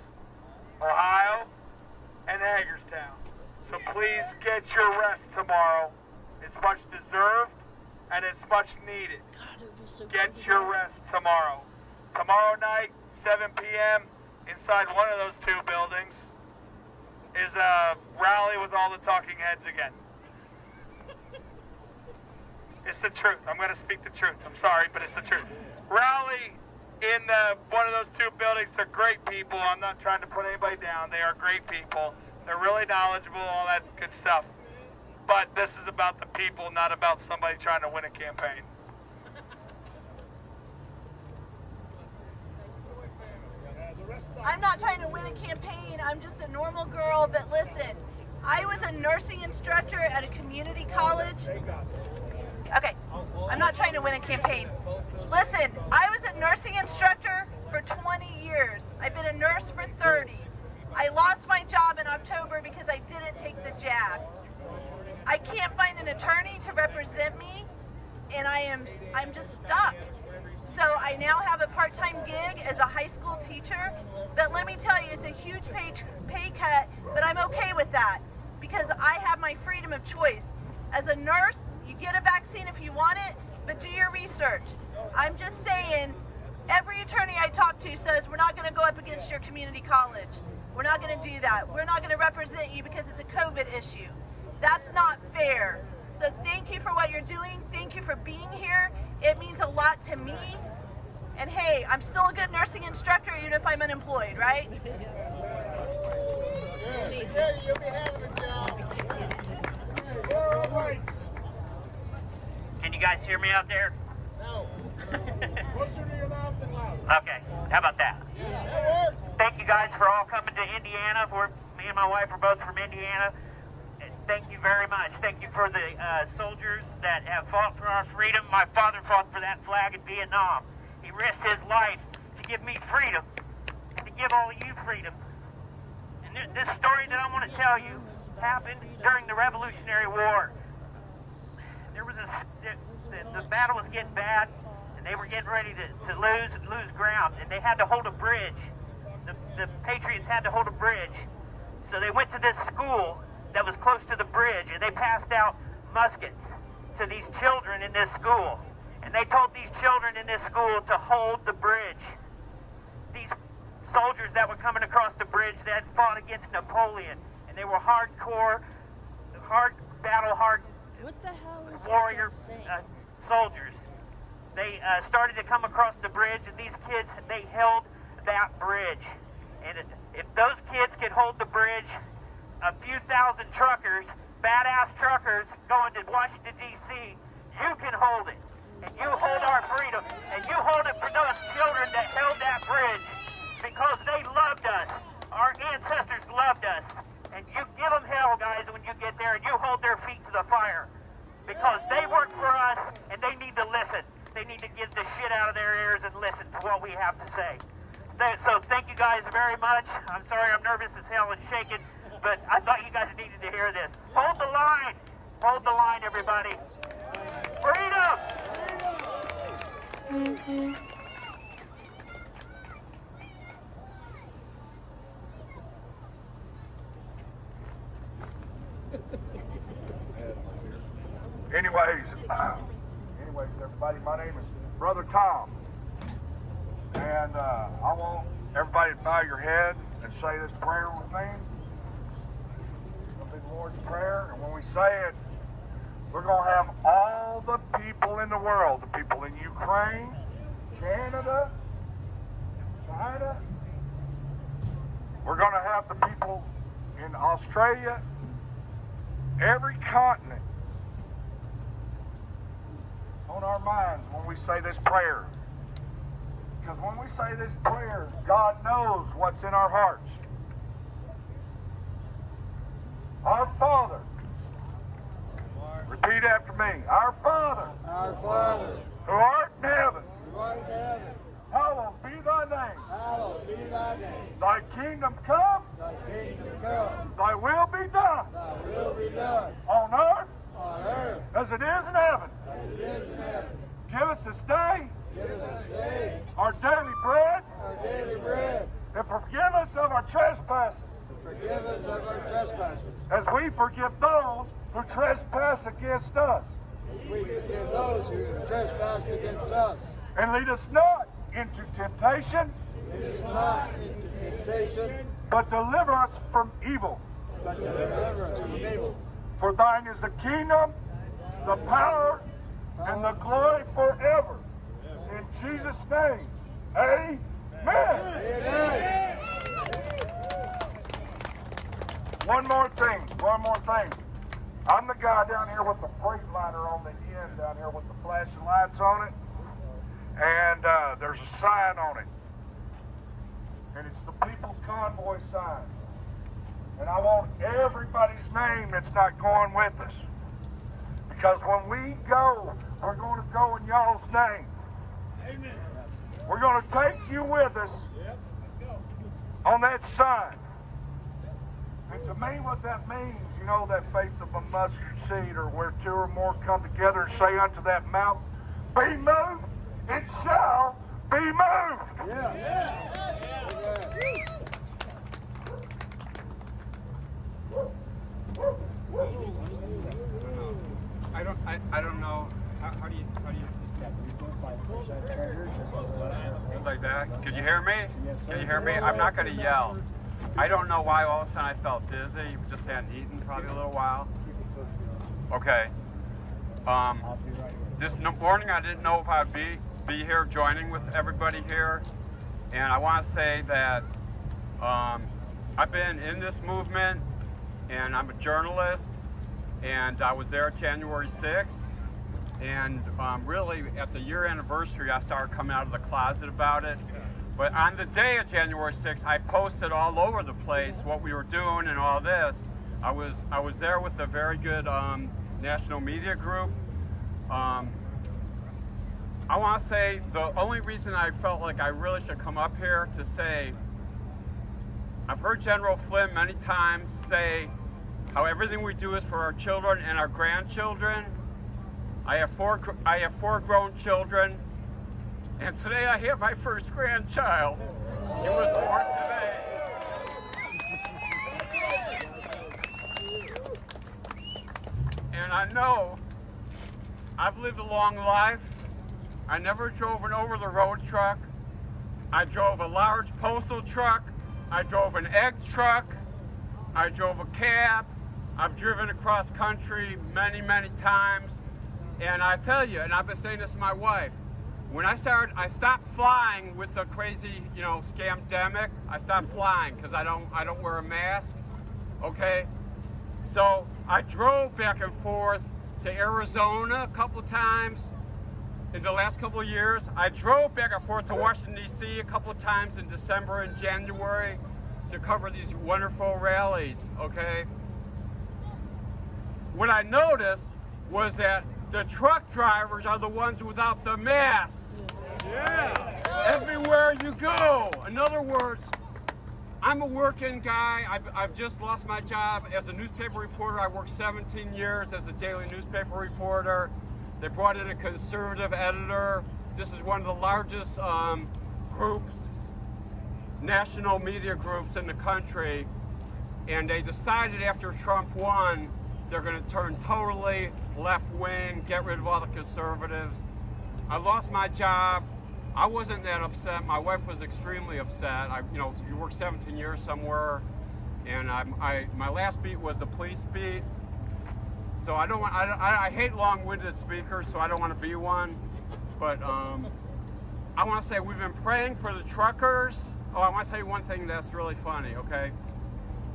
Ohio and Hagerstown. So please get your rest tomorrow. It's much deserved and it's much needed. Get your rest tomorrow. Tomorrow night, 7 p.m., inside one of those 2 buildings is a rally with all the talking heads again. It's the truth. I'm going to speak the truth. I'm sorry, but it's the truth. Rally in one of those 2 buildings. They're great people. I'm not trying to put anybody down. They are great people. They're really knowledgeable, all that good stuff. But this is about the people, not about somebody trying to win a campaign. I'm not trying to win a campaign. I'm just a normal girl. But listen, I was a nursing instructor at a community college. Okay, I'm not trying to win a campaign. Listen, I was a nursing instructor for 20 years. I've been a nurse for 30. I lost my job in October because I didn't take the jab. I can't find an attorney to represent me, and I'm just stuck. So I now have a part-time gig as a high school teacher, but let me tell you, it's a huge pay cut, but I'm okay with that because I have my freedom of choice. As a nurse, you get a vaccine if you want it, but do your research. I'm just saying, every attorney I talk to says we're not going to go up against your community college. We're not going to do that. We're not going to represent you because it's a COVID issue. That's not fair. So thank you for what you're doing. Thank you for being here. It means a lot to me. And hey, I'm still a good nursing instructor even if I'm unemployed, right? You'll be having a job. Can you guys hear me out there? No. Okay, how about that? Thank you guys for all coming to Indiana. Me and my wife are both from Indiana. Thank you very much. Thank you for the soldiers that have fought for our freedom. My father fought for that flag in Vietnam. He risked his life to give me freedom and to give all of you freedom. And this story that I want to tell you happened during the Revolutionary War. There was the battle was getting bad, and they were getting ready to lose ground, and they had to hold a bridge. The Patriots had to hold a bridge. So they went to this school that was close to the bridge, and they passed out muskets to these children in this school. And they told these children in this school to hold the bridge. These soldiers that were coming across the bridge that had fought against Napoleon, and they were hardcore, battle-hardened warrior soldiers. They started to come across the bridge, and these kids, they held that bridge. And if those kids could hold the bridge, a few thousand truckers, badass truckers going to Washington, D.C., you can hold it. And you hold our freedom. And you hold it for those children that held that bridge because they loved us. Our ancestors loved us. And you give them hell, guys, when you get there, and you hold their feet to the fire. Because they work for us, and they need to listen. They need to get the shit out of their ears and listen to what we have to say. So thank you guys very much. I'm sorry I'm nervous as hell and shaking, but I thought you guys needed to hear this. Hold the line. Hold the line, everybody. Freedom! Anyways, everybody, my name is Brother Tom. And I want everybody to bow your head and say this prayer with me. It's going to be the Lord's Prayer. And when we say it, we're going to have all the people in the world, the people in Ukraine, Canada, China. We're going to have the people in Australia, every continent on our minds when we say this prayer. Because when we say this prayer, God knows what's in our hearts. Our Father. Repeat after me. Our Father. Our Father. Who art in heaven. Who art in heaven. Hallowed be thy name. Hallowed be thy name. Thy kingdom come. Thy kingdom come. Thy will be done. Thy will be done. On earth. On earth. As it is in heaven. As it is in heaven. Give us this day. Give us this day our daily bread. our daily bread. And forgive us of our trespasses. And forgive us of our trespasses. As we forgive those who trespass against us. As we forgive those who trespass against us. And lead us not into temptation. Lead us not into temptation. But deliver us from evil. But deliver us from evil. For thine is the kingdom, the power, and the glory forever. In Jesus' name, amen. Amen. One more thing. I'm the guy down here with the Freightliner on the end, down here with the flashing lights on it. And there's a sign on it. And it's the People's Convoy sign. And I want everybody's name that's not going with us. Because when we go, we're going to go in y'all's name. Amen. We're going to take you with us on that sign. And to me, what that means, you know, that faith of a mustard seed, or where two or more come together and say unto that mountain, be moved, it shall be moved. Yeah. I don't know. How do you like that? Can you hear me? Can you hear me? I'm not going to yell. I don't know why all of a sudden I felt dizzy. Just hadn't eaten probably a little while. Okay. This morning I didn't know if I'd be here joining with everybody here. And I want to say that I've been in this movement, and I'm a journalist, and I was there January 6th. And really, at the year anniversary, I started coming out of the closet about it. But on the day of January 6th, I posted all over the place what we were doing and all this. I was there with a very good national media group. I want to say the only reason I felt like I really should come up here to say, I've heard General Flynn many times say how everything we do is for our children and our grandchildren. I have four grown children, and today I have my first grandchild. He was born today. And I know I've lived a long life. I never drove an over-the-road truck. I drove a large postal truck. I drove an egg truck. I drove a cab. I've driven across country many, many times. And I tell you, and I've been saying this to my wife, when I stopped flying with the crazy, scamdemic. I stopped flying because I don't wear a mask. Okay? So I drove back and forth to Arizona a couple of times in the last couple of years. I drove back and forth to Washington, D.C. a couple of times in December and January to cover these wonderful rallies, okay? What I noticed was that the truck drivers are the ones without the masks. Yeah. Everywhere you go. In other words, I'm a working guy. I've just lost my job as a newspaper reporter. I worked 17 years as a daily newspaper reporter. They brought in a conservative editor. This is one of the largest groups, national media groups in the country. And they decided after Trump won, they're going to turn totally left-wing, get rid of all the conservatives. I lost my job. I wasn't that upset. My wife was extremely upset. You work 17 years somewhere, and my last beat was the police beat. So I hate long-winded speakers, so I don't want to be one. But I want to say we've been praying for the truckers. Oh, I want to tell you one thing that's really funny, okay?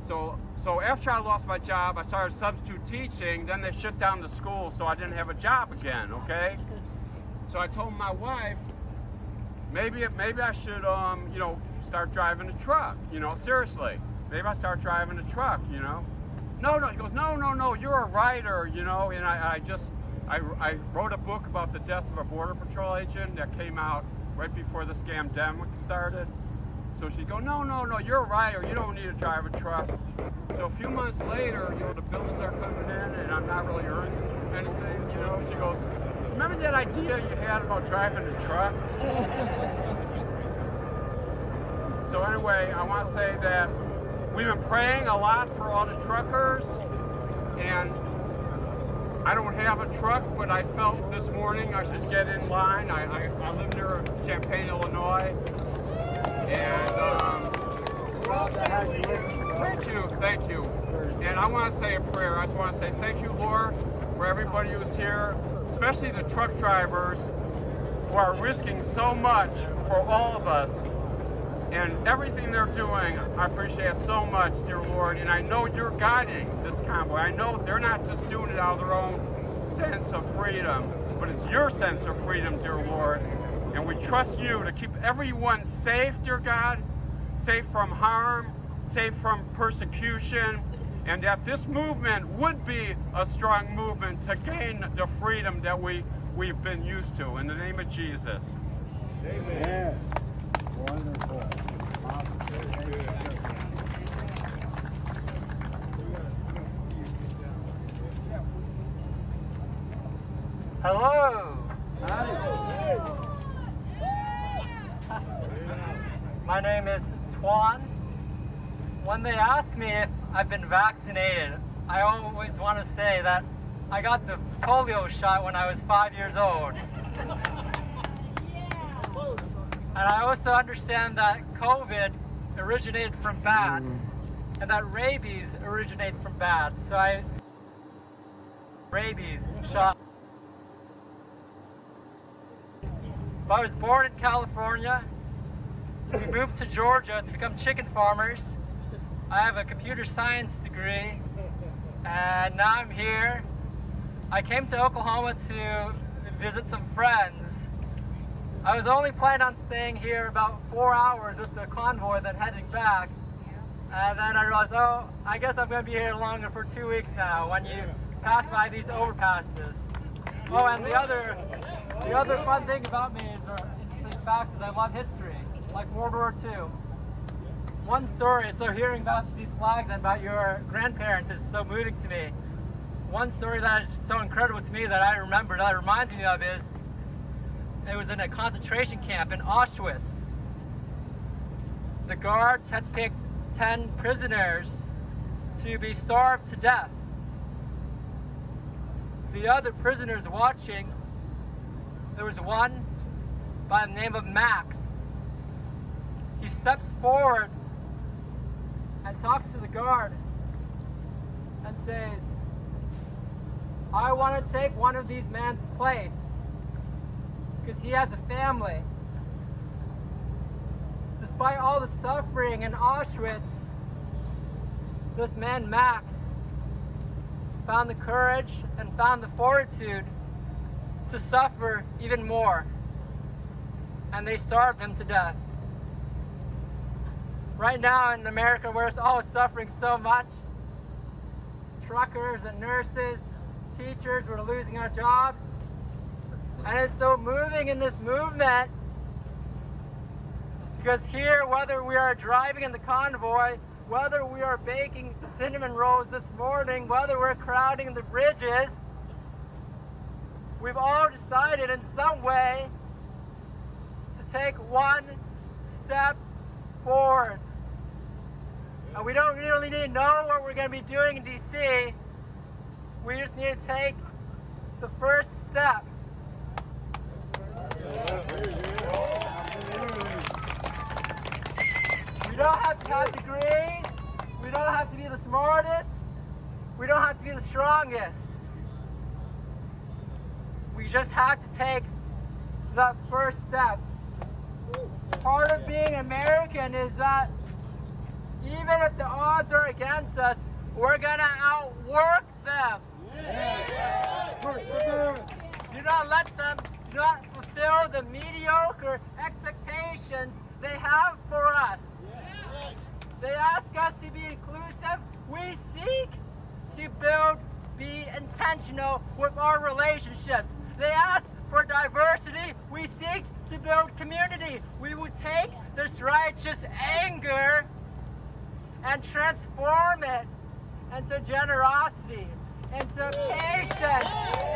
So after I lost my job, I started substitute teaching. Then they shut down the school, so I didn't have a job again, okay? So I told my wife, maybe I should, start driving a truck, seriously. Maybe I start driving a truck, No, he goes, no, you're a writer, and I wrote a book about the death of a Border Patrol agent that came out right before the scamdemic started. So she'd go, no, you're a writer, you don't need to drive a truck. So a few months later, the bills are coming in and I'm not really earning anything, She goes, remember that idea you had about driving a truck? So anyway, I want to say that we've been praying a lot for all the truckers, and I don't have a truck, but I felt this morning I should get in line. I live near Champaign, Illinois, and thank you. And I want to say a prayer. I just want to say thank you, Lord, for everybody who's here, especially the truck drivers who are risking so much for all of us. And everything they're doing, I appreciate so much, dear Lord. And I know you're guiding this convoy. I know they're not just doing it out of their own sense of freedom, but it's your sense of freedom, dear Lord. And we trust you to keep everyone safe, dear God, safe from harm, safe from persecution, and that this movement would be a strong movement to gain the freedom that we've been used to. In the name of Jesus. Amen. Wonderful. Hello. My name is Twan. When they ask me if I've been vaccinated, I always want to say that I got the polio shot when I was 5 years old. And I also understand that COVID originated from bats, and that rabies originates from bats. So rabies shot. I was born in California. We moved to Georgia to become chicken farmers. I have a computer science degree, and now I'm here. I came to Oklahoma to visit some friends. I was only planning on staying here about 4 hours with the convoy, then heading back. And then I realized, oh, I guess I'm going to be here longer for 2 weeks now when you pass by these overpasses. Oh, and the other fun thing about me is, or interesting fact, is I love history, like World War II. One story, so hearing about these flags and about your grandparents is so moving to me. One story that is so incredible to me that I remember, that reminds me of is, it was in a concentration camp in Auschwitz. The guards had picked 10 prisoners to be starved to death. the other prisoners watching, there was one by the name of Max. He steps forward and talks to the guard and says, I want to take one of these men's place because he has a family. Despite all the suffering in Auschwitz, this man Max found the courage and found the fortitude to suffer even more. And they starved him to death. Right now in America, we're all suffering so much. Truckers and nurses, teachers, we're losing our jobs. And it's so moving in this movement because here, whether we are driving in the convoy, whether we are baking cinnamon rolls this morning, whether we're crowding the bridges, we've all decided in some way to take one step forward. And we don't really need to know what we're going to be doing in DC. We just need to take the first step. We don't have to have degrees. We don't have to be the smartest. We don't have to be the strongest. We just have to take that first step. Part of being American is that even if the odds are against us, we're gonna outwork them. Do not let them not fulfill the mediocre expectations they have for us. They ask us to be inclusive. We seek to be intentional with our relationships. They ask for diversity. We seek to build community. We would take this righteous anger and transform it into generosity, into patience,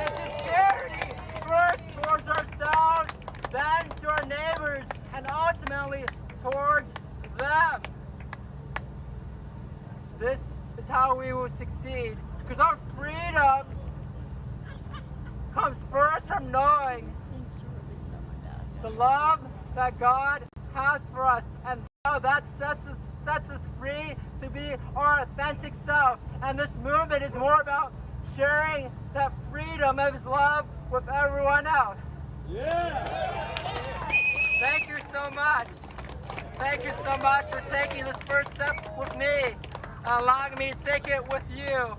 into charity, first towards ourselves, then to our neighbors, and ultimately towards them. This is how we will succeed, because our freedom comes first from knowing the love that God has for us, and that sets us free to be our authentic self. And this movement is more about sharing that freedom of His love with everyone else. Thank you so much. Thank you so much for taking this first step with me and allowing me to take it with you.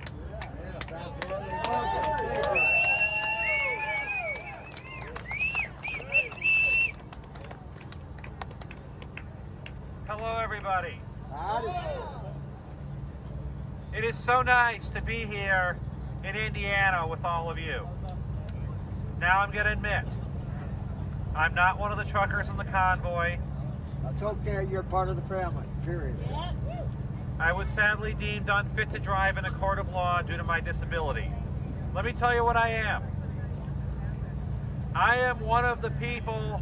Hello, everybody. It is so nice to be here in Indiana with all of you. Now I'm going to admit, I'm not one of the truckers in the convoy. That's okay, you're part of the family, period. I was sadly deemed unfit to drive in a court of law due to my disability. Let me tell you what I am. I am one of the people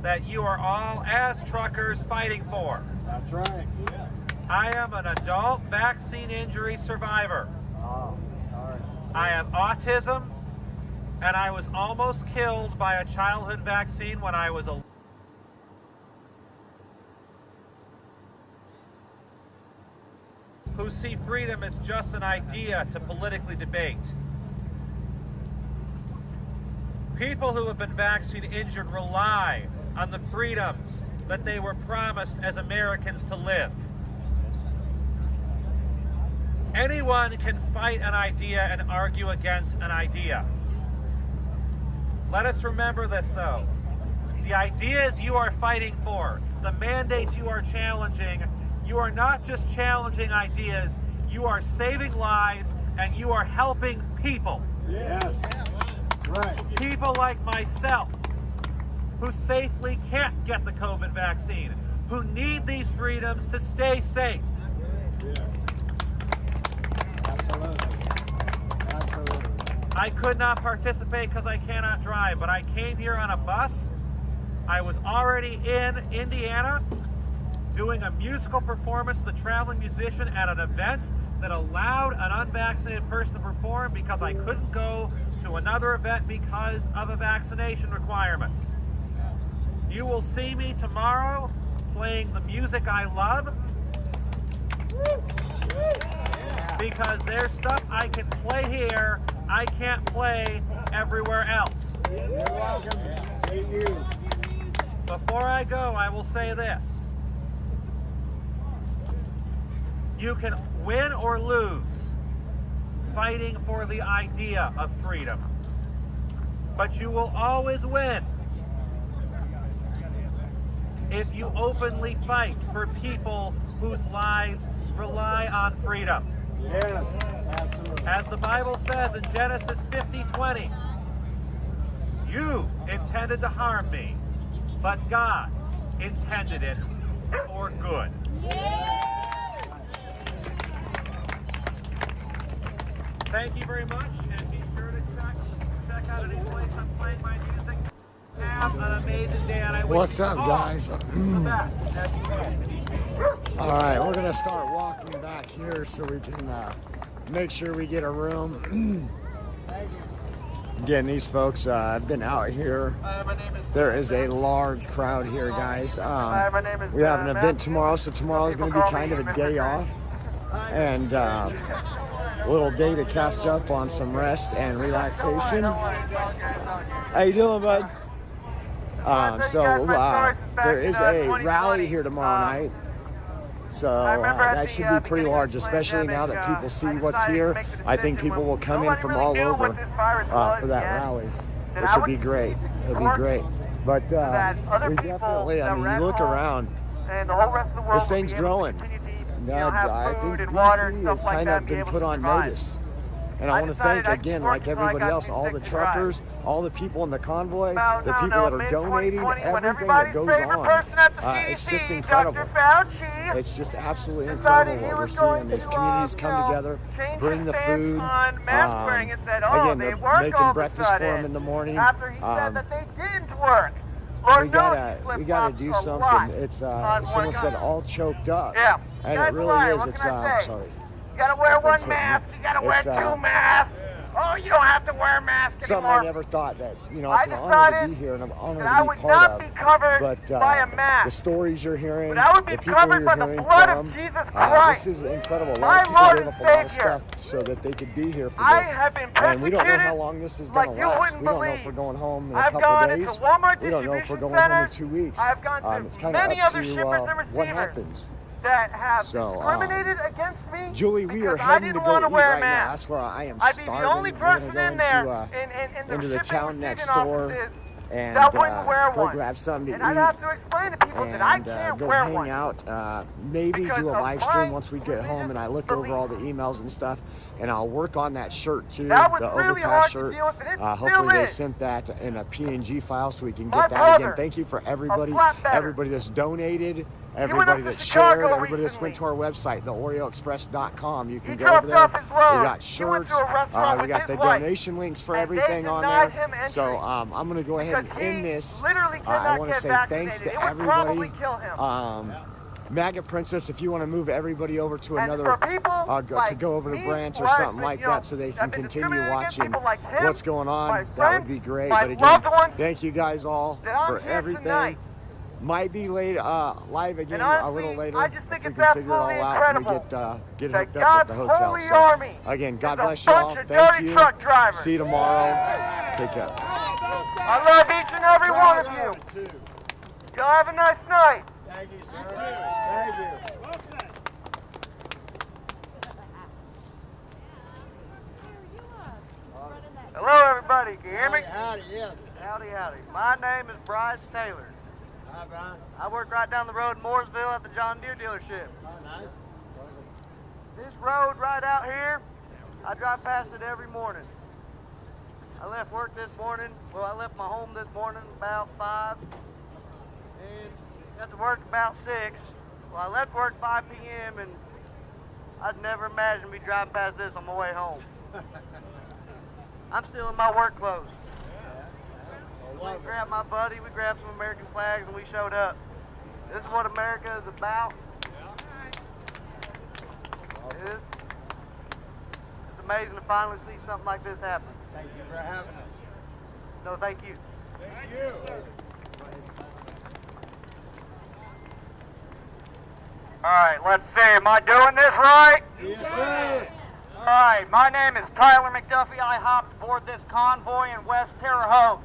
that you are all, as truckers, fighting for. That's right. I am an adult vaccine injury survivor. Oh, sorry. I have autism, and I was almost killed by a childhood vaccine when I was a who see freedom as just an idea to politically debate. People who have been vaccine injured rely on the freedoms that they were promised as Americans to live. Anyone can fight an idea and argue against an idea. Let us remember this, though. The ideas you are fighting for, the mandates you are challenging, you are not just challenging ideas, you are saving lives and you are helping people. Yes. Right. People like myself, who safely can't get the COVID vaccine, who need these freedoms to stay safe. I could not participate because I cannot drive, but I came here on a bus. I was already in Indiana doing a musical performance, the traveling musician, at an event that allowed an unvaccinated person to perform because I couldn't go to to another event because of a vaccination requirement. You will see me tomorrow playing the music I love, because there's stuff I can play here I can't play everywhere else. You're welcome. Thank you. Before I go, I will say this. You can win or lose fighting for the idea of freedom, but you will always win if you openly fight for people whose lives rely on freedom. Yes, absolutely. As the Bible says in Genesis 50:20, you intended to harm me, but God intended it for good. Thank you very much, and be sure to check out any place I'm playing my music. Have an amazing day, and I wish What's you up, all guys? the best as you go. All right, we're gonna start walking back here so we can make sure we get a room. Again, these folks have been out here. There is a large crowd here, guys. We have an event tomorrow, so tomorrow is going to be kind of a day off and a little day to catch up on some rest and relaxation. How you doing, bud? There is a rally here tomorrow night. So that should be pretty large, especially now that people see what's here. I think people will come in from all over for that rally, which will be great. It'll be great. But we definitely, I mean, you look around, this thing's growing. I think DC has kind of been put on notice. And I want to thank, again, like everybody else, all the truckers, all the people in the convoy, the people that are donating, everything that goes on. It's just incredible. It's just absolutely incredible what we're seeing. These communities come together, bring the food. Again, they're making breakfast for them in the morning. We gotta do something. It's someone said all choked up, and it really is. It's sorry. You gotta wear one mask, you gotta wear two masks. Oh, you don't have to wear a mask anymore. Something I never thought that, you know, it's an honor to be here and an honor to be part of. But the stories you're hearing, the people you're hearing from, this is incredible. A lot of people gave up a lot of stuff so that they could be here for this. And we don't know how long this is going to last. We don't know if we're going home in a couple of days. We don't know if we're going home in 2 weeks. It's kind of up to what happens. That have discriminated against me. Julie, we are heading to go eat right now. That's where I am starving. I'd be the only person in there into the town next door and go grab something to eat. I'd have to explain to people that I can't go wear hang one. out. Maybe do a live stream once we get home and I look over all the emails and stuff. And I'll work on that shirt too, the overpass shirt. Hopefully they sent that in a PNG file so we can get that again. Thank you for everybody that's donated, everybody that shared, everybody that's went to our website, theoreoexpress.com. You can go over there. We got shirts. We got the donation links for everything on there. So I'm going to go ahead and end this. I want to say thanks to everybody. MAGA Princess, if you want to move everybody over to another, to go over to Branch or something like that so they can continue watching what's going on, that would be great. But again, thank you guys all for everything. Might be late, live again a little later if we can figure it all out and we get hooked up at the hotel. So, again, God bless you all. Thank you. See you tomorrow. Take care. I love each and every one of you. Y'all have a nice night. Thank you, sir. Thank you. Hello, everybody. Can you hear me? Howdy, yes. Howdy, howdy. My name is Bryce Taylor. Hi, Brian. I work right down the road in Mooresville at the John Deere dealership. Oh, nice. This road right out here, I drive past it every morning. I left work this morning. Well, I left my home this morning about 5. And got to work about 6. Well, I left work 5 p.m. and I'd never imagined me driving past this on my way home. I'm still in my work clothes. We grabbed my buddy, we grabbed some American flags, and we showed up. This is what America is about. It's amazing to finally see something like this happen. Thank you for having us. No, thank you. Thank you. All right, let's see. Am I doing this right? Yes, sir. All right, my name is Tyler McDuffie. I hopped aboard this convoy in West Terre Haute.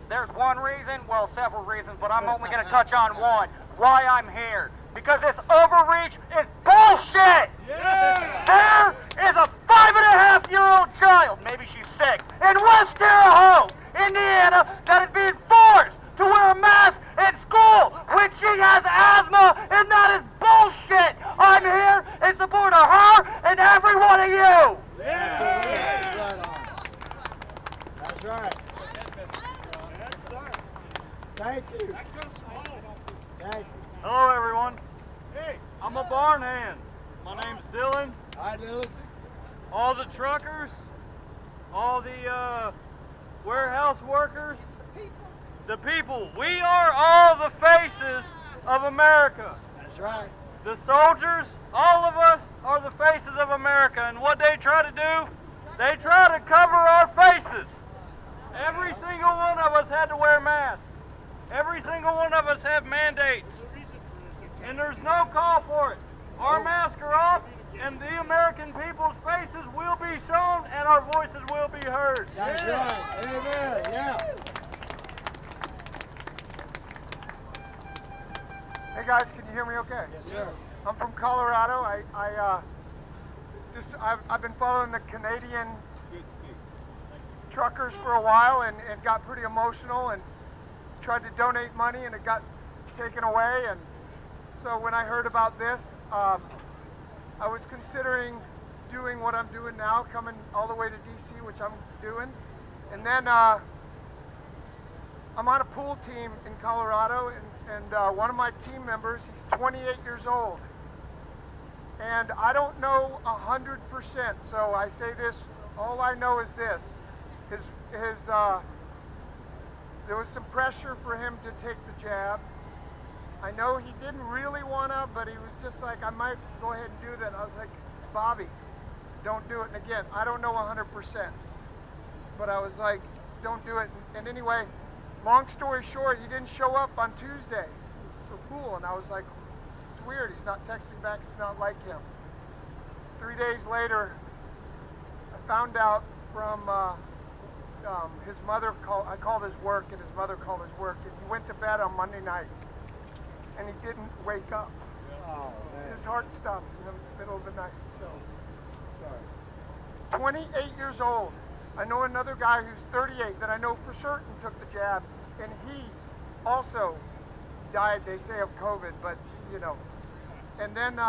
There's one reason, well, several reasons, but I'm only going to touch on one. Why I'm here. Because this overreach is bullshit! Yeah. There is a 5.5-year-old child, maybe she's 6, in West Terre Haute, Indiana, that is being forced to wear a mask at school when she has asthma, and that is bullshit! I'm here in support of her and every one of you! Yeah. That's right. Thank you. Thank you. Hello, everyone. Hey, I'm a barn hand. My name's Dylan. Hi, Dylan. All the truckers, all the warehouse workers, the people. We are all the faces of America. That's right. The soldiers, all of us are the faces of America. And what they try to do, they try to cover our faces. Every single one of us had to wear masks. Every single one of us have mandates. And there's no call for it. Our masks are off, and the American people's faces will be shown, and our voices will be heard. That's right. Amen. Yeah. Hey guys, can you hear me okay? Yes, sir. I'm from Colorado. I've been following the Canadian truckers for a while and got pretty emotional and tried to donate money and it got taken away. And so when I heard about this, I was considering doing what I'm doing now, coming all the way to DC, which I'm doing. And then I'm on a pool team in Colorado, and one of my team members, he's 28 years old. And I don't know 100%, so I say this, all I know is this. There was some pressure for him to take the jab. I know he didn't really want to, but he was just like, I might go ahead and do that. I was like, Bobby, don't do it. And again, I don't know 100%, but I was like, don't do it. And anyway, long story short, he didn't show up on Tuesday for pool, and I was like, it's weird. He's not texting back. It's not like him. 3 days later, I found out from his mother. I called his work, and his mother called his work, and he went to bed on Monday night, and he didn't wake up. Oh, man. His heart stopped in the middle of the night. So, sorry. 28 years old. I know another guy who's 38 that I know for certain took the jab, and he also died, they say, of COVID, but, you know. And then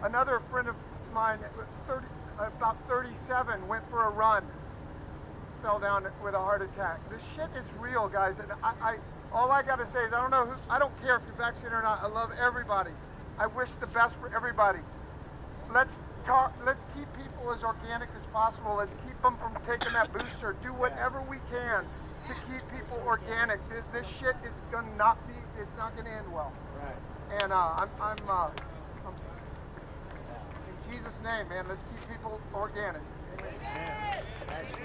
another friend of mine, about 37, went for a run, fell down with a heart attack. This shit is real, guys, and all I gotta say is I don't care if you're vaccinated or not. I love everybody. I wish the best for everybody. Let's keep people as organic as possible. Let's keep them from taking that booster. Do whatever we can to keep people organic. This shit is it's not gonna end well. Right. And in Jesus' name, man, let's keep people organic. Amen. Thanks.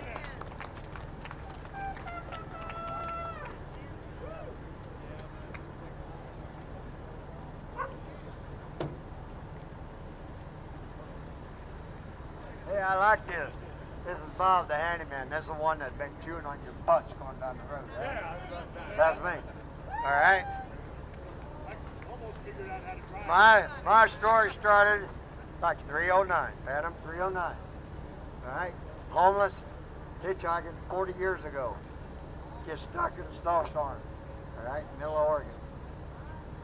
Hey, I like this. This is Bob the handyman. This is the one that's been chewing on your butts going down the road. Yeah, that's me. All right. My story started like 309, Adam, 309. All right. Homeless, hitchhiking 40 years ago. Get stuck in a snowstorm. All right, middle of Oregon.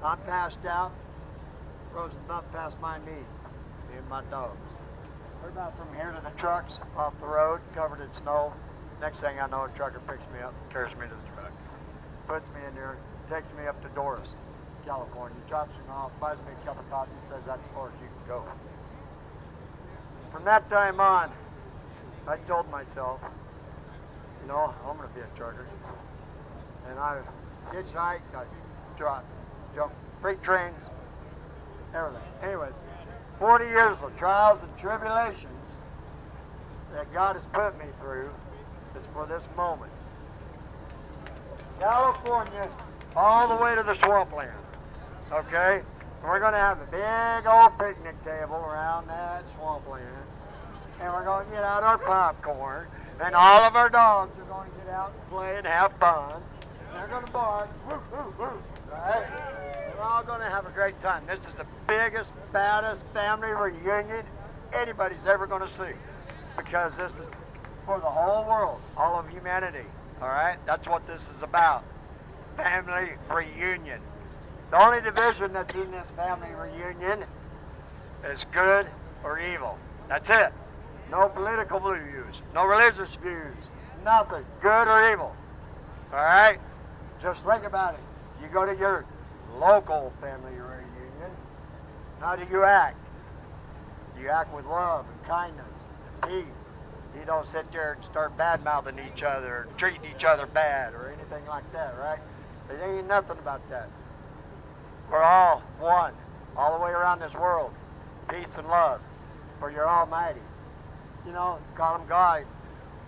I'm passed out, frozen up past my knees, me and my dogs. We're about from here to the trucks, off the road, covered in snow. Next thing I know, a trucker picks me up, carries me to the truck, puts me in there, takes me up to Doris, California, drops me off, buys me a cup of coffee, and says that's as far as you can go. From that time on, I told myself, you know, I'm going to be a trucker. And I hitchhiked, I jumped freight trains, everything. Anyways, 40 years of trials and tribulations that God has put me through, is for this moment. California, all the way to the swampland. Okay? And we're going to have a big old picnic table around that swampland. And we're going to get out our popcorn. And all of our dogs are going to get out and play and have fun. And they're going to bark. Woo, woo, woo. Right? And we're all going to have a great time. This is the biggest, baddest family reunion anybody's ever going to see. Because this is for the whole world, all of humanity. All right? That's what this is about. Family reunion. The only division that's in this family reunion is good or evil. That's it. No political views, no religious views, nothing. Good or evil. All right? Just think about it. You go to your local family reunion, how do you act? You act with love and kindness and peace. You don't sit there and start bad-mouthing each other or treating each other bad or anything like that, right? There ain't nothing about that. We're all one, all the way around this world. Peace and love for your Almighty. You know, call him God,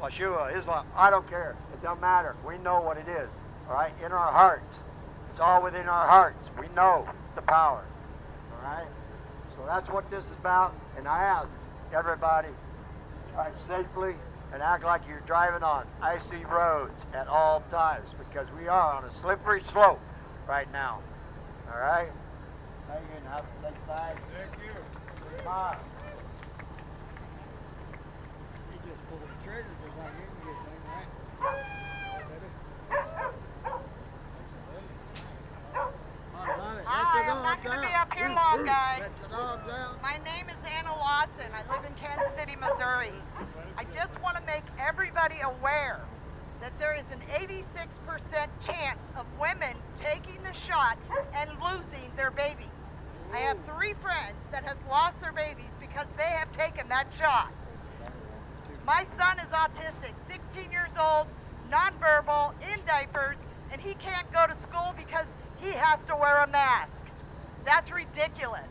Yeshua, Islam, I don't care. It don't matter. We know what it is, all right? In our hearts. It's all within our hearts. We know the power, all right? So that's what this is about, and I ask everybody, drive safely and act like you're driving on icy roads at all times, because we are on a slippery slope right now. All right? Thank you, and have a safe time. Thank you. Bye. You just pull the trigger just like you can get things, right? Hi, I'm not going to be up here long, guys. My name is Anna Lawson. I live in Kansas City, Missouri. I just want to make everybody aware that there is an 86% chance of women taking the shot and losing their babies. I have 3 friends that has lost their babies because they have taken that shot. My son is autistic, 16 years old, nonverbal, in diapers, and he can't go to school because he has to wear a mask. That's ridiculous.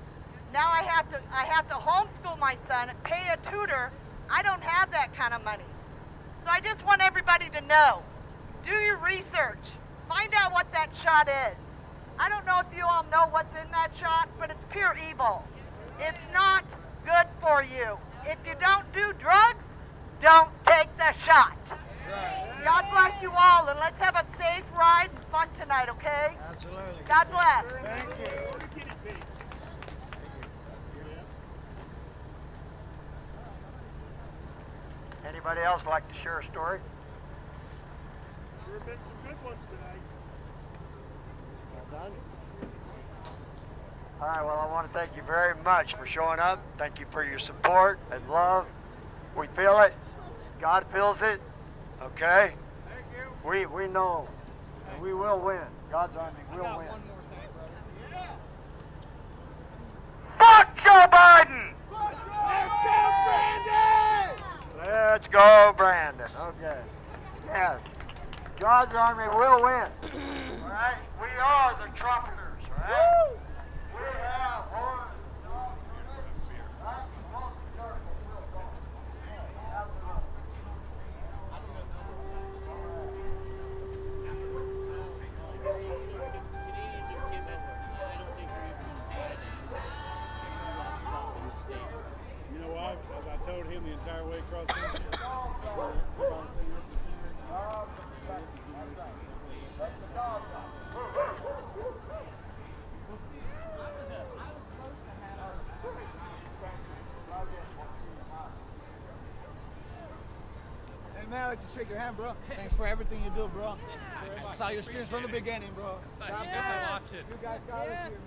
Now I have to homeschool my son, pay a tutor. I don't have that kind of money. So I just want everybody to know, do your research. Find out what that shot is. I don't know if you all know what's in that shot, but it's pure evil. It's not good for you. If you don't do drugs, don't take the shot. God bless you all, and let's have a safe ride and fun tonight, okay? Absolutely. God bless. Thank you. Anybody else like to share a story? There have been some good ones tonight. Well done. All right, well, I want to thank you very much for showing up. Thank you for your support and love. We feel it. God feels it. Okay? Thank you. We know. And we will win. God's army will win. Fuck Joe Biden! Let's go, Brandon. Okay. Yes. God's army will win. All right? We are the trumpeters, right? We have horns. You know why? Because I told him the entire way across country. Hey man, I'd like to shake your hand, bro. Thanks for everything you do, bro. Saw your streams from the beginning, bro. God bless. You guys got us here, man.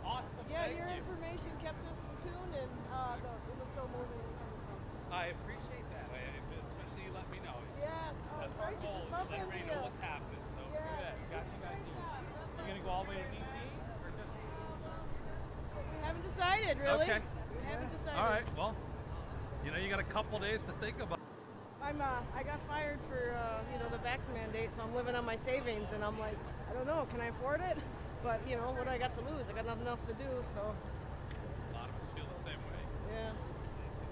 Awesome. Yeah, your information kept us tuned, and it was so moving. I appreciate that, especially you let me know. Yes, That's great our goal, to bump let into me you. know what's happening. So Yeah. good. Got you guys. You gonna go all the way to DC or just? We haven't decided, really. Okay. We haven't decided. All right. Well, you got a couple days to think about. I got fired for the vax mandate, so I'm living on my savings, and I'm like, I don't know, can I afford it? But what do I got to lose? I got nothing else to do, so. A lot of us feel the same way. Yeah.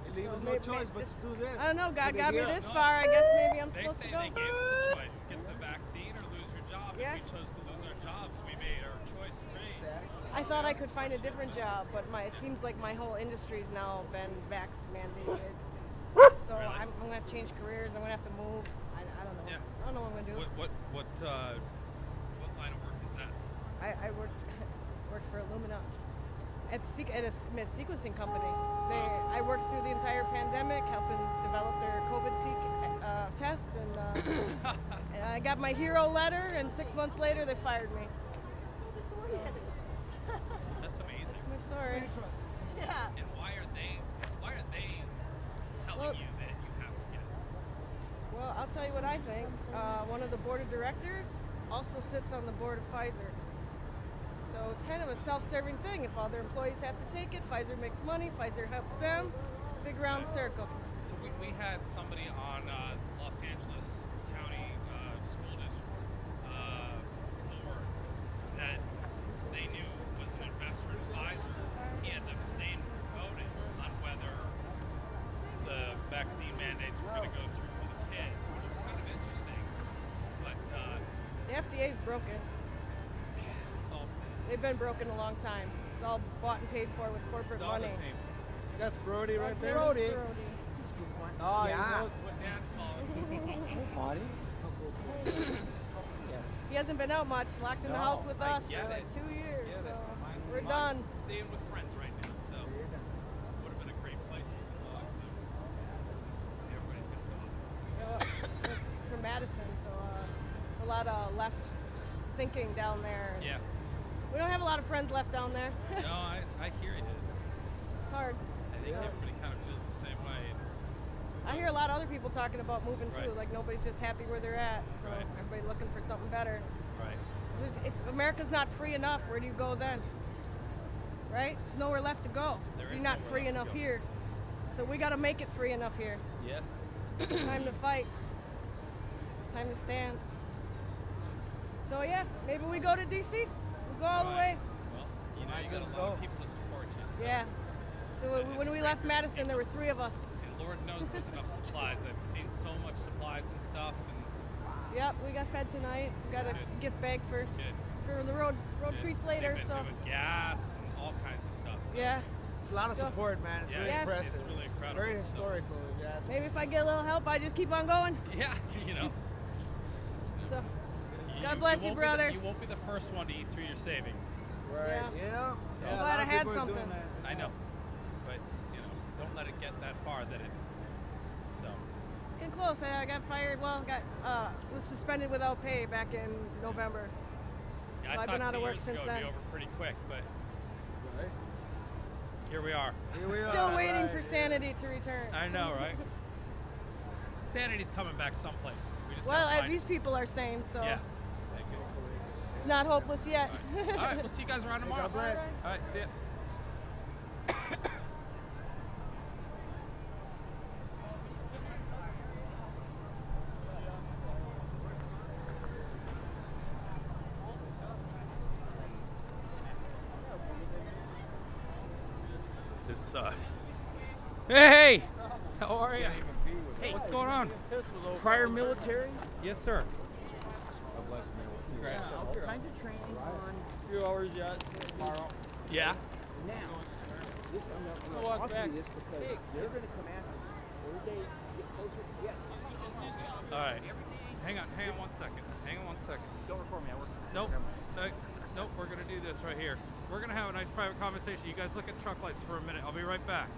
And leave us no choice but to do this. I don't know. God So got me they this give- far. I guess maybe I'm They supposed to say go. they gave us a choice: get the vaccine or lose your job. Yeah. If we chose to lose our jobs, we made our choice free. I thought I could find a different job, but it seems like my whole industry's now been vax mandated. So I'm gonna have to change careers. I'm gonna have to move. I don't know. Yeah. I don't know what I'm gonna do. What line of work is that? I worked for Illumina at a sequencing company. I worked through the entire pandemic, helping develop their COVID test, and I got my hero letter. And 6 months later, they fired me. That's amazing. That's my story. Yeah. And why are they telling you that you have to get it? Well, I'll tell you what I think. One of the board of directors also sits on the board of Pfizer. So it's kind of a self-serving thing. If all their employees have to take it, Pfizer makes money, Pfizer helps them. It's a big round circle. So we had somebody on Los Angeles County School District board that they knew was an investor in Pfizer. He had to abstain from voting on whether the vaccine mandates were going to go through for the kids, which is kind of interesting. But The FDA's broken. They've been broken a long time. It's all bought and paid for with corporate money. That's Brody right That's there. Brody. Oh, he yeah. knows what Dad's calling. Marty? He hasn't been out much, locked in the house with us for like 2 years. So we're done. Staying with friends right now, so would have been a great place for the dogs. Everybody's got dogs. From Madison, so it's a lot of left thinking down there. Yeah. We don't have a lot of friends left down there. No, I hear it is. It's hard. I think everybody kind of feels the same way. I hear a lot of other people talking about moving too. Right. Like nobody's just happy where they're at. So Right. everybody looking for something better. Right. If America's not free enough, where do you go then? Right? There's nowhere left to go. There If is you're not nowhere free left to enough go. here. So we got to make it free enough here. Yes. Time to fight. It's time to stand. So yeah, maybe we go to DC. We'll go all the way. Well, you know, you got a lot of people to support you. Yeah. So when we left Madison, there were 3 of us. And Lord knows there's enough supplies. I've seen so much supplies and stuff. And Yep, we got fed tonight. We got a gift bag for the road treats later. They've been doing gas and all kinds of stuff. So. Yeah. It's a lot of So- support, man. It's really Yeah. impressive. It's really incredible. Very historical, if you ask me. Maybe if I get a little help, I just keep on going. Yeah, you know. So, God bless you, won't brother. You won't be the first one to eat through your savings. Right. Yeah. Yeah. I'm a glad lot I of had people are doing something. that. I know. But, you know, don't let it get that far that it. So. It's getting close. I got fired. Well, was suspended without pay back in November. Yeah, So I I've been thought out of 2 work years since ago it'd then. be over pretty quick, but Right. here we are. Here we Still are. waiting right. for sanity to return. I know, right? Sanity's coming back someplace. We just Well, gotta find these people are saying so. Yeah. Thank you. It's not hopeless yet. All right, we'll see you guys around tomorrow. God bless. All right, see ya. This Hey! How are you? Hey, what's going on? Prior military? Yes, sir. Congrats. All kinds of training on. Few hours yet. Tomorrow. Yeah. Now, this I'm not Walk going to offer back. you this because they're going to come after us. Every day you get closer. Yeah. All right. Hang on 1 second. Hang on 1 second. Don't record me. I work. Nope. Nope. We're gonna do this right here. We're gonna have a nice private conversation. You guys look at truck lights for a minute. I'll be right back.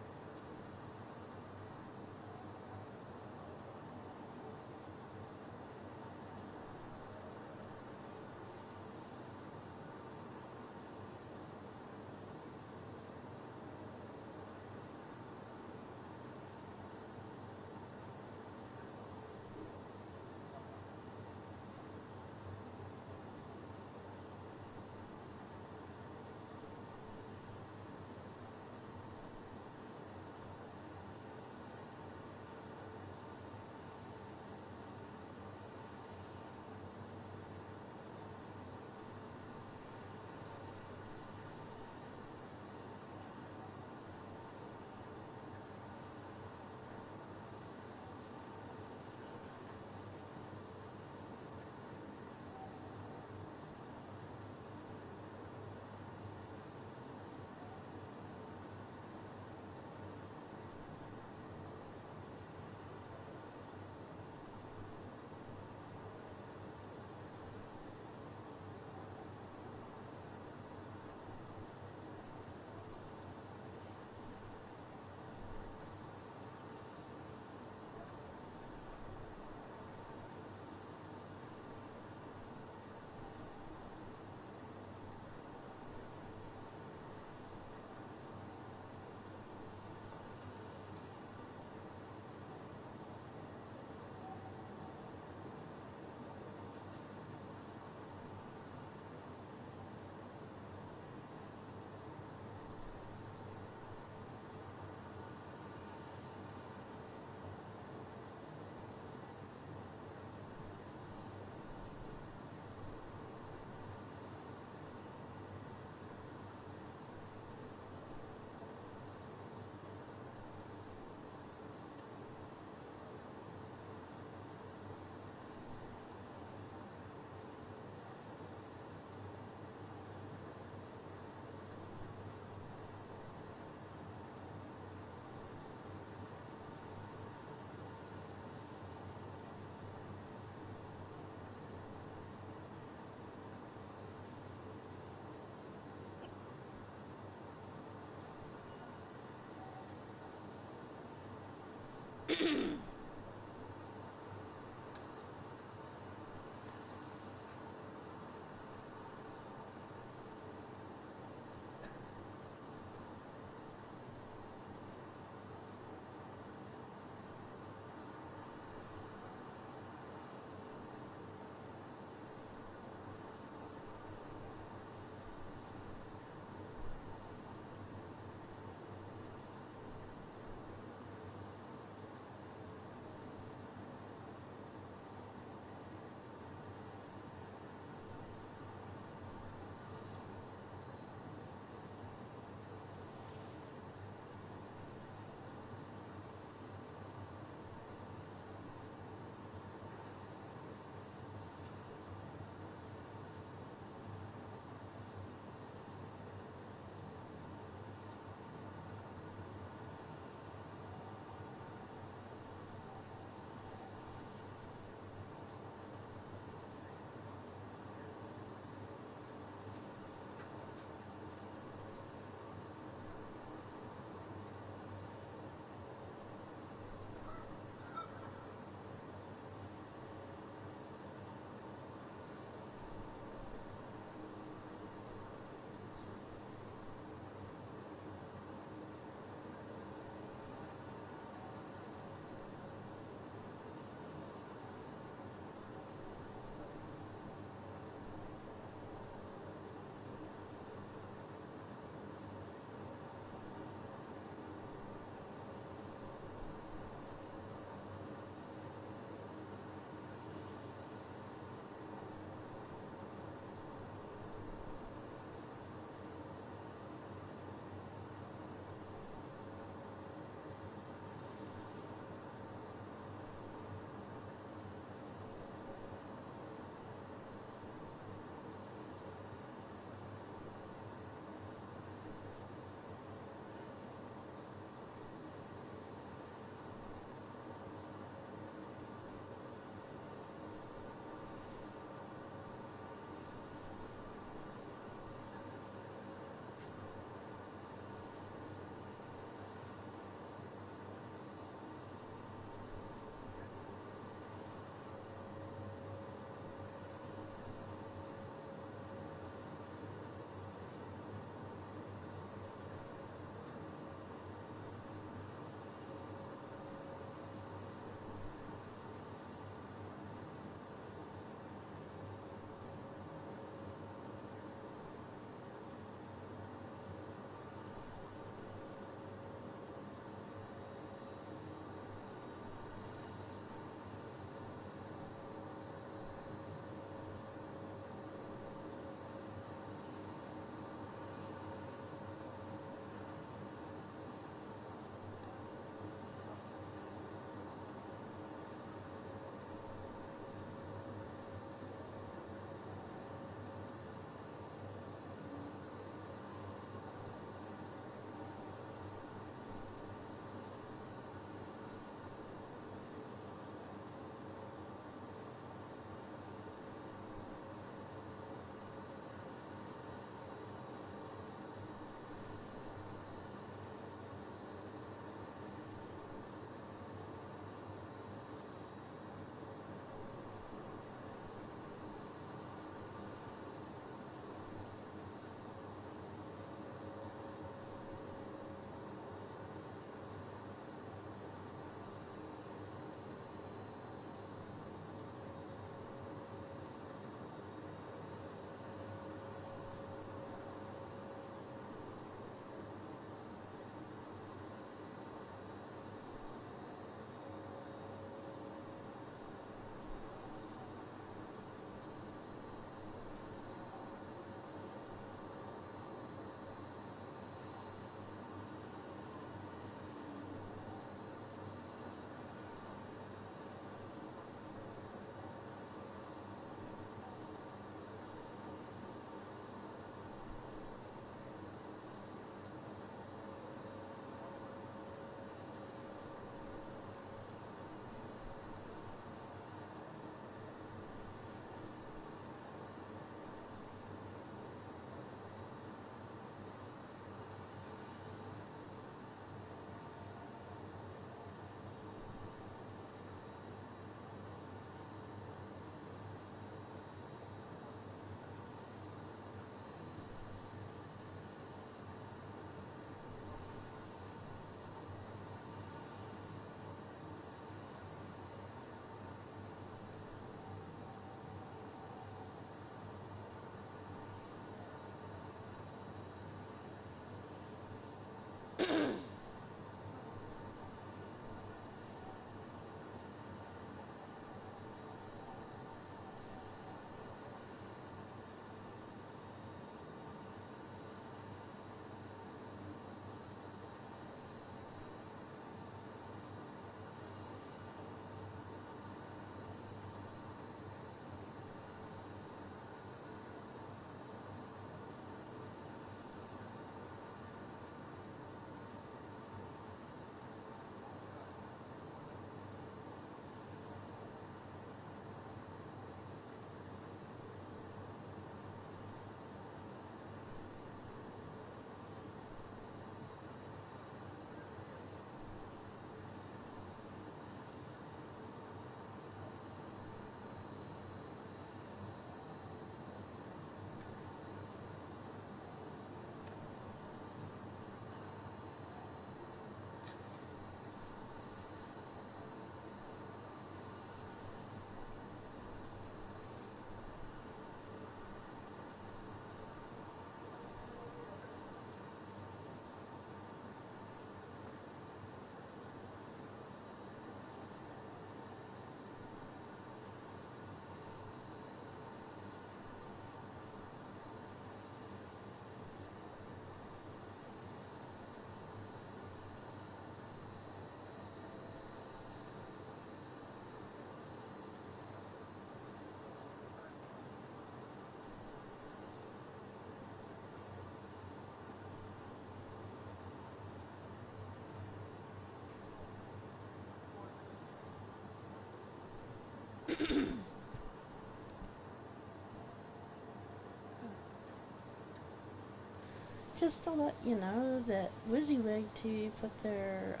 just to let you know that WYSIWYG TV put their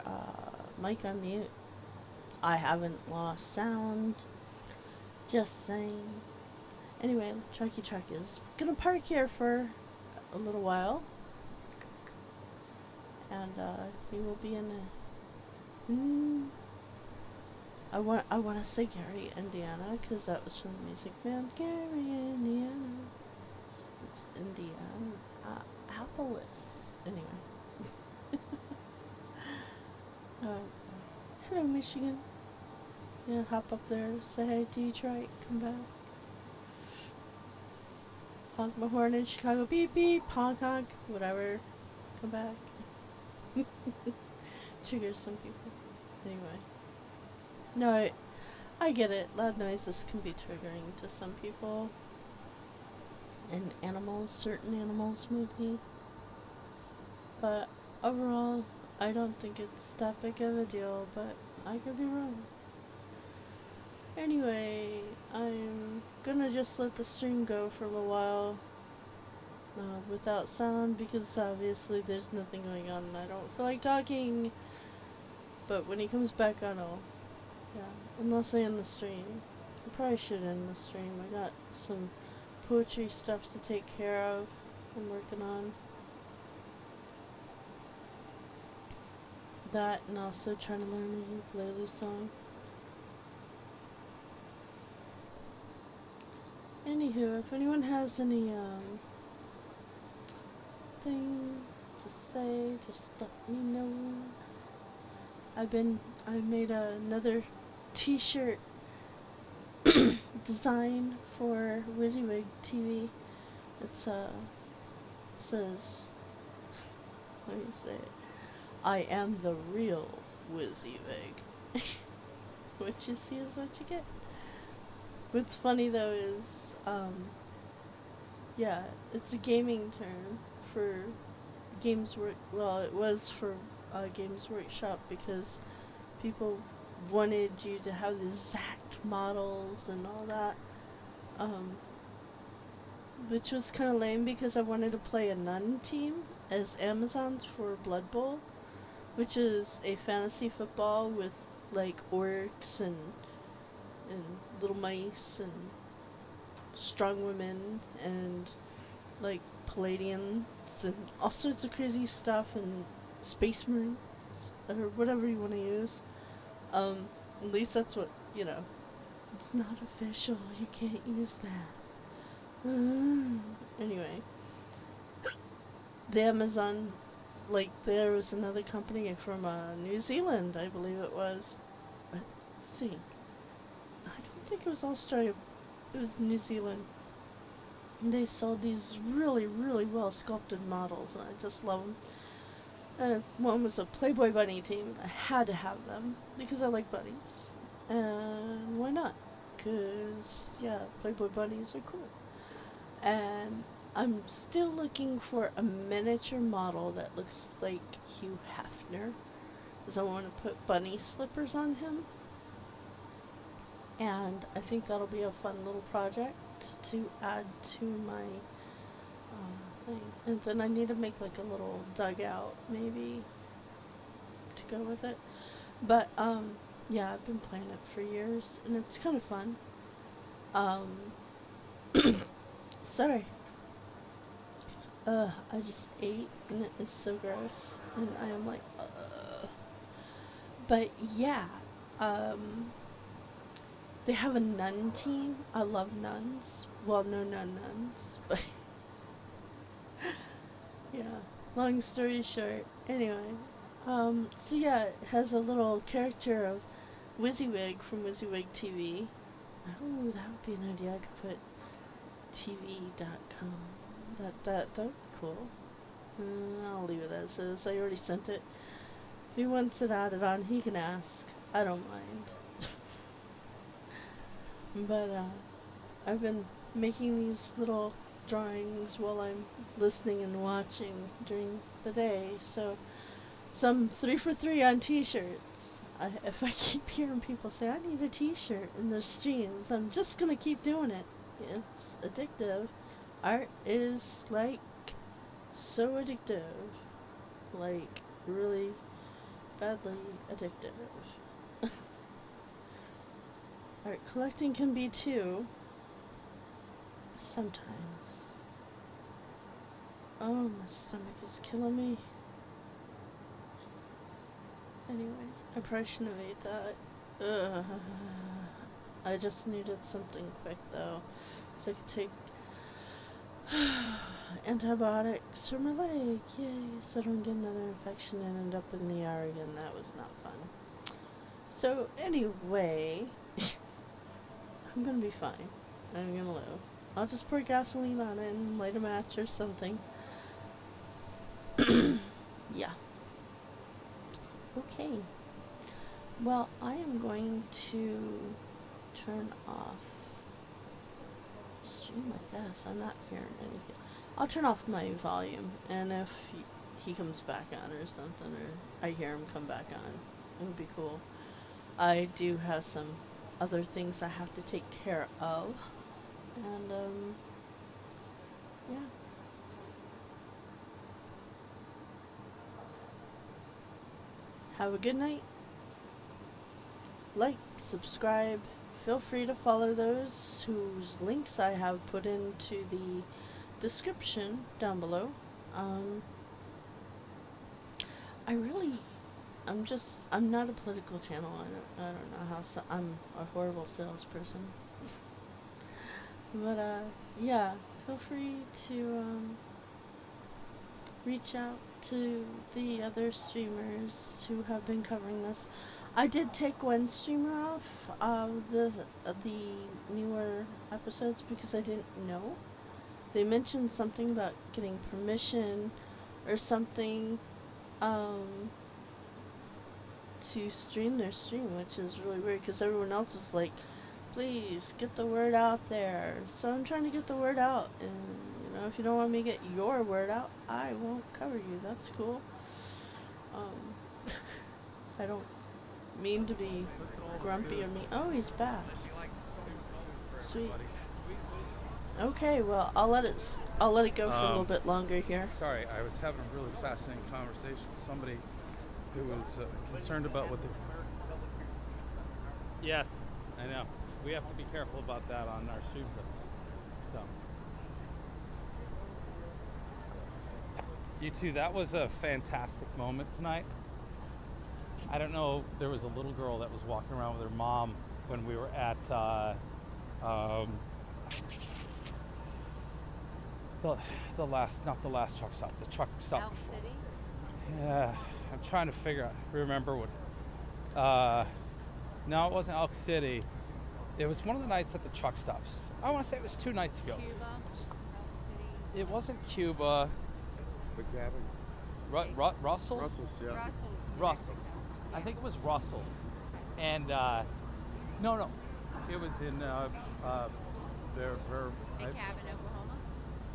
mic on mute. I haven't lost sound. Just saying. Anyway, Trucky Truck is gonna park here for a little while. And he will be in a... I want to say Gary, Indiana, because that was from the Music Man. Gary, Indiana. It's Indiana. Apple's. Anyway. Hello, Michigan. Yeah, hop up there, say hey, Detroit, come back. Honk my horn in Chicago, beep beep, honk honk, whatever, come back. Triggers some people. Anyway. No, I get it. Loud noises can be triggering to some people. And animals, certain animals maybe. But overall, I don't think it's that big of a deal, but I could be wrong. Anyway, I'm gonna just let the stream go for a little while without sound, because obviously there's nothing going on and I don't feel like talking. But when he comes back on, unless I end the stream. I probably should end the stream. I got some poetry stuff to take care of I'm working on. That, and also trying to learn a ukulele song. Anywho, if anyone has any thing to say, just let me know. I made another t-shirt design for WYSIWYG TV. It's says, let me say it, I am the real WYSIWYG. What you see is what you get. What's funny though is, yeah, it's a gaming term for Games Work. Well, it was for Games Workshop, because people wanted you to have the exact models and all that, which was kind of lame, because I wanted to play a nun team as Amazons for Blood Bowl, which is a fantasy football with like orcs and little mice and strong women and like Palladians and all sorts of crazy stuff, and Space Marines or whatever you want to use. At least that's what, you know. It's not official, you can't use that. Anyway, the Amazon, like, there was another company from New Zealand, I believe it was. I don't think it was Australia, it was New Zealand. And they sold these really, really well sculpted models, and I just love them. One was a Playboy bunny team. I had to have them because I like bunnies. And why not? Because, yeah, Playboy bunnies are cool. And I'm still looking for a miniature model that looks like Hugh Hefner, because I want to put bunny slippers on him. And I think that'll be a fun little project to add to my thing. And then I need to make like a little dugout maybe to go with it. But yeah, I've been playing it for years and it's kind of fun. Sorry. I just ate and it is so gross and I am like But yeah, they have a nun team. I love nuns. Well, no nuns, but yeah, long story short. Anyway, so yeah, it has a little character of WYSIWYG from WYSIWYG TV. Oh, that would be an idea. I could put TV.com. That would be cool. I'll leave it as is. I already sent it. If he wants it added on, he can ask. I don't mind. But I've been making these little drawings while I'm listening and watching during the day. So I'm 3 for 3 on t-shirts. If I keep hearing people say I need a t-shirt in their streams, I'm just gonna keep doing it. It's addictive. Art is like so addictive, like really badly addictive. Art collecting can be too, sometimes. Oh, my stomach is killing me. Anyway, I probably shouldn't have ate that. Ugh. I just needed something quick though, so I could take antibiotics for my leg, yay, so I don't get another infection and end up in the ER again. That was not fun. So anyway, I'm gonna be fine. I'm gonna live. I'll just pour gasoline on it and light a match or something. Yeah. Okay. Well, I am going to turn off stream, I guess. I'm not hearing anything. I'll turn off my volume, and if he comes back on or something, or I hear him come back on, it would be cool. I do have some other things I have to take care of, and yeah. Have a good night. Like, subscribe. Feel free to follow those whose links I have put into the description down below. I'm not a political channel. I don't know how. I'm a horrible salesperson. But yeah, feel free to reach out to the other streamers who have been covering this. I did take one streamer off of the newer episodes because I didn't know. They mentioned something about getting permission or something to stream their stream, which is really weird because everyone else was like, please get the word out there. So I'm trying to get the word out, and you know, if you don't want me to get your word out, I won't cover you. That's cool. I don't mean to be grumpy or mean. Oh, he's back. Sweet. Okay, well, I'll let it go for a little bit longer here. Sorry, I was having a really fascinating conversation with somebody who was concerned about what the... Yes, I know. We have to be careful about that on our stream. So. You two, that was a fantastic moment tonight. I don't know, there was a little girl that was walking around with her mom when we were at the last truck stop, the truck stop Elk before. City? Yeah, I'm trying to remember what, no, it wasn't Elk City. It was one of the nights at the truck stops. I want to say it was 2 nights ago. Cuba, Elk City. It wasn't Cuba. Big cabin. Russell's? Russell's, yeah. Russell. I think it was Russell. And, no. It was in, Big Cabin, Oklahoma?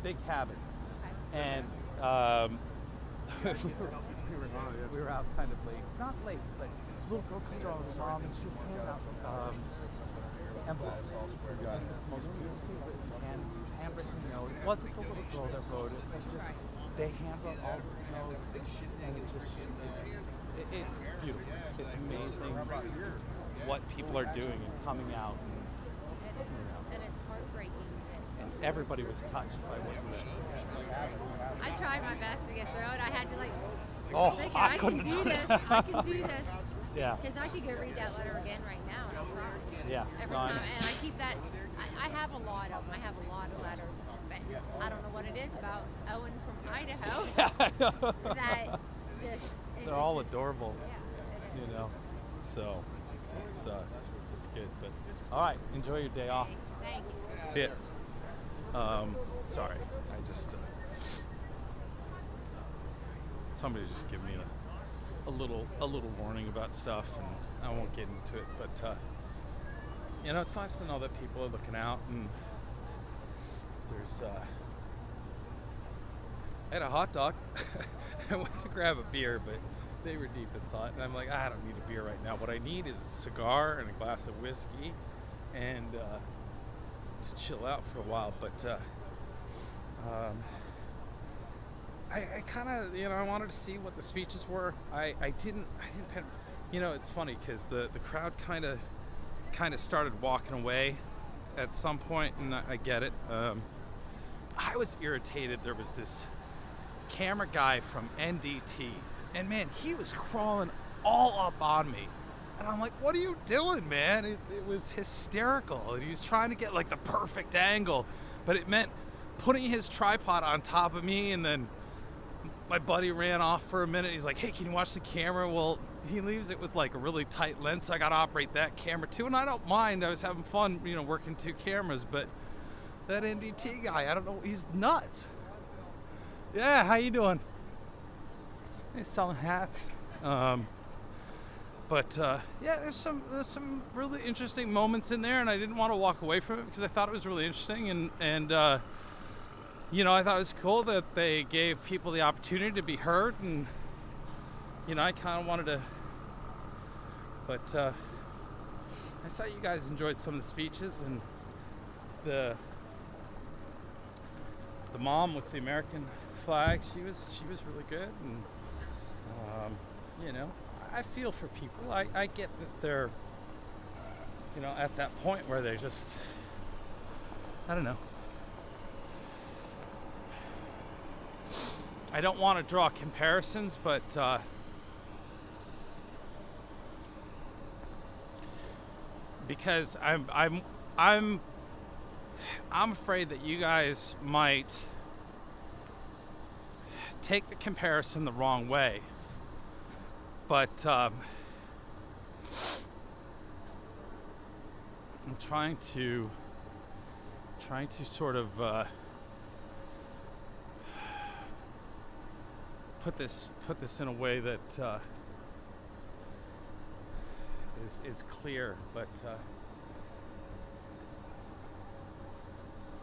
Big Cabin. Okay. And, we were out kind of late. Not late, but a little girl was drawing her mom, and she was handing out, envelopes. And handwritten notes. It wasn't the little girl that wrote it. It was just, they hand wrote all the notes, and it just, it's beautiful. It's amazing what people are doing and coming out. And it's heartbreaking. And everybody was touched by what you did. I tried my best to get through it. I had to I can do this. I can do this. Yeah. Because I could go read that letter again right now and I'll cry. Yeah. Every time. And I keep that. I have a lot of them. I have a lot of letters. But I don't know what it is about Owen from Idaho. Yeah, I know. That just... They're all adorable. Yeah, you know. So, it's good. But, all right. Enjoy your day off. Thank you. See it. Sorry. I just... somebody just give me a little warning about stuff, and I won't get into it, but you know, it's nice to know that people are looking out, and there's I had a hot dog. I went to grab a beer, but they were deep in thought, and I'm like, I don't need a beer right now. What I need is a cigar and a glass of whiskey, and to chill out for a while. But I kind of, you know, I wanted to see what the speeches were. I didn't you know, it's funny because the crowd kind of started walking away at some point, and I get it. I was irritated. There was this camera guy from NDT, and man, he was crawling all up on me, and I'm like, what are you doing, man? It was hysterical, and he was trying to get like the perfect angle, but it meant putting his tripod on top of me, and then my buddy ran off for a minute. He's like, hey, can you watch the camera? Well, he leaves it with like a really tight lens, so I got to operate that camera too, and I don't mind. I was having fun, you know, working two cameras, but that NDT guy, I don't know, he's nuts. Yeah, how you doing? He's selling hats. Yeah, there's some really interesting moments in there, and I didn't want to walk away from it because I thought it was really interesting, and you know, I thought it was cool that they gave people the opportunity to be heard, and you know, I kind of wanted to, but I saw you guys enjoyed some of the speeches, and the mom with the American flag, she was really good, and you know, I feel for people. I get that they're, you know, at that point where they're just, I don't know. I don't want to draw comparisons, but because I'm afraid that you guys might take the comparison the wrong way. But I'm trying to sort of put this in a way that is clear, but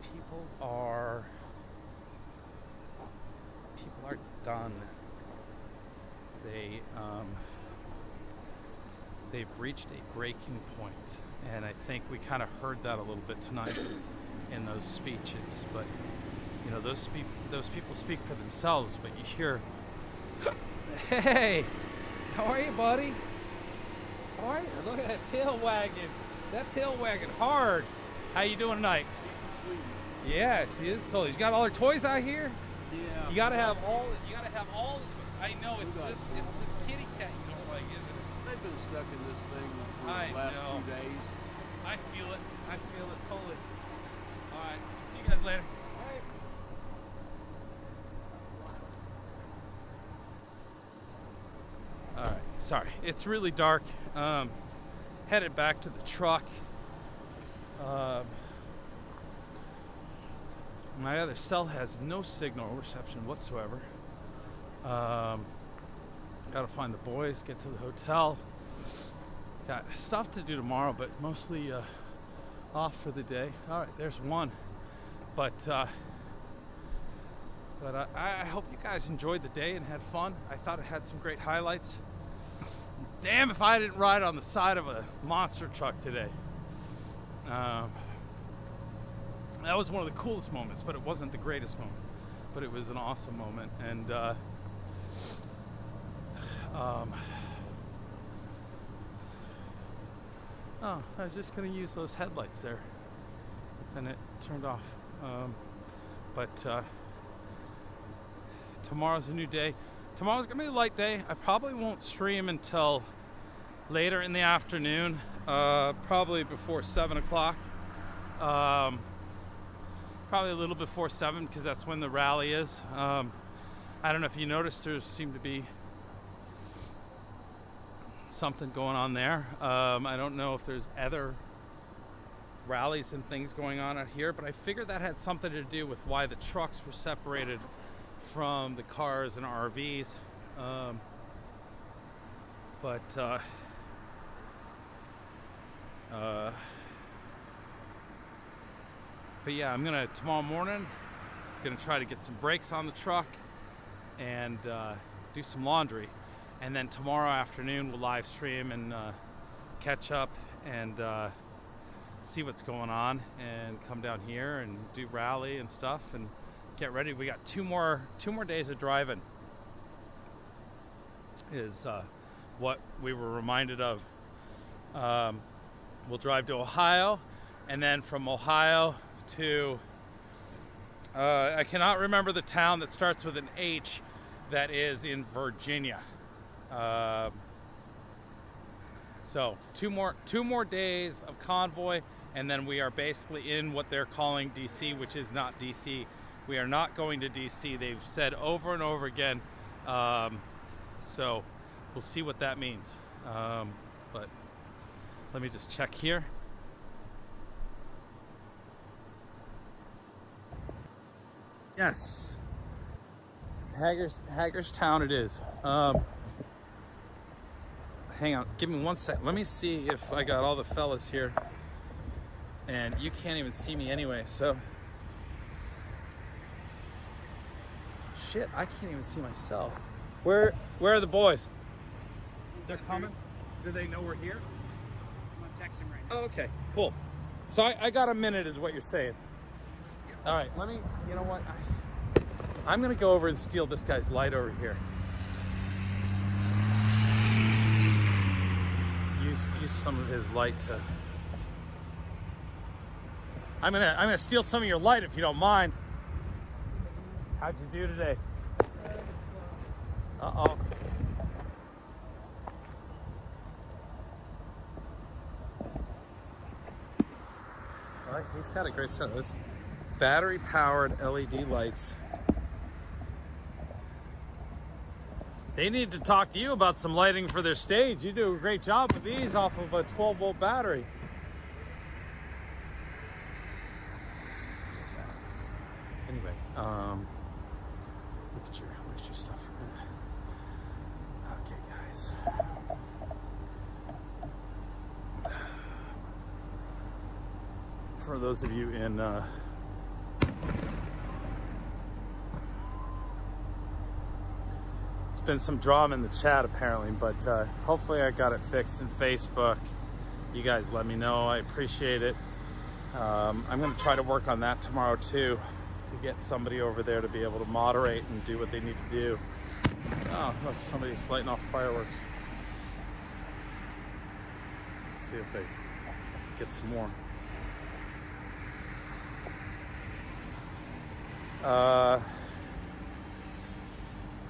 people are done. They've reached a breaking point, and I think we kind of heard that a little bit tonight in those speeches. But you know, those people speak for themselves. But you hear, hey, how are you, buddy? How are you? Look at that tail wagging. That tail wagging hard. How you doing tonight? She's asleep. Yeah, she is totally. You got all her toys out here? Yeah. You gotta have all. You gotta have all. I know it's this kitty cat you don't like, isn't it? They've been stuck in this thing for the last 2 days. I feel it. I feel it totally. All right. See you guys later. All right. Sorry. It's really dark. Headed back to the truck. My other cell has no signal reception whatsoever. Gotta find the boys, get to the hotel. Got stuff to do tomorrow, but mostly off for the day. All right, there's one. But I hope you guys enjoyed the day and had fun. I thought it had some great highlights. Damn if I didn't ride on the side of a monster truck today. That was one of the coolest moments, but it wasn't the greatest moment. But it was an awesome moment, and oh, I was just gonna use those headlights there, but then it turned off. Tomorrow's a new day. Tomorrow's gonna be a light day. I probably won't stream until later in the afternoon, probably before 7 o'clock. Probably a little before 7 because that's when the rally is. I don't know if you noticed, there seemed to be something going on there. I don't know if there's other rallies and things going on out here, but I figured that had something to do with why the trucks were separated from the cars and RVs. But yeah, I'm gonna, tomorrow morning, gonna try to get some brakes on the truck and do some laundry. And then tomorrow afternoon we'll live stream and catch up and see what's going on and come down here and do rally and stuff and get ready. We got two more days of driving. Is what we were reminded of. We'll drive to Ohio, and then from Ohio to I cannot remember the town that starts with an H that is in Virginia. So two more days of convoy, and then we are basically in what they're calling DC, which is not DC. We are not going to DC. They've said over and over again. So we'll see what that means. But let me just check here. Yes, Hagerstown it is. Hang on, give me 1 sec. Let me see if I got all the fellas here. And you can't even see me anyway, so. Shit, I can't even see myself. Where are the boys? They're coming? Do they know we're here? I'm texting right now. Oh, okay, cool. So I got a minute is what you're saying. All right, let me, you know what? I'm gonna go over and steal this guy's light over here. Use some of his light to. I'm gonna steal some of your light if you don't mind. How'd you do today? Uh-oh. All right, he's got a great set of this. Battery-powered LED lights. They need to talk to you about some lighting for their stage. You do a great job with these off of a 12-volt battery. Anyway, look at your stuff for a minute. Okay, guys. For those of you in it's been some drama in the chat apparently, but hopefully I got it fixed in Facebook. You guys let me know. I appreciate it. I'm going to try to work on that tomorrow too, to get somebody over there to be able to moderate and do what they need to do. Oh, look, somebody's lighting off fireworks. Let's see if they get some more.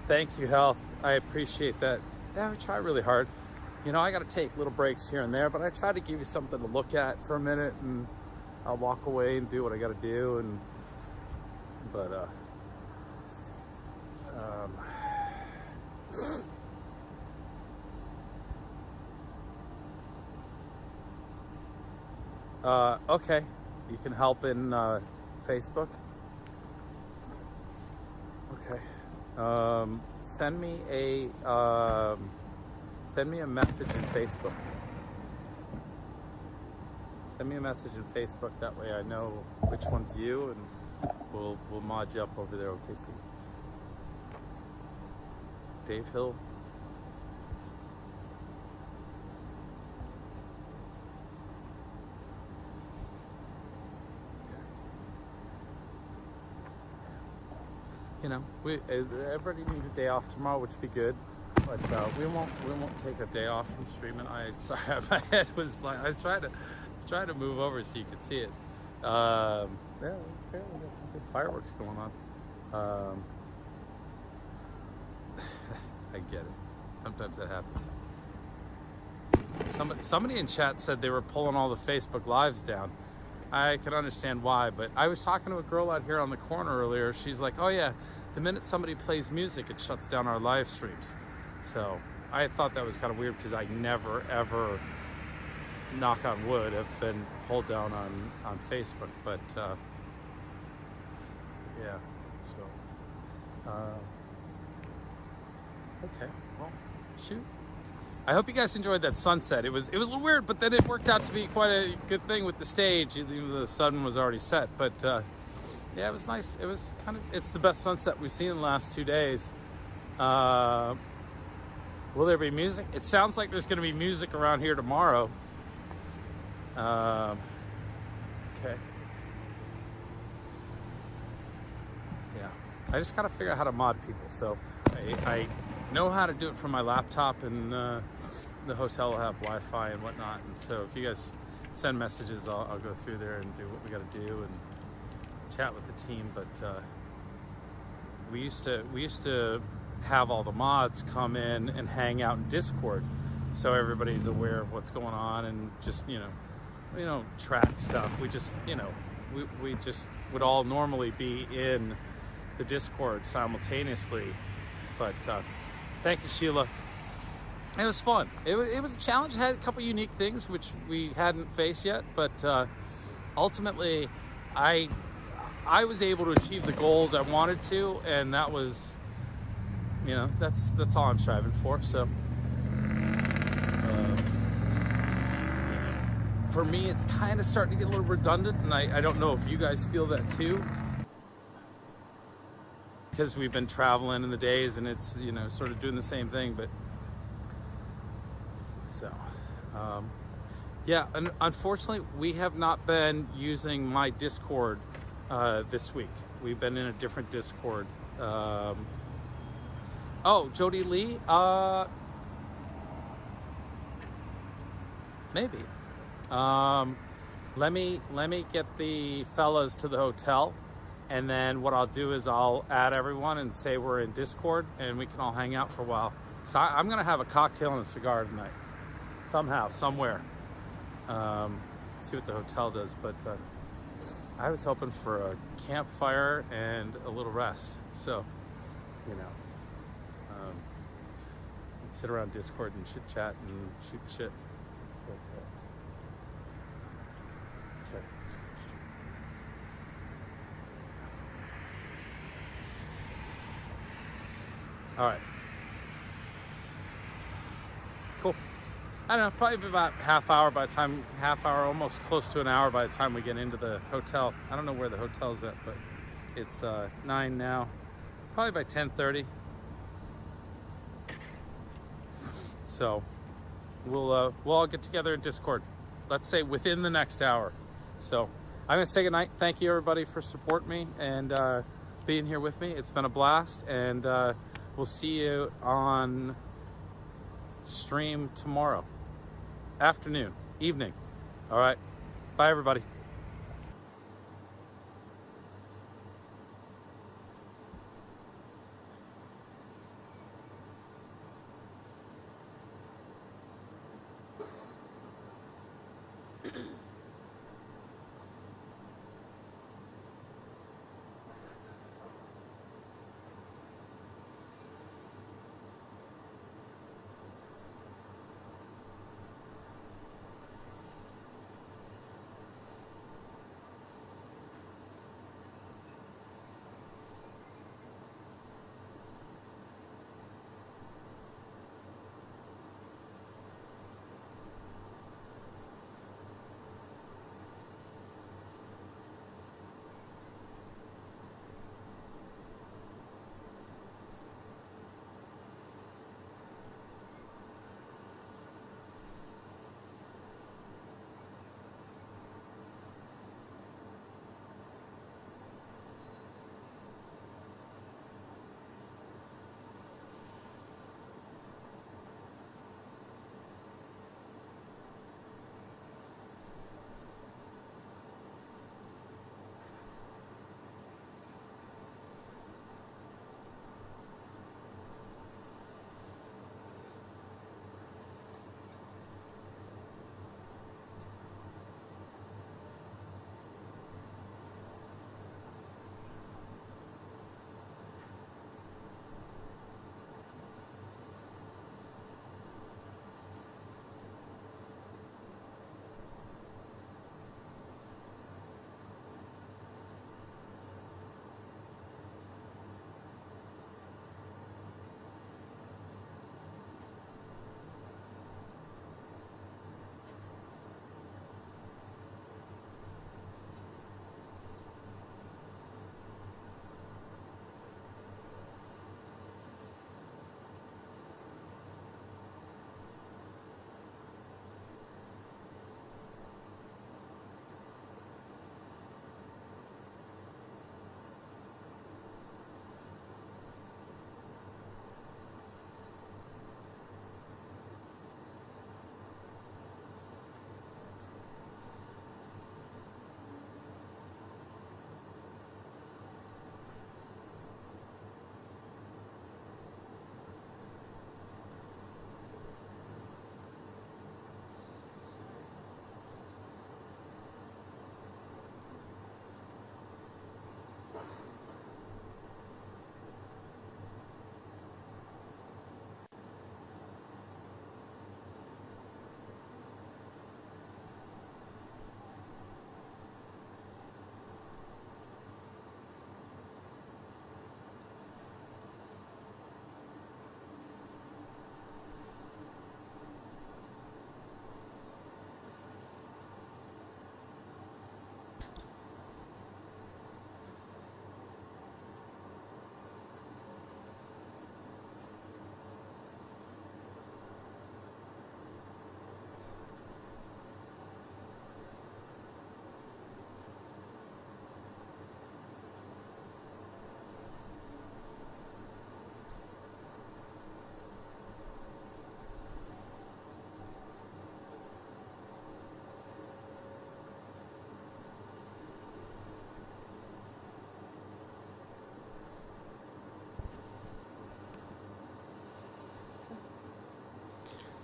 Thank you, Health. I appreciate that. Yeah, we try really hard. You know, I got to take little breaks here and there, but I try to give you something to look at for a minute, and I'll walk away and do what I got to do. And okay, you can help in Facebook. Okay. Send me a message in Facebook. Send me a message in Facebook. That way I know which one's you, and we'll mod you up over there. OKC. Dave Hill. You know, everybody needs a day off tomorrow, which would be good. But we won't take a day off from streaming. Sorry, my head was like, I was trying to move over so you could see it. Yeah, apparently we got some good fireworks going on. I get it. Sometimes that happens. Somebody in chat said they were pulling all the Facebook lives down. I can understand why, but I was talking to a girl out here on the corner earlier. She's like, oh yeah, the minute somebody plays music, it shuts down our live streams. So I thought that was kind of weird because I never, ever, knock on wood, have been pulled down on Facebook. But yeah, so, okay, well, shoot. I hope you guys enjoyed that sunset. It was a little weird, but then it worked out to be quite a good thing with the stage, even though the sun was already set. But yeah, it was nice. It was it's the best sunset we've seen in the last 2 days. Will there be music? It sounds like there's going to be music around here tomorrow. Okay. Yeah. I just gotta figure out how to mod people. So I know how to do it from my laptop, and the hotel will have Wi-Fi and whatnot. And so if you guys send messages, I'll go through there and do what we gotta do and chat with the team. But we used to have all the mods come in and hang out in Discord, so everybody's aware of what's going on, and just, you know, we don't track stuff. We just, you know, we just would all normally be in the Discord simultaneously. But thank you, Sheila. It was fun. It was a challenge. It had a couple unique things which we hadn't faced yet, but ultimately I was able to achieve the goals I wanted to, and that was, you know, that's all I'm striving for. So for me, it's kind of starting to get a little redundant, and I don't know if you guys feel that too, because we've been traveling in the days, and it's, you know, sort of doing the same thing. But so yeah, and unfortunately we have not been using my Discord this week. We've been in a different Discord. Oh, Jody Lee, maybe. Let me get the fellas to the hotel, and then what I'll do is I'll add everyone and say we're in Discord, and we can all hang out for a while. So I'm gonna have a cocktail and a cigar tonight, somehow, somewhere. See what the hotel does, but I was hoping for a campfire and a little rest. So, you know, sit around Discord and chit chat and shoot the shit. But, okay. All right. Cool. I don't know, probably about half hour, almost close to an hour by the time we get into the hotel. I don't know where the hotel's at, but it's 9 now. Probably by 10:30. So we'll all get together in Discord, let's say within the next hour. So I'm gonna say goodnight. Thank you everybody for supporting me and being here with me. It's been a blast, and we'll see you on stream tomorrow afternoon, evening. All right, bye everybody.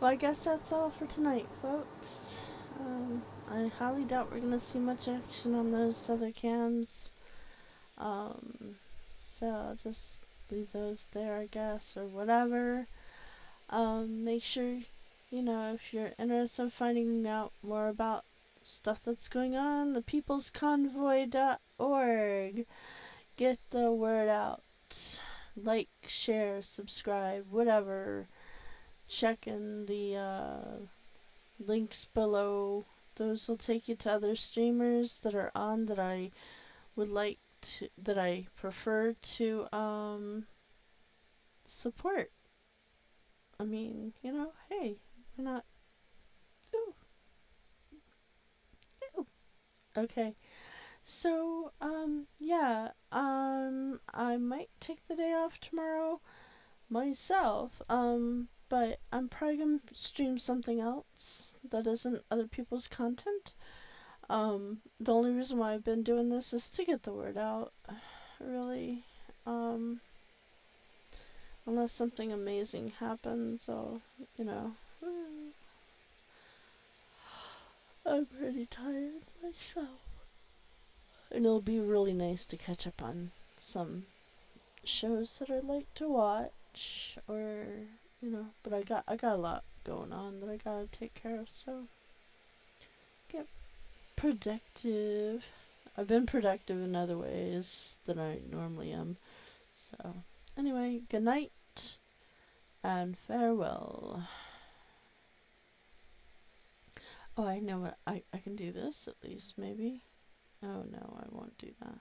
Well, I guess that's all for tonight, folks. I highly doubt we're gonna see much action on those other cams. So I'll just leave those there, I guess, or whatever. Make sure, you know, if you're interested in finding out more about stuff that's going on, thepeoplesconvoy.org. Get the word out. Like, share, subscribe, whatever. Check in the links below. Those will take you to other streamers that are on that I would like to, that I prefer to support. I mean, you know, hey, we're not. Ooh. Ooh. Okay. So, yeah, I might take the day off tomorrow myself, but I'm probably gonna stream something else that isn't other people's content. The only reason why I've been doing this is to get the word out, really. Unless something amazing happens, I'll, you know, I'm pretty tired myself. And it'll be really nice to catch up on some shows that I'd like to watch, or, you know, but I got a lot going on that I gotta take care of, so get productive. I've been productive in other ways than I normally am. So, anyway, good night and farewell. Oh, I know what I can do this at least, maybe. Oh no, I won't do that.